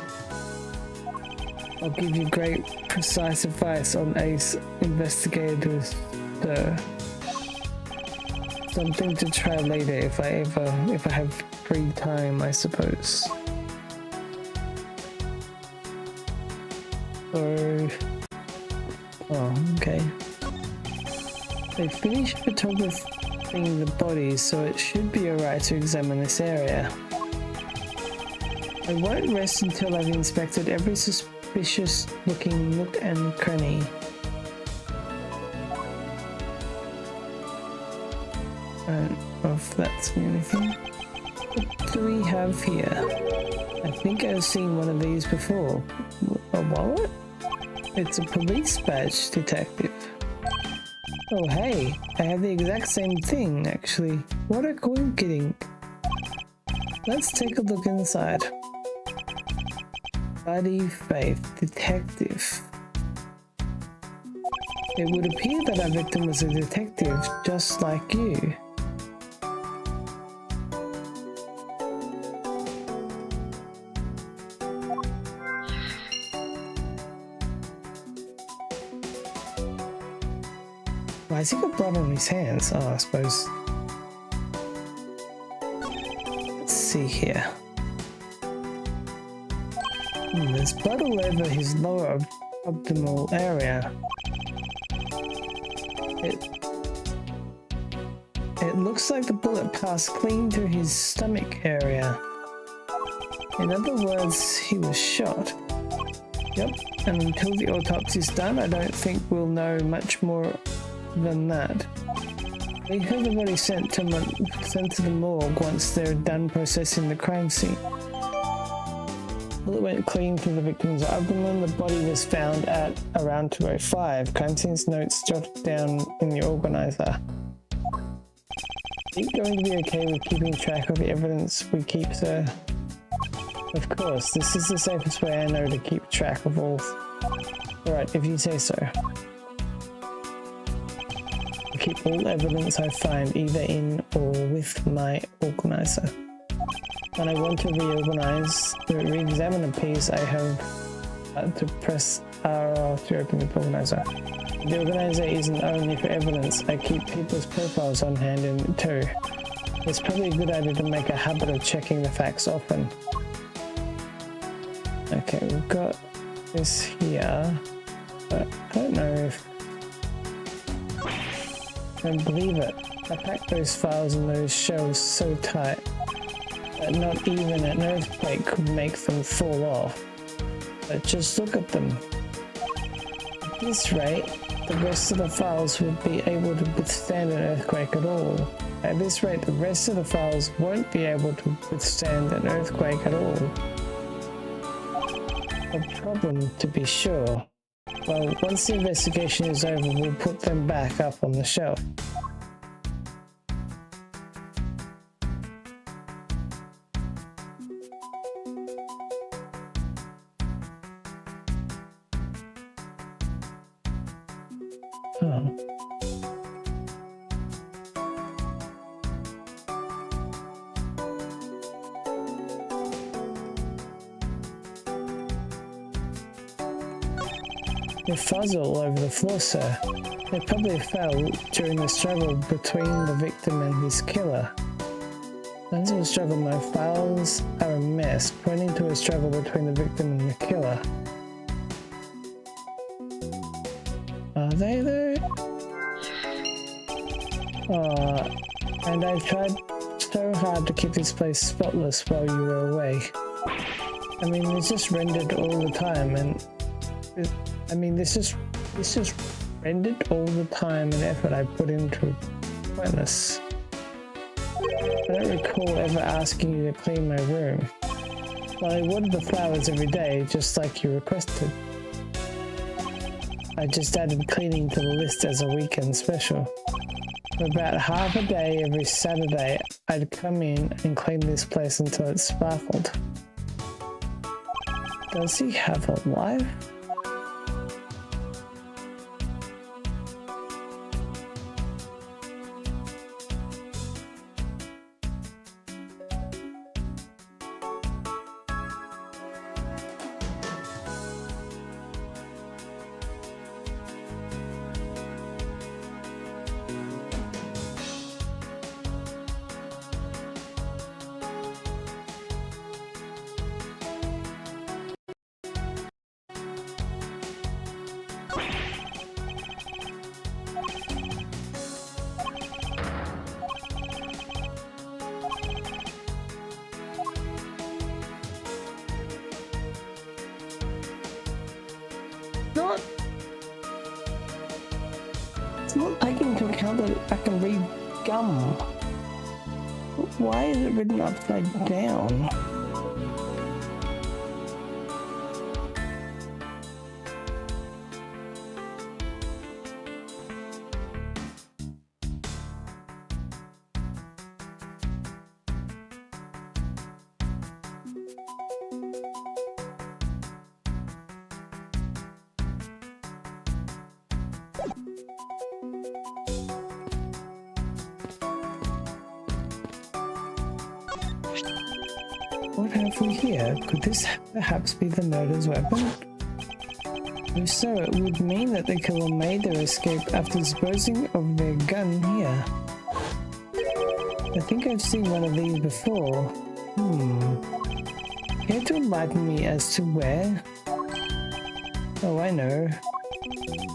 I'll give you great, precise advice on ACE investigators, sir. Something to try later if I have free time, I suppose. So... oh, okay. They finished photographing the bodies, so it should be alright to examine this area. I won't rest until I've inspected every suspicious looking nook and cranny. I don't know if that's the only thing. What do we have here? I think I've seen one of these before. A wallet? It's a police badge, detective. Oh hey, I have the exact same thing, actually. What a coincidence. Let's take a look inside. Buddy Faith, detective. It would appear that our victim was a detective, just like you. Why has he got blood on his hands? Oh, I suppose. Let's see here. There's blood all over his lower abdominal area. It looks like the bullet passed clean through his stomach area. In other words, he was shot. Yep, and until the autopsy's done, I don't think we'll know much more than that. They have the body sent to the morgue once they're done processing the crime scene. Bullet went clean through the victim's abdomen. The body was found at around 2:05. Crime scene's notes jotted down in the organizer. Are you going to be okay with keeping track of the evidence we keep, sir? Of course, this is the safest way I know to keep track of all. Alright, if you say so. I keep all evidence I find either in or with my organizer. When I want to re-examine a piece, I have to press R to open the organizer. The organizer isn't only for evidence. I keep people's profiles on hand in it too. It's probably a good idea to make a habit of checking the facts often. Okay, we've got this here, but I don't know if... I don't believe it. I packed those files and those shelves so tight that not even an earthquake could make them fall off. But just look at them. At this rate, the rest of the files would be able to withstand an earthquake at all. At this rate, the rest of the files won't be able to withstand an earthquake at all. a problem, to be sure. Well, once the investigation is over, we'll put them back up on the shelf. Oh. They're fuzz all over the floor, sir. They probably fell during the struggle between the victim and his killer. As of the struggle, my files are a mess, pointing to a struggle between the victim and the killer. Are they though? And I've tried so hard to keep this place spotless while you were away. I mean, it's just rendered all the time, and this just rendered all the time and effort I put into it. Pointless. I don't recall ever asking you to clean my room. Well, I watered the flowers every day, just like you requested. I just added cleaning to the list as a weekend special. For about half a day every Saturday, I'd come in and clean this place until it sparkled. Does he have a life? It's not taking into account that I can read gum. Why is it written upside down? What have we here? Could this perhaps be the murder's weapon? If so, it would mean that the killer made their escape after disposing of their gun here. I think I've seen one of these before. Care to enlighten me as to where? Oh, I know.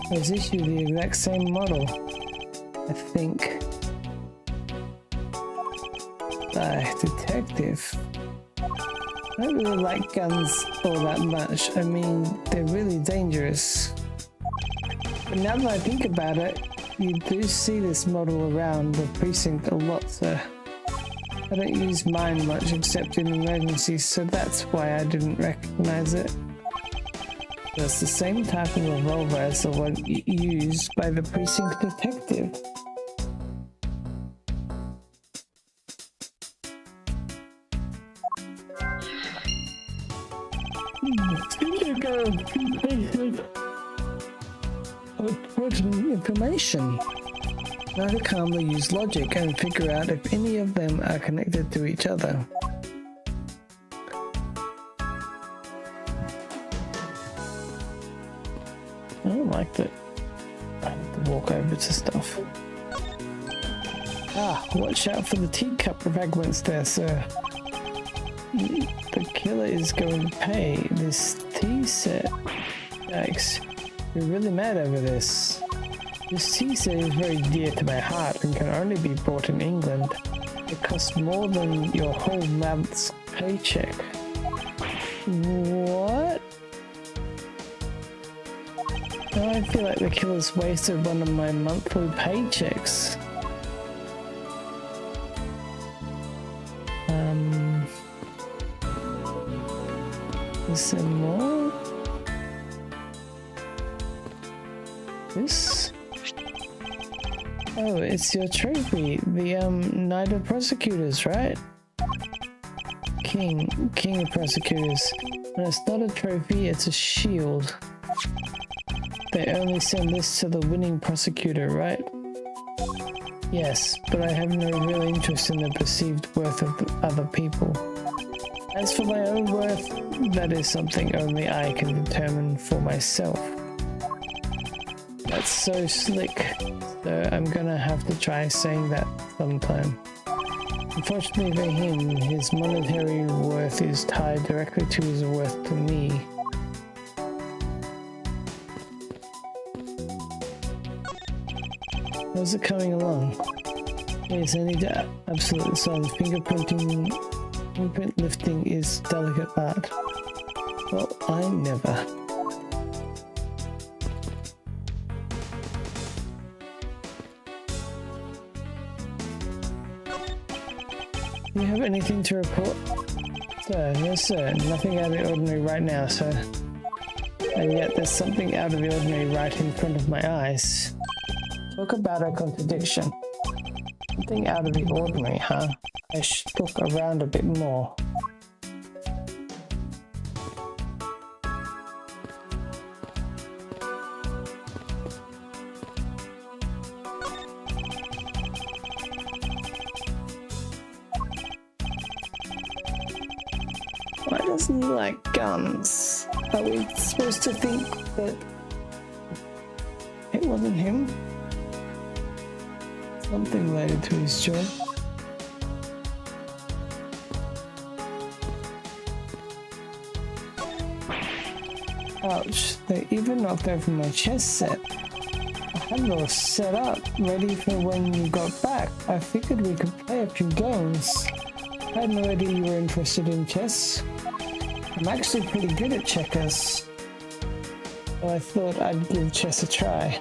I was issued the exact same model, I think. Detective. I don't really like guns all that much. I mean, they're really dangerous. But now that I think about it, you do see this model around the precinct a lot, so I don't use mine much except in emergencies, so that's why I didn't recognize it. But it's the same type of revolver as the one used by the precinct detective. Important information. Now to calmly use logic and figure out if any of them are connected to each other. I don't like that. I have to walk over to stuff. Watch out for the teacup fragments there, sir. The killer is going to pay this tea set. Yikes. You're really mad over this. This tea set is very dear to my heart and can only be bought in England. It costs more than your whole month's paycheck. What? Now I feel like the killer's wasted one of my monthly paychecks. Is there more? Oh, it's your trophy, the Knight of Prosecutors, right? King of Prosecutors. And it's not a trophy, it's a shield. They only send this to the winning prosecutor, right? Yes, but I have no real interest in the perceived worth of other people. As for my own worth, that is something only I can determine for myself. That's so slick, so I'm gonna have to try saying that sometime. Unfortunately for him, his monetary worth is tied directly to his worth to me. How's it coming along? Yes, I need to absolutely sign. Fingerprint lifting is delicate art. Well, I never. Do you have anything to report? Sir, no sir, nothing out of the ordinary right now, sir. And yet there's something out of the ordinary right in front of my eyes. Talk about a contradiction. Something out of the ordinary, huh? I should look around a bit more. Why doesn't he like guns? Are we supposed to think that it wasn't him? Something related to his job. Ouch, they even knocked over my chess set. I had it all set up, ready for when you got back. I figured we could play a few games. I had no idea you were interested in chess. I'm actually pretty good at checkers, so I thought I'd give chess a try.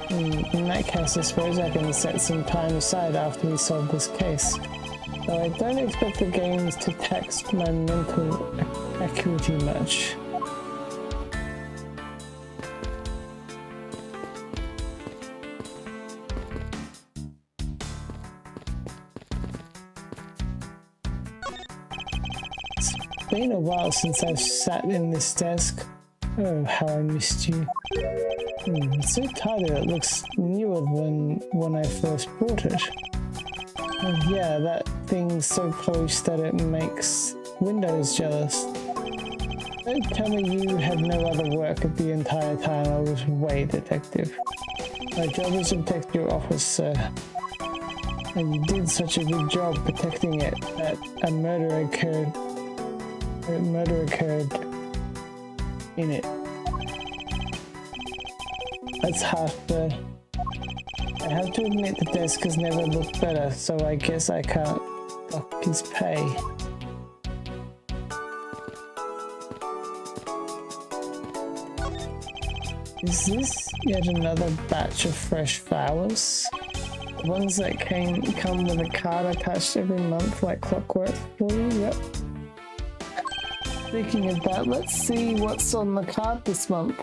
In that case, I suppose I can set some time aside after we solve this case. Though I don't expect the games to tax my mental acuity much. It's been a while since I've sat in this desk. Oh, how I missed you. It's so tidy it looks newer than when I first bought it. Oh yeah, that thing's so polished that it makes Windows jealous. Don't tell me you had no other work at the entire time I was away, detective. My job is to protect your office, sir. And you did such a good job protecting it that a murder occurred in it. That's half bad. I have to admit the desk has never looked better, so I guess I can't dock his pay. Is this yet another batch of fresh flowers? The ones that come with a card attached every month like clockwork for you? Yep. Speaking of that, let's see what's on the card this month.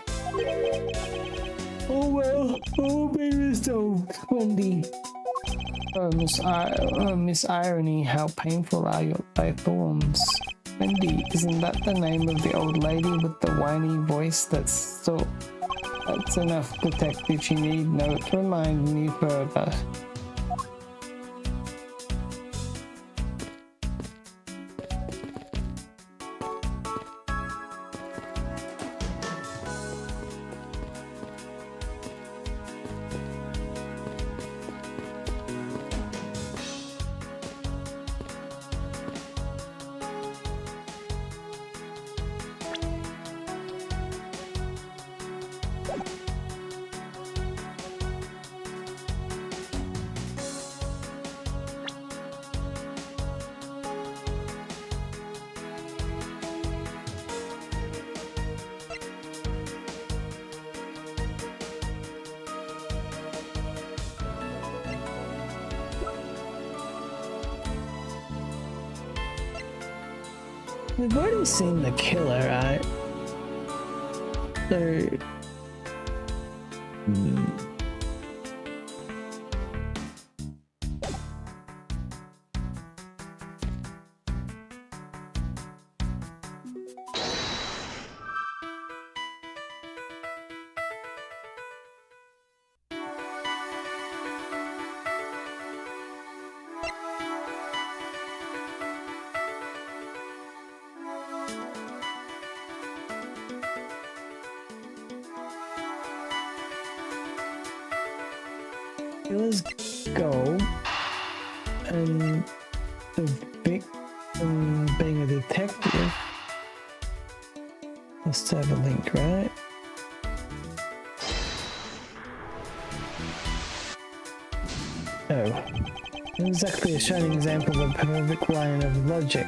Oh well, oh Mr. Wendy. Oh, Miss Irony, how painful are your thy thorns. Wendy, isn't that the name of the old lady with the whiny voice that's enough, detective, you need no to remind me further. We've already seen the killer, right? So... killer's goal and the victim being a detective. Let's have a link, right? Oh, not exactly a shining example of a perfect line of logic.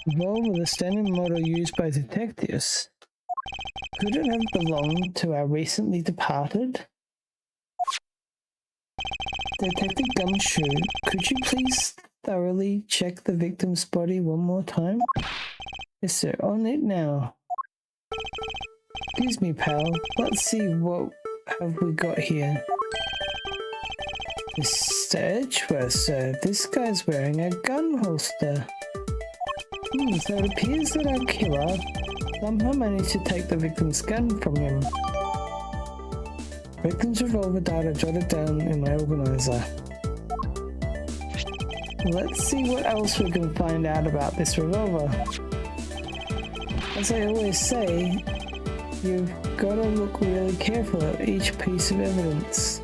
Revolver, the standard model used by detectives. Could it have belonged to our recently departed? Detective Gumshoe, could you please thoroughly check the victim's body one more time? Yes, sir. On it now. Excuse me, pal. Let's see what have we got here. Mr. Edgeworth, sir. This guy's wearing a gun holster. So it appears that our killer somehow managed to take the victim's gun from him. Victim's revolver data jotted down in my organizer. Let's see what else we can find out about this revolver. As I always say, you've got to look really careful at each piece of evidence.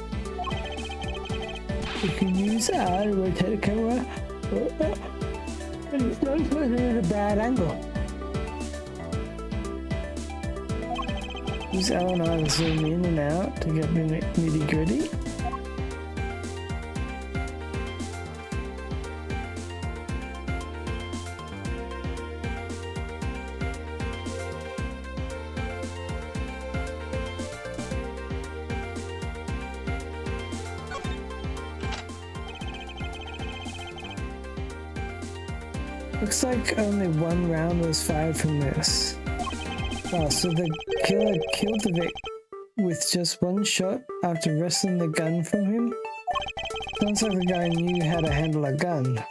You can use R to rotate the camera, and it's not put it at a bad angle. Use L and I to zoom in and out to get the nitty gritty. Looks like only one round was fired from this. Oh, so the killer killed the Vic with just one shot after wresting the gun from him? Sounds like the guy knew how to handle a gun.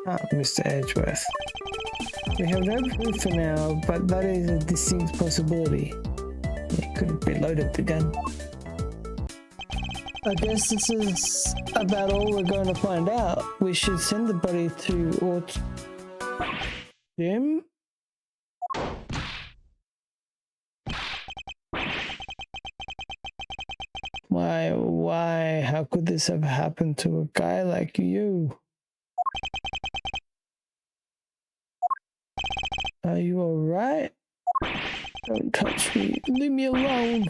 Ah, Mr. Edgeworth. We have no proof for now, but that is a distinct possibility. He could have reloaded the gun. I guess this is about all we're going to find out. We should send the body to Jim? Why? How could this have happened to a guy like you? Are you alright? Don't touch me. Leave me alone.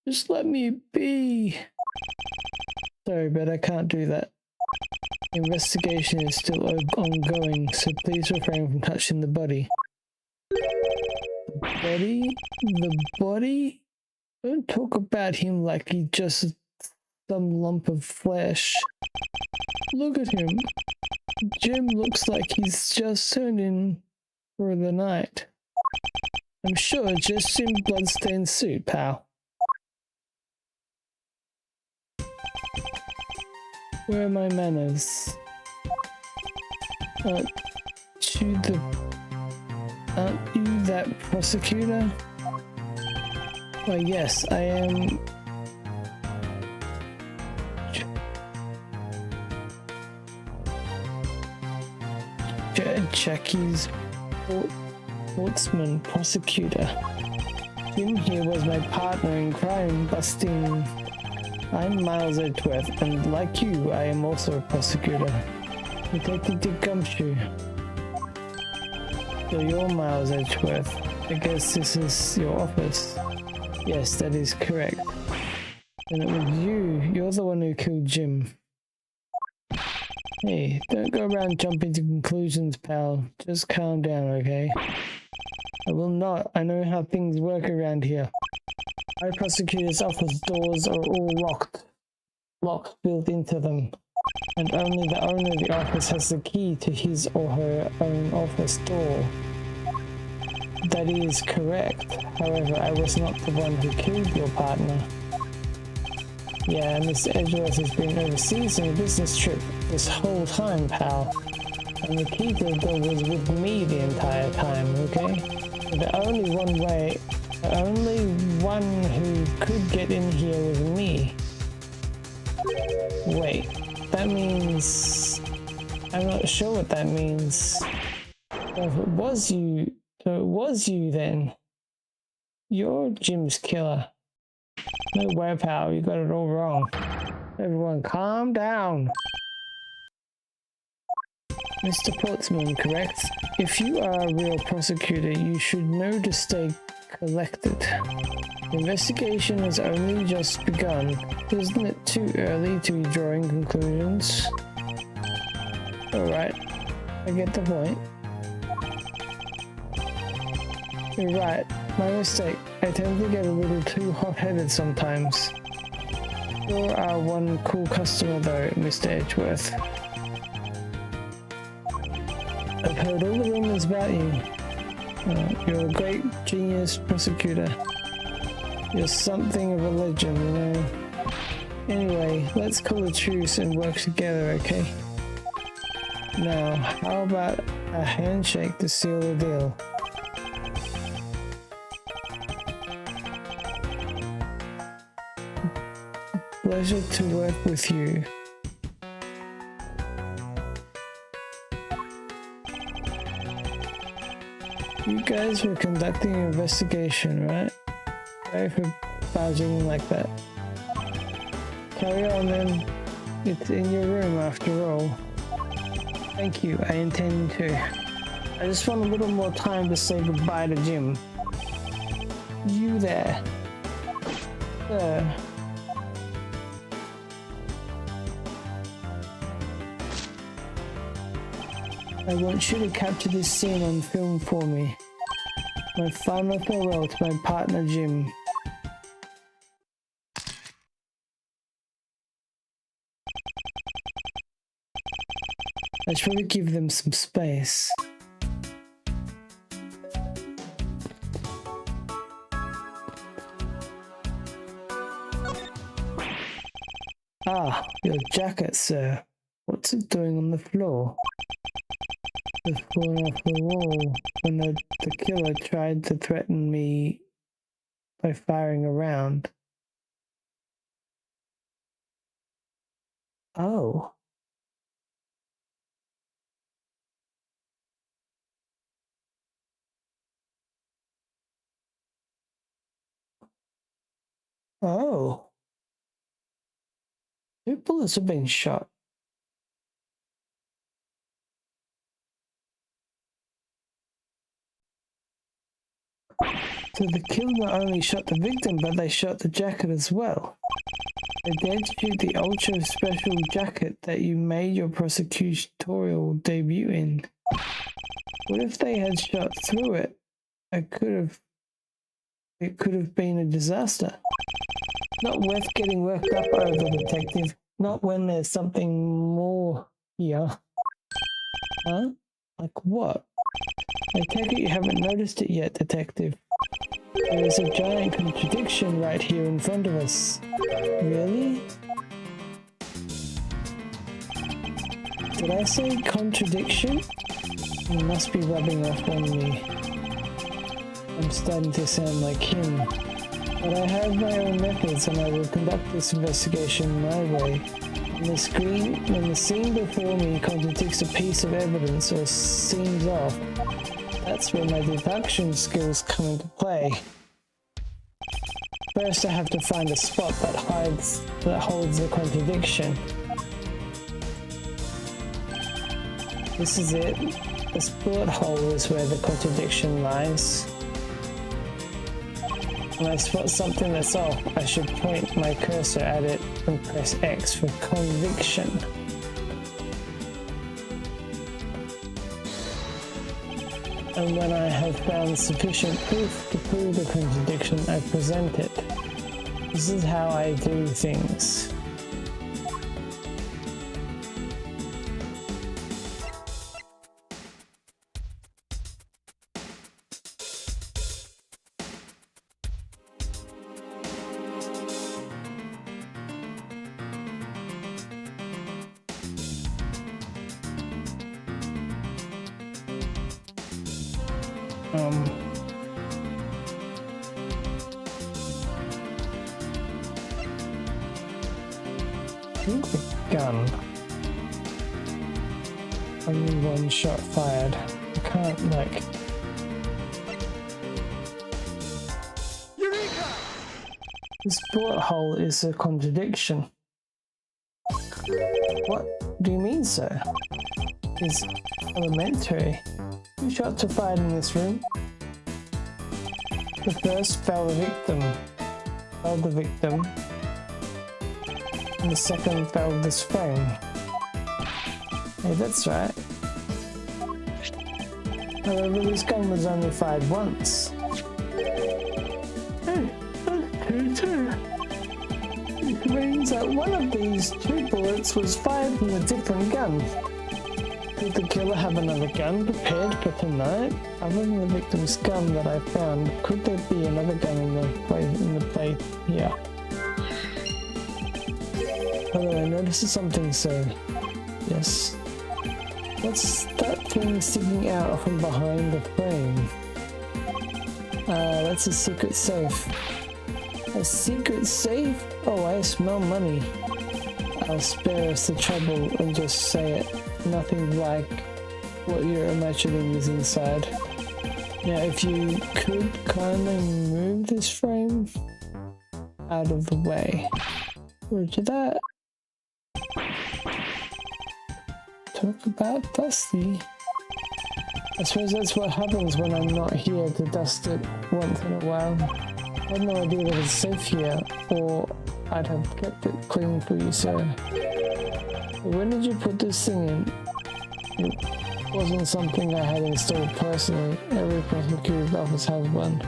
Just let me be. Sorry, but I can't do that. Investigation is still ongoing, so please refrain from touching the body. The body? Don't talk about him like he's just some lump of flesh. Look at him. Jim looks like he's just turned in for the night. I'm sure just in bloodstained suit, pal. Where are my manners? Aren't you that prosecutor? Why, yes, I am. Jackie's Portsman prosecutor. Jim here was my partner in crime busting. I'm Miles Edgeworth, and like you, I am also a prosecutor. Detective Dick Gumshoe. So you're Miles Edgeworth. I guess this is your office. Yes, that is correct. And it was you. You're the one who killed Jim. Hey, don't go around jumping to conclusions, pal. Just calm down, okay? I will not. I know how things work around here. Our prosecutor's office doors are all locked. Locks built into them. And only the owner of the office has the key to his or her own office door. That is correct. However, I was not the one who killed your partner. Yeah, Mr. Edgeworth has been overseas on a business trip this whole time, pal. And the key to the door was with me the entire time, okay? The only one who could get in here was me. Wait, that means... I'm not sure what that means. So if it was you then. You're Jim's killer. No way, pal, you got it all wrong. Everyone calm down. Mr. Portsman, correct? If you are a real prosecutor, you should know to stay collected. The investigation has only just begun. Isn't it too early to be drawing conclusions? Alright, I get the point. You're right, my mistake. I tend to get a little too hot-headed sometimes. You're our one cool customer though, Mr. Edgeworth. I've heard all the rumors about you. You're a great genius prosecutor. You're something of a legend, you know. Anyway, let's call a truce and work together, okay? Now, how about a handshake to seal the deal? Pleasure to work with you. You guys were conducting an investigation, right? Sorry for barging in like that. Carry on then. It's in your room after all. Thank you, I intend to. I just want a little more time to say goodbye to Jim. You there. Sir. I want you to capture this scene on film for me. My final farewell to my partner Jim. I should probably give them some space. Ah, your jacket, sir. What's it doing on the floor? It's falling off the wall when the killer tried to threaten me by firing a round. Oh. Oh. 2 bullets have been shot. So the killer not only shot the victim, but they shot the jacket as well. They dared to shoot the ultra special jacket that you made your prosecutorial debut in. What if they had shot through it? It could have been a disaster. Not worth getting worked up over, detective. Not when there's something more here. Huh? Like what? I take it you haven't noticed it yet, detective. There is a giant contradiction right here in front of us. Really? Did I say contradiction? You must be rubbing off on me. I'm starting to sound like him. But I have my own methods and I will conduct this investigation my way. When the scene before me contradicts a piece of evidence or seems off, that's where my deduction skills come into play. First I have to find a spot that holds the contradiction. This is it. This bullet hole is where the contradiction lies. When I spot something that's off, I should point my cursor at it and press X for conviction. And when I have found sufficient proof to prove the contradiction, I present it. This is how I do things. I think the gun. Only one shot fired. I can't, like... Eureka! This bullet hole is a contradiction. What do you mean, sir? It's elementary. 2 shots were fired in this room. The first fell the victim. And the second fell this frame. Hey, that's right. However, this gun was only fired once. Hey, that's true. It means that one of these 2 bullets was fired from a different gun. Did the killer have another gun prepared for tonight? Other than the victim's gun that I found, could there be another gun in the plate here? Although I noticed something, so yes. What's that thing sticking out from behind the frame? That's a secret safe. A secret safe? Oh, I smell money. I'll spare us the trouble and just say it. Nothing like what you're imagining is inside. Now, if you could kindly move this frame out of the way. Roger that. Talk about Dusty. I suppose that's what happens when I'm not here to dust it once in a while. I had no idea that it's safe here, or I'd have kept it clean for you, sir. When did you put this thing in? It wasn't something I had installed personally. Every prosecutor's office has one.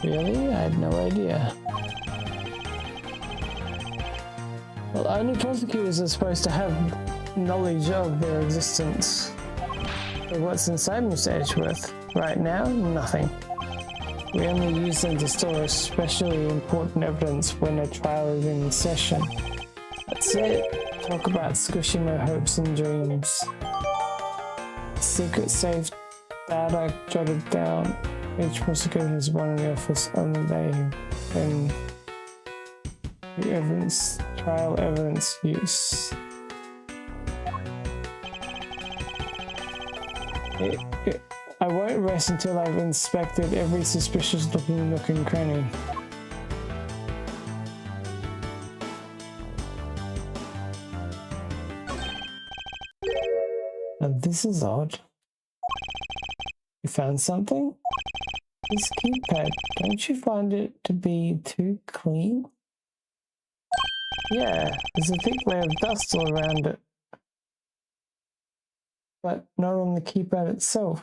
Really? I had no idea. Well, only prosecutors are supposed to have knowledge of their existence. But what's inside Mr. Edgeworth? Right now, nothing. We only use them to store especially important evidence when a trial is in session. That's it. Talk about squishing my hopes and dreams. Secret safe that I jotted down. Each prosecutor has one in the office, only they can the evidence, trial evidence use. I won't rest until I've inspected every suspicious looking nook and cranny. Now this is odd. You found something? This keypad, don't you find it to be too clean? Yeah, there's a thick layer of dust all around it. But not on the keypad itself.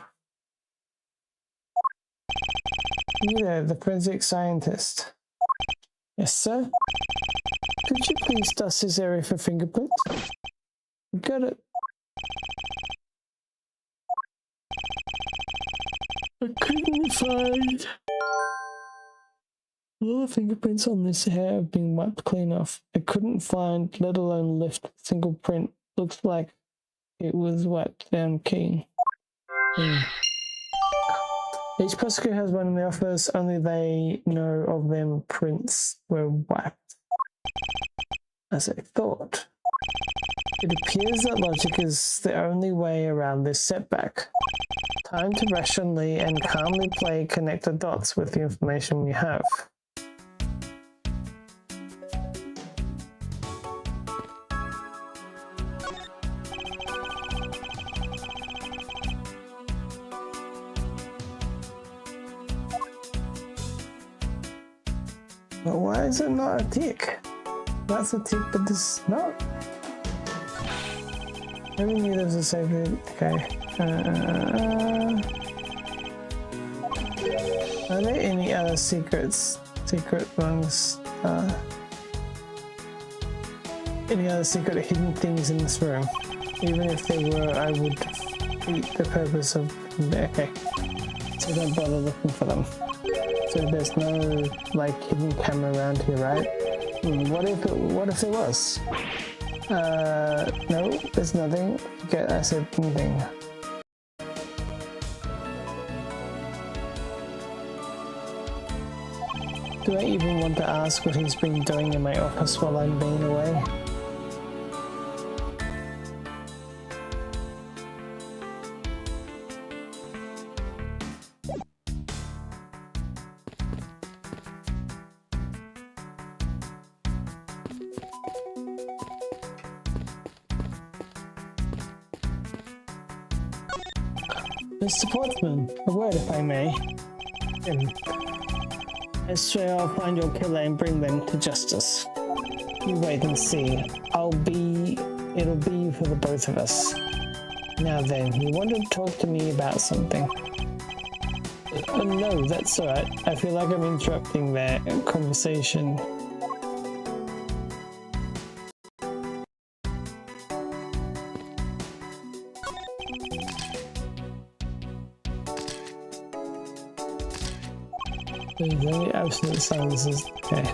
You there, the forensic scientist. Yes, sir? Could you please dust this area for fingerprints? Got it. I couldn't find... All the fingerprints on this hair have been wiped clean off. I couldn't find, let alone lift, a single print. Looks like it was wiped down clean. Each prosecutor has one in the office, only they know of them prints were wiped. As I thought. It appears that logic is the only way around this setback. Time to rationally and calmly connect the dots with the information we have. But why is it not a tick? That's a tick, but this is not. Never knew there was a save. Okay. Are there any other secret rooms? Any other secret hidden things in this room? Even if there were, I would defeat the purpose of... Okay. So don't bother looking for them. So there's no, like, hidden camera around here, right? What if there was? No, there's nothing. Forget I said anything. Do I even want to ask what he's been doing in my office while I'm being away? Mr. Portsman, a word if I may. I swear I'll find your killer and bring them to justice. You wait and see. It'll be for the both of us. Now then, you wanted to talk to me about something. Oh no, that's alright. I feel like I'm interrupting their conversation. The only absolute silence is okay.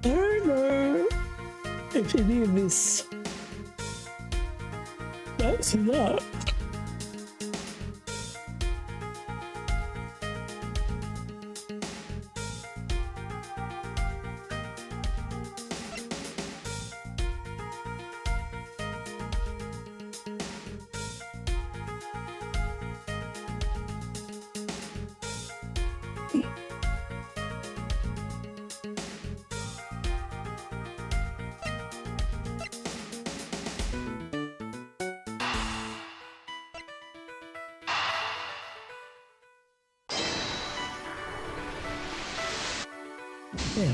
I don't know if any of this that's enough. Yeah.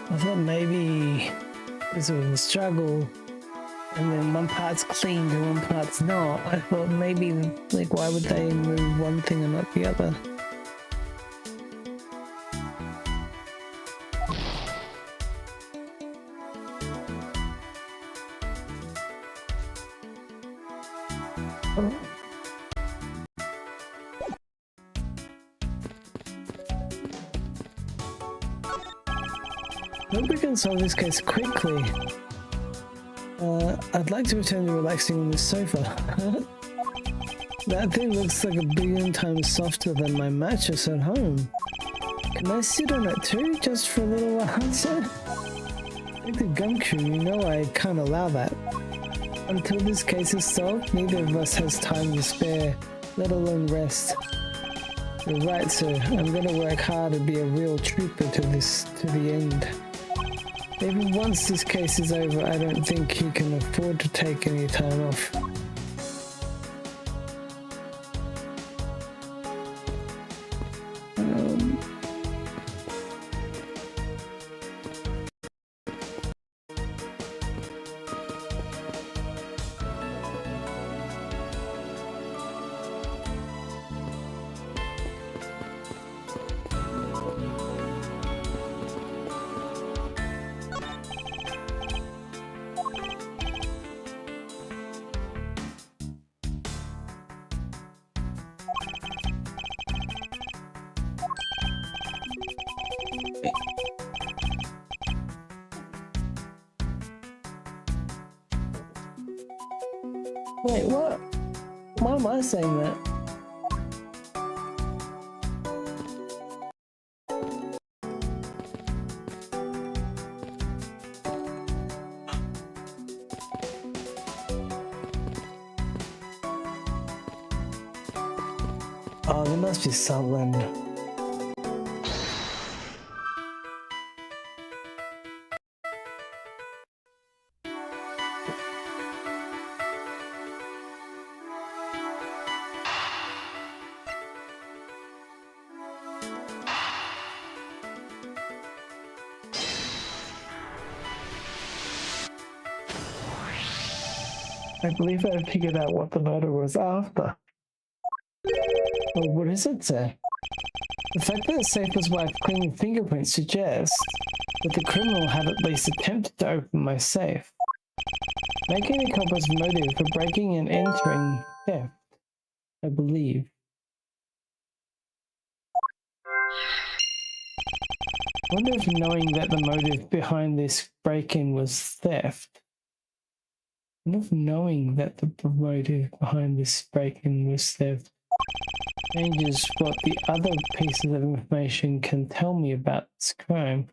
I thought maybe this was a struggle and then one part's cleaned and one part's not. I thought maybe, like, why would they move one thing and not the other? Oh. I hope we can solve this case quickly. I'd like to return to relaxing on this sofa. That thing looks like a billion times softer than my mattress at home. Can I sit on it too, just for a little while, sir? Like the gumshoe, you know I can't allow that. Until this case is solved, neither of us has time to spare, let alone rest. You're right, sir. I'm gonna work hard and be a real trooper to the end. Even once this case is over, I don't think he can afford to take any time off. Wait, what? Why am I saying that? Oh, there must be something. I believe I figured out what the murder was after. Oh, what is it, sir? The fact that the safe was wiped clean with fingerprints suggests that the criminal had at least attempted to open my safe, making the culprit's motive for breaking and entering theft, I believe. I wonder if knowing that the motive behind this break-in was theft, changes what the other pieces of information can tell me about this crime.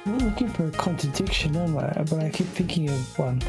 I'm looking for a contradiction, am I? But I keep thinking of one.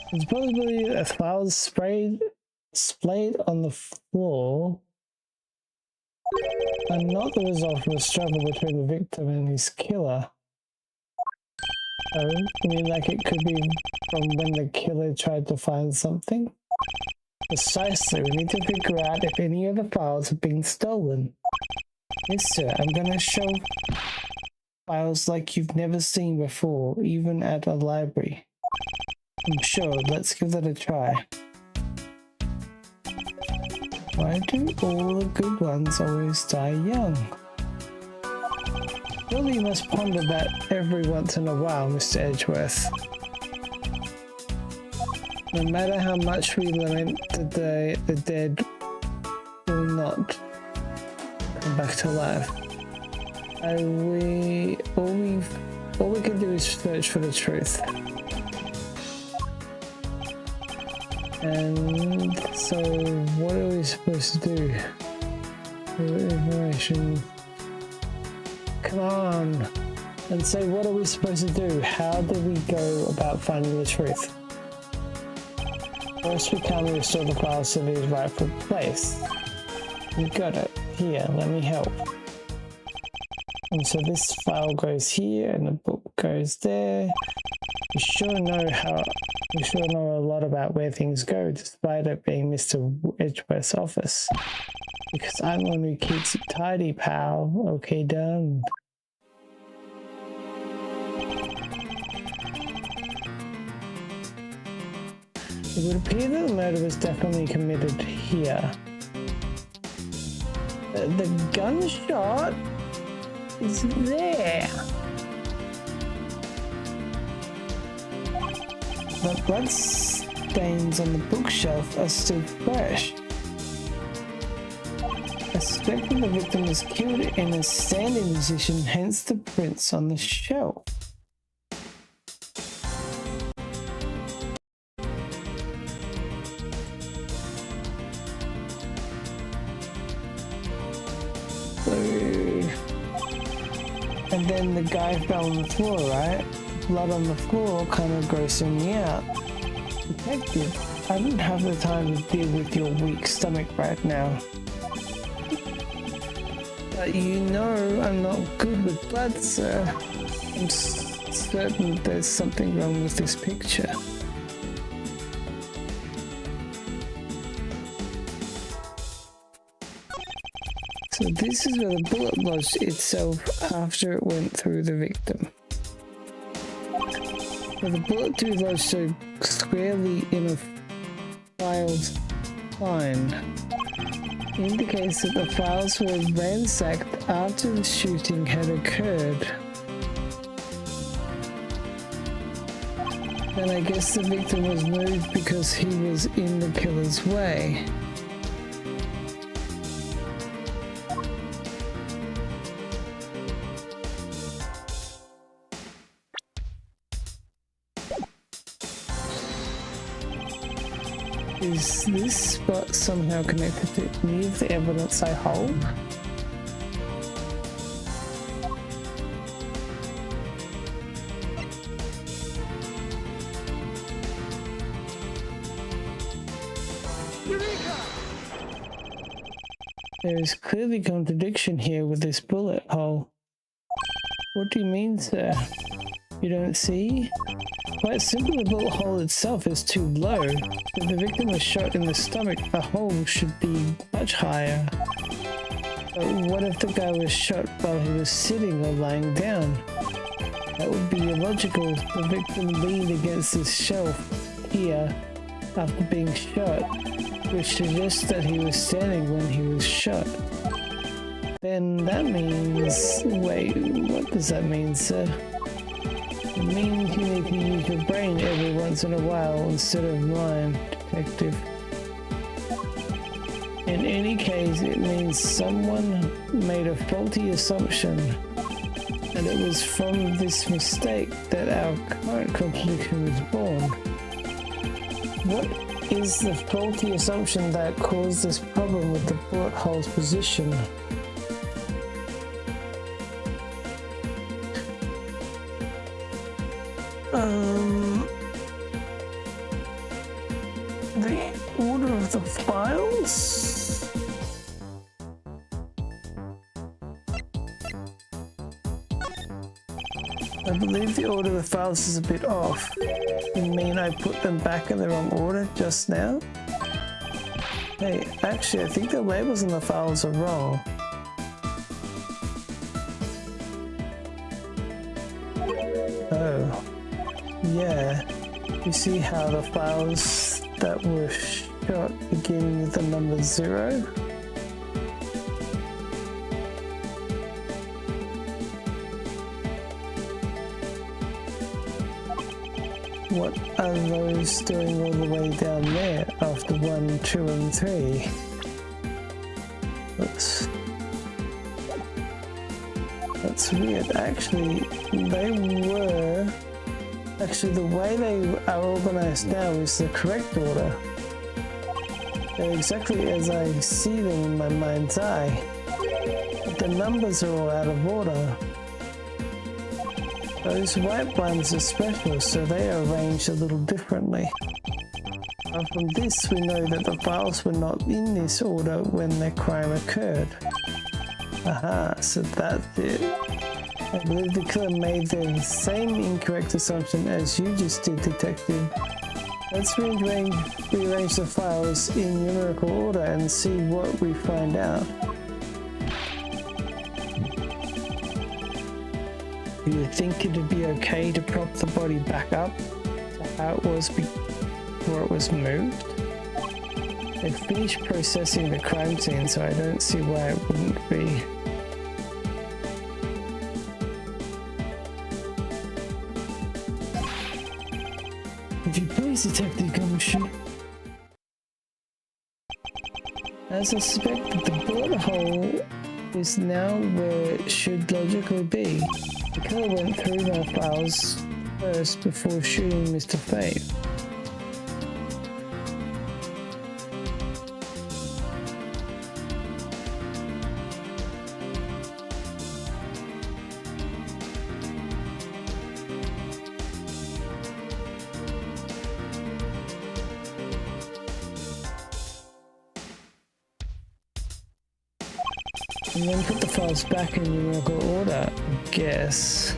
There's probably a flower splayed on the floor, and not the result of a struggle between the victim and his killer. Oh, I mean, like it could be from when the killer tried to find something? Precisely, we need to figure out if any of the files have been stolen. Yes, sir, I'm gonna show files like you've never seen before, even at a library. I'm sure, let's give that a try. Why do all the good ones always die young? Surely you must ponder that every once in a while, Mr. Edgeworth. No matter how much we lament the dead will not come back to life. All we can do is search for the truth. And so, what are we supposed to do? Information. Come on! And so, what are we supposed to do? How do we go about finding the truth? First, we can restore the files to their rightful place. You got it. Here, let me help. And so this file goes here, and the book goes there. We sure know a lot about where things go, despite it being Mr. Edgeworth's office. Because I'm the one who keeps it tidy, pal. Okay, done. It would appear that the murder was definitely committed here. The gunshot is there. The blood stains on the bookshelf are still fresh. I suspect that the victim was killed in a standing position, hence the prints on the shelf. And then the guy fell on the floor, right? Blood on the floor kind of grossing me out. Detective, I don't have the time to deal with your weak stomach right now. But you know I'm not good with blood, sir. I'm certain there's something wrong with this picture. So this is where the bullet lodged itself after it went through the victim. But the bullet do lodge so squarely in a file's spine indicates that the files were ransacked after the shooting had occurred. And I guess the victim was moved because he was in the killer's way. Is this spot somehow connected to any of the evidence I hold? There is clearly contradiction here with this bullet hole. What do you mean, sir? You don't see? Quite simply, the bullet hole itself is too low. If the victim was shot in the stomach, the hole should be much higher. But what if the guy was shot while he was sitting or lying down? That would be illogical. The victim leaned against this shelf here after being shot, which suggests that he was standing when he was shot. Then that means... Wait, what does that mean, sir? It means you need to use your brain every once in a while instead of mine, detective. In any case, it means someone made a faulty assumption, and it was from this mistake that our current contradiction was born. What is the faulty assumption that caused this problem with the bullet hole's position? The order of the files? I believe the order of the files is a bit off. You mean I put them back in the wrong order just now? Hey, actually, I think the labels on the files are wrong. Oh, yeah. You see how the files that were shot begin with the number 0? What are those doing all the way down there after 1, 2, and 3? That's weird. Actually, the way they are organized now is the correct order. They're exactly as I see them in my mind's eye. But the numbers are all out of order. Those white ones are special, so they are arranged a little differently. And from this, we know that the files were not in this order when the crime occurred. Aha, so that's it. I believe the killer made the same incorrect assumption as you just did, Detective. Let's rearrange the files in numerical order and see what we find out. Do you think it'd be okay to prop the body back up to how it was before it was moved? They finished processing the crime scene, so I don't see why it wouldn't be. Would you please, Detective Gumshoe? As I suspected, the bullet hole is now where it should logically be. The killer went through my files first before shooting Mr. Fate. And then put the files back in numerical order, I guess.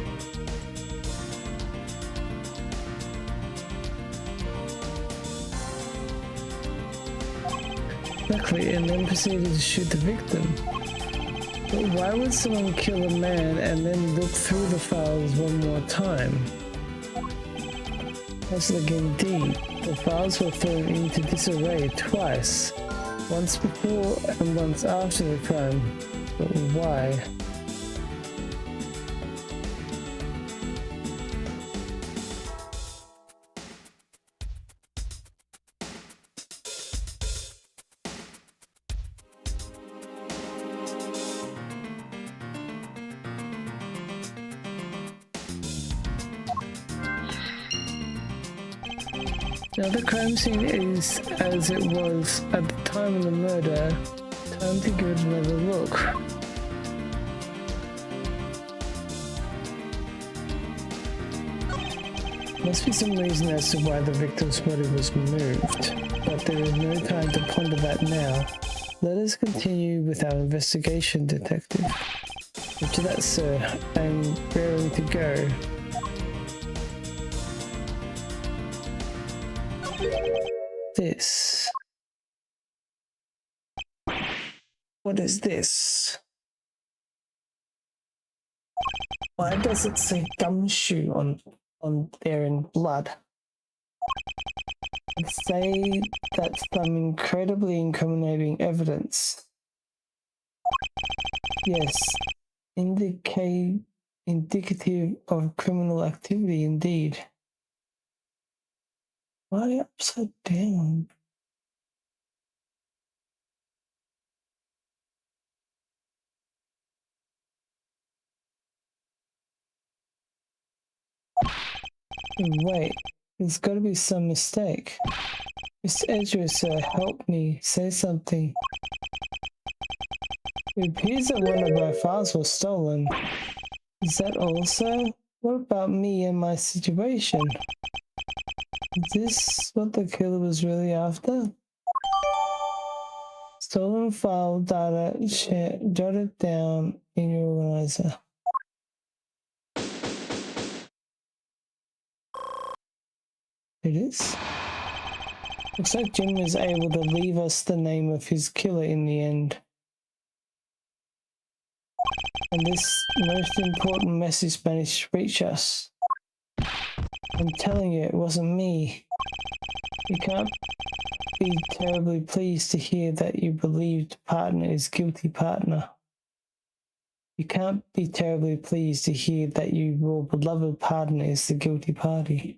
Exactly, and then proceeded to shoot the victim. But why would someone kill a man and then look through the files one more time? Let's look indeed. The files were thrown into disarray twice. Once before and once after the crime. But why? Now the crime scene is as it was at the time of the murder. Time to give it another look. Must be some reason as to why the victim's body was moved, but there is no time to ponder that now. Let us continue with our investigation, Detective. After that, sir, I am raring to go. This. What is this? Why does it say gumshoe on there in blood? I'd say that's some incredibly incriminating evidence. Yes, indicative of criminal activity indeed. Why upside down? Wait, there's got to be some mistake. Mr. Edgeworth, sir, help me say something. It appears that one of my files was stolen. Is that all, sir? What about me and my situation? Is this what the killer was really after? Stolen file data jotted down in your organizer. It is. Looks like Jim was able to leave us the name of his killer in the end. And this most important message managed to reach us. I'm telling you, it wasn't me. You can't be terribly pleased to hear that your believed partner is guilty partner. You can't be terribly pleased to hear that your beloved partner is the guilty party.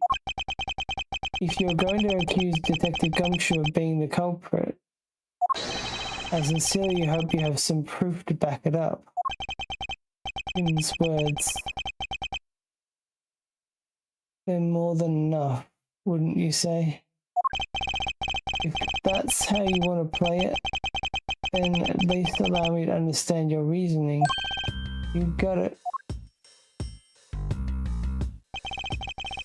If you're going to accuse Detective Gumshoe of being the culprit, I sincerely hope you have some proof to back it up. Jim's words. They're more than enough, wouldn't you say? If that's how you want to play it, then at least allow me to understand your reasoning. You got it.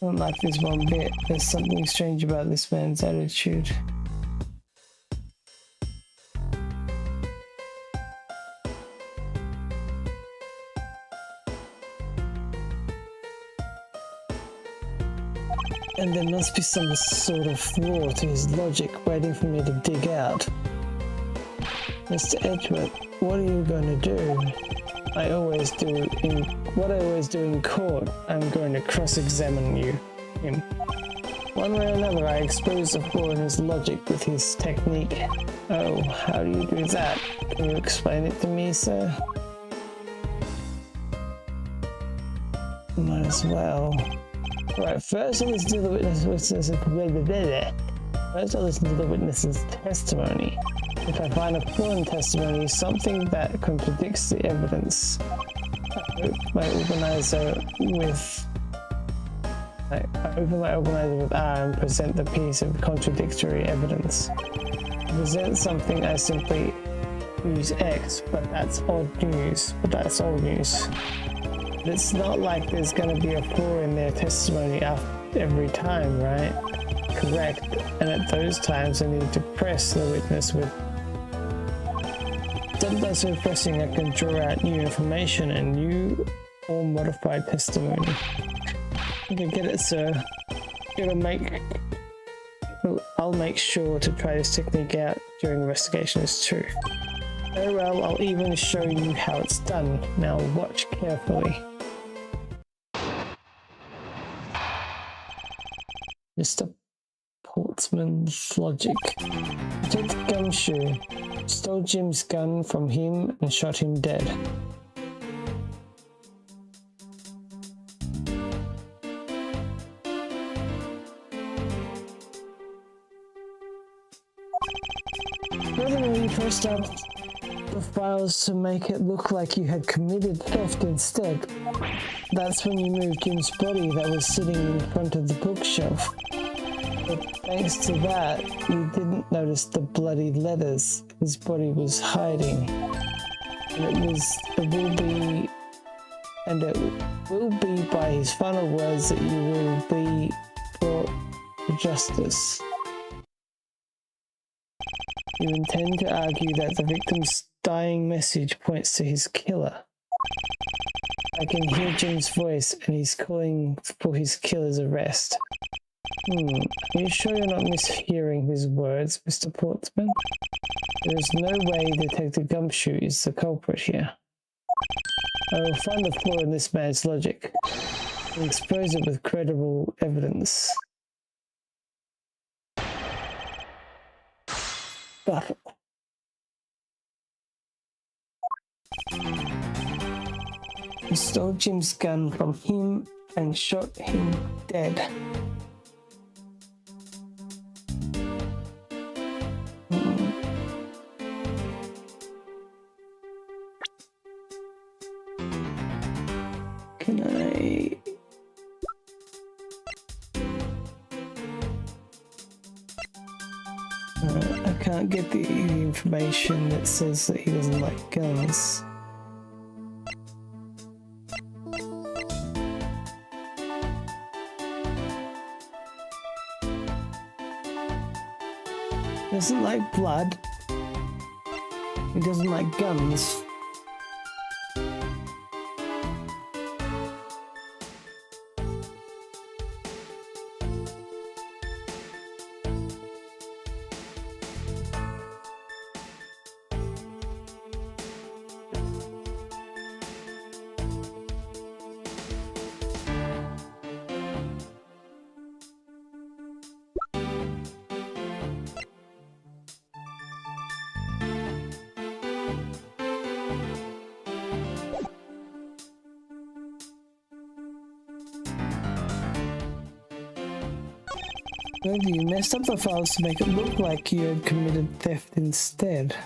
I don't like this one bit. There's something strange about this man's attitude. And there must be some sort of flaw to his logic waiting for me to dig out. Mr. Edgeworth, what are you going to do? What I always do in court, I'm going to cross-examine him. One way or another, I expose the flaw in his logic with his technique. Oh, how do you do that? Can you explain it to me, sir? Might as well. Right, first I'll listen to the witness's testimony. If I find a flaw in testimony, something that contradicts the evidence, I open my organizer with R and present the piece of contradictory evidence. To present something, I simply use X, but that's old news. It's not like there's going to be a flaw in their testimony every time, right? Correct. And at those times, I need to press the witness with. Sometimes through pressing, I can draw out new information and new or modified testimony. Okay, get it, sir. I'll make sure to try this technique out during investigation as true. Very well, I'll even show you how it's done. Now watch carefully. Mr. Portsman's logic. Detective Gumshoe stole Jim's gun from him and shot him dead. Furthermore, you pressed up the files to make it look like you had committed theft instead. That's when you moved Jim's body that was sitting in front of the bookshelf. But thanks to that, you didn't notice the bloody letters his body was hiding. And it will be by his final words that you will be brought to justice. You intend to argue that the victim's dying message points to his killer. I can hear Jim's voice and he's calling for his killer's arrest. Are you sure you're not mishearing his words, Mr. Portsman? There is no way Detective Gumshoe is the culprit here. I will find the flaw in this man's logic and expose it with credible evidence. But you stole Jim's gun from him and shot him dead. Can I... I can't get the information that says that he doesn't like guns. He doesn't like blood. He doesn't like guns. Further, you messed up the files to make it look like you had committed theft instead.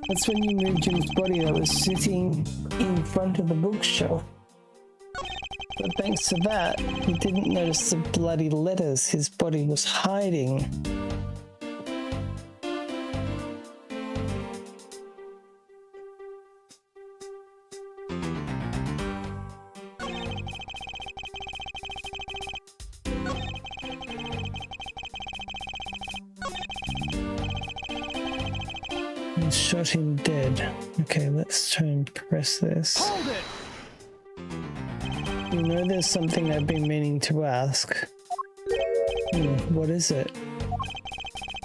That's when you moved Jim's body that was sitting in front of the bookshelf. But thanks to that, you didn't notice the bloody letters his body was hiding. And shot him dead. Okay, let's try and press this. Hold it! You know there's something I've been meaning to ask. What is it?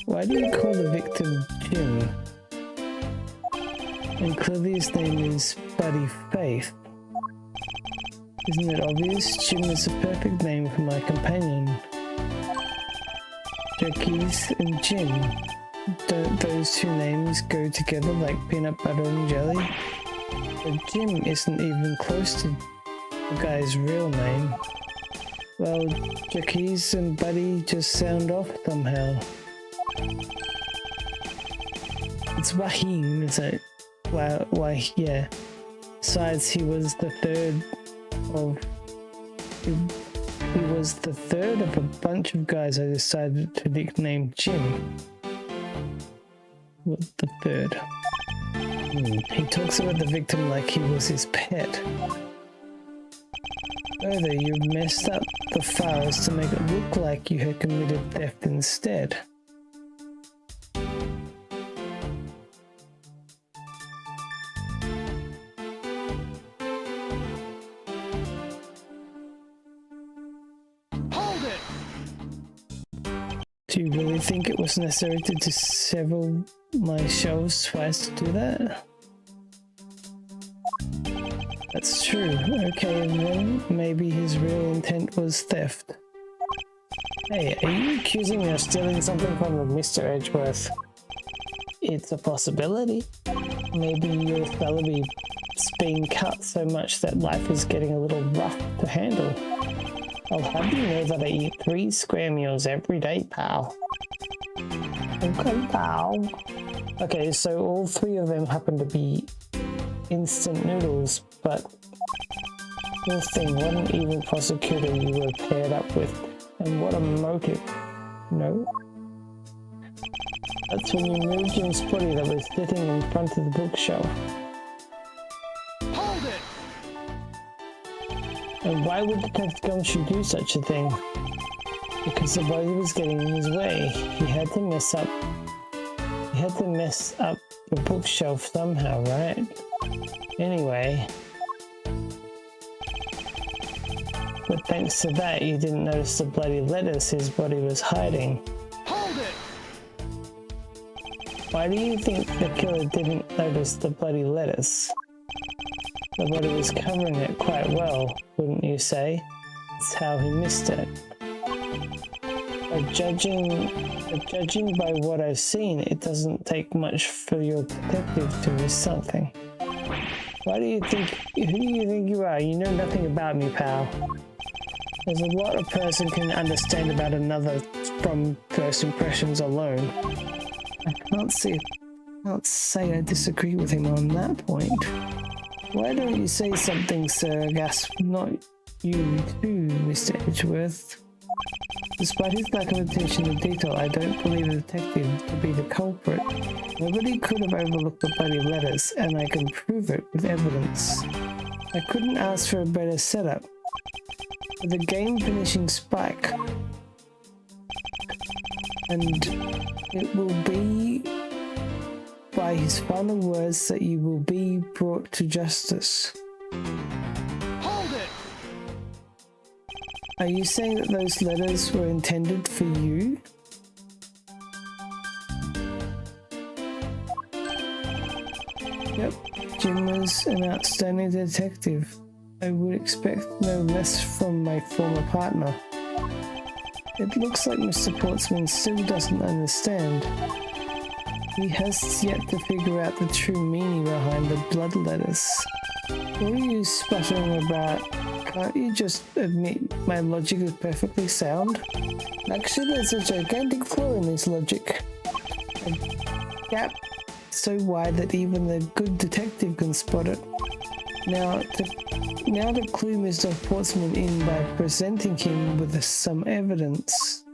Why do you call the victim Jim? And clearly his name is Buddy Faith. Isn't it obvious? Jim is the perfect name for my companion. Jackies and Jim. Don't those two names go together like peanut butter and jelly? But Jim isn't even close to the guy's real name. Well, Jackies and Buddy just sound off somehow. It's Waheen, isn't it? Why, yeah. Besides, he was the third of a bunch of guys I decided to nickname Jim. What, the third? He talks about the victim like he was his pet. Further, you've messed up the files to make it look like you had committed theft instead. Hold it! Do you really think it was necessary to disassemble my shelves twice to do that? That's true. Okay, and then maybe his real intent was theft. Hey, are you accusing me of stealing something from Mr. Edgeworth? It's a possibility. Maybe your salary's being cut so much that life is getting a little rough to handle. I'll have you know that I eat 3 square meals every day, pal. Okay, pal. Okay, so all 3 of them happen to be instant noodles, but poor thing, what an evil prosecutor you were paired up with, and what a motive. No? That's when you moved Jim's body that was sitting in front of the bookshelf. Hold it! And why would Detective Gumshoe do such a thing? Because the body was getting in his way. He had to mess up the bookshelf somehow, right? Anyway. But thanks to that, you didn't notice the bloody letters his body was hiding. Hold it! Why do you think the killer didn't notice the bloody letters? The body was covering it quite well, wouldn't you say? That's how he missed it. But judging by what I've seen, it doesn't take much for your detective to miss something. Who do you think you are? You know nothing about me, pal. There's a lot a person can understand about another from first impressions alone. I can't say I disagree with him on that point. Why don't you say something, sir? Gasped not you too, Mr. Edgeworth. Despite his lack of attention to detail, I don't believe the detective to be the culprit. Nobody could have overlooked the bloody letters, and I can prove it with evidence. I couldn't ask for a better setup. With a game-finishing spike. And it will be by his final words that you will be brought to justice. Hold it! Are you saying that those letters were intended for you? Yep, Jim was an outstanding detective. I would expect no less from my former partner. It looks like Mr. Portsman still doesn't understand. He has yet to figure out the true meaning behind the blood letters. What are you sputtering about? Can't you just admit my logic is perfectly sound? Actually, there's a gigantic flaw in this logic. A gap so wide that even the good detective can spot it. Now to clue Mr. Portsman in by presenting him with some evidence.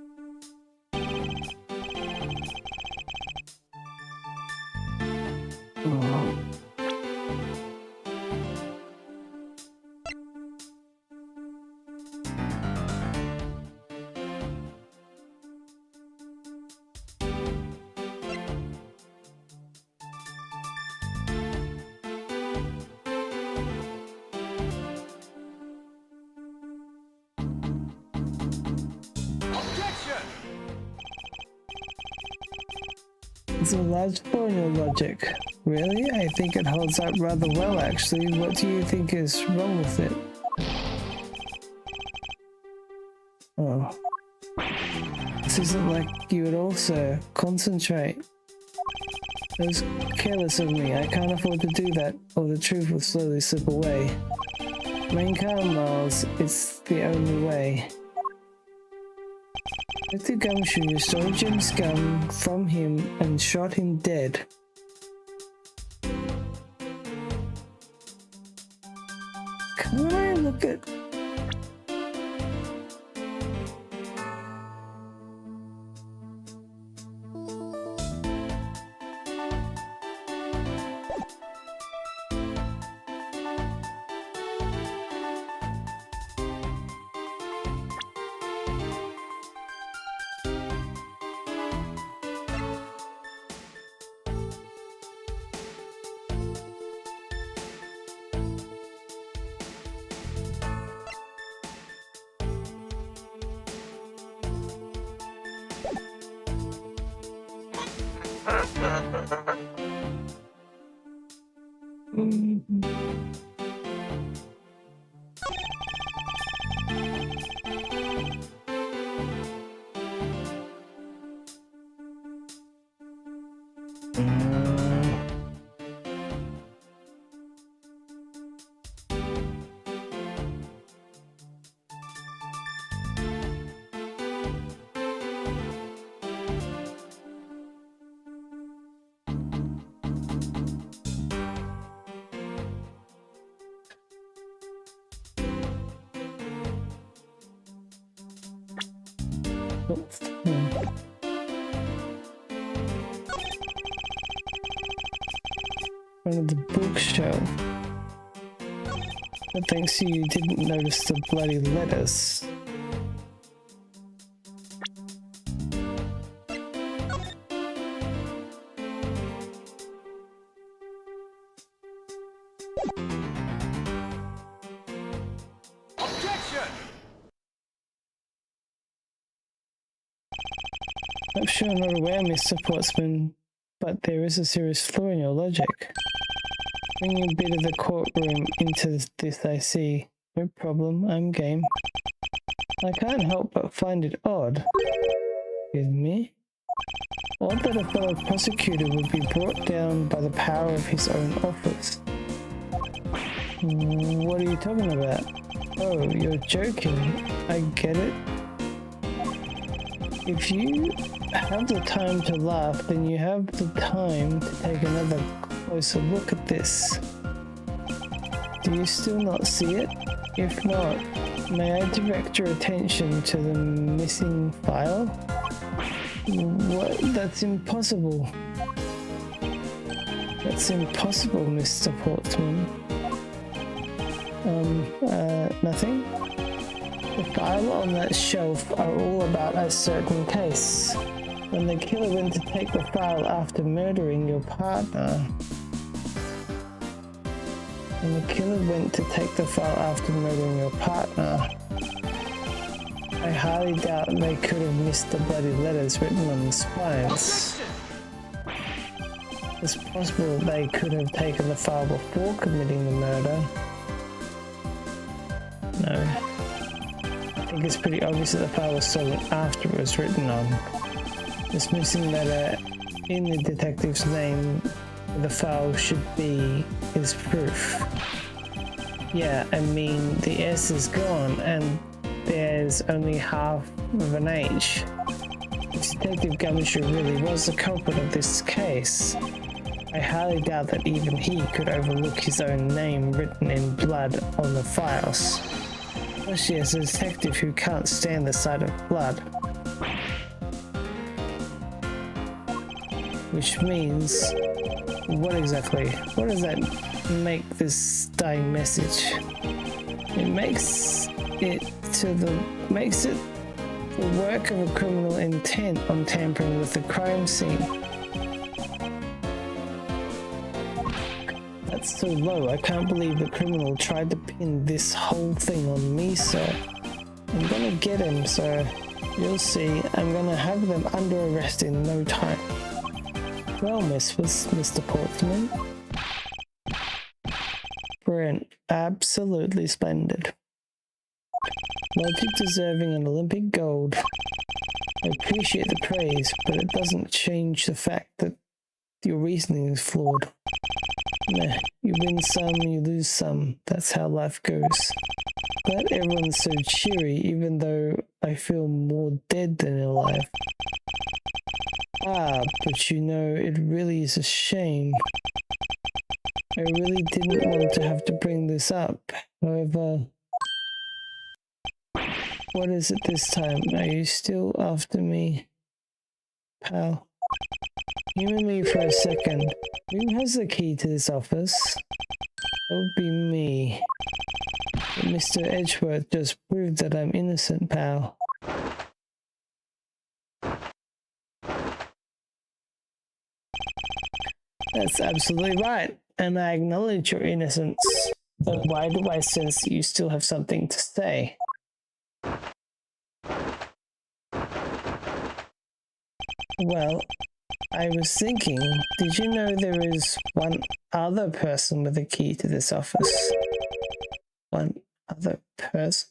Oh. It's a large flaw in your logic. Really? I think it holds up rather well, actually. What do you think is wrong with it? Oh. This isn't like you at all, sir. Concentrate. It was careless of me. I can't afford to do that, or the truth will slowly slip away. Remain calm, Miles. It's the only way. Detective Gumshoe stole Jim's gun from him and shot him dead. Can I look at... One of the bookshelf. But thanks to you didn't notice the bloody letters. Objection! I'm sure I'm not aware, Mr. Portsman, but there is a serious flaw in your logic. Bringing a bit of the courtroom into this, I see. No problem, I'm game. I can't help but find it odd. Excuse me? Odd that a fellow prosecutor would be brought down by the power of his own office. What are you talking about? Oh, you're joking. I get it. If you have the time to laugh, then you have the time to take another closer look at this. Do you still not see it? If not, may I direct your attention to the missing file? What? That's impossible. That's impossible, Mr. Portsman. Nothing? The file on that shelf are all about a certain case. When the killer went to take the file after murdering your partner. I highly doubt they could have missed the bloody letters written on the spines. It's possible they could have taken the file before committing the murder. No. I think it's pretty obvious that the file was stolen after it was written on. This missing letter in the detective's name the file should be is proof. Yeah, I mean, the S is gone and there's only half of an H. If Detective Gumshoe really was the culprit of this case, I highly doubt that even he could overlook his own name written in blood on the files. Especially as a detective who can't stand the sight of blood. Which means, what exactly? What does that make this dying message? It makes it the work of a criminal intent on tampering with the crime scene. That's so low. I can't believe the criminal tried to pin this whole thing on me, sir. I'm gonna get him, sir. You'll see. I'm gonna have them under arrest in no time. Well, Mr. Portman. Brilliant. Absolutely splendid. Logic deserving an Olympic gold. I appreciate the praise, but it doesn't change the fact that your reasoning is flawed. Meh, you win some, you lose some. That's how life goes. Glad everyone's so cheery, even though I feel more dead than alive. Ah, but you know, it really is a shame. I really didn't want to have to bring this up. However, what is it this time? Are you still after me, pal? Humor me for a second. Who has the key to this office? That would be me. But Mr. Edgeworth just proved that I'm innocent, pal. That's absolutely right, and I acknowledge your innocence. But why do I sense that you still have something to say? Well, I was thinking, did you know there is one other person with a key to this office? One other person?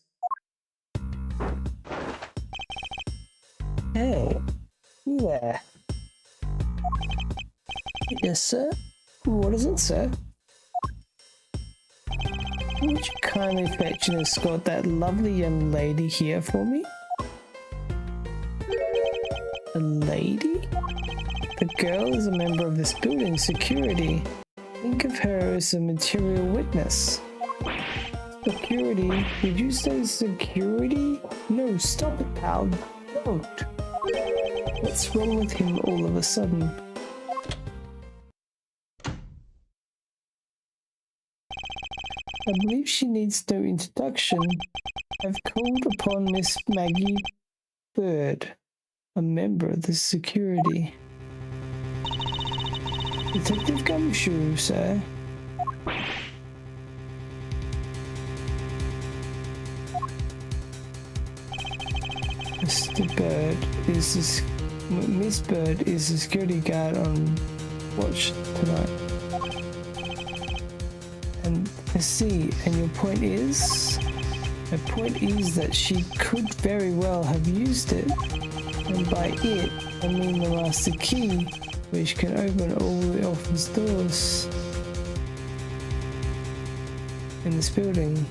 Hey, you there? Yes, sir? What is it, sir? Would you kindly fetch and escort that lovely young lady here for me? A lady? The girl is a member of this building's security. Think of her as a material witness. Security? Did you say security? No, stop it, pal. Don't. What's wrong with him all of a sudden? I believe she needs no introduction. I've called upon Miss Maggie Bird, a member of the security. Detective Gumshoe, sir. Mr. Bird is Miss Bird is the security guard on watch tonight. And I see, and your point is? My point is that she could very well have used it. And by it, I mean the master key, which can open all the office doors in this building.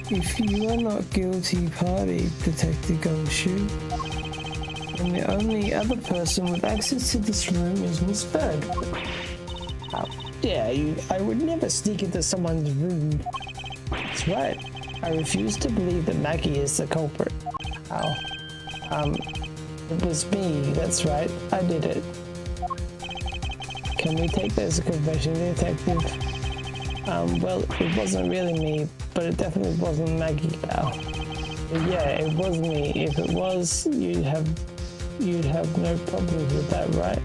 If you are not guilty party, Detective Gumshoe, and the only other person with access to this room is Miss Bird. How dare you? I would never sneak into someone's room. That's right. I refuse to believe that Maggie is the culprit. How? It was me. That's right. I did it. Can we take that as a confession, Detective? Well, it wasn't really me, but it definitely wasn't Maggie, pal. But yeah, it was me. If it was, you'd have no problems with that, right?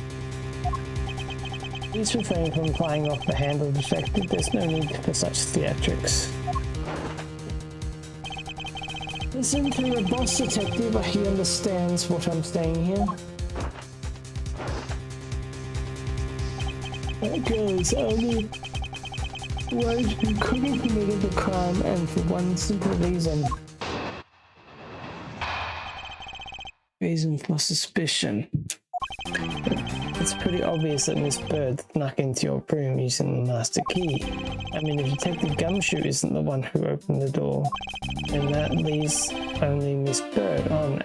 Please refrain from flying off the handle, Detective. There's no need for such theatrics. Listen to your boss, Detective. He understands what I'm saying here. That girl is only one who could have committed the crime, and for one simple reason. Reason for suspicion. It's pretty obvious that Miss Bird snuck into your room using the master key. I mean, if Detective Gumshoe isn't the one who opened the door, then that leaves only Miss Bird on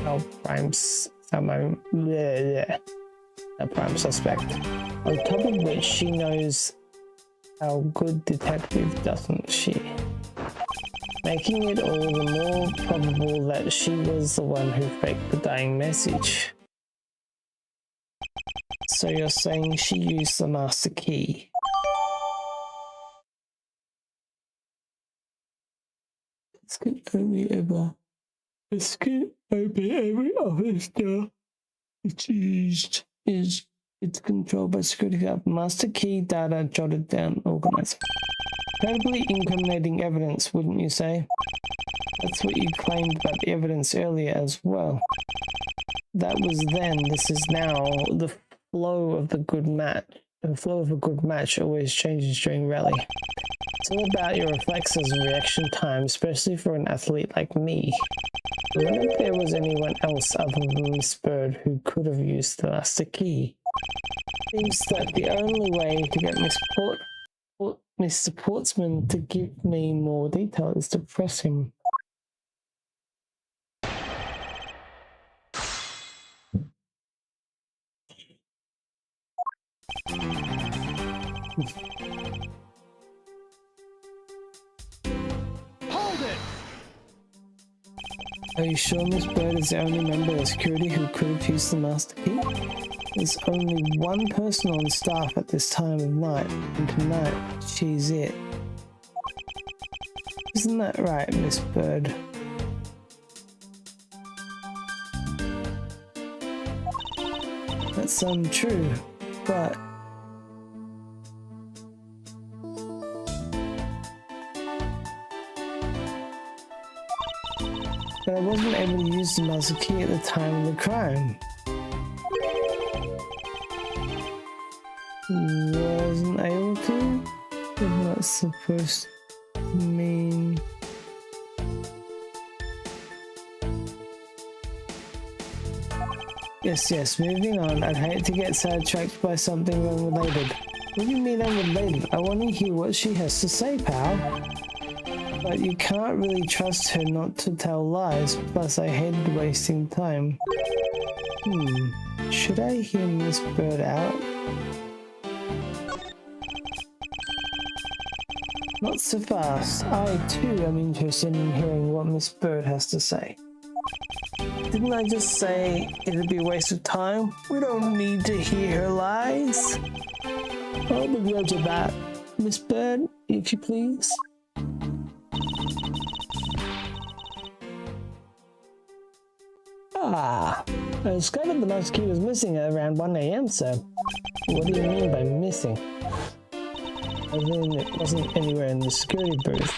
our prime suspect. On top of which, she knows our good detective, doesn't she? Making it all the more probable that she was the one who faked the dying message. So you're saying she used the master key? This can only open every office door. It's used it's controlled by security guard. Master key data jotted down, organized. Incredibly incriminating evidence, wouldn't you say? That's what you claimed about the evidence earlier as well. That was then, this is now. The flow of a good match always changes during rally. It's all about your reflexes and reaction time, especially for an athlete like me. I wonder if there was anyone else other than Miss Bird who could have used the master key. Seems that the only way to get Mr. Portsman to give me more detail is to press him. Hold it! Are you sure Miss Bird is the only member of security who could have used the master key? There's only one person on staff at this time of night, and tonight she's it. Isn't that right, Miss Bird? That's untrue, but I wasn't able to use the master key at the time of the crime. Wasn't able to? Isn't that supposed to mean? Yes, moving on. I'd hate to get sidetracked by something unrelated. What do you mean unrelated? I want to hear what she has to say, pal. But you can't really trust her not to tell lies, plus I hated wasting time. Should I hear Miss Bird out? Not so fast. I too am interested in hearing what Miss Bird has to say. Didn't I just say it'd be a waste of time? We don't need to hear her lies. I'll begrudge that. Miss Bird, if you please. I discovered the master key was missing at around 1 AM, sir. What do you mean by missing? I mean, it wasn't anywhere in the security booth.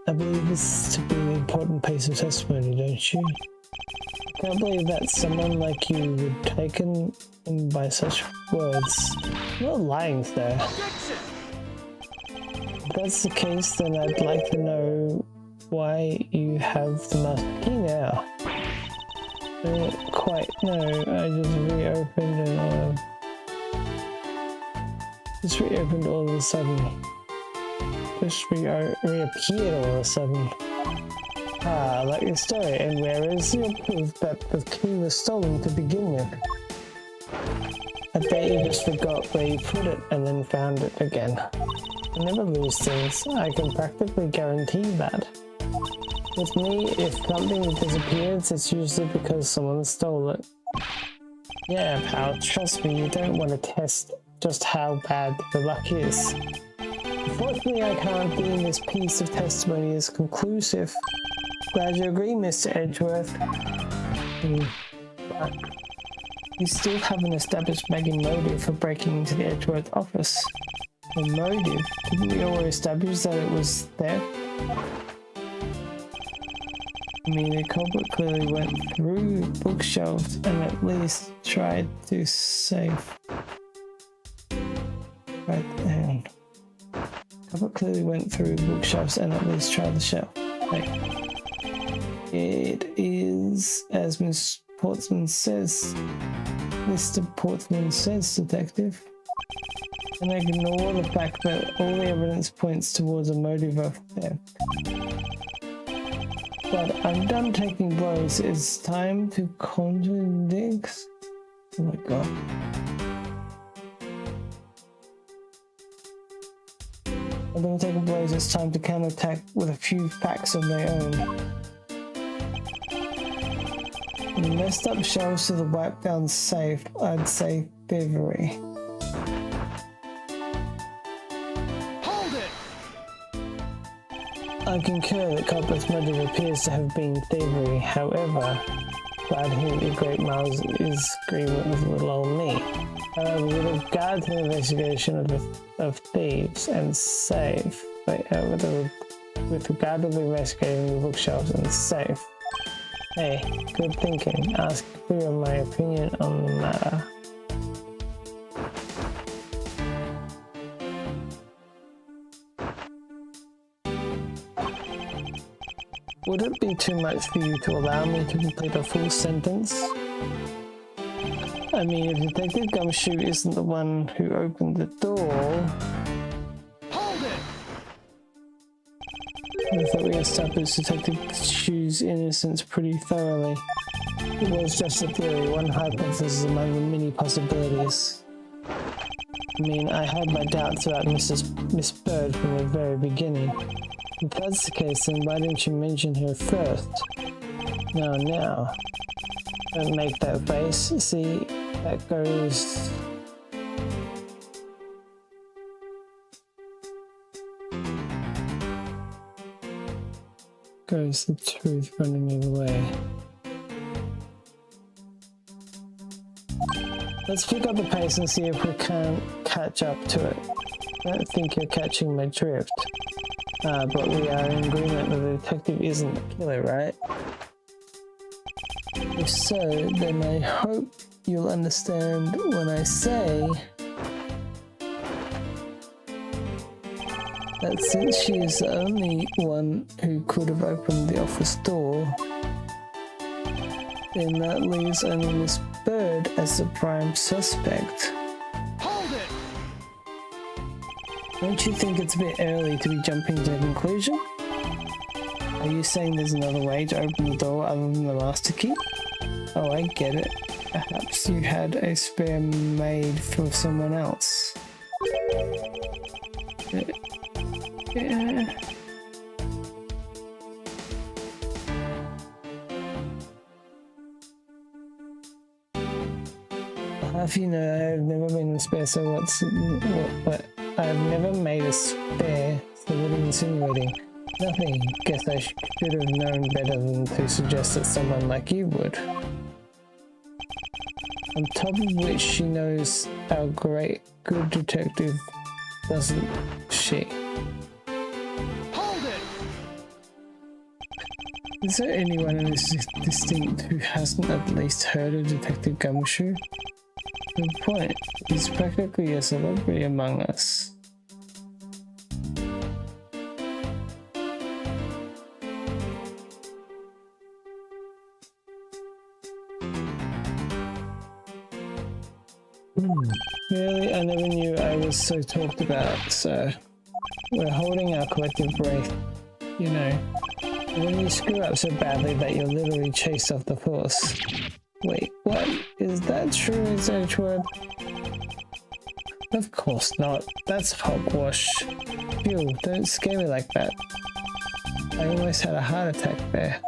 I believe this to be an important piece of testimony, don't you? I can't believe that someone like you would taken in by such words. You're lying, sir. If that's the case, then I'd like to know why you have the master key now. Quite, no, I just reopened all of a sudden. Just reappeared all of a sudden. I like your story, and where is your proof that the key was stolen to begin with? I bet you just forgot where you put it and then found it again. I never lose things, I can practically guarantee that. With me, if something disappears, it's usually because someone stole it. Yeah, pal, trust me, you don't want to test just how bad the luck is. Unfortunately, I can't deem this piece of testimony as conclusive. Glad you agree, Mr. Edgeworth. You still haven't established Megan's motive for breaking into the Edgeworth office. The motive? Didn't we already establish that it was theft? I mean, the culprit clearly went through bookshelves and at least tried to save. Right, hang on. Culprit clearly went through bookshelves and at least tried the shelf. Wait. It is, as Miss Portsman says, Mr. Portsman says, Detective. And ignore the fact that all the evidence points towards a motive of theft. But I'm done taking blows. It's time to contradict. Oh my god. I'm done taking blows. It's time to counterattack with a few facts of my own. From the messed up shelves to the wiped down safe, I'd say thievery. I concur that culprit's motive appears to have been thievery. However, glad to hear that Great Miles is agreement with little old me. With regard to the investigation of thieves and safe, with regard to the investigating the bookshelves and the safe. Hey, good thinking. Ask for my opinion on the matter. Would it be too much for you to allow me to complete a full sentence? I mean, if Detective Gumshoe isn't the one who opened the door... Hold it! I thought we established Detective Gumshoe's innocence pretty thoroughly. It was just a theory, one hypothesis among the many possibilities. I mean, I had my doubts about Miss Bird from the very beginning. If that's the case, then why didn't you mention her first? Now. Don't make that face. See, that goes... Goes the truth running either way. Let's pick up the pace and see if we can't catch up to it. I don't think you're catching my drift. But we are in agreement that the detective isn't the killer, right? If so, then I hope you'll understand when I say that since she is the only one who could have opened the office door, then that leaves only Miss Bird as the prime suspect. Don't you think it's a bit early to be jumping to a conclusion? Are you saying there's another way to open the door other than the master key? Oh, I get it. Perhaps you had a spare made for someone else. Yeah. Half you know, I've never been a spare, so what? I've never made a spare, so what are you insinuating? Nothing. Guess I should have known better than to suggest that someone like you would. On top of which she knows our great good detective, doesn't she? Hold it! Is there anyone in this distinct who hasn't at least heard of Detective Gumshoe? Good point. He's practically a celebrity among us. Really? I never knew I was so talked about, so we're holding our collective breath, you know. When you screw up so badly that you're literally chased off the force. Wait, what? Is that true, is Edgeworth? Of course not. That's hogwash. Phew, don't scare me like that. I almost had a heart attack there.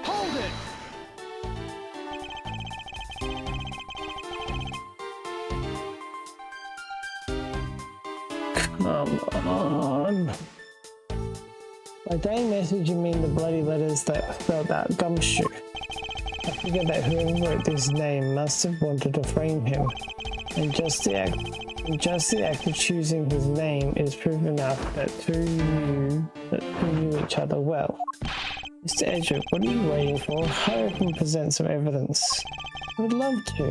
Hold it! Come on. By dang message, you mean the bloody letters that spelled out gumshoe. I figure that whoever wrote this name must have wanted to frame him, and just the act of choosing his name is proof enough that two knew each other well. Mr. Edgeworth, what are you waiting for? Hurry up and present some evidence. I would love to.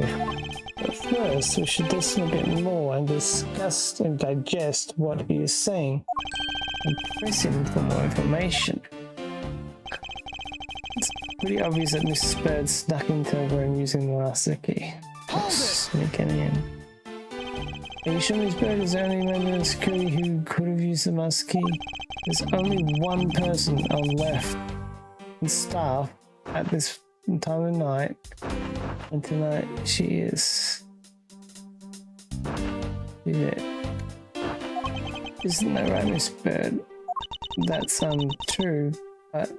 But first, we should listen a bit more and discuss and digest what he is saying, and press him for more information. It's pretty obvious that Mrs. Bird snuck into the room using the master key. Sneaking in. Are you sure Miss Bird is the only member of security who could have used the master key? There's only one person on left in staff at this time of night, and tonight she is. Yeah. Isn't that right, Miss Bird? That's true, but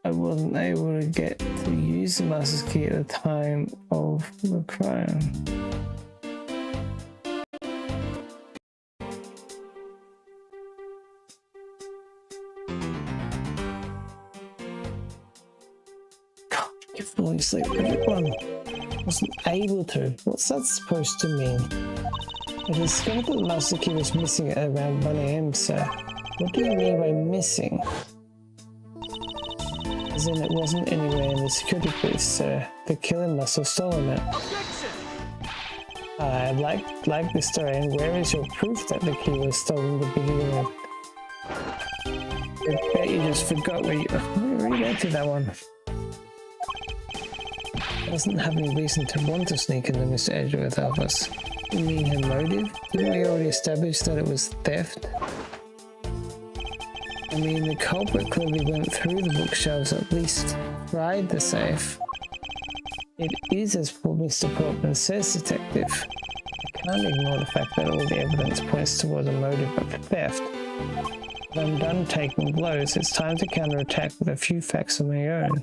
I wasn't able to get to use the master's key at the time of the crime. God, you're falling asleep, everyone. Wasn't able to. What's that supposed to mean? I discovered that the master key was missing at around 1 AM, sir. What do you mean by missing? As in, it wasn't anywhere in the security booth, sir. The killer must have stolen it. I like the story, and where is your proof that the key was stolen to begin with? I bet you just forgot where you... We already went to that one. Doesn't have any reason to want to sneak into Mr. Edgeworth's office. You mean her motive? Didn't we already establish that it was theft? I mean, the culprit clearly went through the bookshelves, at least tried the safe. It is as Mr. Portman says, Detective. I can't ignore the fact that all the evidence points towards a motive of theft. But I'm done taking blows. It's time to counterattack with a few facts of my own.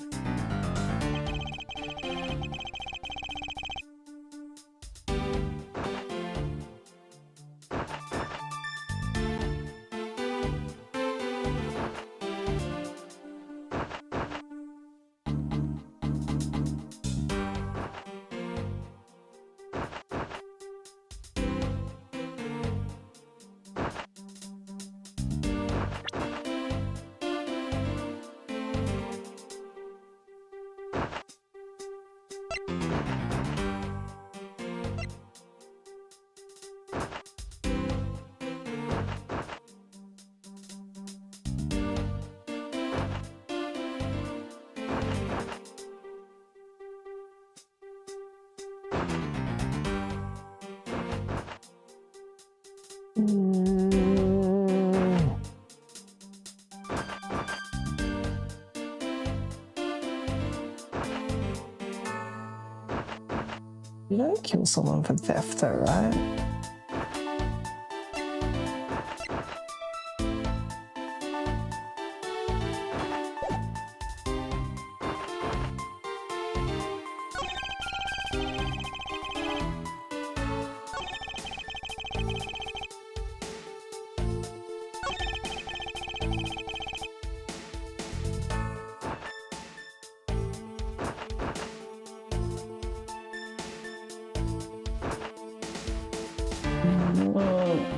You don't kill someone for theft though, right?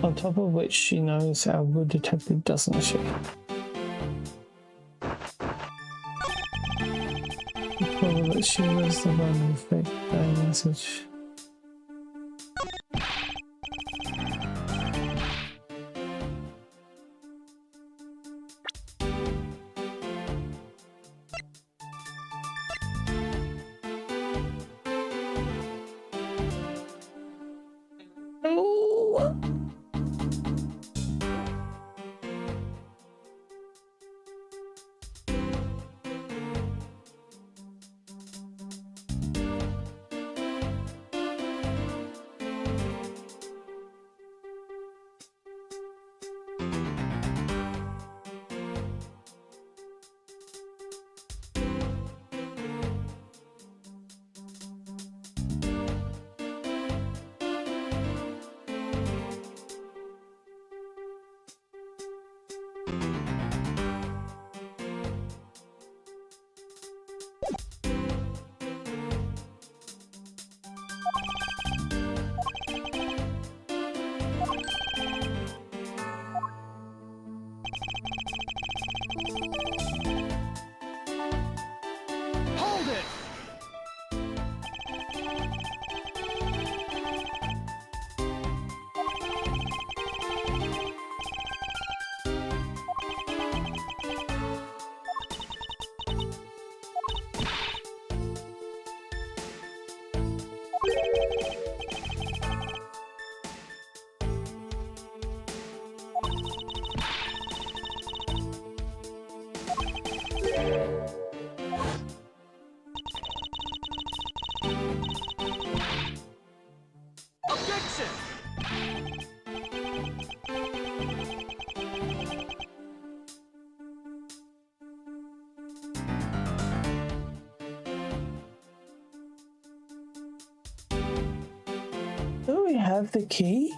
On top of which she knows our good detective, doesn't she? Probably that she was the one who faked that message. Objection! Do we have the key?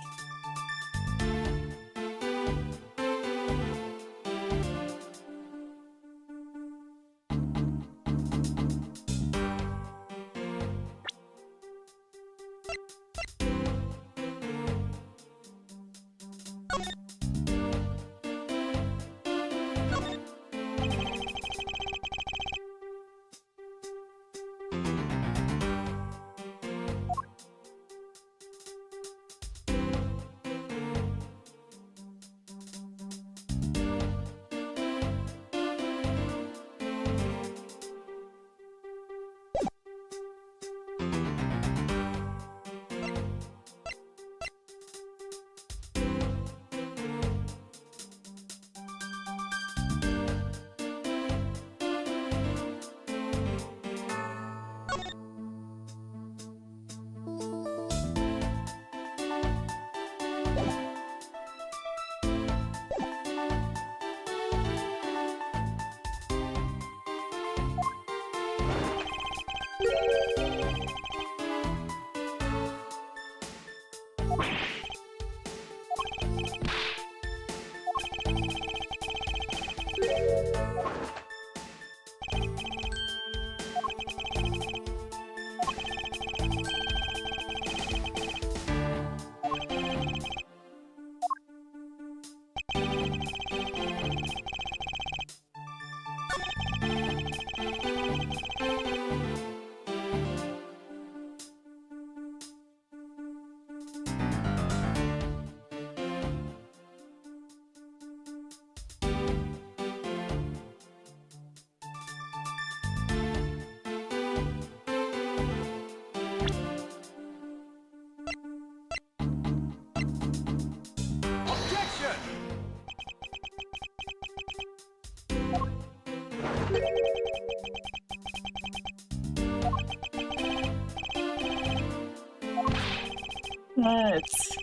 Nice.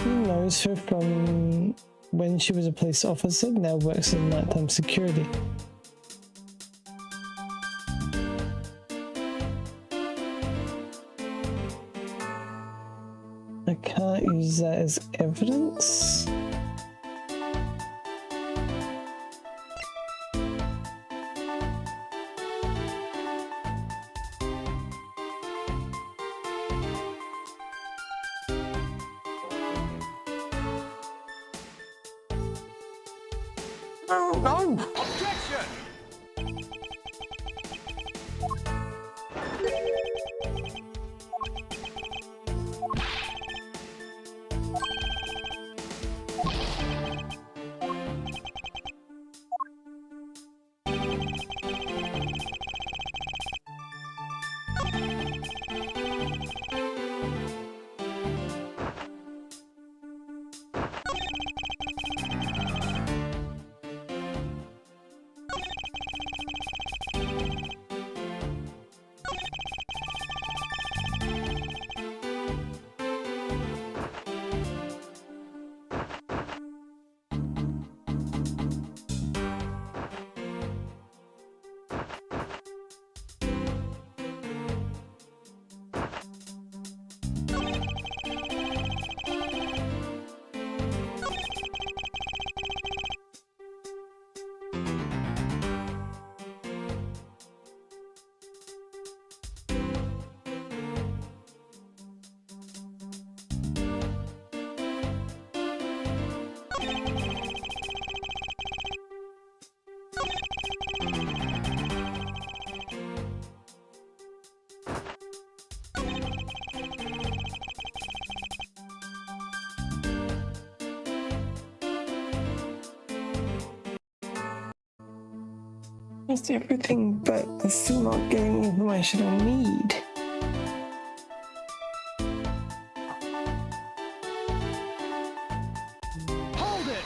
Who knows? transfer from when she was a police officer, now works in nighttime security. I can't use that as evidence. No! Objection! That's everything, but I'm still not getting the information I need. Hold it!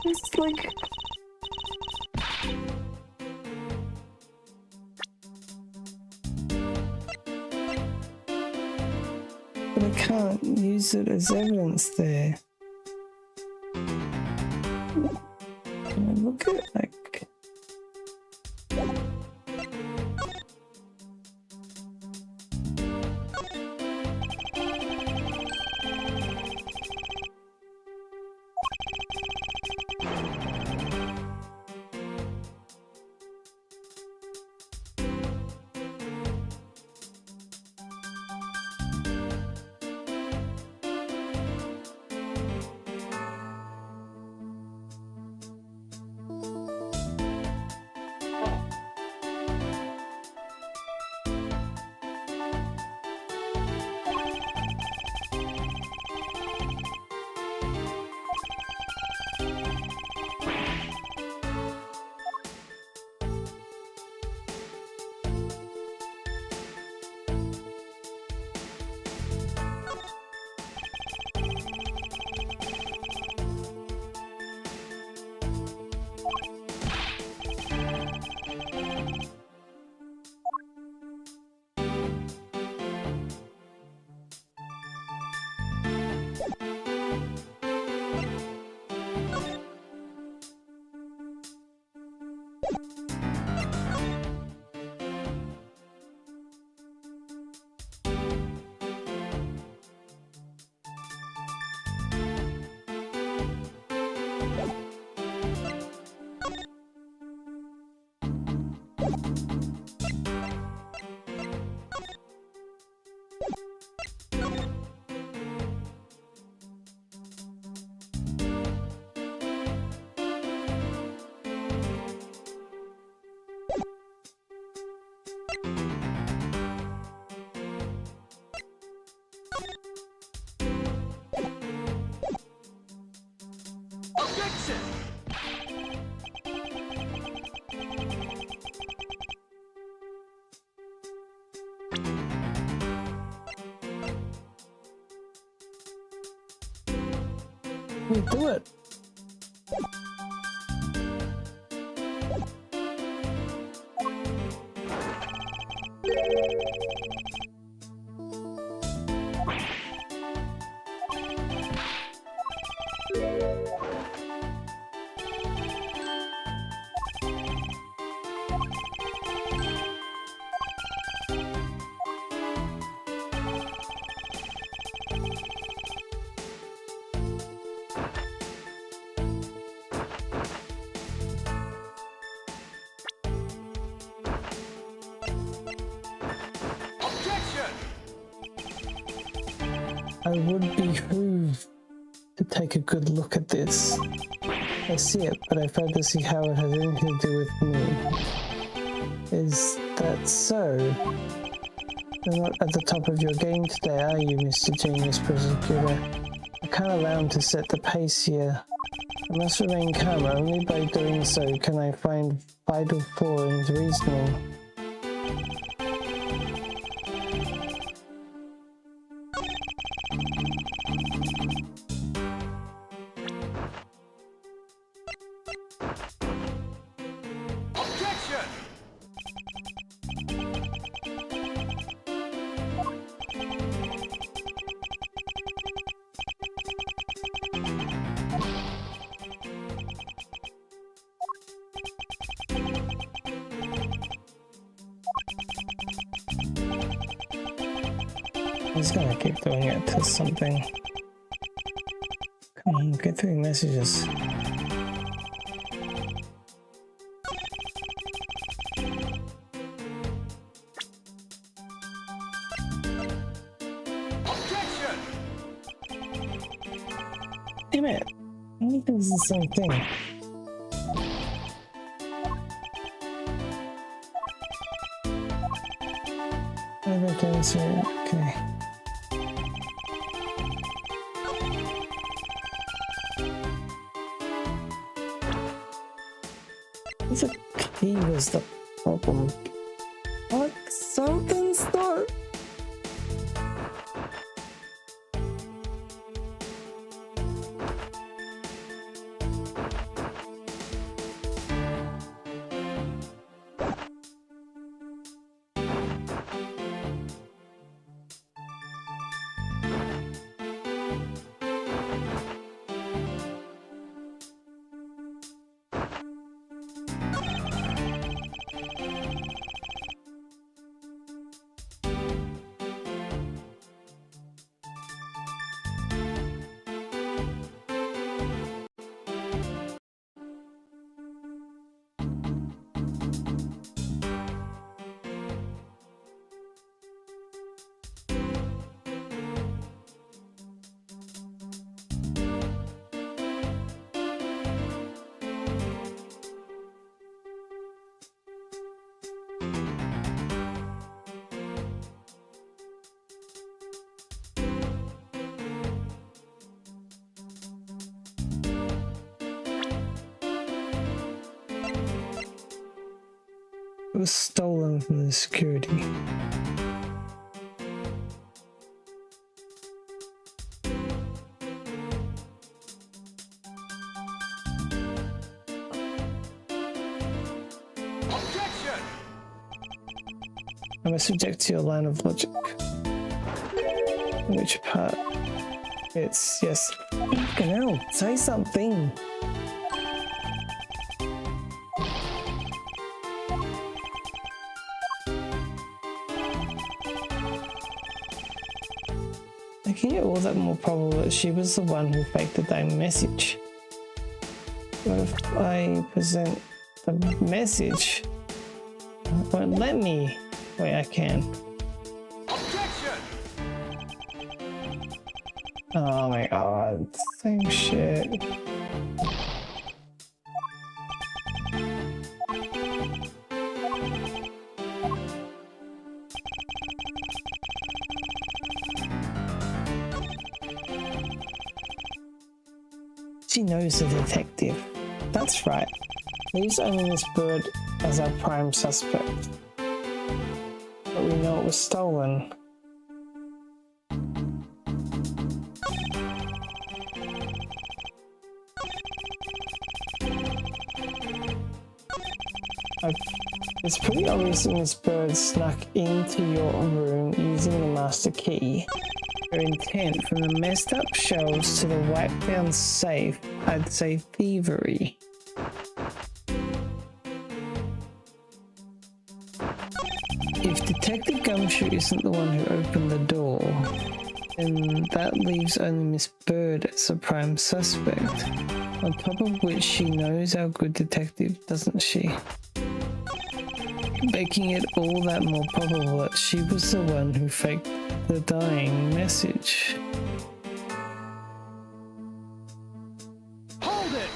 It's like... But I can't use it as evidence there. Can I look at like... Objection! We do it. I would behoove to take a good look at this. I see it, but I fail to see how it has anything to do with me. Is that so? You're not at the top of your game today, are you, Mr. Genius Prosecutor? I can't allow him to set the pace here. I must remain calm. Only by doing so can I find vital flaw in his reasoning. He's gonna keep doing it to something. Come on, get through the messages. Damn it! I don't think this is the same thing. Okay. The key was the problem. What? Something's not. It was stolen from the security. Objection! I must object to your line of logic. Which part? It's yes. Fucking hell, say something. Making it all that more probable that she was the one who faked the damn message. What if I present the message? Won't let me. Wait, I can. Objection! Oh my god, same shit. She knows the detective. That's right. Leaves only Miss Bird as our prime suspect. But we know it was stolen. It's pretty obvious that Miss Bird snuck into your room using the master key. Her intent, from the messed up shelves to the wiped down safe, I'd say thievery. If Detective Gumshoe isn't the one who opened the door, then that leaves only Miss Bird as a prime suspect. On top of which she knows our good detective, doesn't she? Making it all that more probable that she was the one who faked the dying message. Hold it!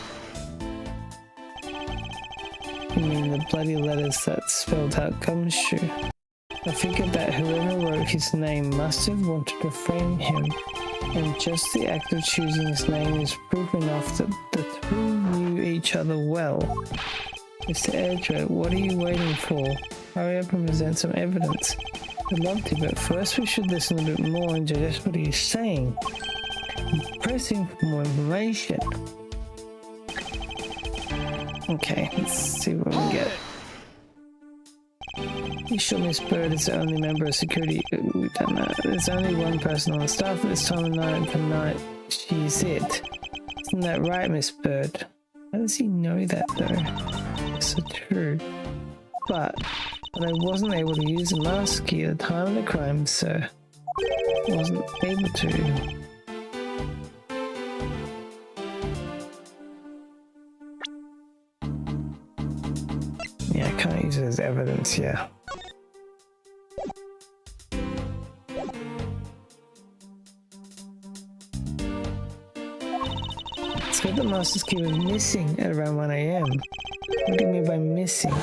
You mean the bloody letters that spelled out Gumshoe? I figured that whoever wrote his name must have wanted to frame him, and just the act of choosing his name is proof enough that the two knew each other well. Mr. Edgeworth, what are you waiting for? Hurry up and present some evidence. I'd love to, but first we should listen a bit more and digest what he's saying. I'm pressing for more information. Okay, let's see what we get. You sure Miss Bird is the only member of security? We've done that. There's only one person on the staff at this time of night, and tonight she's it. Isn't that right, Miss Bird? How does he know that, though? So true. But I wasn't able to use the master key at the time of the crime, sir. I wasn't able to. Yeah, I can't use it as evidence, yeah. It's good the master's key was missing at around 1 AM. What do you mean by missing?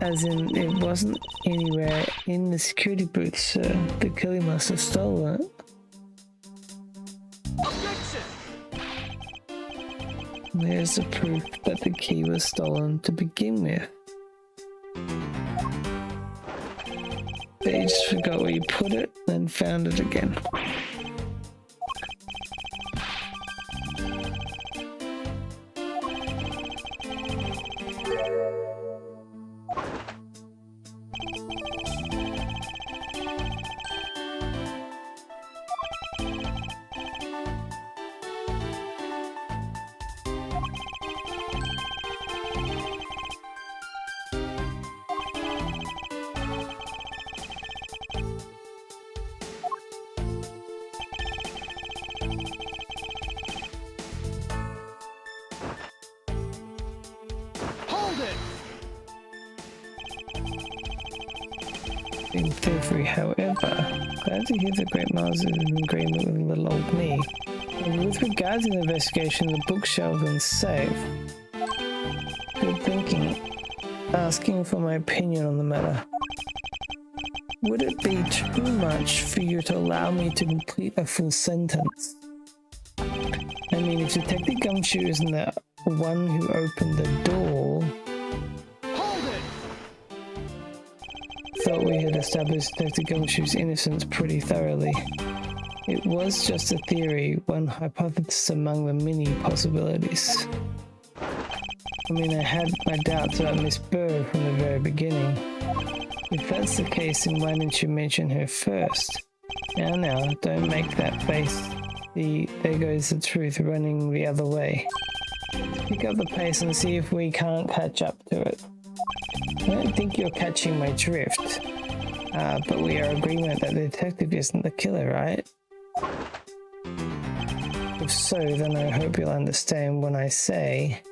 As in, it wasn't anywhere in the security booth, sir. The killer must have stolen it. Objection! There's the proof that the key was stolen to begin with. They just forgot where you put it, then found it again. In theory, however, glad to hear that Great Mars is in agreement with little old me. And with regard to the investigation of the bookshelves and safe, good thinking. Asking for my opinion on the matter. Would it be too much for you to allow me to complete a full sentence? I mean, if Detective Gumshoe isn't the one who opened the door... Thought we had established Detective Gumshoe's innocence pretty thoroughly. It was just a theory, one hypothesis among the many possibilities. I mean, I had my doubts about Miss Bird from the very beginning. If that's the case, then why didn't you mention her first? Now, don't make that face. There goes the truth running the other way. Pick up the pace and see if we can't catch up to it. I don't think you're catching my drift. But we are in agreement that the detective isn't the killer, right? If so, then I hope you'll understand when I say...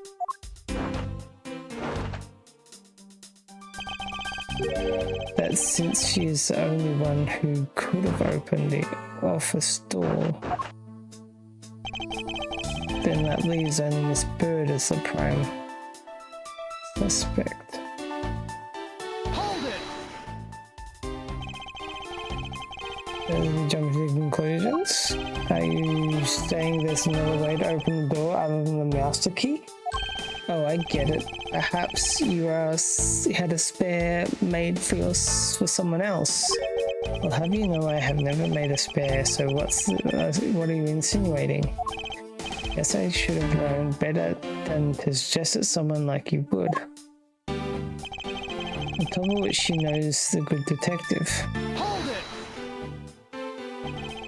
that since she is the only one who could have opened the office door, then that leaves only Miss Bird as the prime suspect. Jump to conclusions. Are you saying there's another way to open the door other than the master key? Oh, I get it. Perhaps you had a spare made for someone else. Well, have you? No, I have never made a spare. So what are you insinuating? Guess I should have known better than to suggest that someone like you would. On top of which, she knows the good detective.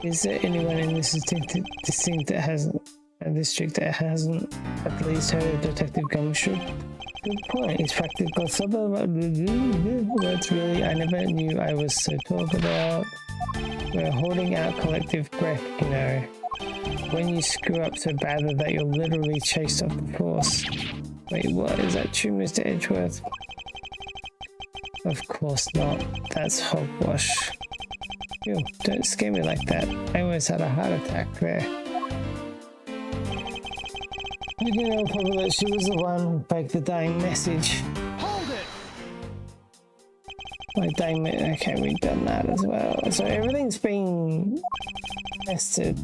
Is there anyone in this district that hasn't at least heard of Detective Gumshoe? Good point. He's practical words really I never knew I was so talk about. We're holding our collective breath, you know. When you screw up so badly that you're literally chased off the force. Wait, what? Is that true, Mr. Edgeworth? Of course not. That's hogwash. Ew, don't scare me like that. I almost had a heart attack there. You know probably that she was the one who faked the dying message. Hold it! My dying okay, we've done that as well. So everything's being tested.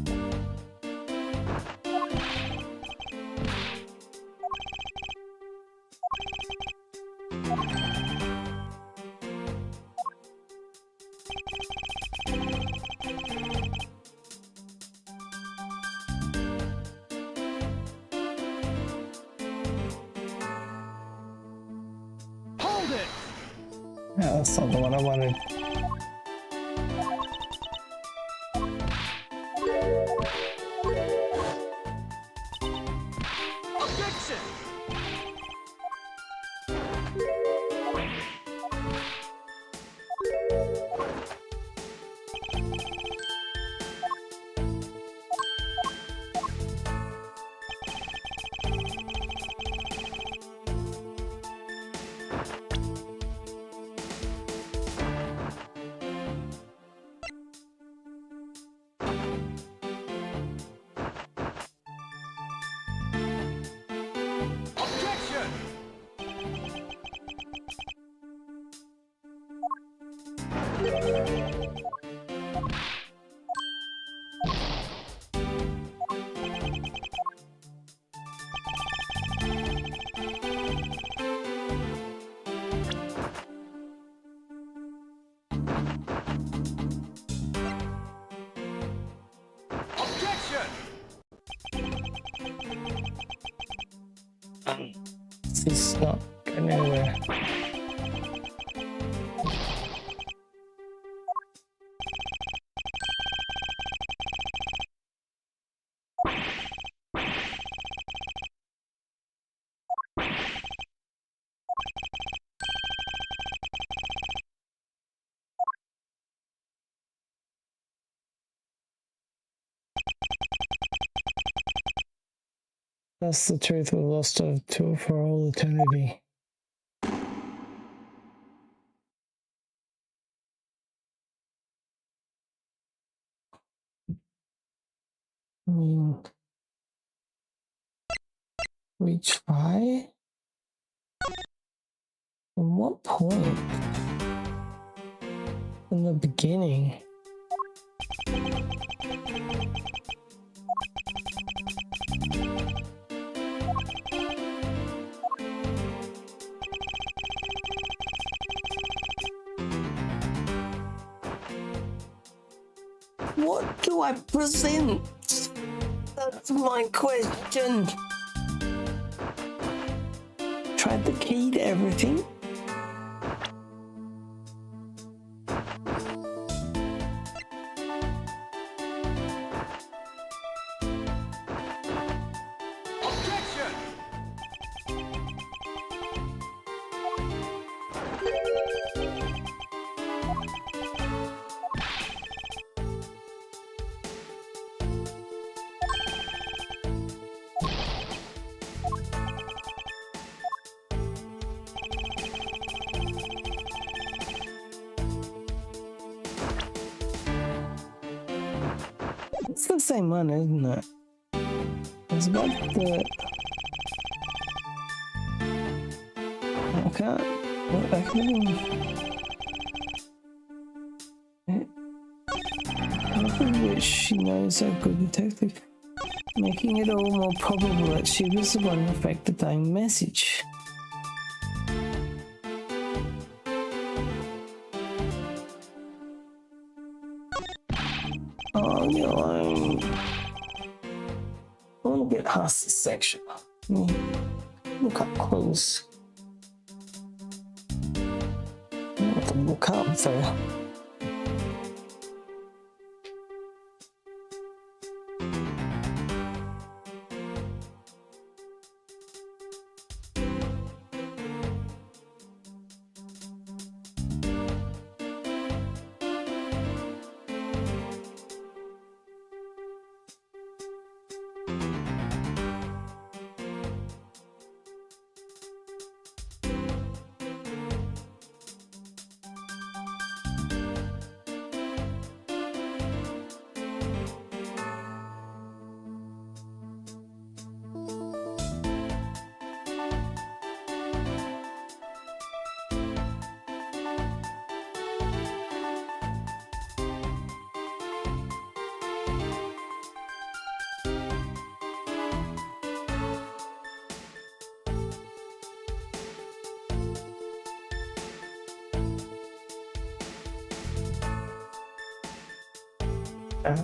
No, that's not the one I wanted. Objection! This is not going anywhere. That's the truth we're lost to for all eternity. We try? From what point? From the beginning. What do I present? That's my question. Tried the key to everything. same one, isn't it? It's about the... I can't... I can... Which she knows are good detective, making it all more probable that she was the one who faked the dying message. Oh, no, I want to get past this section. Look up close. I want to look up though.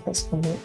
That's not it.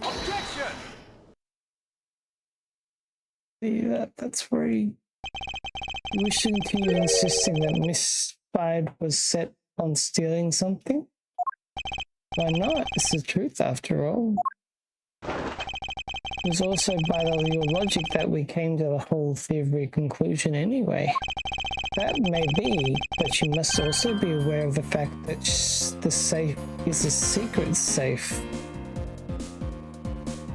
Objection! See, that's where he wish to continue insisting that Miss Spide was set on stealing something. Why not? It's the truth after all. It was also by your logic that we came to the whole theory conclusion anyway. That may be, but you must also be aware of the fact that the safe is a secret safe.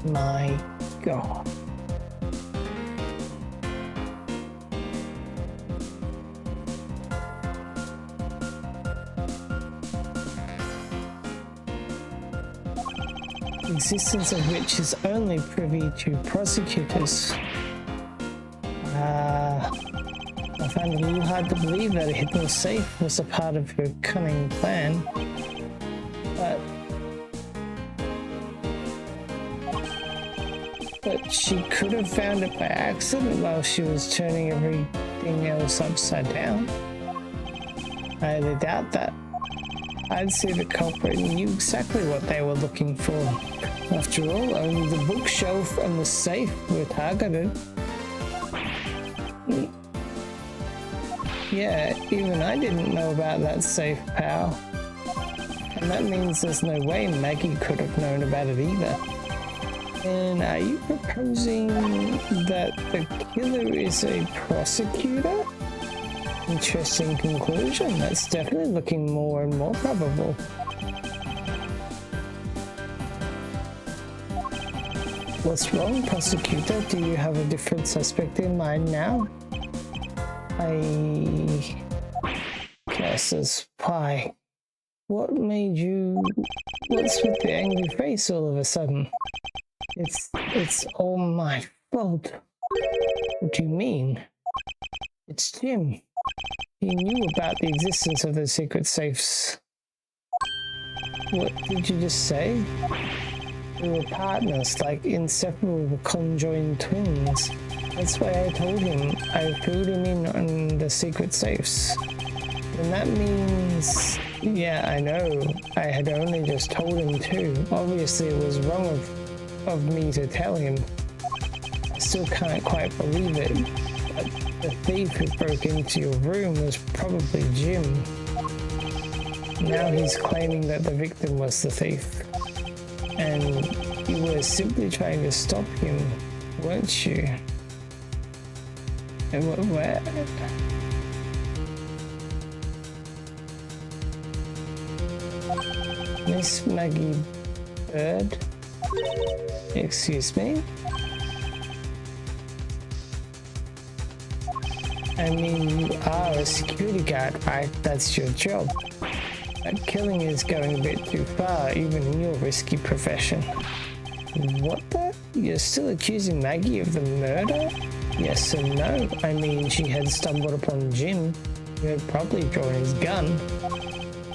My God. The existence of which is only privy to prosecutors. I found it a little hard to believe that a hidden safe was a part of her cunning plan, but she could have found it by accident while she was turning everything else upside down. I highly doubt that. I'd say the culprit knew exactly what they were looking for. After all, only the bookshelf and the safe were targeted. Yeah, even I didn't know about that safe, pal. And that means there's no way Maggie could have known about it either. And are you proposing that the killer is a prosecutor? Interesting conclusion. That's definitely looking more and more probable. What's wrong, prosecutor? Do you have a different suspect in mind now? I guess. Why? What made you... What's with the angry face all of a sudden? It's all my fault. What do you mean? It's Jim. He knew about the existence of those secret safes. What did you just say? We were partners, like inseparable conjoined twins. That's why I told him. I filled him in on the secret safes. And that means... Yeah, I know. I had only just told him too. Obviously it was wrong of me to tell him. I still can't quite believe it. But the thief who broke into your room was probably Jim. Now he's claiming that the victim was the thief. And you were simply trying to stop him, weren't you? And what? Miss Maggie Bird? Excuse me? I mean, you are a security guard, right? That's your job. That killing is going a bit too far, even in your risky profession. What the? You're still accusing Maggie of the murder? Yes and no. I mean, she had stumbled upon Jim, who had probably drawn his gun.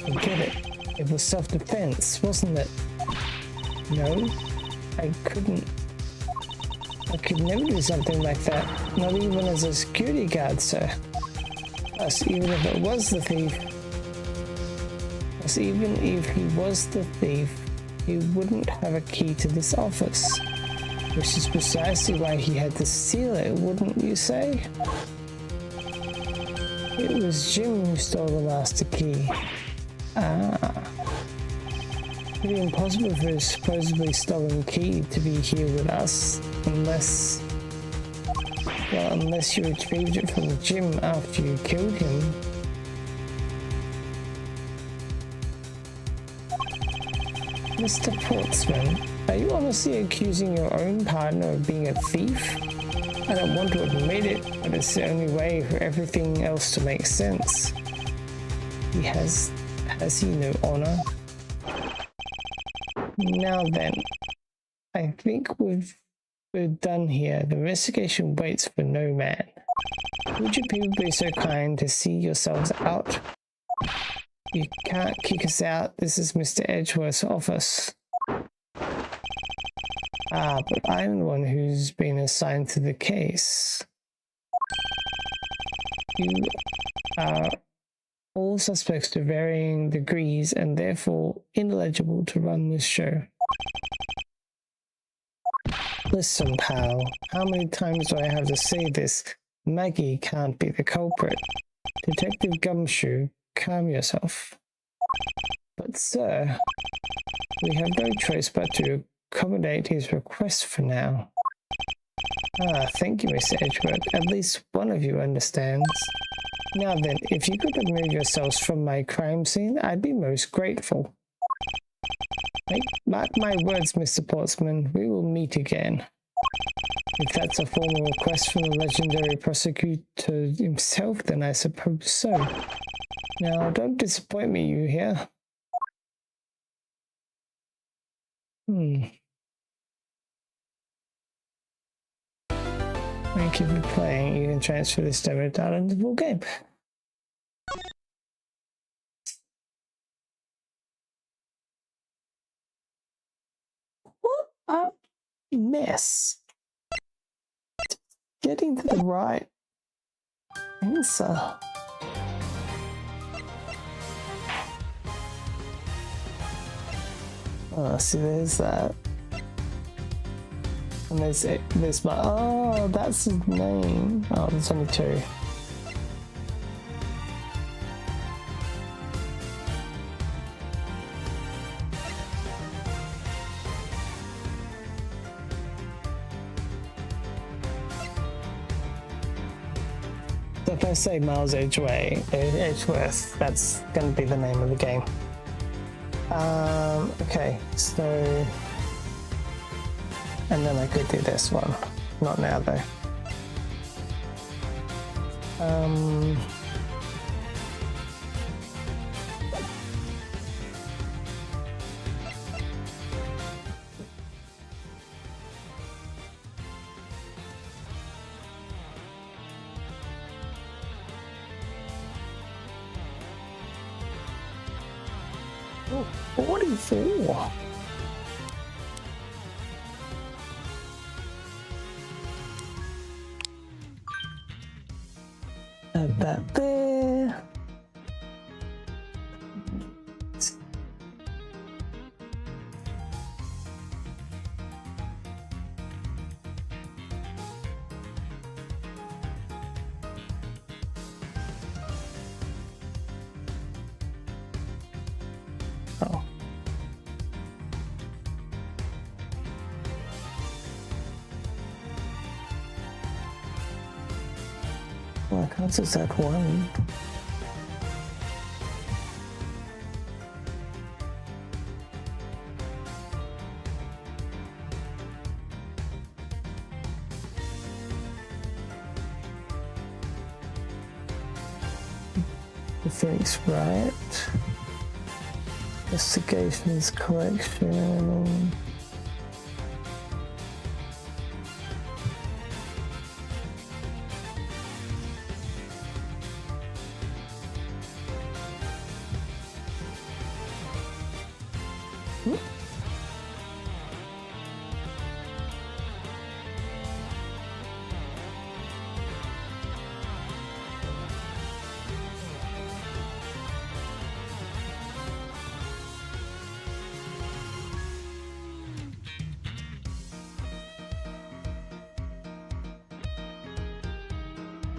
Forget it. It was self-defense, wasn't it? No, I couldn't. I could never do something like that, not even as a security guard, sir. Plus, even if it was the thief, even if he was the thief, he wouldn't have a key to this office. Which is precisely why he had to steal it, wouldn't you say? It was Jim who stole the master key. Ah. Pretty impossible for his supposedly stolen key to be here with us, unless you retrieved it from Jim after you killed him. Mr. Portsman, are you honestly accusing your own partner of being a thief? I don't want to admit it, but it's the only way for everything else to make sense. Has he no honor? Now then, I think we're done here. The investigation waits for no man. Would you people be so kind to see yourselves out? You can't kick us out. This is Mr. Edgeworth's office. Ah, but I'm the one who's been assigned to the case. You are all suspects to varying degrees and therefore ineligible to run this show. Listen, pal, how many times do I have to say this? Maggie can't be the culprit. Detective Gumshoe, calm yourself. But sir, we have no choice but to accommodate his request for now. Ah, thank you, Mr. Edgeworth. At least one of you understands. Now then, if you could remove yourselves from my crime scene, I'd be most grateful. Mark my words, Mr. Portsman, we will meet again. If that's a formal request from the legendary prosecutor himself, then I suppose so. Now, don't disappoint me, you hear? Thank you for playing. You can transfer this demo data into the full game. What a mess. Getting to the right answer. Oh, see, there's that. And there's my, oh, that's his name. Oh, there's only two. if I say Miles Edgeworth, that's going to be the name of the game. Okay, so... And then I could do this one. Not now, though. Oh, 44. Add that there. Oh. Well, I can't just add one. The thing's right. Investigations, collection.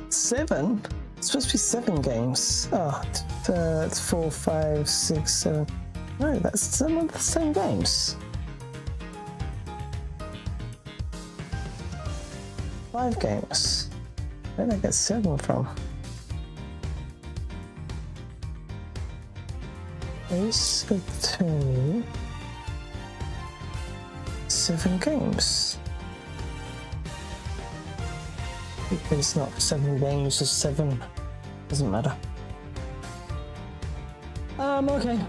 Seven? It's supposed to be 7 games. Oh, it's 4, 5, 6, 7. No, that's some of the same games. 5 games. Where did I get 7 from? Ace Attorney. 7 games. It's not 7 games, it's 7. Doesn't matter. Okay.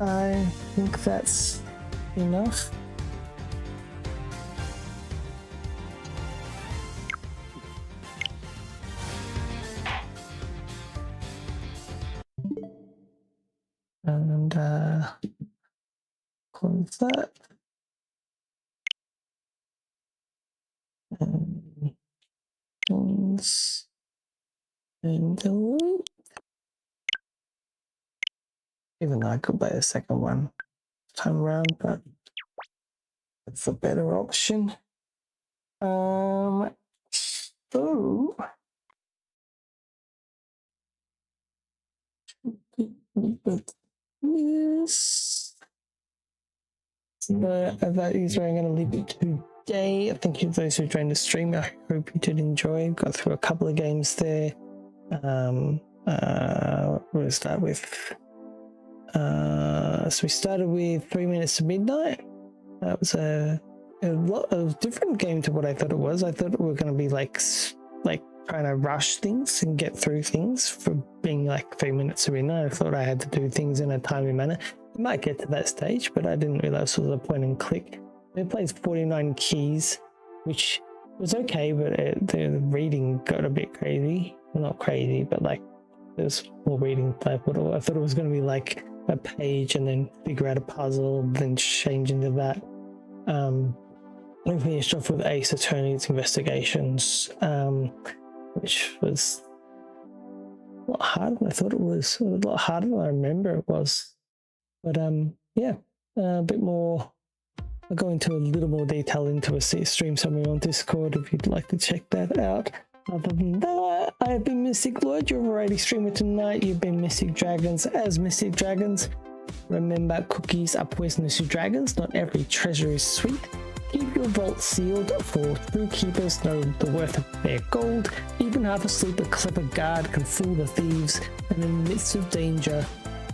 I think that's enough. And close that. And delete. Even though I could buy a second one time around, but it's a better option. So yes. That is where I'm going to leave it today. Thank you to those who joined the stream. I hope you did enjoy. Got through a couple of games there. We'll start with. So we started with 3 Minutes to Midnight. That was a lot of different game to what I thought it was. I thought it were going to be like trying to rush things and get through things for being like 3 minutes to midnight. I thought I had to do things in a timely manner. I might get to that stage, but I didn't realize it was a point and click. It plays 49 keys, which was okay, but the reading got a bit crazy. Well, not crazy, but like there's more reading type. I thought it was going to be like a page and then figure out a puzzle, then change into that. We finished off with Ace Attorney's Investigations, which was a lot harder than I thought it was. A lot harder than I remember it was. But yeah, a bit more. I'll go into a little more detail into a stream somewhere on Discord if you'd like to check that out. Other than that, I have been Mystic Lord, your variety streamer tonight. You've been Mystic Dragons as Mystic Dragons. Remember, cookies are poisonous to dragons. Not every treasure is sweet. Keep your vault sealed, for true keepers know the worth of their gold. Even half asleep, a clever guard can fool the thieves, and in the midst of danger,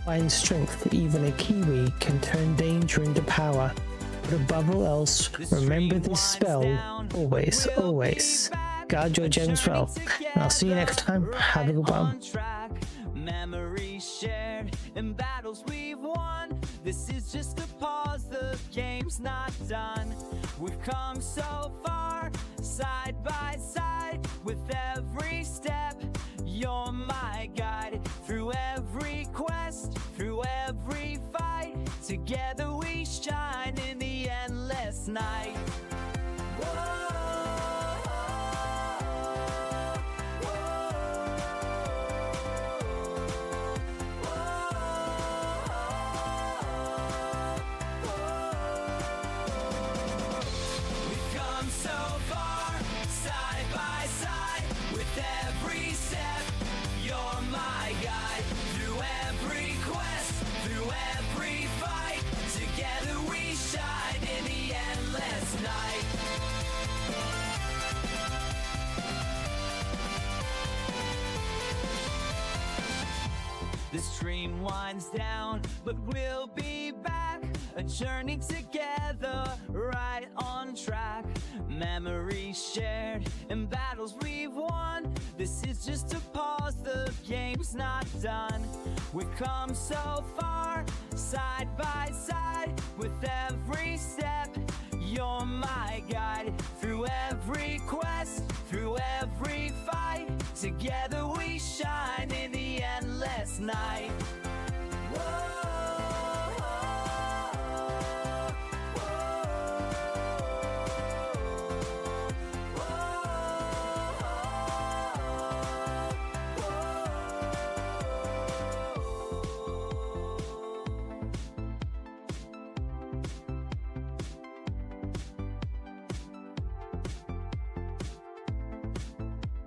find strength. For even a Kiwi can turn danger into power. But above all else, remember this spell, always, always. Guard your gems well. And I'll see you next time. Have a good one. Memories shared and battles we've won. This is just a pause, the game's not done. We've come so far, side by side. With every step, you're my guide. Through every quest, through every fight, together we shine in the endless night. Whoa. The stream winds down, but we'll be back. A journey together, right on track. Memories shared and battles we've won. This is just a pause, the game's not done. We've come so far, side by side. With every step, you're my guide. Through every quest, through every fight, together we shine in the endless night.